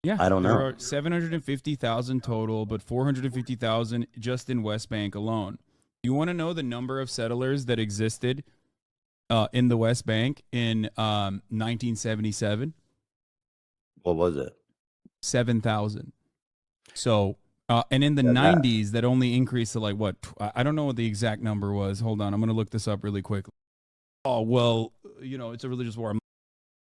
Speaker 11: Yeah,
Speaker 9: I don't know.
Speaker 11: There are 750,000 total, but 450,000 just in West Bank alone. You want to know the number of settlers that existed in the West Bank in 1977?
Speaker 9: What was it?
Speaker 11: 7,000. So, and in the 90s, that only increased to like what? I don't know what the exact number was. Hold on, I'm going to look this up really quickly. Oh, well, it's a religious war.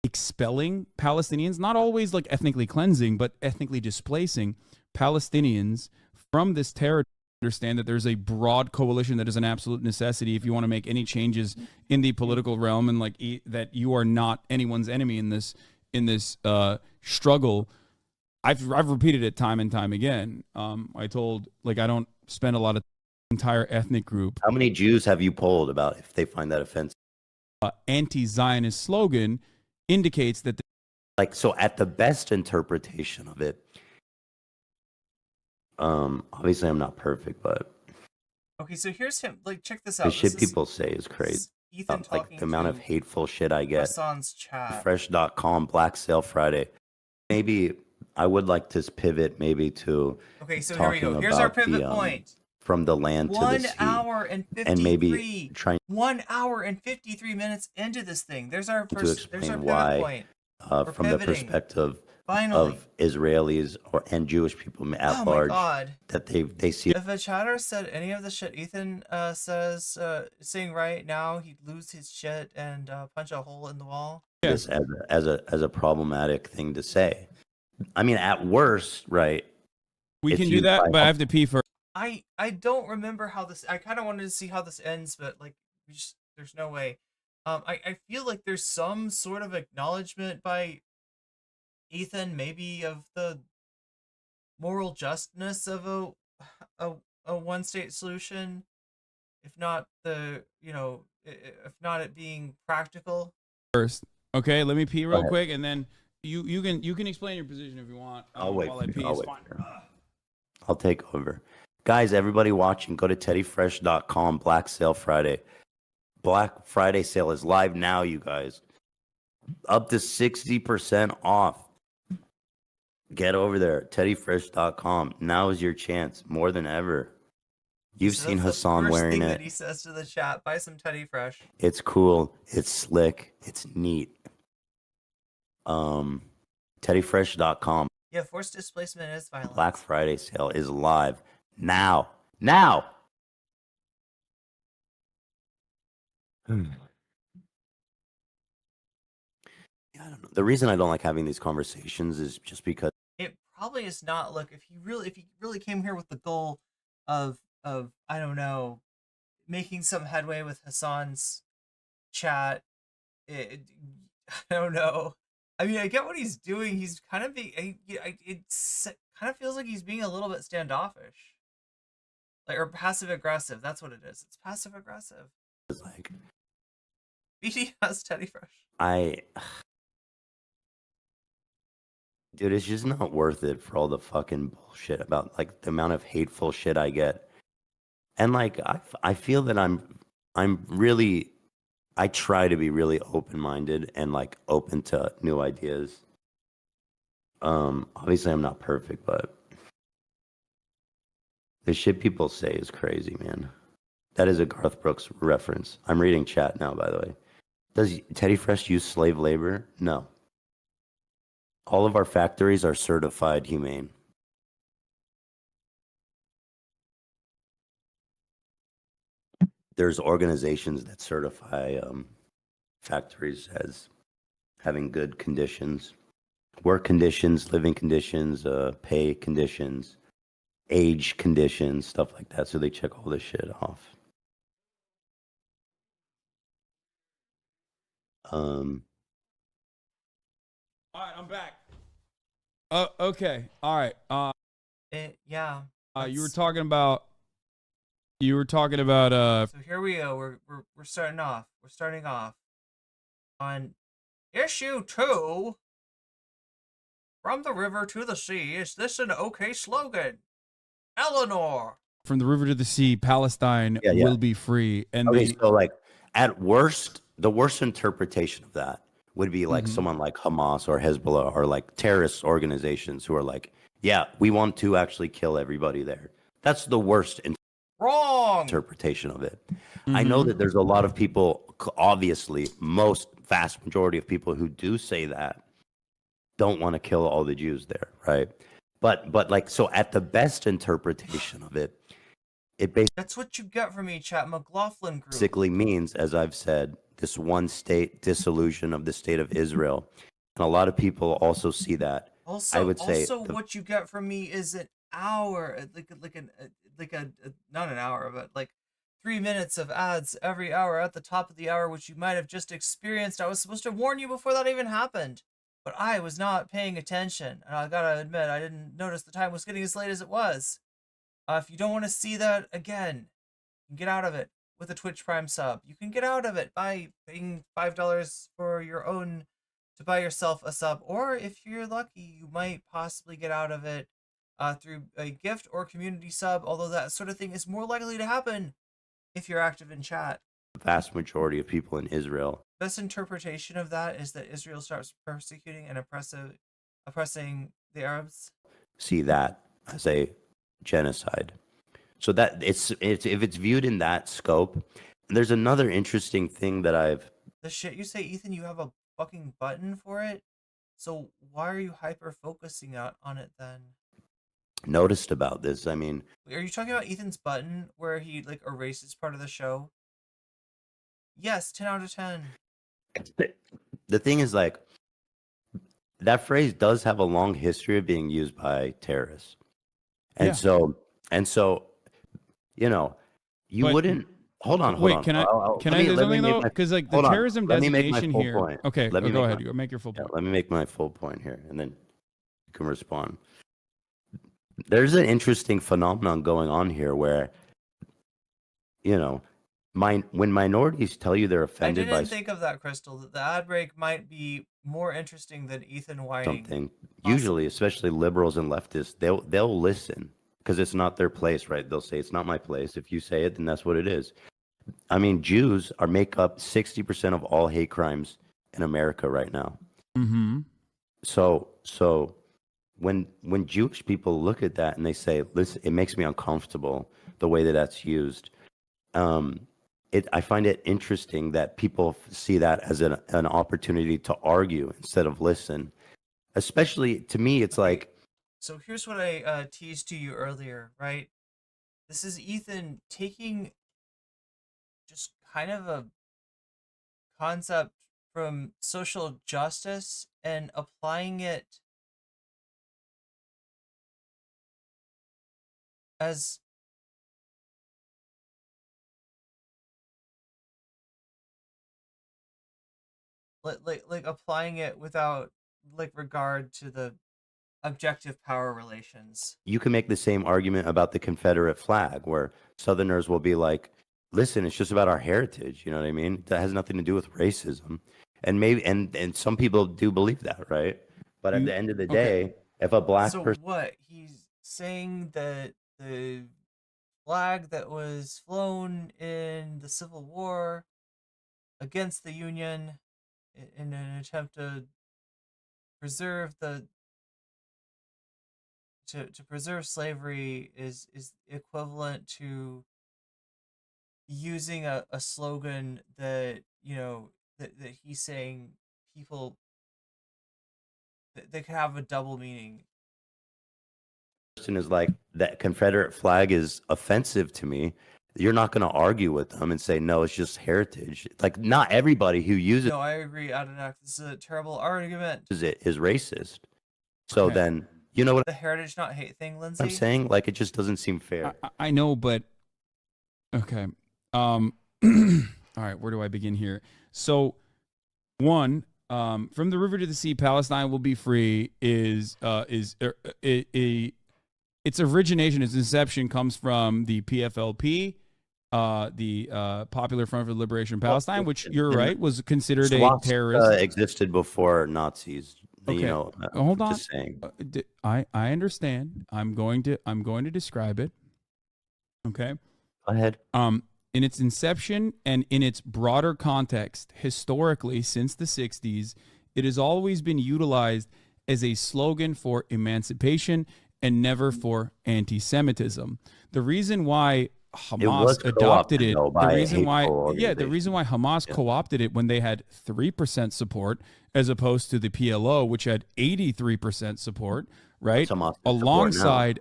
Speaker 11: Expelling Palestinians, not always like ethnically cleansing, but ethnically displacing Palestinians from this territory. Understand that there's a broad coalition that is an absolute necessity if you want to make any changes in the political realm, and like that you are not anyone's enemy in this struggle. I've repeated it time and time again. I told I don't spend a lot of entire ethnic group.
Speaker 9: How many Jews have you polled about if they find that offensive?
Speaker 11: Anti-Zionist slogan indicates that
Speaker 9: so at the best interpretation of it, obviously I'm not perfect, but
Speaker 2: Okay, so here's him. Check this out.
Speaker 9: the shit people say is crazy.
Speaker 2: Ethan talking
Speaker 9: the amount of hateful shit I get.
Speaker 2: Hasan's chat.
Speaker 9: Fresh.com, Black Sale Friday. Maybe I would like to pivot maybe to
Speaker 2: Okay, so here we go. Here's our pivot point.
Speaker 9: From the land to the sea.
Speaker 2: 1 hour and 53.
Speaker 9: And maybe trying
Speaker 2: 1 hour and 53 minutes into this thing. There's our
Speaker 9: to
Speaker 2: there's
Speaker 9: explain
Speaker 2: our
Speaker 9: why,
Speaker 2: pivot point.
Speaker 9: from the perspective
Speaker 2: Finally.
Speaker 9: of Israelis and Jewish people at
Speaker 2: Oh my
Speaker 9: large,
Speaker 2: God.
Speaker 9: that they see.
Speaker 2: If a chatter said any of the shit Ethan says, saying right now, he'd lose his shit and punch a hole in the wall.
Speaker 9: This as a problematic thing to say. I mean, at worst, right?
Speaker 11: we can do that, but I have to pee first.
Speaker 2: I don't remember how this. I kind of wanted to see how this ends, but there's no way. I feel like there's some sort of acknowledgement by Ethan, maybe of the moral justness of a one state solution, if not if not it being practical.
Speaker 11: First, Okay, let me pee
Speaker 9: Go
Speaker 11: real
Speaker 9: ahead.
Speaker 11: quick, and then you can explain your position if you want.
Speaker 9: I'll wait
Speaker 11: while
Speaker 9: for
Speaker 11: I
Speaker 9: you.
Speaker 11: pee.
Speaker 9: I'll
Speaker 11: It's
Speaker 9: wait
Speaker 11: fine.
Speaker 9: for you. I'll take over. Guys, everybody watching, go to teddyfresh.com. Black Sale Friday. Black Friday sale is live now, you guys. Up to 60% off. Get over there. teddyfresh.com. Now is your chance more than ever. You've
Speaker 2: So
Speaker 9: seen
Speaker 2: that's the
Speaker 9: Hasan
Speaker 2: first
Speaker 9: wearing
Speaker 2: thing
Speaker 9: it.
Speaker 2: that he says to the chat. Buy some Teddy Fresh.
Speaker 9: It's cool. It's slick. It's neat. Teddyfresh.com.
Speaker 2: Yeah, forced displacement is violent.
Speaker 9: Black Friday sale is live now. Now. Yeah, I don't know. The reason I don't like having these conversations is just because
Speaker 2: It probably is not. Look, if he really came here with the goal of I don't know, making some headway with Hassan's chat, I don't know. I mean, I get what he's doing. He's kind of being. It kind of feels like he's being a little bit standoffish, like, or passive aggressive. That's what it is. It's passive aggressive.
Speaker 9: it's like
Speaker 2: BD has Teddy Fresh.
Speaker 9: dude, it's just not worth it for all the fucking bullshit about like the amount of hateful shit I get. And like I feel that I'm really I try to be really open-minded and like open to new ideas. Obviously I'm not perfect, but the shit people say is crazy, man. That is a Garth Brooks reference. I'm reading chat now, by the way. Does Teddy Fresh use slave labor? No. All of our factories are certified humane. There's organizations that certify factories as having good conditions, work conditions, living conditions, pay conditions, age conditions, stuff like that. So they check all this shit off.
Speaker 11: All right, I'm back. Okay. All right.
Speaker 2: Yeah.
Speaker 11: You were talking about.
Speaker 2: So here we go. We're starting off. We're starting off on issue 2. From the river to the sea. Is this an okay slogan? Eleanor.
Speaker 11: From the river to the sea, Palestine will be free. And
Speaker 9: okay, so like at worst, the worst interpretation of that would be like
Speaker 11: Mhm.
Speaker 9: someone like Hamas or Hezbollah or like terrorist organizations who are like, yeah, we want to actually kill everybody there. That's the worst
Speaker 2: Wrong
Speaker 9: interpretation of it. I know that there's a lot of people, obviously, most vast majority of people who do say that don't want to kill all the Jews there, right? But like, so at the best interpretation of it, it
Speaker 2: That's what you get from me, chat. McLaughlin group.
Speaker 9: basically means, as I've said, this one state dissolution of the state of Israel. And a lot of people also see that.
Speaker 2: Also,
Speaker 9: I would say
Speaker 2: what you get from me is an hour, not an hour, but like 3 minutes of ads every hour at the top of the hour, which you might have just experienced. I was supposed to warn you before that even happened, but I was not paying attention, and I gotta admit, I didn't notice the time was getting as late as it was. If you don't want to see that again, you can get out of it with a Twitch Prime sub. You can get out of it by paying $5 for your own to buy yourself a sub, or if you're lucky, you might possibly get out of it through a gift or community sub, although that sort of thing is more likely to happen if you're active in chat.
Speaker 9: the vast majority of people in Israel
Speaker 2: Best interpretation of that is that Israel starts persecuting and oppressing the Arabs.
Speaker 9: see that as a genocide. So that it's if it's viewed in that scope. There's another interesting thing that I've
Speaker 2: The shit you say, Ethan, you have a fucking button for it? So why are you hyper focusing on it then?
Speaker 9: noticed about this. I mean,
Speaker 2: Are you talking about Ethan's button where he like erases part of the show? Yes, 10 out of 10.
Speaker 9: the thing is like that phrase does have a long history of being used by terrorists. And
Speaker 11: Yeah.
Speaker 9: so, you know, you
Speaker 11: But-
Speaker 9: wouldn't hold on.
Speaker 11: Wait, can I
Speaker 9: Let
Speaker 11: say
Speaker 9: me
Speaker 11: something
Speaker 9: make
Speaker 11: though?
Speaker 9: my-
Speaker 11: Because like the
Speaker 9: hold on.
Speaker 11: terrorism
Speaker 9: Let me make my
Speaker 11: designation
Speaker 9: full
Speaker 11: here.
Speaker 9: point.
Speaker 11: Okay,
Speaker 9: Let me
Speaker 11: go
Speaker 9: make
Speaker 11: ahead.
Speaker 9: my-
Speaker 11: You make your full
Speaker 9: Yeah,
Speaker 11: point.
Speaker 9: let me make my full point here, and then you can respond. There's an interesting phenomenon going on here where, you know, When minorities tell you they're
Speaker 2: I
Speaker 9: offended by
Speaker 2: didn't think of that, Crystal. That the ad break might be more interesting than Ethan whining.
Speaker 9: something, usually, especially liberals and leftists, they'll listen because it's not their place, right? They'll say it's not my place. If you say it, then that's what it is. I mean, Jews make up 60% of all hate crimes in America right now.
Speaker 11: Mm-hmm.
Speaker 9: So when Jewish people look at that and they say, "Listen, it makes me uncomfortable the way that that's used." I find it interesting that people see that as an opportunity to argue instead of listen. Especially to me, it's like,
Speaker 2: So here's what I teased to you earlier, right? This is Ethan taking just kind of a concept from social justice and applying it as like applying it without like regard to the objective power relations.
Speaker 9: you can make the same argument about the Confederate flag, where Southerners will be like, "Listen, it's just about our heritage." You know what I mean? That has nothing to do with racism. And maybe and some people do believe that, right? But at the end of the day, if a black
Speaker 2: So
Speaker 9: person,
Speaker 2: what? He's saying that the flag that was flown in the Civil War against the Union in an attempt to preserve to preserve slavery is equivalent to using a slogan that that he's saying people that they could have a double meaning.
Speaker 9: is like, that Confederate flag is offensive to me, you're not going to argue with them and say, no, it's just heritage. Like, not everybody who uses
Speaker 2: No, I agree, Adenak. This is a terrible argument.
Speaker 9: it is racist. So then, you know what
Speaker 2: The heritage not hate thing, Lindsay.
Speaker 9: I'm saying? Like, it just doesn't seem fair.
Speaker 11: I know, but okay. All right, where do I begin here? So, one, from the river to the sea, Palestine will be free its origination, its inception comes from the PFLP, the Popular Front for the Liberation of Palestine, which you're right was considered a terrorist.
Speaker 9: Existed before Nazis.
Speaker 11: Okay.
Speaker 9: You know,
Speaker 11: Hold on.
Speaker 9: Just saying.
Speaker 11: I understand. I'm going to describe it. Okay.
Speaker 9: Go ahead.
Speaker 11: In its inception and in its broader context, historically, since the 60s, it has always been utilized as a slogan for emancipation and never for anti-Semitism. The reason why Hamas adopted it, the reason why Hamas co-opted it when they had 3% support as opposed to the PLO, which had 83% support, right? Alongside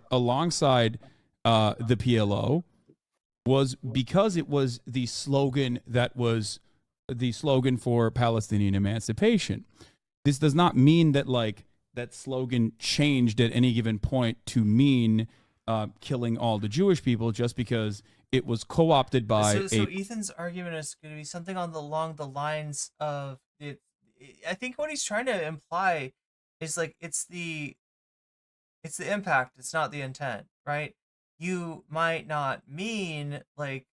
Speaker 11: the PLO, was because it was the slogan that was the slogan for Palestinian emancipation. This does not mean that that slogan changed at any given point to mean killing all the Jewish people just because it was co-opted by
Speaker 2: so Ethan's argument is going to be something along the lines of it. I think what he's trying to imply is like it's the impact, it's not the intent, right? You might not mean like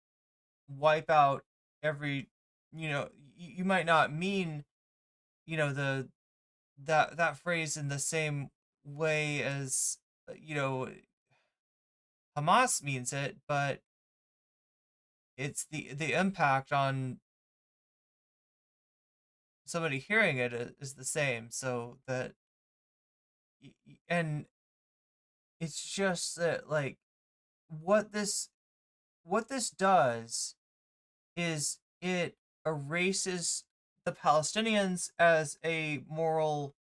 Speaker 2: wipe out every, you might not mean, that phrase in the same way as, Hamas means it, but it's the impact on somebody hearing it is the same. So that, and it's just that like, what this does is it erases the Palestinians as a moral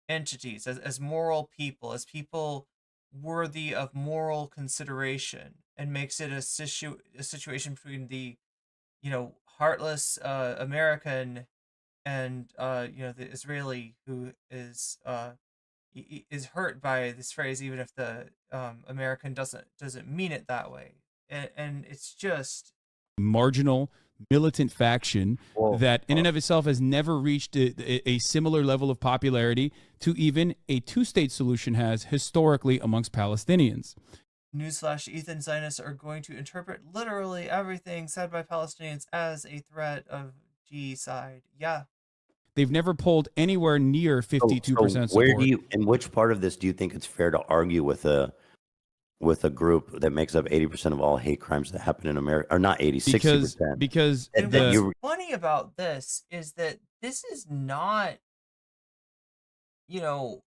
Speaker 2: entities, as moral people, as people worthy of moral consideration, and makes it a situation between the heartless American and the Israeli who is hurt by this phrase, even if the American doesn't mean it that way, and it's just
Speaker 11: marginal militant faction that in and of itself has never reached a similar level of popularity to even a two-state solution has historically amongst Palestinians.
Speaker 2: Newsflash, Ethan Zionists are going to interpret literally everything said by Palestinians as a threat of G side. Yeah.
Speaker 11: They've never polled anywhere near 52%
Speaker 9: So
Speaker 11: support.
Speaker 9: where do you, in which part of this do you think it's fair to argue with a group that makes up 80% of all hate crimes that happen in America, or not 80, 60%?
Speaker 11: Because
Speaker 2: And what's funny about this is that this is not, you know,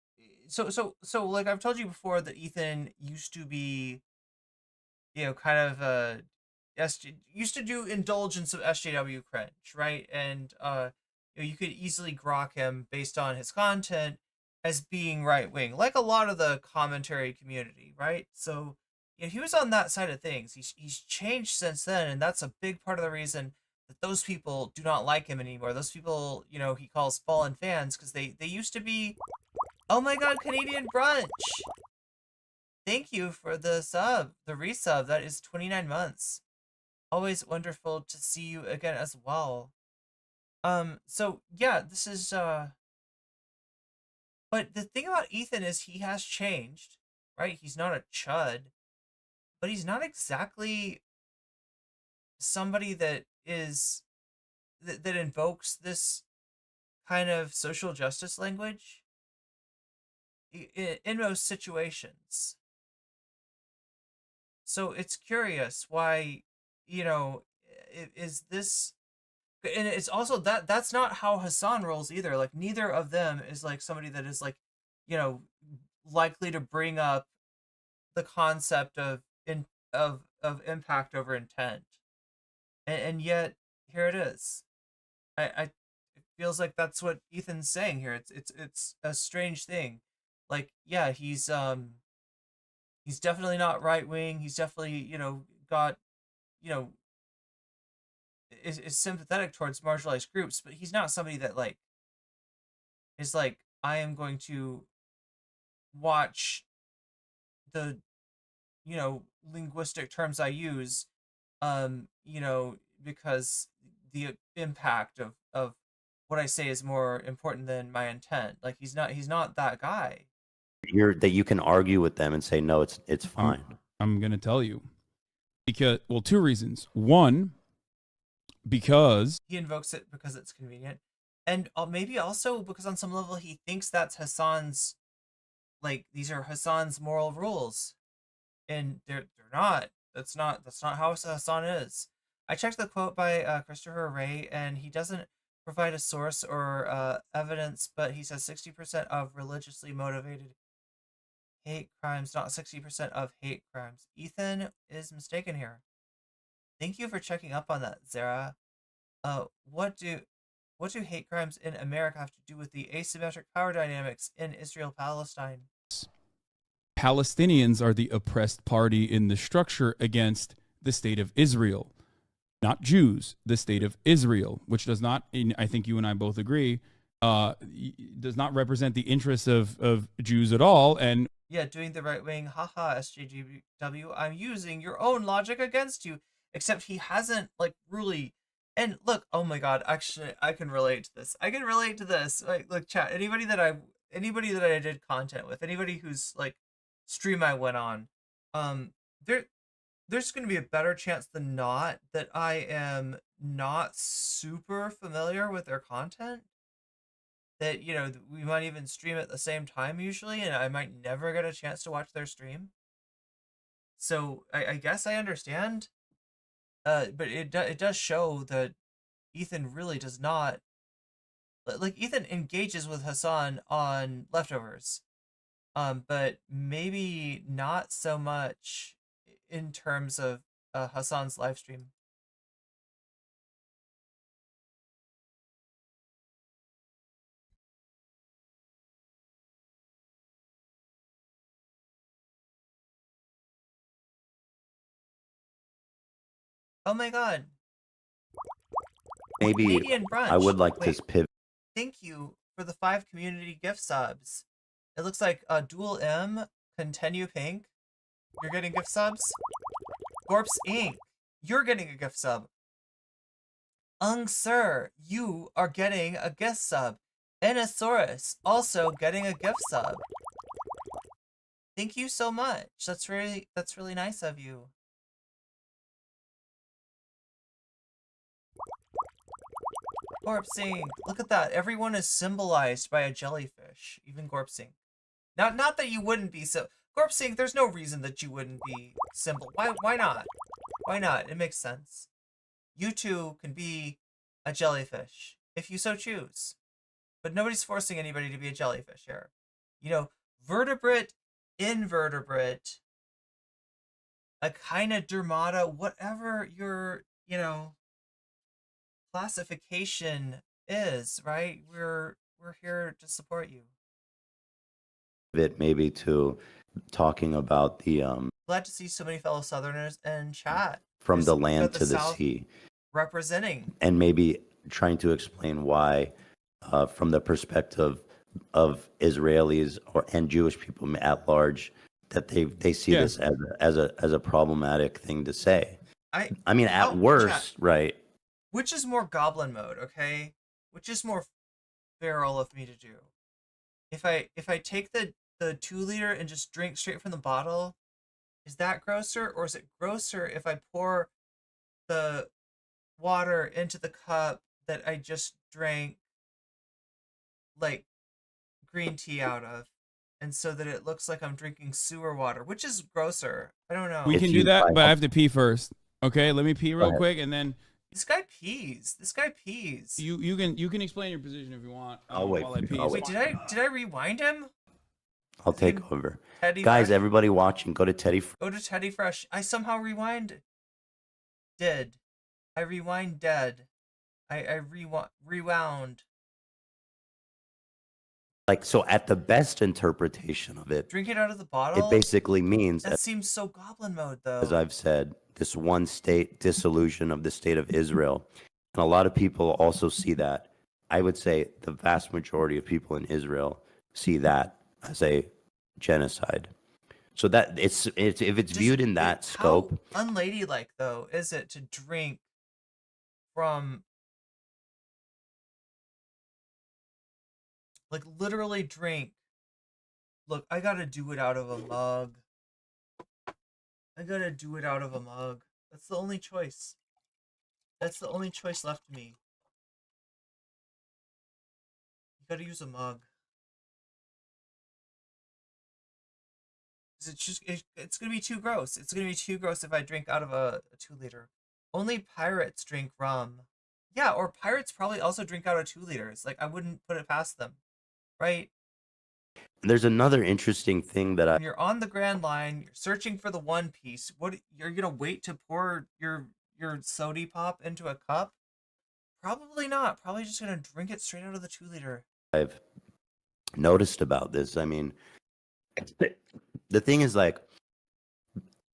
Speaker 2: so like I've told you before that Ethan used to be, you know, kind of used to do indulgence of SJW cringe, right? And you know, you could easily grok him based on his content as being right wing, like a lot of the commentary community, right? So you know, he was on that side of things. He's changed since then, and that's a big part of the reason that those people do not like him anymore. Those people, you know, he calls fallen fans because they used to be, oh my god, Canadian Brunch. Thank you for the sub, the resub. That is 29 months. Always wonderful to see you again as well. So yeah, this is but the thing about Ethan is he has changed, right? He's not a chud, but he's not exactly somebody that is that invokes this kind of social justice language in most situations. So it's curious why, you know, is this, and it's also that's not how Hasan rolls either. Like neither of them is like somebody that is like, you know, likely to bring up the concept of impact over intent. And yet here it is. It feels like that's what Ethan's saying here. It's a strange thing. Like, yeah, he's definitely not right wing. He's definitely, you know, got, you know, is sympathetic towards marginalized groups, but he's not somebody that like is like, I am going to watch the, you know, linguistic terms I use, you know, because the impact of what I say is more important than my intent. Like he's not that guy.
Speaker 9: That you can argue with them and say, no, it's fine.
Speaker 11: I'm gonna tell you. Because, well, two reasons. One, because
Speaker 2: he invokes it because it's convenient, and maybe also because on some level he thinks that's Hasan's, like these are Hasan's moral rules, and they're not. That's not how Hasan is. I checked the quote by Christopher Wray, and he doesn't provide a source or evidence, but he says 60% of religiously motivated hate crimes, not 60% of hate crimes. Ethan is mistaken here. Thank you for checking up on that, Zara. What do hate crimes in America have to do with the asymmetric power dynamics in Israel-Palestine?
Speaker 11: Palestinians are the oppressed party in the structure against the state of Israel, not Jews, the state of Israel, which does not, I think you and I both agree, does not represent the interests of Jews at all. And
Speaker 2: yeah, doing the right wing, haha, SJW, I'm using your own logic against you, except he hasn't like really. And look, oh my god, actually I can relate to this. I can relate to this. Like, look, chat, anybody that I did content with, anybody who's like stream I went on, there's going to be a better chance than not that I am not super familiar with their content. That, you know, we might even stream at the same time usually, and I might never get a chance to watch their stream. So I guess I understand, but it does show that Ethan really does not, like Ethan engages with Hasan on leftovers, but maybe not so much in terms of Hasan's live stream. Oh my god.
Speaker 9: Maybe
Speaker 2: Canadian Brunch.
Speaker 9: I would like
Speaker 2: Wait,
Speaker 9: to pivot.
Speaker 2: thank you for the 5 community gift subs. It looks like Dual M, Continue Pink, you're getting gift subs. Gorps Inc., you're getting a gift sub. Sir, you are getting a gift sub. Enosaurus, also getting a gift sub. Thank you so much. That's really nice of you. Gorpsing, look at that. Everyone is symbolized by a jellyfish, even Gorpsing. Not that you wouldn't be so. Gorpsing, there's no reason that you wouldn't be symbol. Why not? Why not? It makes sense. You too can be a jellyfish if you so choose. But nobody's forcing anybody to be a jellyfish here. You know, vertebrate, invertebrate, echinodermata, whatever your, classification is, right? We're here to support you.
Speaker 9: It maybe to talking about the
Speaker 2: Glad to see so many fellow Southerners in chat.
Speaker 9: from the
Speaker 2: We've got
Speaker 9: land to the
Speaker 2: South
Speaker 9: sea,
Speaker 2: representing.
Speaker 9: and maybe trying to explain why, from the perspective of Israelis and Jewish people at large, that they see this as a problematic thing to say. I mean, at worst, right?
Speaker 2: Which is more goblin mode, okay? Which is more feral of me to do? If I take the 2-liter and just drink straight from the bottle, is that grosser, or is it grosser if I pour the water into the cup that I just drank like green tea out of, and so that it looks like I'm drinking sewer water? Which is grosser? I don't know.
Speaker 11: We can do that, but I have to pee first. Okay, let me pee real quick, and then
Speaker 2: this guy pees.
Speaker 11: You can explain your position if you want.
Speaker 9: I'll wait.
Speaker 11: While I pee.
Speaker 2: Wait, did I rewind him?
Speaker 9: I'll take over.
Speaker 2: Teddy
Speaker 9: Guys,
Speaker 2: Fresh?
Speaker 9: everybody watching, go to Teddy.
Speaker 2: Go to Teddy Fresh. I somehow rewind. Did. I rewind dead. I rewound.
Speaker 9: Like, so at the best interpretation of it,
Speaker 2: Drink it out of the bottle?
Speaker 9: it basically means,
Speaker 2: That seems so goblin mode, though.
Speaker 9: as I've said, this one state dissolution of the state of Israel. And a lot of people also see that. I would say the vast majority of people in Israel see that as a genocide. So that it's if it's viewed in that scope.
Speaker 2: How unladylike, though, is it to drink from, like, literally drink? Look, I gotta do it out of a mug. That's the only choice. That's the only choice left to me. You gotta use a mug. It's gonna be too gross. It's gonna be too gross if I drink out of a 2-liter. Only pirates drink rum. Yeah, or pirates probably also drink out of 2-liters. Like, I wouldn't put it past them, right?
Speaker 9: There's another interesting thing that
Speaker 2: When you're on the Grand Line, you're searching for the One Piece. What, you're gonna wait to pour your sody pop into a cup? Probably not. Probably just gonna drink it straight out of the 2-liter.
Speaker 9: I've noticed about this. I mean, the thing is, like,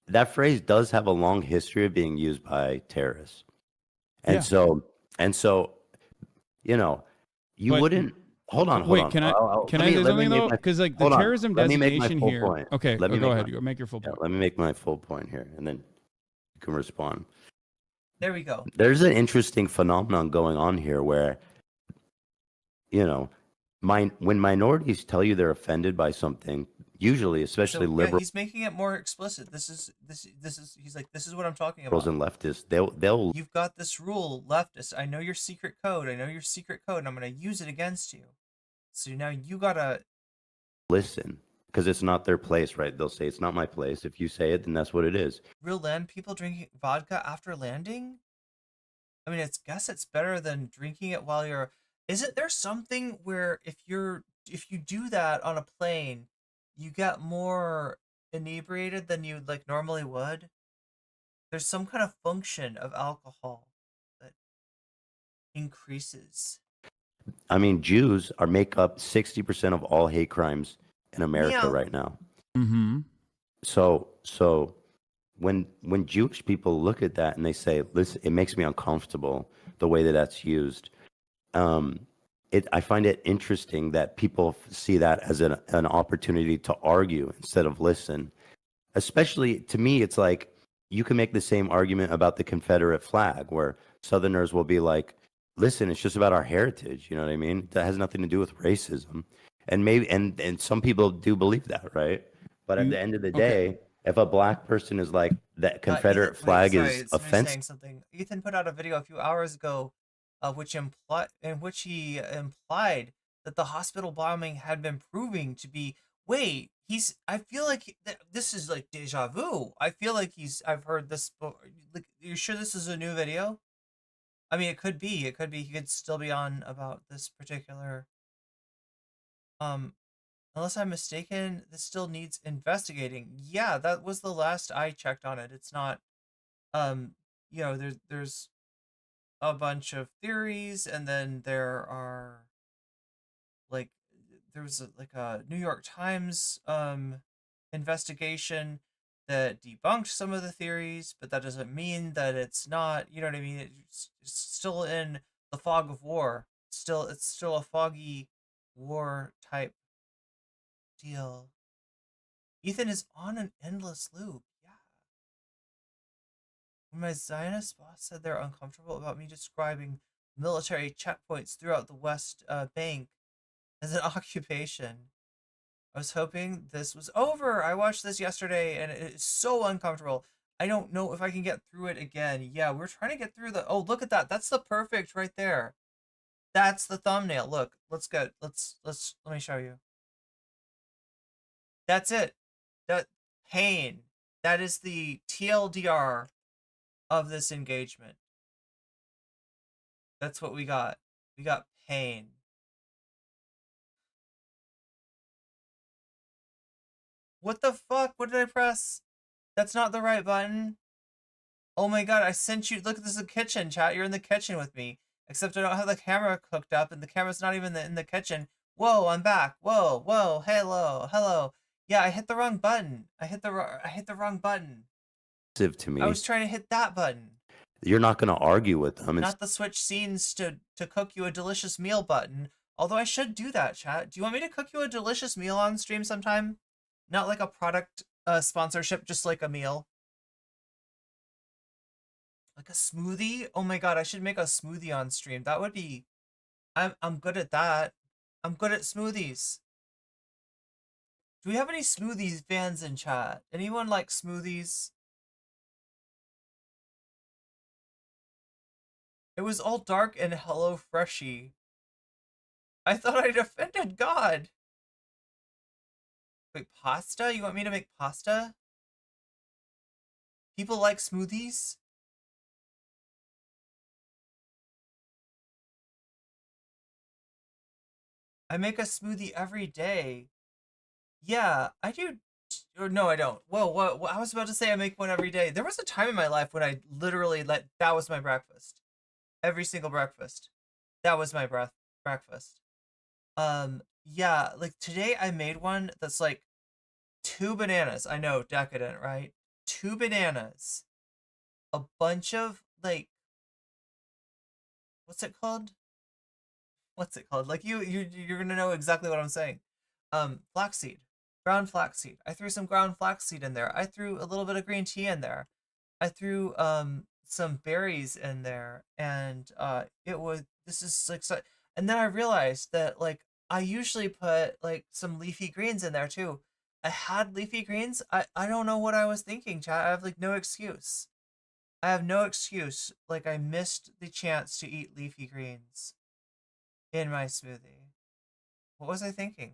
Speaker 9: that phrase does have a long history of being used by terrorists. And so, you wouldn't. Hold on.
Speaker 11: Wait, can I say something though? Because like the terrorism designation here.
Speaker 9: Point.
Speaker 11: Okay, go ahead. Make your full
Speaker 9: Yeah,
Speaker 11: point.
Speaker 9: let me make my full point here, and then you can respond.
Speaker 2: There we go.
Speaker 9: There's an interesting phenomenon going on here where, when minorities tell you they're offended by something, usually, especially
Speaker 2: So,
Speaker 9: liberals
Speaker 2: he's making it more explicit. This is he's like, this is what I'm talking about.
Speaker 9: and leftists, they'll
Speaker 2: You've got this rule, leftist. I know your secret code. And I'm gonna use it against you. So now you gotta
Speaker 9: listen because it's not their place, right? They'll say it's not my place. If you say it, then that's what it is.
Speaker 2: real land people drinking vodka after landing. I mean, guess it's better than drinking it while you're. Isn't there something where if you do that on a plane, you get more inebriated than you like normally would? There's some kind of function of alcohol that increases.
Speaker 9: I mean, Jews make up 60% of all hate crimes in America
Speaker 2: Meow.
Speaker 9: right now.
Speaker 11: Mm-hmm.
Speaker 9: So when Jewish people look at that and they say, "Listen, it makes me uncomfortable the way that that's used," I find it interesting that people see that as an opportunity to argue instead of listen. Especially to me, it's like you can make the same argument about the Confederate flag, where Southerners will be like, "Listen, it's just about our heritage." You know what I mean? That has nothing to do with racism. And maybe and some people do believe that, right? But at the end of the
Speaker 11: Okay.
Speaker 9: day, if a black person is like that Confederate
Speaker 2: Ethan,
Speaker 9: flag
Speaker 2: sorry,
Speaker 9: is
Speaker 2: somebody's
Speaker 9: offensive.
Speaker 2: saying something. Ethan put out a video a few hours ago, in which he implied that the hospital bombing had been proving to be. Wait, I feel like this is like deja vu. I feel like I've heard this. Like, you sure this is a new video? I mean, it could be. It could be. He could still be on about this particular. Unless I'm mistaken, this still needs investigating. Yeah, that was the last I checked on it. It's not. Um, there's a bunch of theories, and then there are like there was like a New York Times investigation that debunked some of the theories, but that doesn't mean that it's not, you know what I mean? It's still in the fog of war. It's still a foggy war type deal. Ethan is on an endless loop. Yeah. When my Zionist boss said they're uncomfortable about me describing military checkpoints throughout the West Bank as an occupation, I was hoping this was over. I watched this yesterday and it is so uncomfortable. I don't know if I can get through it again. Yeah, we're trying to get through the. Oh, look at that. That's the perfect right there. That's the thumbnail. Look, let me show you. That's it. That pain. That is the TLDR of this engagement. That's what we got. We got pain. What the fuck? What did I press? That's not the right button. Oh my god, I sent you. Look, this is a kitchen, chat. You're in the kitchen with me. Except I don't have the camera hooked up, and the camera's not even in the kitchen. Whoa, I'm back. Whoa, whoa, hello, hello. Yeah, I hit the wrong button. I hit the wrong button.
Speaker 9: To me.
Speaker 2: I was trying to hit that button.
Speaker 9: You're not going to argue with them.
Speaker 2: Not the switch scenes to cook you a delicious meal button. Although I should do that, chat. Do you want me to cook you a delicious meal on stream sometime? Not like a product sponsorship, just like a meal. Like a smoothie? Oh my god, I should make a smoothie on stream. That would be... I'm good at that. I'm good at smoothies. Do we have any smoothies fans in chat? Anyone like smoothies? It was all dark and hello freshy. I thought I'd offended God. Wait, pasta? You want me to make pasta? People like smoothies? I make a smoothie every day. Yeah, I do. Or no, I don't. Whoa, whoa, I was about to say I make one every day. There was a time in my life when I literally that was my breakfast. Every single breakfast. That was my breakfast. Yeah, like today I made one that's like 2 bananas. I know, decadent, right? 2 bananas. A bunch of like what's it called? What's it called? Like you're gonna know exactly what I'm saying. Flaxseed. Ground flaxseed. I threw some ground flaxseed in there. I threw a little bit of green tea in there. I threw some berries in there, and this is like so, and then I realized that like I usually put like some leafy greens in there too. I had leafy greens. I don't know what I was thinking, chat. I have like no excuse. I have no excuse. Like I missed the chance to eat leafy greens in my smoothie. What was I thinking?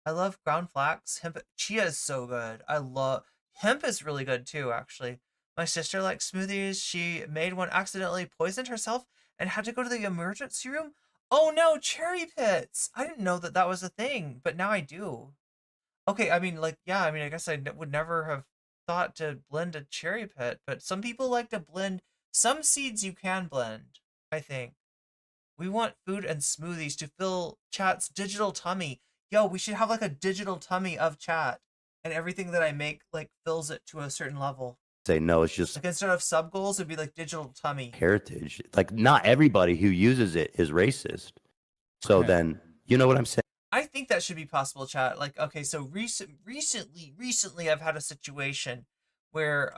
Speaker 2: I love ground flax. Hemp, chia is so good. I love hemp is really good too, actually. My sister likes smoothies. She made one, accidentally poisoned herself and had to go to the emergency room. Oh no, cherry pits! I didn't know that was a thing, but now I do. Okay, I mean, like, yeah, I mean, I guess would never have thought to blend a cherry pit, but some people like to blend. Some seeds you can blend, I think. We want food and smoothies to fill chat's digital tummy. Yo, we should have like a digital tummy of chat, and everything that I make like fills it to a certain level.
Speaker 9: Say no, it's just
Speaker 2: Like instead of sub goals, it'd be like digital tummy.
Speaker 9: heritage. Like not everybody who uses it is racist. So then, you know what I'm saying?
Speaker 2: I think that should be possible, chat. Like, okay, so recently I've had a situation where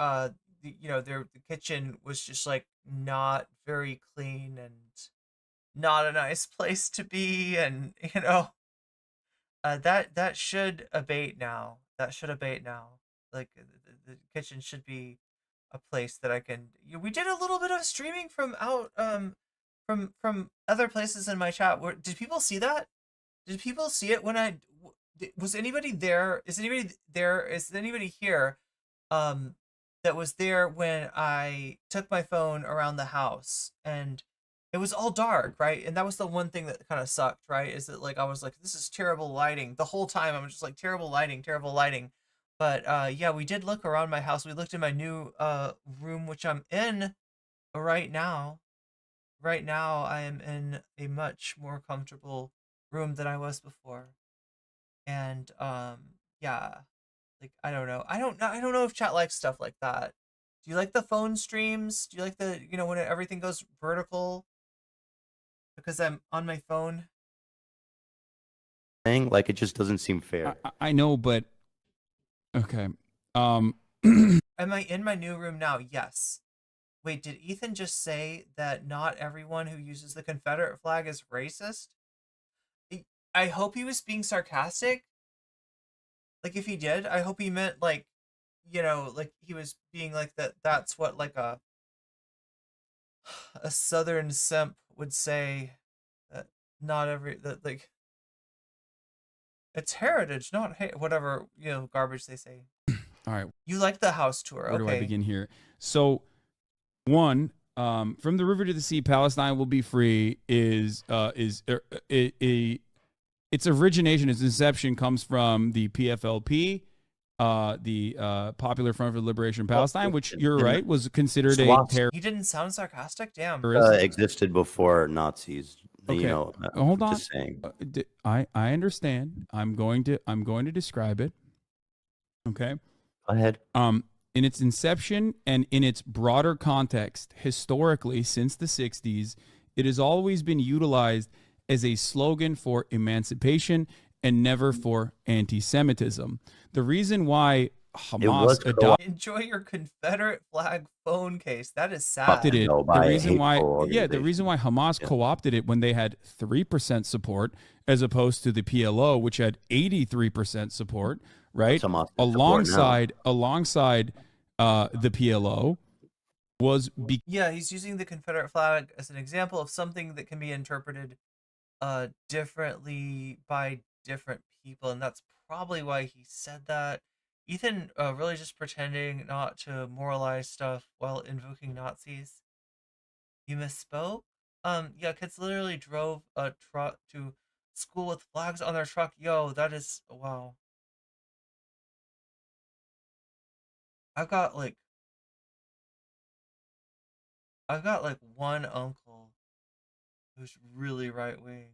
Speaker 2: the kitchen was just like not very clean and not a nice place to be, and that should abate now. that should abate now. Like the kitchen should be a place that I can. We did a little bit of streaming from out from other places in my chat. Did people see that? Did people see it when was anybody there? Is anybody there? Is anybody here that was there when I took my phone around the house and it was all dark, right? And that was the one thing that kind of sucked, right? Is that like I was like, this is terrible lighting. The whole time I'm just like terrible lighting, terrible lighting. But yeah, we did look around my house. We looked in my new room, which I'm in right now. Right now I am in a much more comfortable room than I was before. And yeah, like I don't know. I don't know if chat likes stuff like that. Do you like the phone streams? Do you like the, you know, when everything goes vertical? Because I'm on my phone.
Speaker 9: Like it just doesn't seem fair.
Speaker 11: I know, but okay.
Speaker 2: Am I in my new room now? Yes. Wait, did Ethan just say that not everyone who uses the Confederate flag is racist? I hope he was being sarcastic. Like if he did, I hope he meant like, you know, like he was being like that. That's what like a Southern simp would say. That not every that like it's heritage, not whatever, you know, garbage they say.
Speaker 11: All right.
Speaker 2: You like the house tour?
Speaker 11: Where do I begin here? So, one, from the river to the sea, Palestine will be free is its origination, its inception comes from the PFLP, the Popular Front for the Liberation of Palestine, which you're right was considered a terror.
Speaker 2: He didn't sound sarcastic. Damn.
Speaker 9: Existed before Nazis.
Speaker 11: Okay.
Speaker 9: You know,
Speaker 11: Hold on.
Speaker 9: just saying.
Speaker 11: I understand. I'm going to describe it. Okay.
Speaker 9: Go ahead.
Speaker 11: In its inception and in its broader context, historically, since the 60s, it has always been utilized as a slogan for emancipation and never for anti-Semitism. The reason why Hamas adopted
Speaker 2: Enjoy your Confederate flag phone case. That is sad.
Speaker 11: it. The reason why Hamas co-opted it when they had 3% support as opposed to the PLO, which had 83% support, right? Alongside the PLO was
Speaker 2: yeah, he's using the Confederate flag as an example of something that can be interpreted differently by different people, and that's probably why he said that. Ethan really just pretending not to moralize stuff while invoking Nazis. You misspoke? Yeah, kids literally drove a truck to school with flags on their truck. Yo, that is, wow. I've got like one uncle who's really right wing,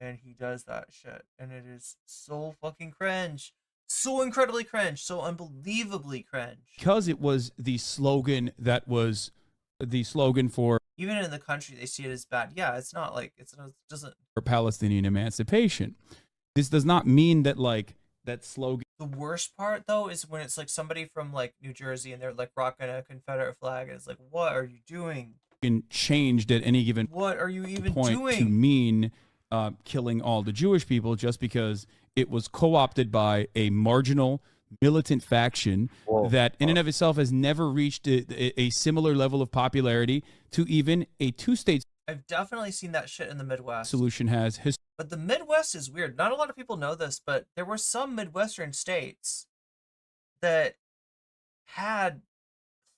Speaker 2: and he does that shit, and it is so fucking cringe. So incredibly cringe, so unbelievably cringe.
Speaker 11: Because it was the slogan that was the slogan for
Speaker 2: Even in the country, they see it as bad. Yeah, it's not like it doesn't.
Speaker 11: For Palestinian emancipation. This does not mean that like that slogan.
Speaker 2: The worst part though is when it's like somebody from like New Jersey and they're like rocking a Confederate flag, and it's like, what are you doing?
Speaker 11: Changed at any given
Speaker 2: What are you even
Speaker 11: point
Speaker 2: doing?
Speaker 11: to mean killing all the Jewish people just because it was co-opted by a marginal militant faction that in and of itself has never reached a similar level of popularity to even a two-state
Speaker 2: I've definitely seen that shit in the Midwest.
Speaker 11: solution has.
Speaker 2: But the Midwest is weird. Not a lot of people know this, but there were some Midwestern states that had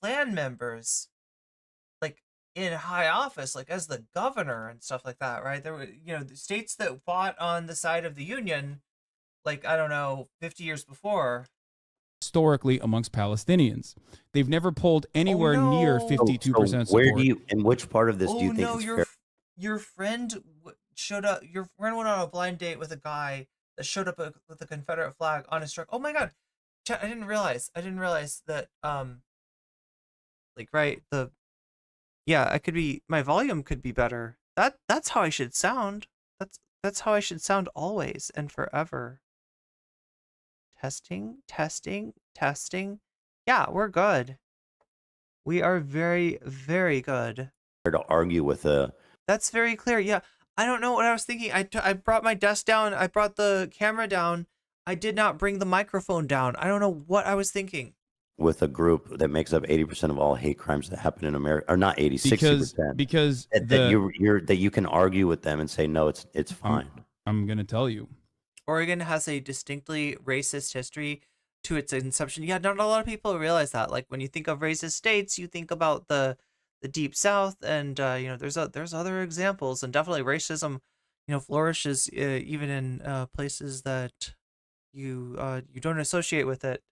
Speaker 2: Klan members like in high office, like as the governor and stuff like that, right? There were, you know, the states that fought on the side of the Union, like, I don't know, 50 years before.
Speaker 11: Historically amongst Palestinians. They've never polled anywhere near 52% support.
Speaker 9: Where do you, in which part of this do you think it's fair?
Speaker 2: Your friend showed up, your friend went on a blind date with a guy that showed up with a Confederate flag on his truck. Oh my God. I didn't realize that, like, right, my volume could be better. That's how I should sound. That's how I should sound always and forever. Testing. Yeah, we're good. We are very, very good.
Speaker 9: To argue with a.
Speaker 2: That's very clear. Yeah, I don't know what I was thinking. I brought my desk down. I brought the camera down. I did not bring the microphone down. I don't know what I was thinking.
Speaker 9: with a group that makes up 80% of all hate crimes that happen in America, or not 80,
Speaker 11: Because
Speaker 9: 60%.
Speaker 11: because
Speaker 9: That you can argue with them and say no, it's fine.
Speaker 11: I'm gonna tell you.
Speaker 2: Oregon has a distinctly racist history to its inception. Yeah, not a lot of people realize that. Like when you think of racist states, you think about the deep South, and there's other examples, and definitely racism, flourishes even in places that you don't associate with it.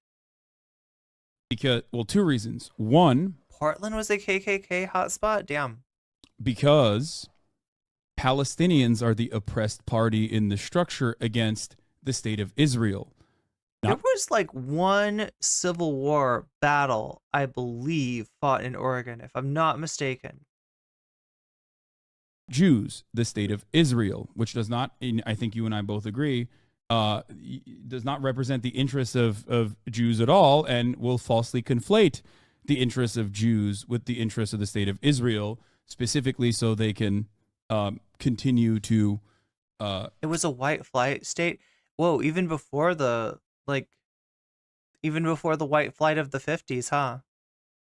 Speaker 11: Because, well, two reasons. One,
Speaker 2: Portland was a KKK hotspot. Damn.
Speaker 11: because Palestinians are the oppressed party in the structure against the state of Israel.
Speaker 2: There was like one Civil War battle, I believe, fought in Oregon, if I'm not mistaken.
Speaker 11: Jews, the state of Israel, which does not, I think you and I both agree, does not represent the interests of Jews at all, and will falsely conflate the interests of Jews with the interests of the state of Israel, specifically so they can continue to.
Speaker 2: It was a white flight state. Whoa, even before the white flight of the 50s, huh?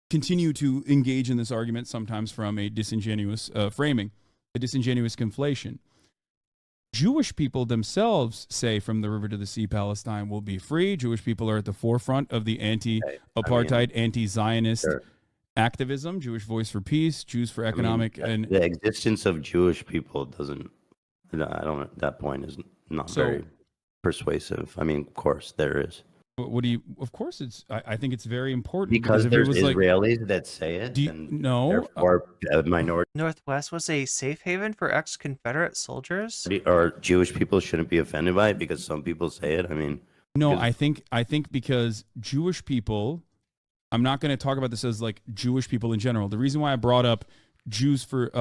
Speaker 11: Continue to engage in this argument, sometimes from a disingenuous framing, a disingenuous conflation. Jewish people themselves say from the river to the sea, Palestine will be free. Jewish people are at the forefront of the anti-apartheid, anti-Zionist activism, Jewish Voice for Peace, Jews for Economic. And
Speaker 9: the existence of Jewish people doesn't, I don't, that point is not very persuasive. I mean, of course there is.
Speaker 11: What do you, of course it's, I think it's very important.
Speaker 9: Because
Speaker 11: if
Speaker 9: there's
Speaker 11: it was
Speaker 9: Israelis that say it.
Speaker 11: No.
Speaker 9: Therefore, a minority.
Speaker 2: Northwest was a safe haven for ex-Confederate soldiers?
Speaker 9: Or Jewish people shouldn't be offended by it because some people say it. I mean.
Speaker 11: No, I think because Jewish people, I'm not going to talk about this as like Jewish people in general. The reason why I brought up Jews for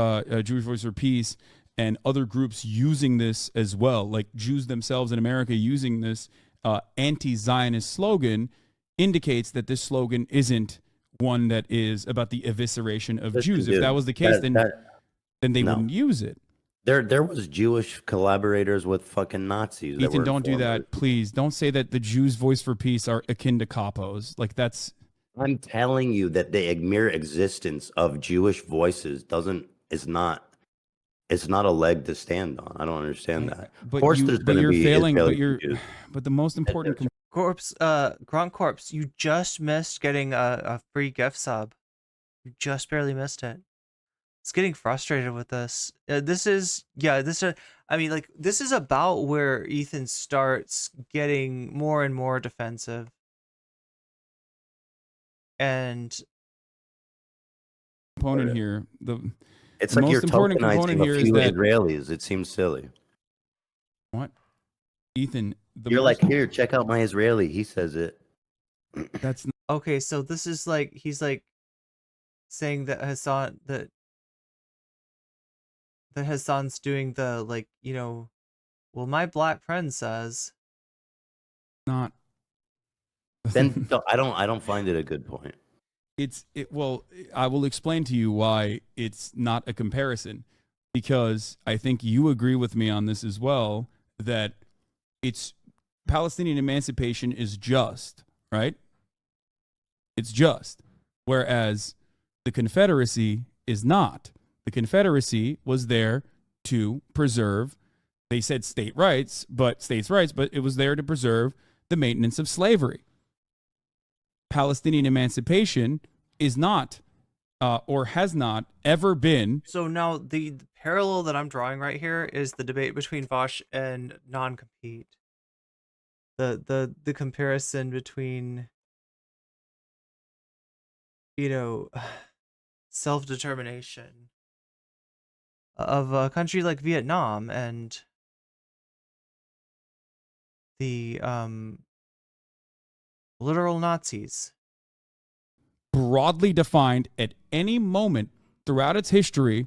Speaker 11: Jewish Voice for Peace and other groups using this as well, like Jews themselves in America using this anti-Zionist slogan, indicates that this slogan isn't one that is about the evisceration of Jews. If that was the case, then they wouldn't use it.
Speaker 9: There was Jewish collaborators with fucking Nazis.
Speaker 11: Ethan, don't do that, please. Don't say that the Jews' Voice for Peace are akin to capos. Like that's.
Speaker 9: I'm telling you that the mere existence of Jewish voices is not a leg to stand on. I don't understand that.
Speaker 11: But
Speaker 9: of course, there's going to be
Speaker 11: failing.
Speaker 9: Israeli
Speaker 11: But the most important.
Speaker 2: Grunt Corpse, you just missed getting a free gift sub. You just barely missed it. It's getting frustrated with this. This is about where Ethan starts getting more and more defensive. And
Speaker 11: component here,
Speaker 9: it's
Speaker 11: the
Speaker 9: like
Speaker 11: most
Speaker 9: you're
Speaker 11: important component
Speaker 9: tokenizing
Speaker 11: here
Speaker 9: a
Speaker 11: is
Speaker 9: few
Speaker 11: that
Speaker 9: Israelis. It seems silly.
Speaker 11: What, Ethan?
Speaker 9: You're like, here, check out my Israeli. He says it.
Speaker 11: That's
Speaker 2: okay. So this is like he's like saying that Hasan's doing the well, my black friend says
Speaker 11: not.
Speaker 9: Then I don't find it a good point.
Speaker 11: Well, I will explain to you why it's not a comparison, because I think you agree with me on this as well, that it's Palestinian emancipation is just, right? It's just. Whereas the Confederacy is not. The Confederacy was there to preserve, they said states' rights, but it was there to preserve the maintenance of slavery. Palestinian emancipation is not or has not ever been.
Speaker 2: So now the parallel that I'm drawing right here is the debate between Vosh and non-compete. The comparison between self-determination of a country like Vietnam and the literal Nazis.
Speaker 11: Broadly defined at any moment throughout its history,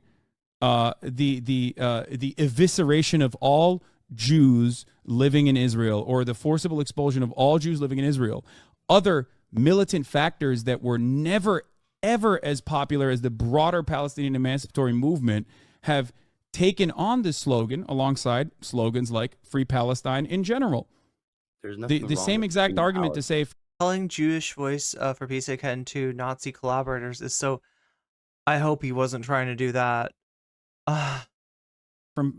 Speaker 11: the evisceration of all Jews living in Israel, or the forcible expulsion of all Jews living in Israel. Other militant factors that were never, ever as popular as the broader Palestinian emancipatory movement have taken on this slogan alongside slogans like Free Palestine in general.
Speaker 9: There's
Speaker 11: the
Speaker 9: nothing
Speaker 11: the
Speaker 9: wrong
Speaker 11: same
Speaker 9: with
Speaker 11: exact
Speaker 9: being
Speaker 11: argument to
Speaker 9: Alex.
Speaker 11: say
Speaker 2: Calling Jewish Voice for Peace again to Nazi collaborators is so. I hope he wasn't trying to do that.
Speaker 11: from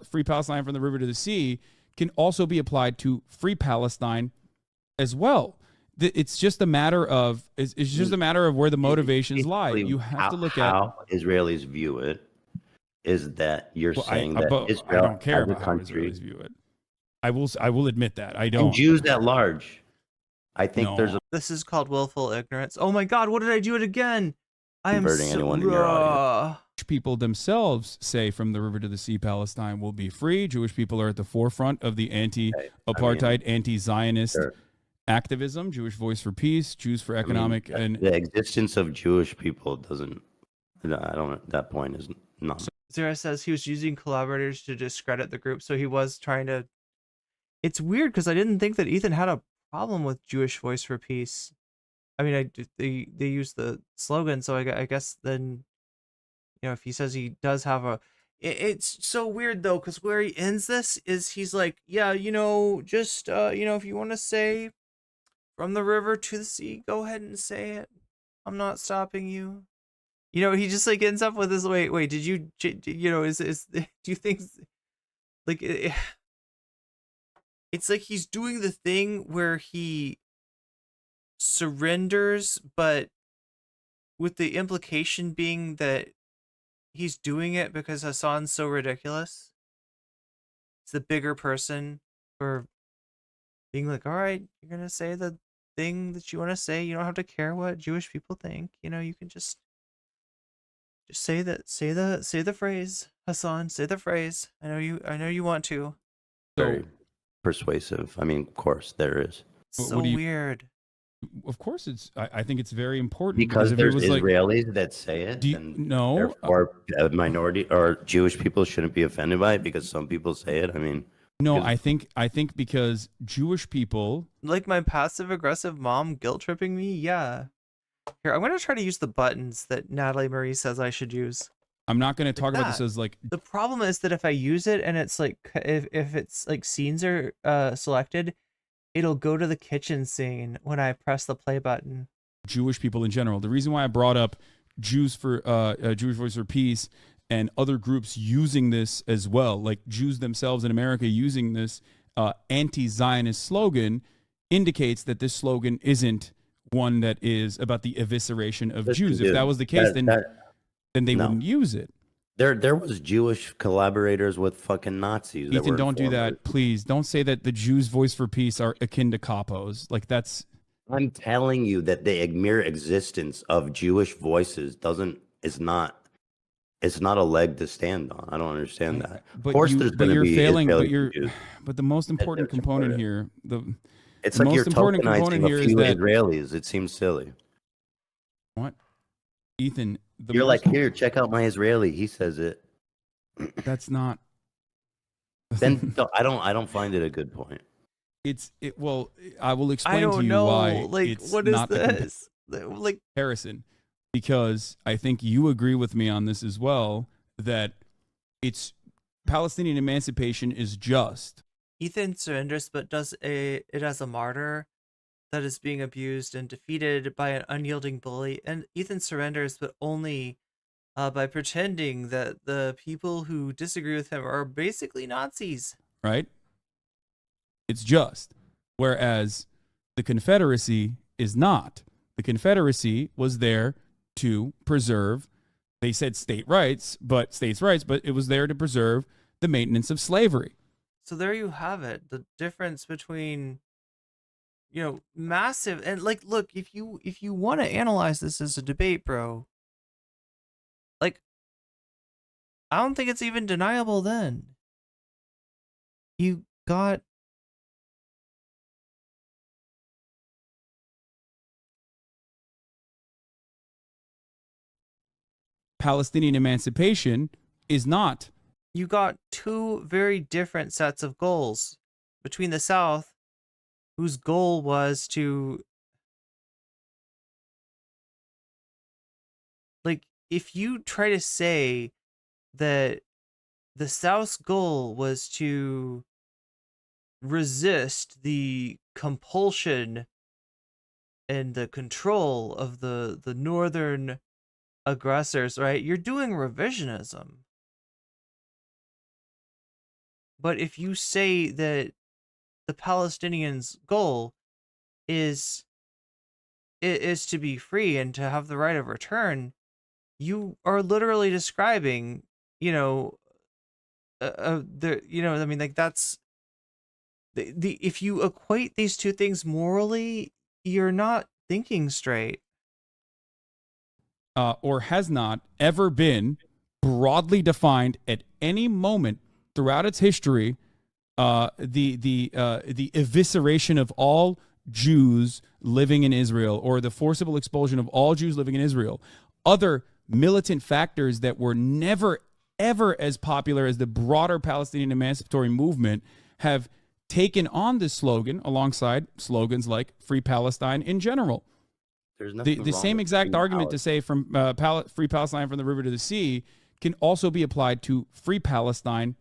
Speaker 11: Free Palestine from the river to the sea can also be applied to Free Palestine as well. It's just a matter of where the motivations lie. You have to look at
Speaker 9: how Israelis view it. Is that you're saying that
Speaker 11: but I
Speaker 9: Israel
Speaker 11: don't care
Speaker 9: as a
Speaker 11: about how
Speaker 9: country
Speaker 11: Israelis view it. I will admit that I
Speaker 9: and
Speaker 11: don't.
Speaker 9: Jews at large? I think
Speaker 11: No.
Speaker 9: there's a
Speaker 2: This is called willful ignorance. Oh my God! What did I do it again? I am
Speaker 9: converting
Speaker 2: so.
Speaker 9: anyone in your audience.
Speaker 11: People themselves say from the river to the sea, Palestine will be free. Jewish people are at the forefront of the anti-apartheid, anti-Zionist
Speaker 9: Sure.
Speaker 11: activism. Jewish Voice for Peace, Jews for Economic, and
Speaker 9: the existence of Jewish people doesn't. I don't. That point is not.
Speaker 2: Zara says he was using collaborators to discredit the group, so he was trying to. It's weird because I didn't think that Ethan had a problem with Jewish Voice for Peace. I mean, they use the slogan, so I guess then, if he says he does have a, it's so weird though, because where he ends this is he's like, yeah, just if you want to say from the river to the sea, go ahead and say it. I'm not stopping you. He just like ends up with this. Wait, did you, is do you think like it's like he's doing the thing where he surrenders, but with the implication being that he's doing it because Hasan's so ridiculous. It's the bigger person for being like, all right, you're gonna say the thing that you want to say. You don't have to care what Jewish people think. You can just say that. Say the phrase, Hasan. Say the phrase. I know you want to.
Speaker 9: Very persuasive. I mean, of course there is.
Speaker 2: So weird.
Speaker 11: Of course, I think it's very important
Speaker 9: Because
Speaker 11: if
Speaker 9: there's
Speaker 11: it was
Speaker 9: Israelis that say it,
Speaker 11: no,
Speaker 9: therefore a minority or Jewish people shouldn't be offended by it because some people say it. I mean,
Speaker 11: no, I think because Jewish people,
Speaker 2: like my passive aggressive mom guilt tripping me. Yeah. Here, I'm gonna try to use the buttons that Natalie Marie says I should use.
Speaker 11: I'm not going to talk about this as like.
Speaker 2: The problem is that if I use it and it's like if it's like scenes are selected, it'll go to the kitchen scene when I press the play button.
Speaker 11: Jewish people in general. The reason why I brought up Jews for Jewish Voice for Peace and other groups using this as well, like Jews themselves in America using this anti-Zionist slogan, indicates that this slogan isn't one that is about the evisceration of Jews. If that was the case, then they wouldn't use it.
Speaker 9: There was Jewish collaborators with fucking Nazis.
Speaker 11: Ethan, don't do that, please. Don't say that the Jews' Voice for Peace are akin to capos. Like that's.
Speaker 9: I'm telling you that the mere existence of Jewish voices is not a leg to stand on. I don't understand that.
Speaker 11: But
Speaker 9: of course,
Speaker 11: you,
Speaker 9: there's
Speaker 11: but
Speaker 9: going to
Speaker 11: you're
Speaker 9: be
Speaker 11: failing.
Speaker 9: Israeli
Speaker 11: But the most important component here,
Speaker 9: it's
Speaker 11: the
Speaker 9: like
Speaker 11: most
Speaker 9: you're
Speaker 11: important
Speaker 9: tokenizing
Speaker 11: component here
Speaker 9: a
Speaker 11: is
Speaker 9: few
Speaker 11: that
Speaker 9: Israelis. It seems silly.
Speaker 11: What, Ethan?
Speaker 9: You're like, here, check out my Israeli. He says it.
Speaker 11: That's not.
Speaker 9: Then I don't find it a good point.
Speaker 11: Well, I will explain
Speaker 2: I don't
Speaker 11: to you
Speaker 2: know.
Speaker 11: why
Speaker 2: Like,
Speaker 11: it's
Speaker 2: what is
Speaker 11: not
Speaker 2: this?
Speaker 11: Like comparison, because I think you agree with me on this as well that it's Palestinian emancipation is just.
Speaker 2: Ethan surrenders, but does it as a martyr that is being abused and defeated by an unyielding bully. And Ethan surrenders, but only by pretending that the people who disagree with him are basically Nazis.
Speaker 11: Right? It's just. Whereas the Confederacy is not. The Confederacy was there to preserve, they said states' rights, but it was there to preserve the maintenance of slavery.
Speaker 2: So there you have it. The difference between, massive and like, look, if you want to analyze this as a debate, bro, like, I don't think it's even deniable then. You got
Speaker 11: Palestinian emancipation is not.
Speaker 2: You got two very different sets of goals between the South, whose goal was to, like, if you try to say that the South's goal was to resist the compulsion and the control of the northern aggressors, right? You're doing revisionism. But if you say that the Palestinians' goal is to be free and to have the right of return, you are literally describing, I mean, like that's the if you equate these two things morally, you're not thinking straight.
Speaker 11: Or has not ever been broadly defined at any moment throughout its history. The evisceration of all Jews living in Israel, or the forcible expulsion of all Jews living in Israel. Other militant factors that were never ever as popular as the broader Palestinian emancipatory movement have taken on this slogan alongside slogans like Free Palestine in general.
Speaker 9: There's nothing
Speaker 11: The
Speaker 9: wrong
Speaker 11: same
Speaker 9: with
Speaker 11: exact
Speaker 9: Free
Speaker 11: argument to say from Free Palestine from the river to the sea can also be applied to Free Palestine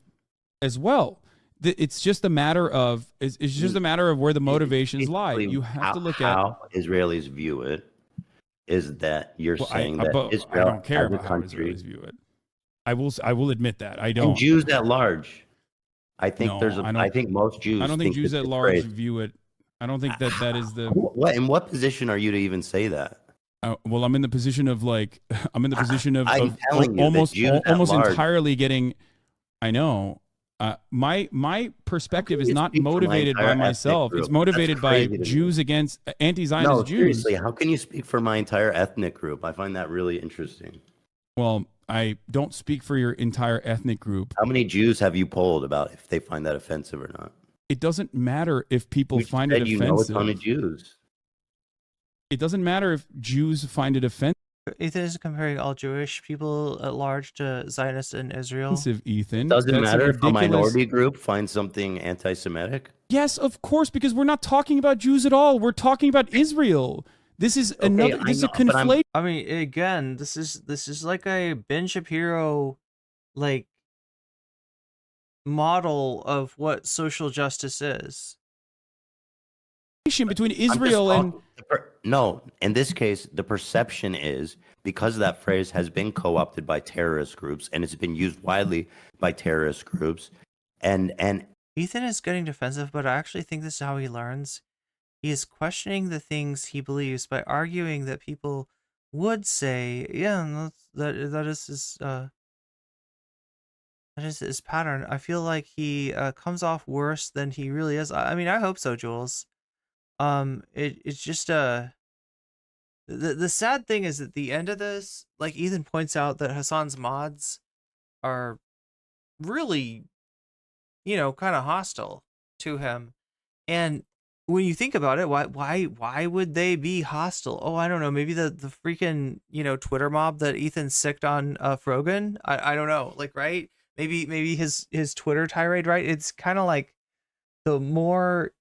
Speaker 11: as well. It's just a matter of where the motivations lie. You have to look at
Speaker 9: how Israelis view it. Is that you're saying that Israel
Speaker 11: I don't care
Speaker 9: as a
Speaker 11: about how
Speaker 9: country,
Speaker 11: Israelis view it. I will admit that I don't.
Speaker 9: and Jews at large. I think
Speaker 11: No,
Speaker 9: I think most Jews.
Speaker 11: I don't think Jews
Speaker 9: that
Speaker 11: at
Speaker 9: it's
Speaker 11: large
Speaker 9: great.
Speaker 11: view it. I don't think that is the.
Speaker 9: What in what position are you to even say that?
Speaker 11: Well, I'm in the position of I'm in the position of
Speaker 9: telling you
Speaker 11: almost
Speaker 9: that Jews at
Speaker 11: almost
Speaker 9: large-
Speaker 11: entirely getting. I know. My perspective is not
Speaker 9: speak for my
Speaker 11: motivated by
Speaker 9: entire ethnic
Speaker 11: myself. It's
Speaker 9: group?
Speaker 11: motivated
Speaker 9: That's
Speaker 11: by
Speaker 9: crazy to me.
Speaker 11: Jews against anti-Zionist
Speaker 9: No,
Speaker 11: Jews.
Speaker 9: seriously, how can you speak for my entire ethnic group? I find that really interesting.
Speaker 11: Well, I don't speak for your entire ethnic group.
Speaker 9: How many Jews have you polled about if they find that offensive or not?
Speaker 11: It doesn't matter if people
Speaker 9: You
Speaker 11: find
Speaker 9: said
Speaker 11: it
Speaker 9: you
Speaker 11: offensive.
Speaker 9: know a ton of Jews.
Speaker 11: It doesn't matter if Jews find it offensive.
Speaker 2: Ethan is comparing all Jewish people at large to Zionists in Israel.
Speaker 11: Ethan.
Speaker 9: Doesn't
Speaker 11: That's
Speaker 9: matter if a
Speaker 11: ridiculous.
Speaker 9: minority group finds something anti-Semitic.
Speaker 11: Yes, of course, because we're not talking about Jews at all. We're talking about Israel. This is another. This is a conflation.
Speaker 2: I mean, again, this is like a Ben Shapiro, like, model of what social justice is.
Speaker 11: Between Israel and
Speaker 9: no, in this case, the perception is because that phrase has been co-opted by terrorist groups and it's been used widely by terrorist groups, and
Speaker 2: Ethan is getting defensive, but I actually think this is how he learns. He is questioning the things he believes by arguing that people would say, "Yeah, that is his pattern." I feel like he comes off worse than he really is. I mean, I hope so, Jules. It's just the sad thing is at the end of this, like Ethan points out that Hasan's mods are really, kind of hostile to him. And when you think about it, why would they be hostile? Oh, I don't know. Maybe the freaking, Twitter mob that Ethan sicked on Frogan. I don't know. Like, right? Maybe his Twitter tirade, right? It's kind of like the more,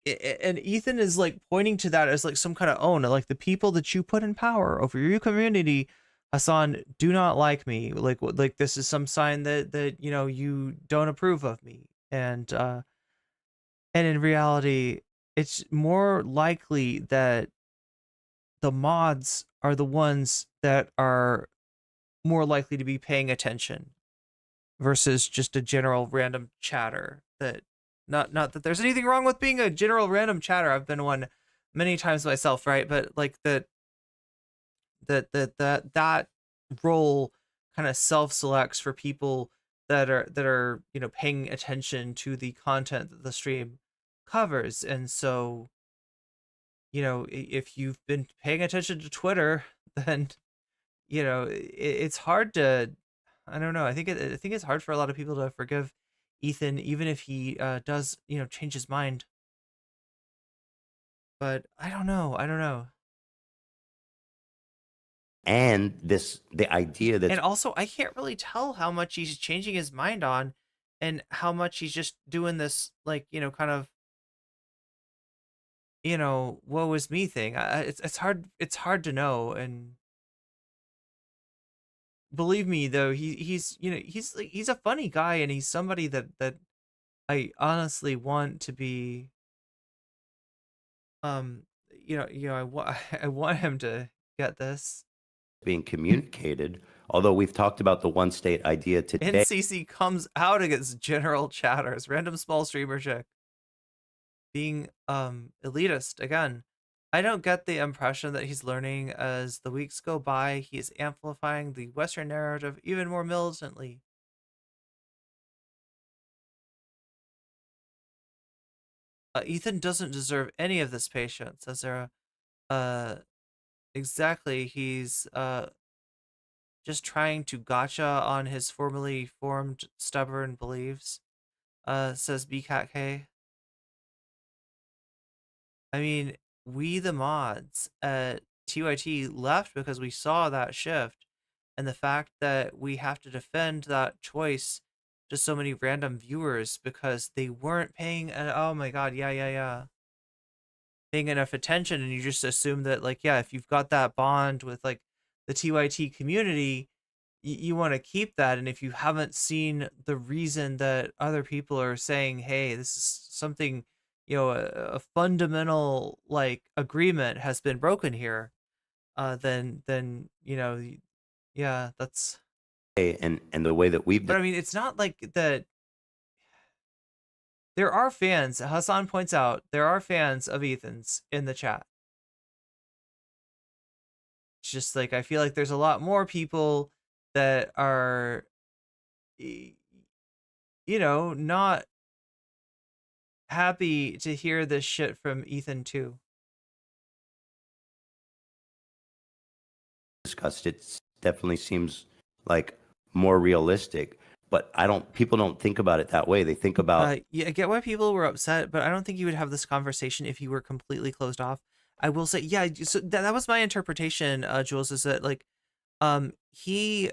Speaker 2: and Ethan is like pointing to that as like some kind of like the people that you put in power over your community, Hasan, do not like me. Like this is some sign that you don't approve of me. And in reality, it's more likely that the mods are the ones that are more likely to be paying attention versus just a general random chatter that not that there's anything wrong with being a general random chatter. I've been one many times myself, right? But like that role kind of self-selects for people that are paying attention to the content that the stream covers. And so if you've been paying attention to Twitter, then it's hard to, I don't know, I think it's hard for a lot of people to forgive Ethan even if he does change his mind. But I don't know.
Speaker 9: And the idea that,
Speaker 2: and also I can't really tell how much he's changing his mind on and how much he's just doing this like kind of woe is me thing. It's hard to know. And believe me though, he's he's a funny guy, and he's somebody that I honestly want to be, I want him to get this.
Speaker 9: being communicated. Although we've talked about the one state idea today.
Speaker 2: NCC comes out against general chatters, random small streamer chick being elitist again. I don't get the impression that he's learning as the weeks go by. He is amplifying the Western narrative even more militantly. Ethan doesn't deserve any of this patience, as there, exactly, he's just trying to gotcha on his formerly formed stubborn beliefs, says BCatK. I mean, we the mods at TYT left because we saw that shift, and the fact that we have to defend that choice to so many random viewers because they weren't paying oh my god, yeah, paying enough attention, and you just assume that, like, yeah, if you've got that bond with like the TYT community, you want to keep that. And if you haven't seen the reason that other people are saying, hey, this is something, a fundamental like agreement has been broken here, then yeah, that's.
Speaker 9: And the way that we've.
Speaker 2: But I mean, it's not like that. There are fans. Hasan points out there are fans of Ethan's in the chat. It's just like I feel like there's a lot more people that are, not happy to hear this shit from Ethan too.
Speaker 9: Discussed, it definitely seems like more realistic, but people don't think about it that way. They think about
Speaker 2: yeah, I get why people were upset, but I don't think you would have this conversation if you were completely closed off. I will say, yeah, so that was my interpretation, Jules, is that like he,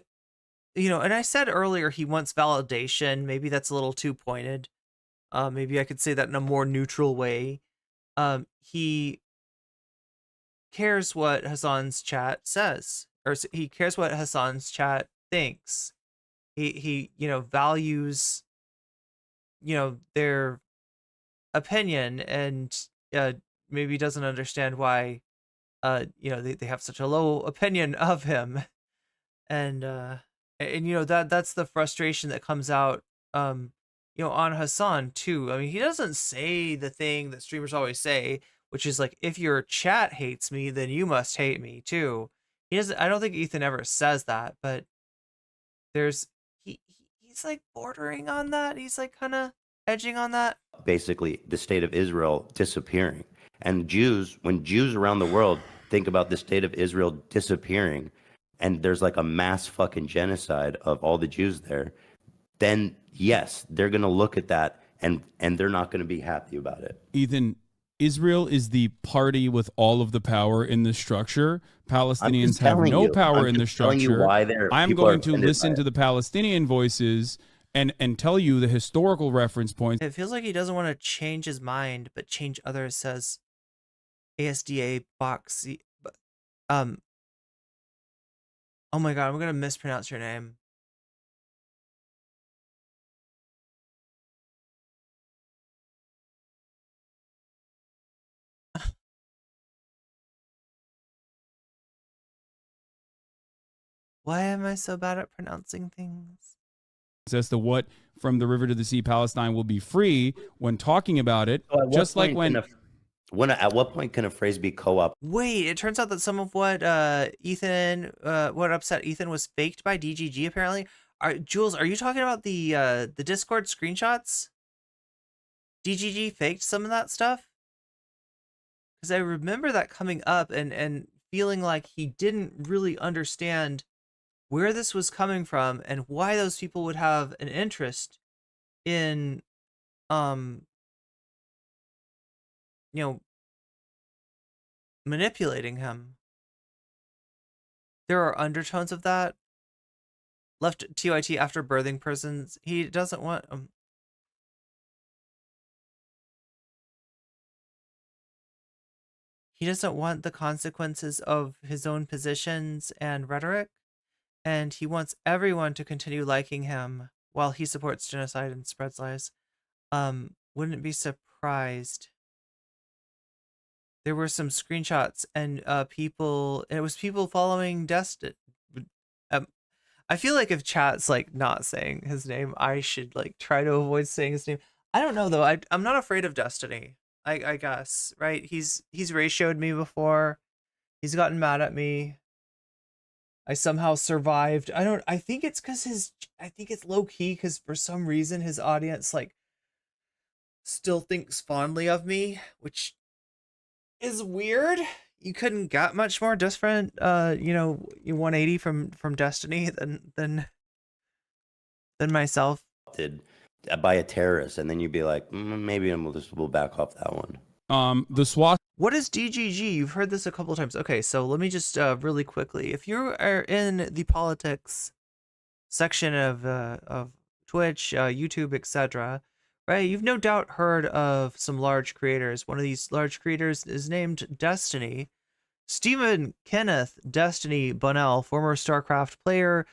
Speaker 2: and I said earlier he wants validation. Maybe that's a little too pointed. Maybe I could say that in a more neutral way. He cares what Hasan's chat says, or he cares what Hasan's chat thinks. He values, their opinion, and maybe doesn't understand why, they have such a low opinion of him. And that's the frustration that comes out, on Hasan too. I mean, he doesn't say the thing that streamers always say, which is like, if your chat hates me, then you must hate me too. He doesn't. I don't think Ethan ever says that, but he's like bordering on that. He's like kind of edging on that.
Speaker 9: basically the state of Israel disappearing. And when Jews around the world think about the state of Israel disappearing, and there's like a mass fucking genocide of all the Jews there, then yes, they're going to look at that and they're not going to be happy about it.
Speaker 11: Ethan, Israel is the party with all of the power in the structure. Palestinians have no power in the structure. I'm going to listen to the Palestinian voices and tell you the historical reference points.
Speaker 2: It feels like he doesn't want to change his mind, but change others, says ASDA box. Oh my god, I'm gonna mispronounce your name. Why am I so bad at pronouncing things?
Speaker 11: As to what from the river to the sea Palestine will be free when talking about it, just like when
Speaker 9: at what point can a phrase be co-op?
Speaker 2: Wait, it turns out that some of what what upset Ethan was faked by DGG apparently. Jules, are you talking about the Discord screenshots? DGG faked some of that stuff? Because I remember that coming up and feeling like he didn't really understand where this was coming from and why those people would have an interest in manipulating him. There are undertones of that. Left TYT after birthing prisons. He doesn't want he doesn't want the consequences of his own positions and rhetoric, and he wants everyone to continue liking him while he supports genocide and spreads lies. wouldn't be surprised. There were some screenshots and it was people following Destin. Um, I feel like if chat's like not saying his name, I should like try to avoid saying his name. I don't know though. I'm not afraid of Destiny. I guess, right? He's ratioed me before. He's gotten mad at me. I somehow survived. I think it's I think it's low key because for some reason his audience like still thinks fondly of me, which is weird. You couldn't get much more different, 180 from Destiny than myself.
Speaker 9: By a terrorist, and then you'd be like, maybe we'll back off that one.
Speaker 11: The SWAT.
Speaker 2: What is DGG? You've heard this a couple of times. Okay, so let me just really quickly. If you are in the politics section of Twitch, YouTube, etc., right? You've no doubt heard of some large creators. One of these large creators is named Destiny. Stephen Kenneth Destiny Bunnell, former StarCraft player,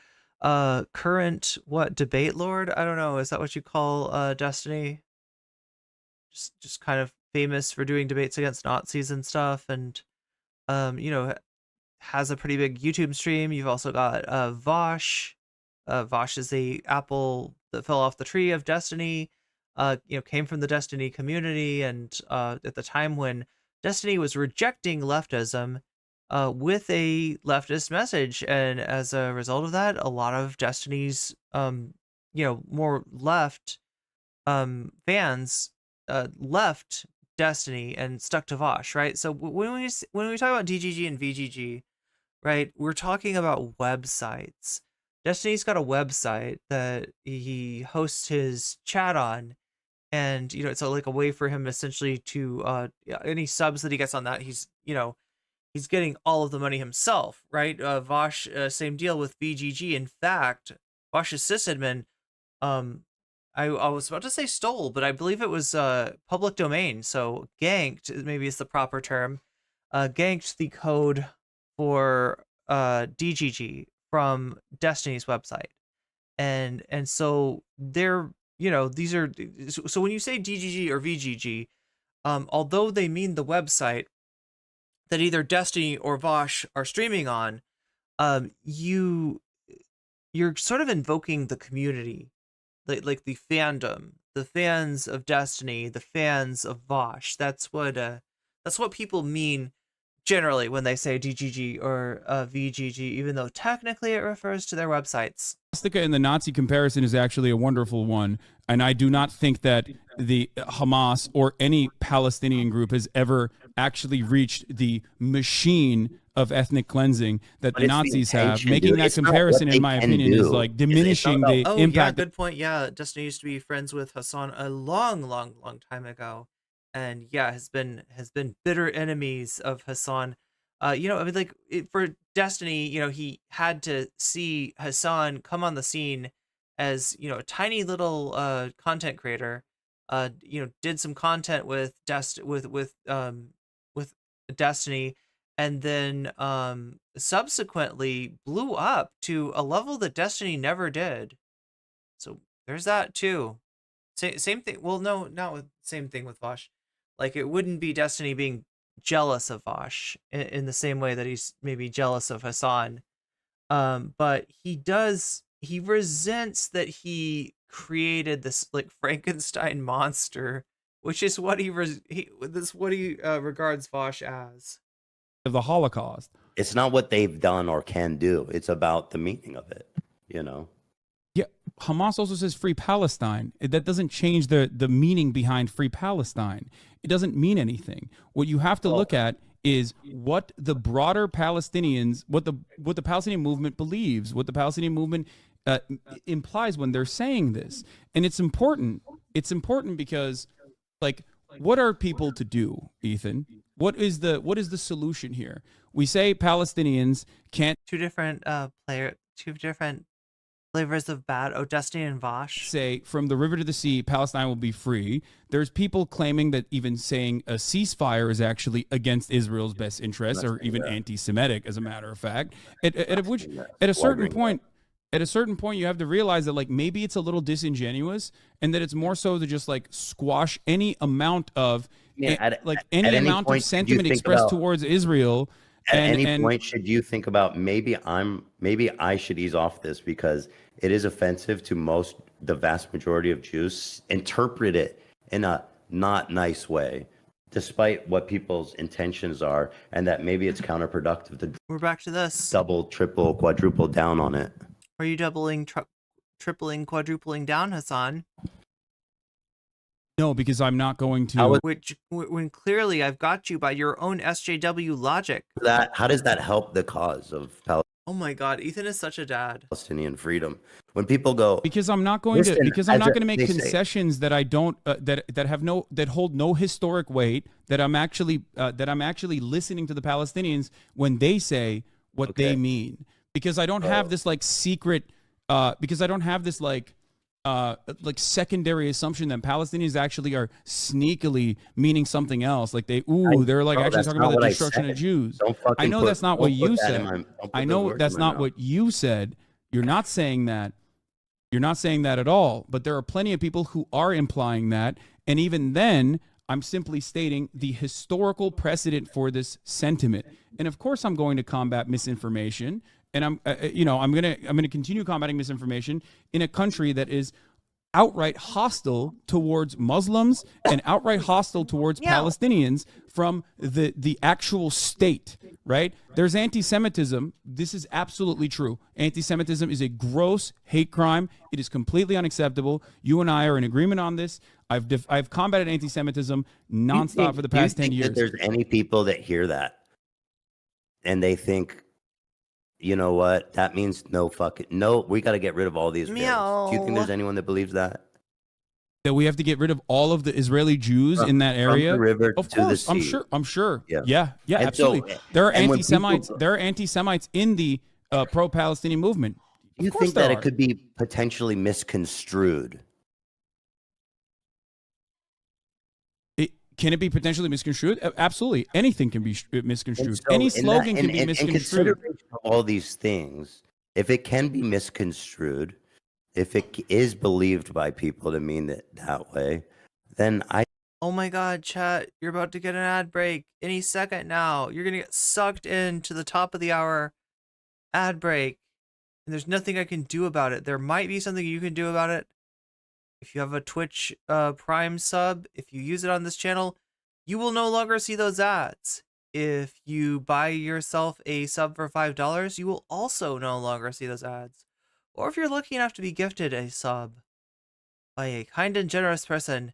Speaker 2: current debate lord? I don't know. Is that what you call Destiny? Just kind of famous for doing debates against Nazis and stuff, and has a pretty big YouTube stream. You've also got Vosh. Vosh is the apple that fell off the tree of Destiny. Came from the Destiny community, and at the time when Destiny was rejecting leftism with a leftist message, and as a result of that, a lot of Destiny's more left fans left Destiny and stuck to Vosh, right? So when we talk about DGG and VGG, right, we're talking about websites. Destiny's got a website that he hosts his chat on, and it's like a way for him essentially to any subs that he gets on that, he's getting all of the money himself, right? Vosh, same deal with VGG. In fact, Vosh's sysadmin, I was about to say stole, but I believe it was public domain, so ganked, maybe is the proper term, ganked the code for DGG from Destiny's website. And so they're, these are, so when you say DGG or VGG, although they mean the website that either Destiny or Vosh are streaming on, you're sort of invoking the community, like the fandom, the fans of Destiny, the fans of Vosh. That's what people mean generally when they say DGG or VGG, even though technically it refers to their websites.
Speaker 11: Swastika in the Nazi comparison is actually a wonderful one, and I do not think that the Hamas or any Palestinian group has ever actually reached the machine of ethnic cleansing that the Nazis have. Making that comparison, in my opinion, is like diminishing the impact.
Speaker 2: Yeah, good point. Yeah, Destiny used to be friends with Hasan a long time ago, and yeah, has been bitter enemies of Hasan. For Destiny, he had to see Hasan come on the scene as a tiny little content creator. Did some content with Destiny, and then subsequently blew up to a level that Destiny never did. So there's that too. Same thing. Well, no, not with same thing with Vosh. Like, it wouldn't be Destiny being jealous of Vosh in the same way that he's maybe jealous of Hasan. But he resents that he created this like Frankenstein monster, which is what he regards Vosh as.
Speaker 11: Of the Holocaust.
Speaker 9: It's not what they've done or can do. It's about the meaning of it,
Speaker 11: Yeah, Hamas also says Free Palestine. That doesn't change the meaning behind Free Palestine. It doesn't mean anything. What you have to look at is what the broader Palestinians, what the Palestinian movement believes, what the Palestinian movement implies when they're saying this. And it's important. It's important because, like, what are people to do, Ethan? What is the solution here? We say Palestinians can't.
Speaker 2: Two different flavors of bad. Oh, Destiny and Vosh.
Speaker 11: Say from the river to the sea, Palestine will be free. There's people claiming that even saying a ceasefire is actually against Israel's best interests, or even anti-Semitic, as a matter of fact. At a certain point, at a certain point you have to realize that like maybe it's a little disingenuous, and that it's more so to just like squash any amount of any amount of sentiment expressed towards Israel.
Speaker 9: At any point, should you think about maybe I should ease off this because it is offensive to the vast majority of Jews, interpret it in a not nice way, despite what people's intentions are, and that maybe it's counterproductive to
Speaker 2: We're back to this.
Speaker 9: double, triple, quadruple down on it.
Speaker 2: Are you doubling, tripling, quadrupling down, Hasan?
Speaker 11: No, because I'm not going to.
Speaker 2: When clearly I've got you by your own SJW logic.
Speaker 9: How does that help the cause of
Speaker 2: Oh my God, Ethan is such a dad.
Speaker 9: Palestinian freedom? When people go,
Speaker 11: because I'm not going to make concessions that I don't that hold no historic weight, that I'm actually listening to the Palestinians when they say what they mean, because I don't have this like secret because I don't have this like secondary assumption that Palestinians actually are sneakily meaning something else. Like they're like actually talking about the destruction of Jews. I know that's not what you said. I know that's not what you said. You're not saying that. You're not saying that at all. But there are plenty of people who are implying that. And even then, I'm simply stating the historical precedent for this sentiment. And of course, I'm going to combat misinformation. And I'm going to continue combating misinformation in a country that is outright hostile towards Muslims and outright hostile towards Palestinians from the actual state, right? There's anti-Semitism. This is absolutely true. Anti-Semitism is a gross hate crime. It is completely unacceptable. You and I are in agreement on this. I've combated anti-Semitism nonstop for the past 10 years.
Speaker 9: There's any people that hear that and they think, you know what? That means no. We got to get rid of all the Israelis. Do you think there's anyone that believes that?
Speaker 11: That we have to get rid of all of the Israeli Jews in that area?
Speaker 9: From the river
Speaker 11: of
Speaker 9: to
Speaker 11: course,
Speaker 9: the sea.
Speaker 11: I'm sure.
Speaker 9: Yeah,
Speaker 11: absolutely. There are anti-Semites. There are anti-Semites in the pro-Palestinian movement.
Speaker 9: Do you think that it could be potentially misconstrued?
Speaker 11: Can it be potentially misconstrued? Absolutely. Anything can be misconstrued. Any slogan can be misconstrued.
Speaker 9: In consideration of all these things, if it can be misconstrued, if it is believed by people to mean it that way, then
Speaker 2: Oh my God, chat, you're about to get an ad break any second now. You're going to get sucked into the top of the hour ad break. And there's nothing I can do about it. There might be something you can do about it. If you have a Twitch Prime sub, if you use it on this channel, you will no longer see those ads. If you buy yourself a sub for $5, you will also no longer see those ads. Or if you're lucky enough to be gifted a sub by a kind and generous person,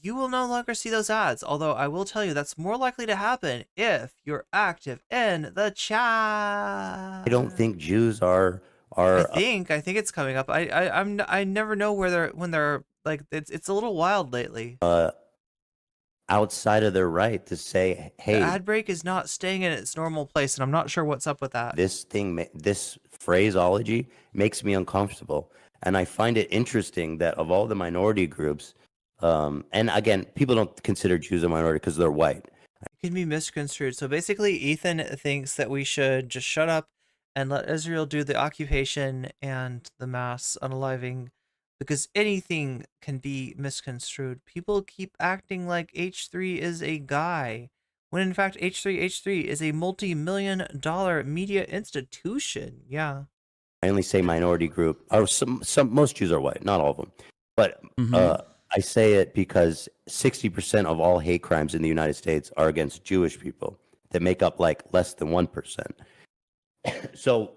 Speaker 2: you will no longer see those ads. Although I will tell you that's more likely to happen if you're active in the chat.
Speaker 9: I don't think Jews are.
Speaker 2: I think it's coming up. I never know when they're like it's a little wild lately.
Speaker 9: Outside of their right to say, hey,
Speaker 2: the ad break is not staying in its normal place, and I'm not sure what's up with that.
Speaker 9: This phraseology makes me uncomfortable, and I find it interesting that of all the minority groups, and again, people don't consider Jews a minority because they're white.
Speaker 2: It can be misconstrued. So basically, Ethan thinks that we should just shut up and let Israel do the occupation and the mass unaliving, because anything can be misconstrued. People keep acting like H3 is a guy, when in fact H3 is a multi-million-dollar media institution. Yeah.
Speaker 9: I only say minority group. Oh, most Jews are white, not all of them. But I say it because 60% of all hate crimes in the United States are against Jewish people that make up like less than 1%. So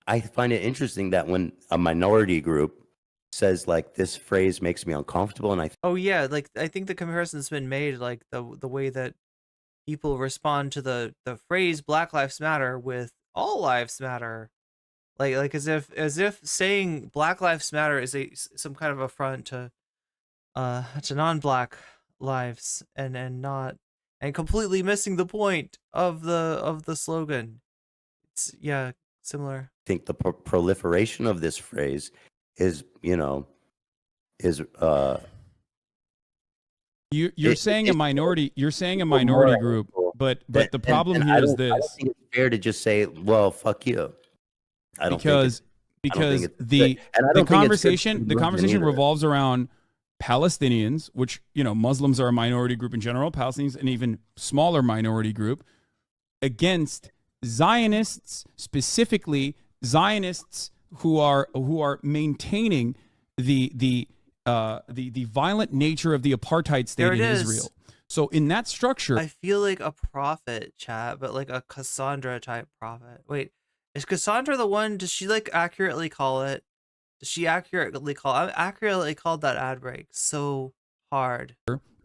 Speaker 9: I find it interesting that when a minority group says like this phrase makes me uncomfortable, and
Speaker 2: I think the comparison's been made, like the way that people respond to the phrase Black Lives Matter with all lives matter, like as if saying Black Lives Matter is some kind of affront to non-black lives and completely missing the point of the slogan. It's similar.
Speaker 9: I think the proliferation of this phrase is
Speaker 11: you're saying a minority group, but the problem here is this.
Speaker 9: I don't think it's fair to just say, well, fuck you. I don't
Speaker 11: because because
Speaker 9: it's
Speaker 11: the
Speaker 9: and I
Speaker 11: the
Speaker 9: don't think it's good
Speaker 11: conversation
Speaker 9: for
Speaker 11: the
Speaker 9: religion
Speaker 11: conversation
Speaker 9: either.
Speaker 11: revolves around Palestinians, which, you know, Muslims are a minority group in general, Palestinians an even smaller minority group, against Zionists, specifically Zionists who are maintaining the violent nature of the apartheid state
Speaker 2: There it
Speaker 11: in
Speaker 2: is.
Speaker 11: Israel. So in that structure,
Speaker 2: I feel like a prophet, chat, but like a Cassandra type prophet. Wait, is Cassandra the one? Does she like accurately call it? Does she accurately call? I accurately called that ad break so hard.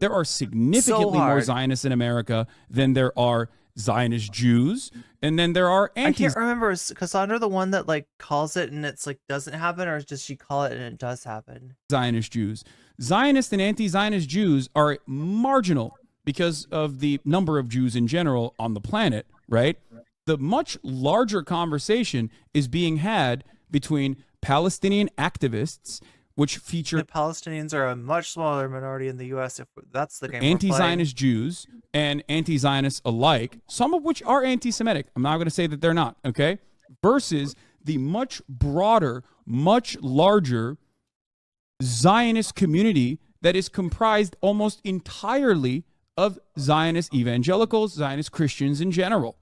Speaker 11: there are significantly more
Speaker 2: hard.
Speaker 11: Zionists in America than there are Zionist Jews, and then there are
Speaker 2: I can't remember. Is Cassandra the one that like calls it and it's like doesn't happen, or does she call it and it does happen?
Speaker 11: Zionist Jews. Zionist and anti-Zionist Jews are marginal because of the number of Jews in general on the planet, right? The much larger conversation is being had between Palestinian activists, which feature
Speaker 2: The Palestinians are a much smaller minority in the U.S. If that's the game.
Speaker 11: anti-Zionist Jews and anti-Zionists alike, some of which are anti-Semitic. I'm not going to say that they're not, okay? Versus the much broader, much larger Zionist community that is comprised almost entirely of Zionist evangelicals, Zionist Christians in general.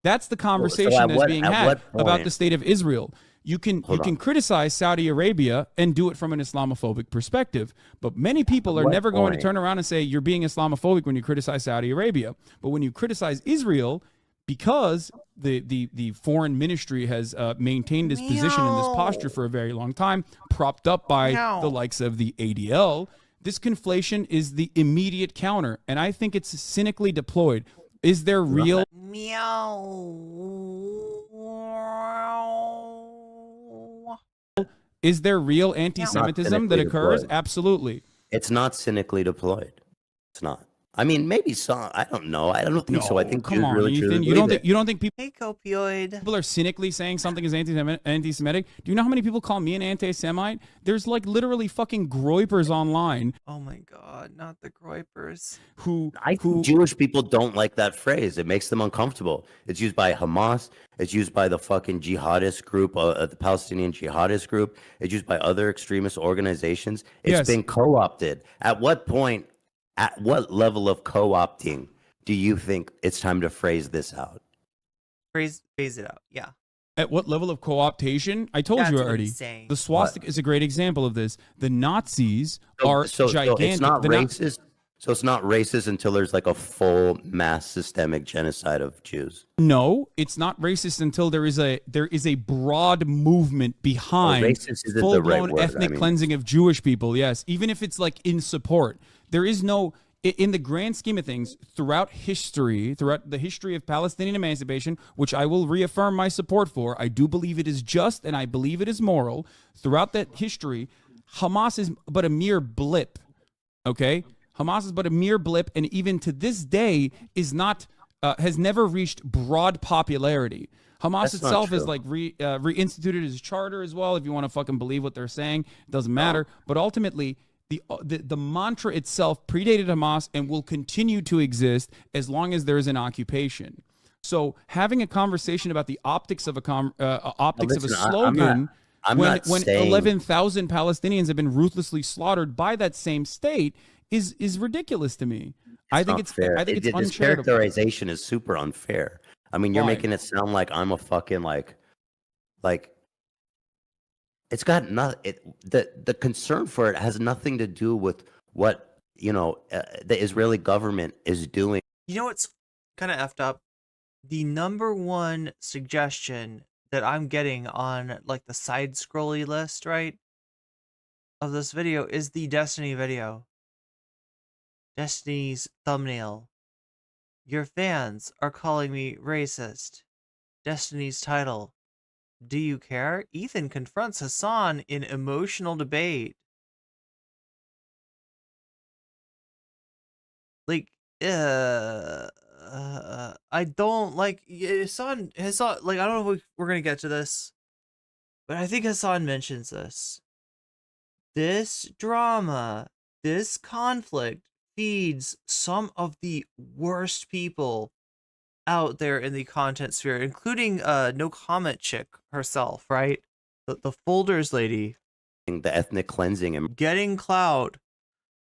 Speaker 11: That's the conversation that's being had about the state of Israel. You can criticize Saudi Arabia and do it from an Islamophobic perspective, but many people are never going to turn around and say you're being Islamophobic when you criticize Saudi Arabia. But when you criticize Israel, because the foreign ministry has maintained its position in this posture for a very long time, propped up by the likes of the ADL, this conflation is the immediate counter, and I think it's cynically deployed. Is there real Is there real anti-Semitism that occurs? Absolutely.
Speaker 9: It's not cynically deployed. It's not. I mean, maybe some. I don't know. I don't think so. I think
Speaker 11: come
Speaker 9: Jews
Speaker 11: on,
Speaker 9: really
Speaker 11: Ethan.
Speaker 9: truly
Speaker 11: You don't
Speaker 9: believe
Speaker 11: think
Speaker 9: it.
Speaker 11: people are cynically saying something is anti-Semitic? Do you know how many people call me an anti-Semite? There's like literally fucking groypers online.
Speaker 2: Oh my god, not the groypers.
Speaker 9: I think Jewish people don't like that phrase. It makes them uncomfortable. It's used by Hamas. It's used by the fucking jihadist group, the Palestinian jihadist group. It's used by other extremist organizations. It's been co-opted. At what point? At what level of co-opting do you think it's time to phrase this out?
Speaker 2: Phase it out, yeah.
Speaker 11: At what level of co-optation? I told
Speaker 2: That's
Speaker 11: you
Speaker 2: what I'm
Speaker 11: already.
Speaker 2: saying.
Speaker 11: The swastika is a great example of this. The Nazis are gigantic.
Speaker 9: It's not racist. So it's not racist until there's like a full mass systemic genocide of Jews.
Speaker 11: No, it's not racist until there is a broad movement behind full-blown ethnic cleansing of Jewish people. Yes, even if it's like in support, there is no. In the grand scheme of things, throughout the history of Palestinian emancipation, which I will reaffirm my support for, I do believe it is just and I believe it is moral. Throughout that history, Hamas is but a mere blip. Okay, Hamas is but a mere blip, and even to this day is not has never reached broad popularity. Hamas itself is like reinstituted its charter as well. If you want to fucking believe what they're saying, it doesn't matter. But ultimately, the mantra itself predated Hamas and will continue to exist as long as there is an occupation. So having a conversation about the optics of a slogan when 11,000 Palestinians have been ruthlessly slaughtered by that same state is ridiculous to me. I think it's
Speaker 9: fair.
Speaker 11: it's
Speaker 9: This
Speaker 11: uncharitable.
Speaker 9: characterization is super unfair. I mean, you're
Speaker 11: Why?
Speaker 9: making it sound like I'm a fucking like it's got nothing. The concern for it has nothing to do with what the Israeli government is doing.
Speaker 2: You know what's kind of effed up? The number one suggestion that I'm getting on like the side scrolly list, right, of this video is the Destiny video. Destiny's thumbnail. Your fans are calling me racist. Destiny's title. Do you care? Ethan confronts Hasan in emotional debate. Like, I don't like Hasan. Like, I don't know if we're gonna get to this, but I think Hasan mentions this. This drama, this conflict feeds some of the worst people out there in the content sphere, including no comment chick herself, right?
Speaker 16: the folders lady,
Speaker 9: the ethnic cleansing and
Speaker 16: getting clout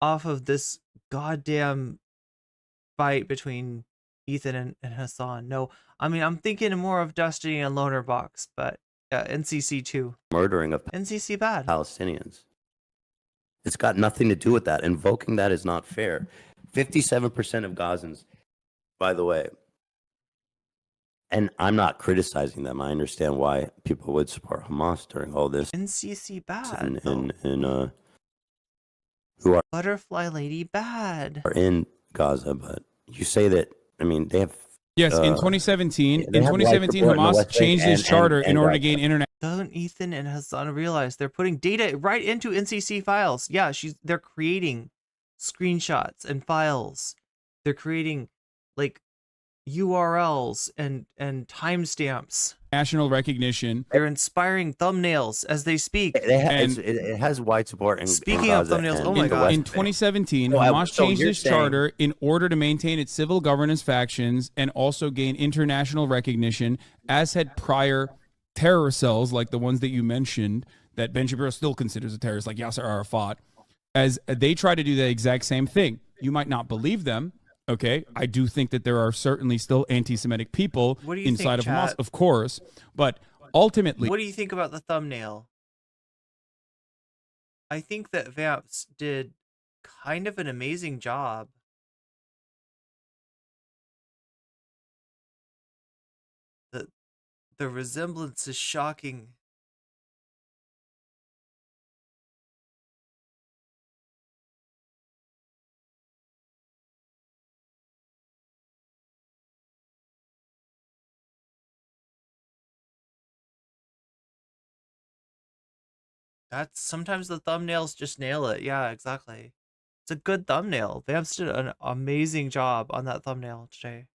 Speaker 16: off of this goddamn fight between Ethan and Hasan. No, I mean, I'm thinking more of Destiny and Loner Box, but NCC too.
Speaker 9: murdering of
Speaker 16: NCC bad.
Speaker 9: Palestinians. It's got nothing to do with that. Invoking that is not fair. 57% of Gazans, by the way, and I'm not criticizing them. I understand why people would support Hamas during all this.
Speaker 16: NCC bad.
Speaker 9: And who are
Speaker 16: Butterfly Lady bad.
Speaker 9: in Gaza, but you say that, I mean, they have.
Speaker 11: Yes, in 2017,
Speaker 9: they have white support in the
Speaker 11: Hamas
Speaker 9: West Bank
Speaker 11: changed its charter in order to gain internet.
Speaker 16: Doesn't Ethan and Hasan realize they're putting data right into NCC files? Yeah, they're creating screenshots and files. They're creating like URLs and timestamps.
Speaker 11: National recognition.
Speaker 16: They're inspiring thumbnails as they speak.
Speaker 9: It has wide support.
Speaker 16: Speaking of thumbnails, oh my god!
Speaker 11: In 2017, Hamas changed its charter in order to maintain its civil governance factions and also gain international recognition, as had prior terror cells like the ones that you mentioned that Ben Shapiro still considers a terrorist, like Yasser Arafat, as they try to do the exact same thing. You might not believe them. Okay, I do think that there are certainly still anti-Semitic people inside of Hamas, of course, but ultimately...
Speaker 16: What do you think about the thumbnail? I think that Vamps did kind of an amazing job. The resemblance is shocking. Sometimes the thumbnails just nail it. Yeah, exactly. It's a good thumbnail. Vamps did an amazing job on that thumbnail today.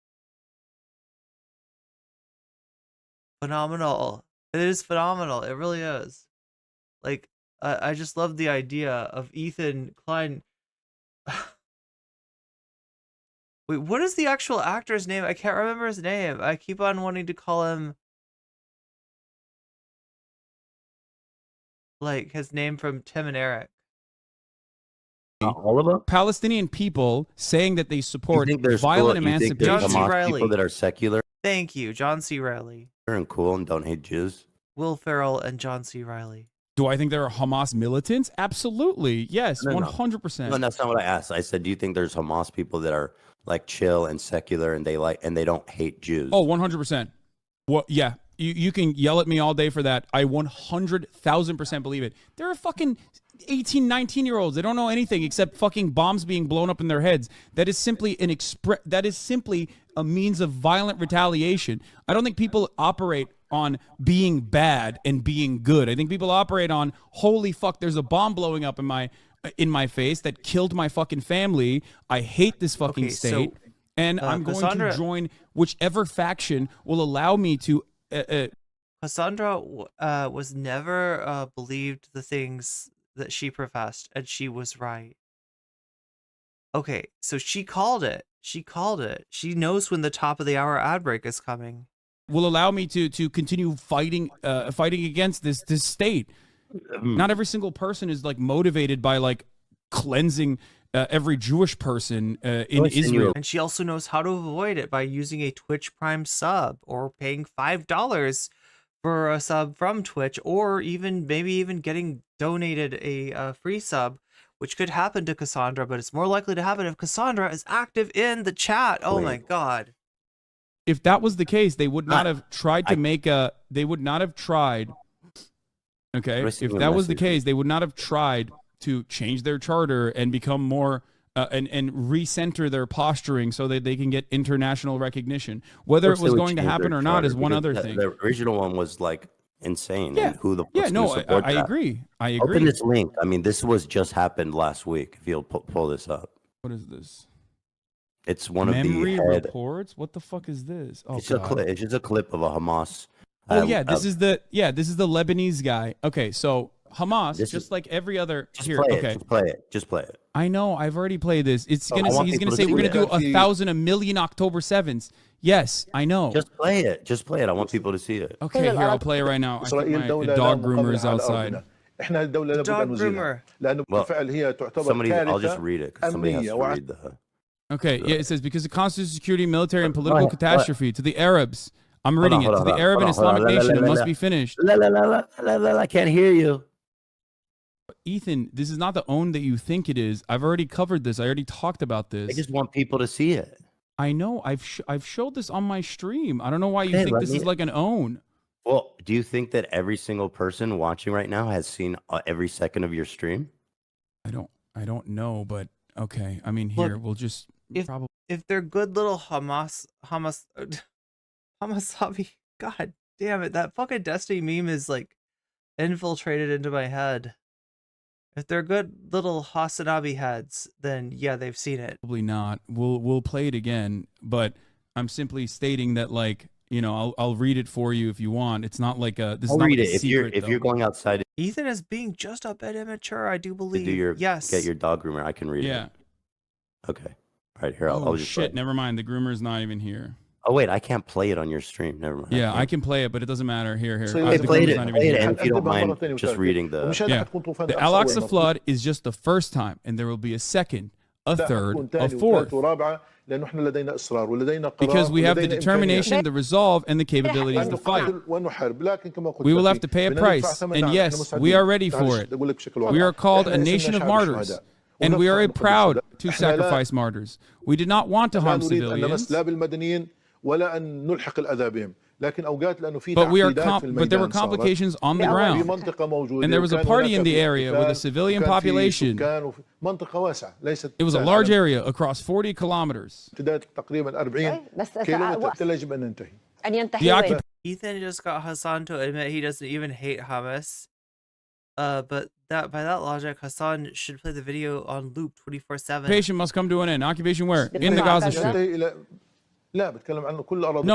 Speaker 16: Phenomenal. It is phenomenal. It really is. Like, I just love the idea of Ethan Klein. Wait, what is the actual actor's name? I can't remember his name. I keep on wanting to call him like his name from Tim and Eric.
Speaker 9: All of them?
Speaker 11: Palestinian people saying that they support violent emancipation.
Speaker 16: John C. Reilly.
Speaker 9: People that are secular
Speaker 16: Thank you, John C. Reilly.
Speaker 9: and cool and don't hate Jews.
Speaker 16: Will Ferrell and John C. Reilly.
Speaker 11: Do I think there are Hamas militants? Absolutely. Yes,
Speaker 9: No, no.
Speaker 11: 100%.
Speaker 9: No, that's not what I asked. I said, do you think there's Hamas people that are like chill and secular and they don't hate Jews?
Speaker 11: Oh, 100%. What? Yeah. You can yell at me all day for that. I 100,000% believe it. There are fucking 18, 19-year-olds. They don't know anything except fucking bombs being blown up in their heads. That is simply that is simply a means of violent retaliation. I don't think people operate on being bad and being good. I think people operate on, holy fuck, there's a bomb blowing up in my face that killed my fucking family. I hate this fucking state. And I'm going to join whichever faction will allow me to.
Speaker 16: Cassandra was never believed the things that she professed, and she was right. Okay, so she called it. She called it. She knows when the top of the hour ad break is coming.
Speaker 11: Will allow me to continue fighting against this state. Not every single person is like motivated by like cleansing every Jewish person in Israel.
Speaker 16: And she also knows how to avoid it by using a Twitch Prime sub or paying $5 for a sub from Twitch, or maybe even getting donated a free sub, which could happen to Cassandra, but it's more likely to happen if Cassandra is active in the chat. Oh my God.
Speaker 11: If that was the case, they would not have tried to make a. They would not have tried. Okay, if that was the case, they would not have tried to change their charter and become more and recenter their posturing so that they can get international recognition. Whether it was going to happen or not is one other thing.
Speaker 9: The original one was like insane.
Speaker 11: Yeah.
Speaker 9: And who the
Speaker 11: Yeah, no, I agree. I agree.
Speaker 9: Open this link. I mean, this was just happened last week. If you'll pull this up.
Speaker 11: What is this?
Speaker 9: It's one
Speaker 11: Memory
Speaker 9: of the
Speaker 11: reports. What the fuck is this? Oh,
Speaker 9: it's just a clip of a Hamas.
Speaker 11: Oh yeah, this is the Lebanese guy. Okay, so Hamas, just like every other.
Speaker 9: Just play it.
Speaker 11: I know. I've already played this. It's
Speaker 9: I
Speaker 11: gonna.
Speaker 9: want
Speaker 11: He's gonna
Speaker 9: people
Speaker 11: say
Speaker 9: to
Speaker 11: we're
Speaker 9: see
Speaker 11: gonna do
Speaker 9: it.
Speaker 11: 1,000, 1,000,000 October 7th. Yes, I know.
Speaker 9: Just play it. Just play it. I want people to see it.
Speaker 11: Okay, here, I'll play it right now. I think my dog groomer is outside.
Speaker 17: احنا الدولة لابد
Speaker 16: Dog
Speaker 17: ان نزيلها لانه بالفعل هي تعتبر
Speaker 9: Somebody, I'll
Speaker 17: كارثة
Speaker 9: just read it because somebody has
Speaker 17: أمنية
Speaker 9: to read the.
Speaker 11: Okay, yeah, it says because it constitutes security, military, and political
Speaker 9: What?
Speaker 11: catastrophe to the Arabs. I'm reading it. To the Arab and Islamic nation, it must be finished.
Speaker 9: I can't hear you.
Speaker 11: Ethan, this is not the own that you think it is. I've already covered this. I already talked about this.
Speaker 9: I just want people to see it.
Speaker 11: I know. I've showed this on my stream. I don't know why you think this is like an own.
Speaker 9: Well, do you think that every single person watching right now has seen every second of your stream?
Speaker 11: I don't know, but okay. I mean, here
Speaker 16: Look,
Speaker 11: we'll just probably.
Speaker 16: If they're good little Hamasabi, god damn it, that fucking Destiny meme is like infiltrated into my head. If they're good little Hasanabi heads, then yeah, they've seen it.
Speaker 11: Probably not. We'll play it again, but I'm simply stating that, like, you know, I'll read it for you if you want. It's not like a. This
Speaker 9: I'll
Speaker 11: is not
Speaker 9: read
Speaker 11: like a
Speaker 9: it
Speaker 11: secret,
Speaker 9: if you're going outside
Speaker 16: Ethan is being just a bit immature, I do
Speaker 9: to
Speaker 16: believe.
Speaker 9: do your
Speaker 16: yes.
Speaker 9: get your dog groomer. I can read
Speaker 11: Yeah.
Speaker 9: it. Okay. All right, here I'll
Speaker 11: Oh
Speaker 9: just.
Speaker 11: shit! Never mind. The groomer's not even here.
Speaker 9: Oh wait, I can't play it on your stream. Never mind.
Speaker 11: Yeah, I can play it, but it doesn't matter. Here.
Speaker 9: Hey,
Speaker 11: The
Speaker 9: play
Speaker 11: groomer's
Speaker 9: it,
Speaker 11: not even
Speaker 9: play it,
Speaker 11: here.
Speaker 9: and if you don't mind, just reading the.
Speaker 11: Yeah. The Al-Aqsa flood is just the first time, and there will be a second, a third, a fourth. Because we have the determination, the resolve, and the capabilities to fight. We will have to pay a price, and yes, we are ready for it. We are called a nation of martyrs, and we are proud to sacrifice martyrs. We did not want to harm civilians. But there were complications on the ground, and there was a party in the area with a civilian population. It was a large area across 40 kilometers.
Speaker 16: Ethan just got Hasan to admit he doesn't even hate Hamas. But by that logic, Hasan should play the video on loop 24/7.
Speaker 11: Occupation must come to an end. Occupation where? In the Gaza Strip. No,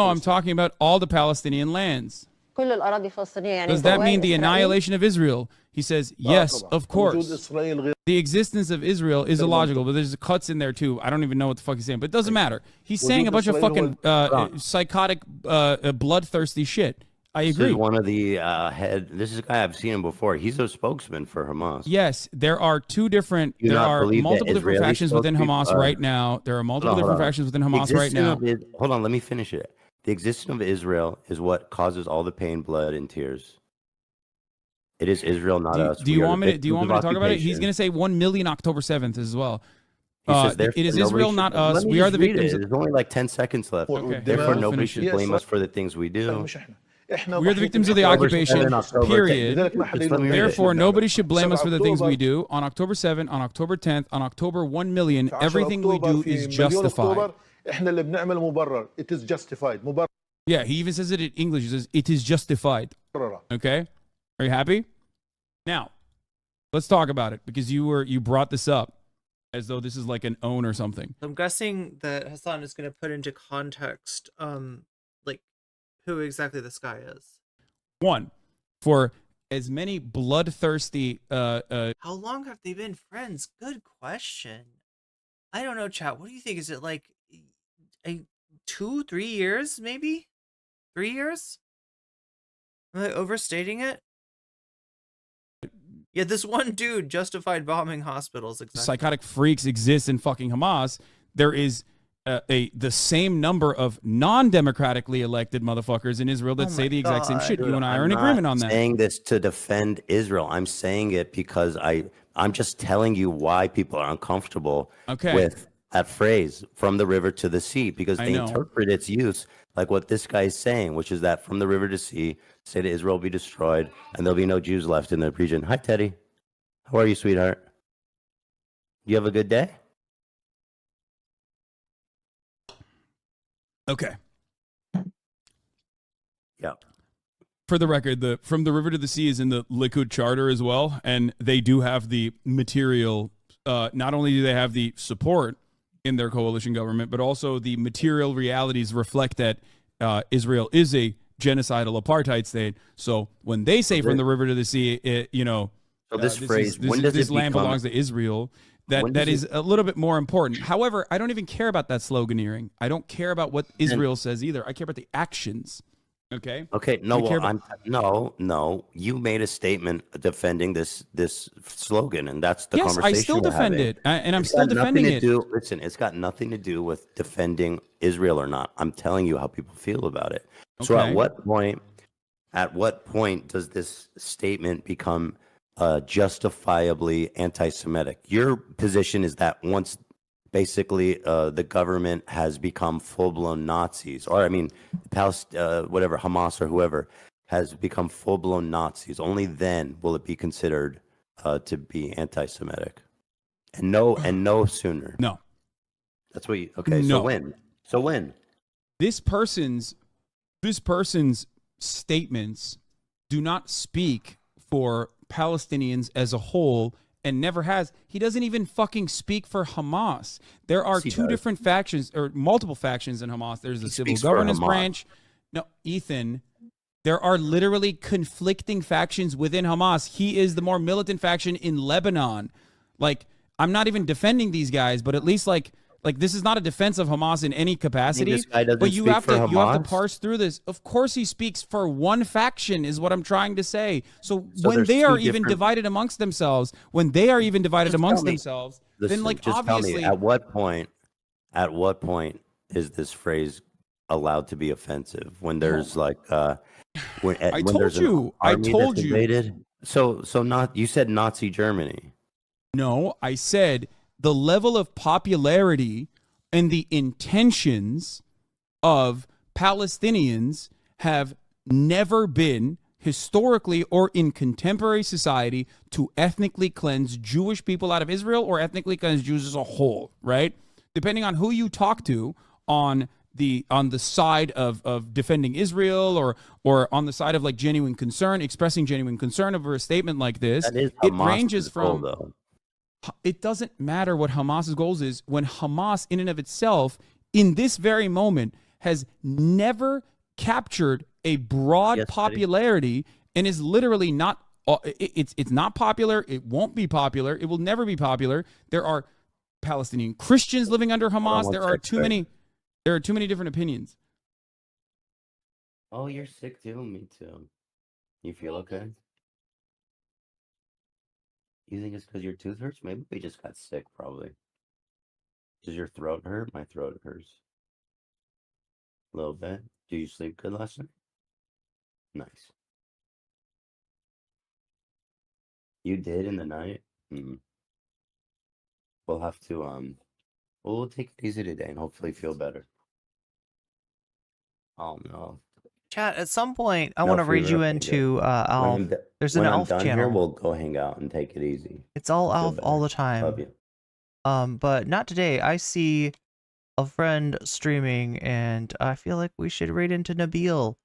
Speaker 11: I'm talking about all the Palestinian lands. Does that mean the annihilation of Israel? He says, yes, of course. The existence of Israel is illogical, but there's cuts in there too. I don't even know what the fuck he's saying, but it doesn't matter. He's saying a bunch of fucking psychotic, bloodthirsty shit. I agree.
Speaker 9: This is one of the head. This is a guy I've seen him before. He's a spokesman for Hamas.
Speaker 11: Yes, there are two different. There are multiple different factions within Hamas right now. There are multiple different factions within Hamas right now.
Speaker 9: Hold on, let me finish it. The existence of Israel is what causes all the pain, blood, and tears. It is Israel, not us.
Speaker 11: Do you want me to talk about it? He's going to say 1 million October 7th as well. It is Israel, not us. We are the victims.
Speaker 9: There's only like 10 seconds left.
Speaker 11: Okay.
Speaker 9: Therefore, nobody should blame us for the things we do.
Speaker 11: We are the victims of the occupation, period. Therefore, nobody should blame us for the things we do. On October 7th, on October 10th, on October 1 million, everything we do is justified.
Speaker 17: It is justified.
Speaker 11: Yeah, he even says it in English. He says, it is justified. Okay? Are you happy? Now, let's talk about it, because you brought this up as though this is like an own or something.
Speaker 16: I'm guessing that Hasan is going to put into context, like, who exactly this guy is.
Speaker 11: One, for as many bloodthirsty.
Speaker 16: How long have they been friends? Good question. I don't know, chat. What do you think? Is it like 2, 3 years, maybe? 3 years? Am I overstating it? Yeah, this one dude justified bombing hospitals. Exactly.
Speaker 11: Psychotic freaks exist in fucking Hamas. There is the same number of non-democratically elected motherfuckers in Israel that say the exact same shit. You and I are in agreement on that.
Speaker 9: I'm not saying this to defend Israel. I'm saying it because I'm just telling you why people are uncomfortable with that phrase, from the river to the sea, because they interpret its use like what this guy is saying, which is that from the river to sea, say to Israel be destroyed, and there'll be no Jews left in the region. Hi, Teddy. How are you, sweetheart? You have a good day?
Speaker 11: Okay.
Speaker 9: Yeah.
Speaker 11: For the record, from the river to the sea is in the Likud charter as well, and they do have the material. Not only do they have the support in their coalition government, but also the material realities reflect that Israel is a genocidal apartheid state. So when they say from the river to the sea,
Speaker 9: So this phrase, when does
Speaker 11: this
Speaker 9: it
Speaker 11: land
Speaker 9: become,
Speaker 11: belongs to Israel. that is a little bit more important. However, I don't even care about that sloganeering. I don't care about what Israel says either. I care about the actions. Okay.
Speaker 9: Okay. No.
Speaker 11: I care
Speaker 9: Well,
Speaker 11: about-
Speaker 9: no. You made a statement defending this slogan, and that's the
Speaker 11: Yes,
Speaker 9: conversation.
Speaker 11: I still
Speaker 9: we're
Speaker 11: defend
Speaker 9: having.
Speaker 11: it, and I'm
Speaker 9: It's
Speaker 11: still
Speaker 9: got nothing
Speaker 11: defending
Speaker 9: to
Speaker 11: it.
Speaker 9: do. Listen, it's got nothing to do with defending Israel or not. I'm telling you how people feel about it. So
Speaker 11: Okay.
Speaker 9: at what point does this statement become justifiably anti-Semitic? Your position is that once basically the government has become full-blown Nazis, or I mean, whatever, Hamas or whoever has become full-blown Nazis, only then will it be considered to be anti-Semitic, and no sooner.
Speaker 11: No.
Speaker 9: That's what you. Okay.
Speaker 11: No.
Speaker 9: So when?
Speaker 11: This person's statements do not speak for Palestinians as a whole, and never has. He doesn't even fucking speak for Hamas. There are
Speaker 9: Yes, he
Speaker 11: two
Speaker 9: does.
Speaker 11: different factions, or multiple factions in Hamas. There's the civil
Speaker 9: speaks for
Speaker 11: governance
Speaker 9: Hamas.
Speaker 11: branch. No, Ethan, there are literally conflicting factions within Hamas. He is the more militant faction in Lebanon. Like, I'm not even defending these guys, but at least like this is not a defense of Hamas in any capacity.
Speaker 9: this guy doesn't
Speaker 11: But you
Speaker 9: speak
Speaker 11: have
Speaker 9: for
Speaker 11: to
Speaker 9: Hamas?
Speaker 11: parse through this. Of course, he speaks for one faction, is what I'm trying to say. So when
Speaker 9: there's
Speaker 11: they
Speaker 9: two
Speaker 11: are even
Speaker 9: different-
Speaker 11: divided amongst themselves, then like
Speaker 9: Listen, just
Speaker 11: obviously.
Speaker 9: tell me, at what point is this phrase allowed to be offensive? When there's when
Speaker 11: told
Speaker 9: there's an
Speaker 11: you. I
Speaker 9: army
Speaker 11: told
Speaker 9: that's
Speaker 11: you.
Speaker 9: invaded? So not, you said Nazi Germany.
Speaker 11: No, I said the level of popularity and the intentions of Palestinians have never been historically or in contemporary society to ethnically cleanse Jewish people out of Israel or ethnically cleanse Jews as a whole, right? Depending on who you talk to on the side of defending Israel or on the side of like genuine concern, expressing genuine concern over a statement like this,
Speaker 9: That is
Speaker 11: it
Speaker 9: Hamas's
Speaker 11: ranges
Speaker 9: goal,
Speaker 11: from
Speaker 9: though.
Speaker 11: it doesn't matter what Hamas's goals is when Hamas in and of itself in this very moment has never captured a broad popularity and is literally not it's not popular, it won't be popular, it will never be popular. There are Palestinian Christians living under Hamas. There are too many different opinions.
Speaker 9: Oh, you're sick too? Me too. You feel okay? You think it's because your tooth hurts? Maybe we just got sick, probably. Does your throat hurt? My throat hurts. A little bit. Do you sleep good last night? Nice. You did in the night? We'll have to, we'll take it easy today and hopefully feel better. Oh, no.
Speaker 16: Chat, at some point, I
Speaker 9: No
Speaker 16: want to read
Speaker 9: fever?
Speaker 16: you
Speaker 9: Okay,
Speaker 16: into
Speaker 9: good.
Speaker 16: Alf. There's an
Speaker 9: when I'm
Speaker 16: Alf
Speaker 9: done
Speaker 16: channel.
Speaker 9: here, we'll go hang out and take it easy.
Speaker 16: It's all
Speaker 9: Feel
Speaker 16: Alf
Speaker 9: better.
Speaker 16: all the time.
Speaker 9: Love you.
Speaker 16: But not today. I see a friend streaming, and I feel like we should raid into Nabil.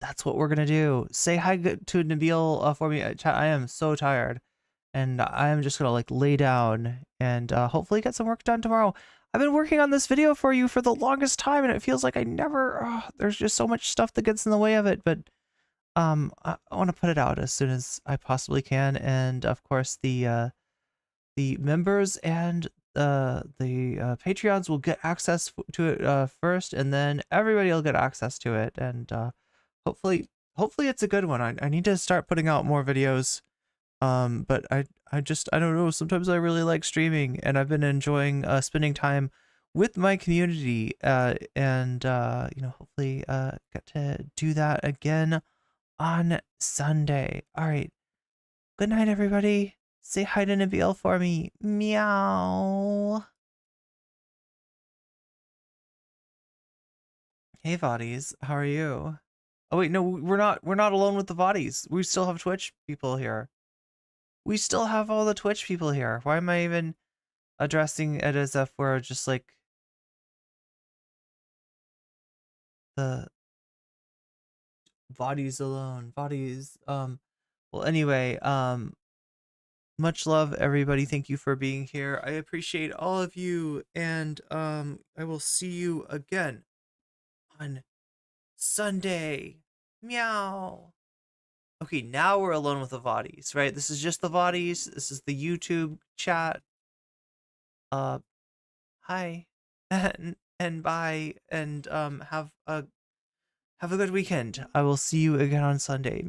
Speaker 16: That's what we're gonna do. Say hi to Nabil for me. Chat, I am so tired, and I am just gonna like lay down and hopefully get some work done tomorrow. I've been working on this video for you for the longest time, and it feels like I never. There's just so much stuff that gets in the way of it, but I want to put it out as soon as I possibly can, and of course the members and the Patreons will get access to it first, and then everybody will get access to it, and hopefully it's a good one. I need to start putting out more videos, but I don't know, sometimes I really like streaming, and I've been enjoying spending time with my community, and hopefully get to do that again on Sunday. All right, good night, everybody. Say hi to Nabil for me. Meow. Hey, Vodies, how are you? Oh wait, no, we're not alone with the Vodies. We still have Twitch people here. We still have all the Twitch people here. Why am I even addressing it as if we're just like the Vodies alone? Vodies. Well, anyway, much love, everybody. Thank you for being here. I appreciate all of you, and I will see you again on Sunday. Meow. Okay, now we're alone with the Vodies, right? This is just the Vodies. This is the YouTube chat. Hi, and bye, and have a good weekend. I will see you again on Sunday.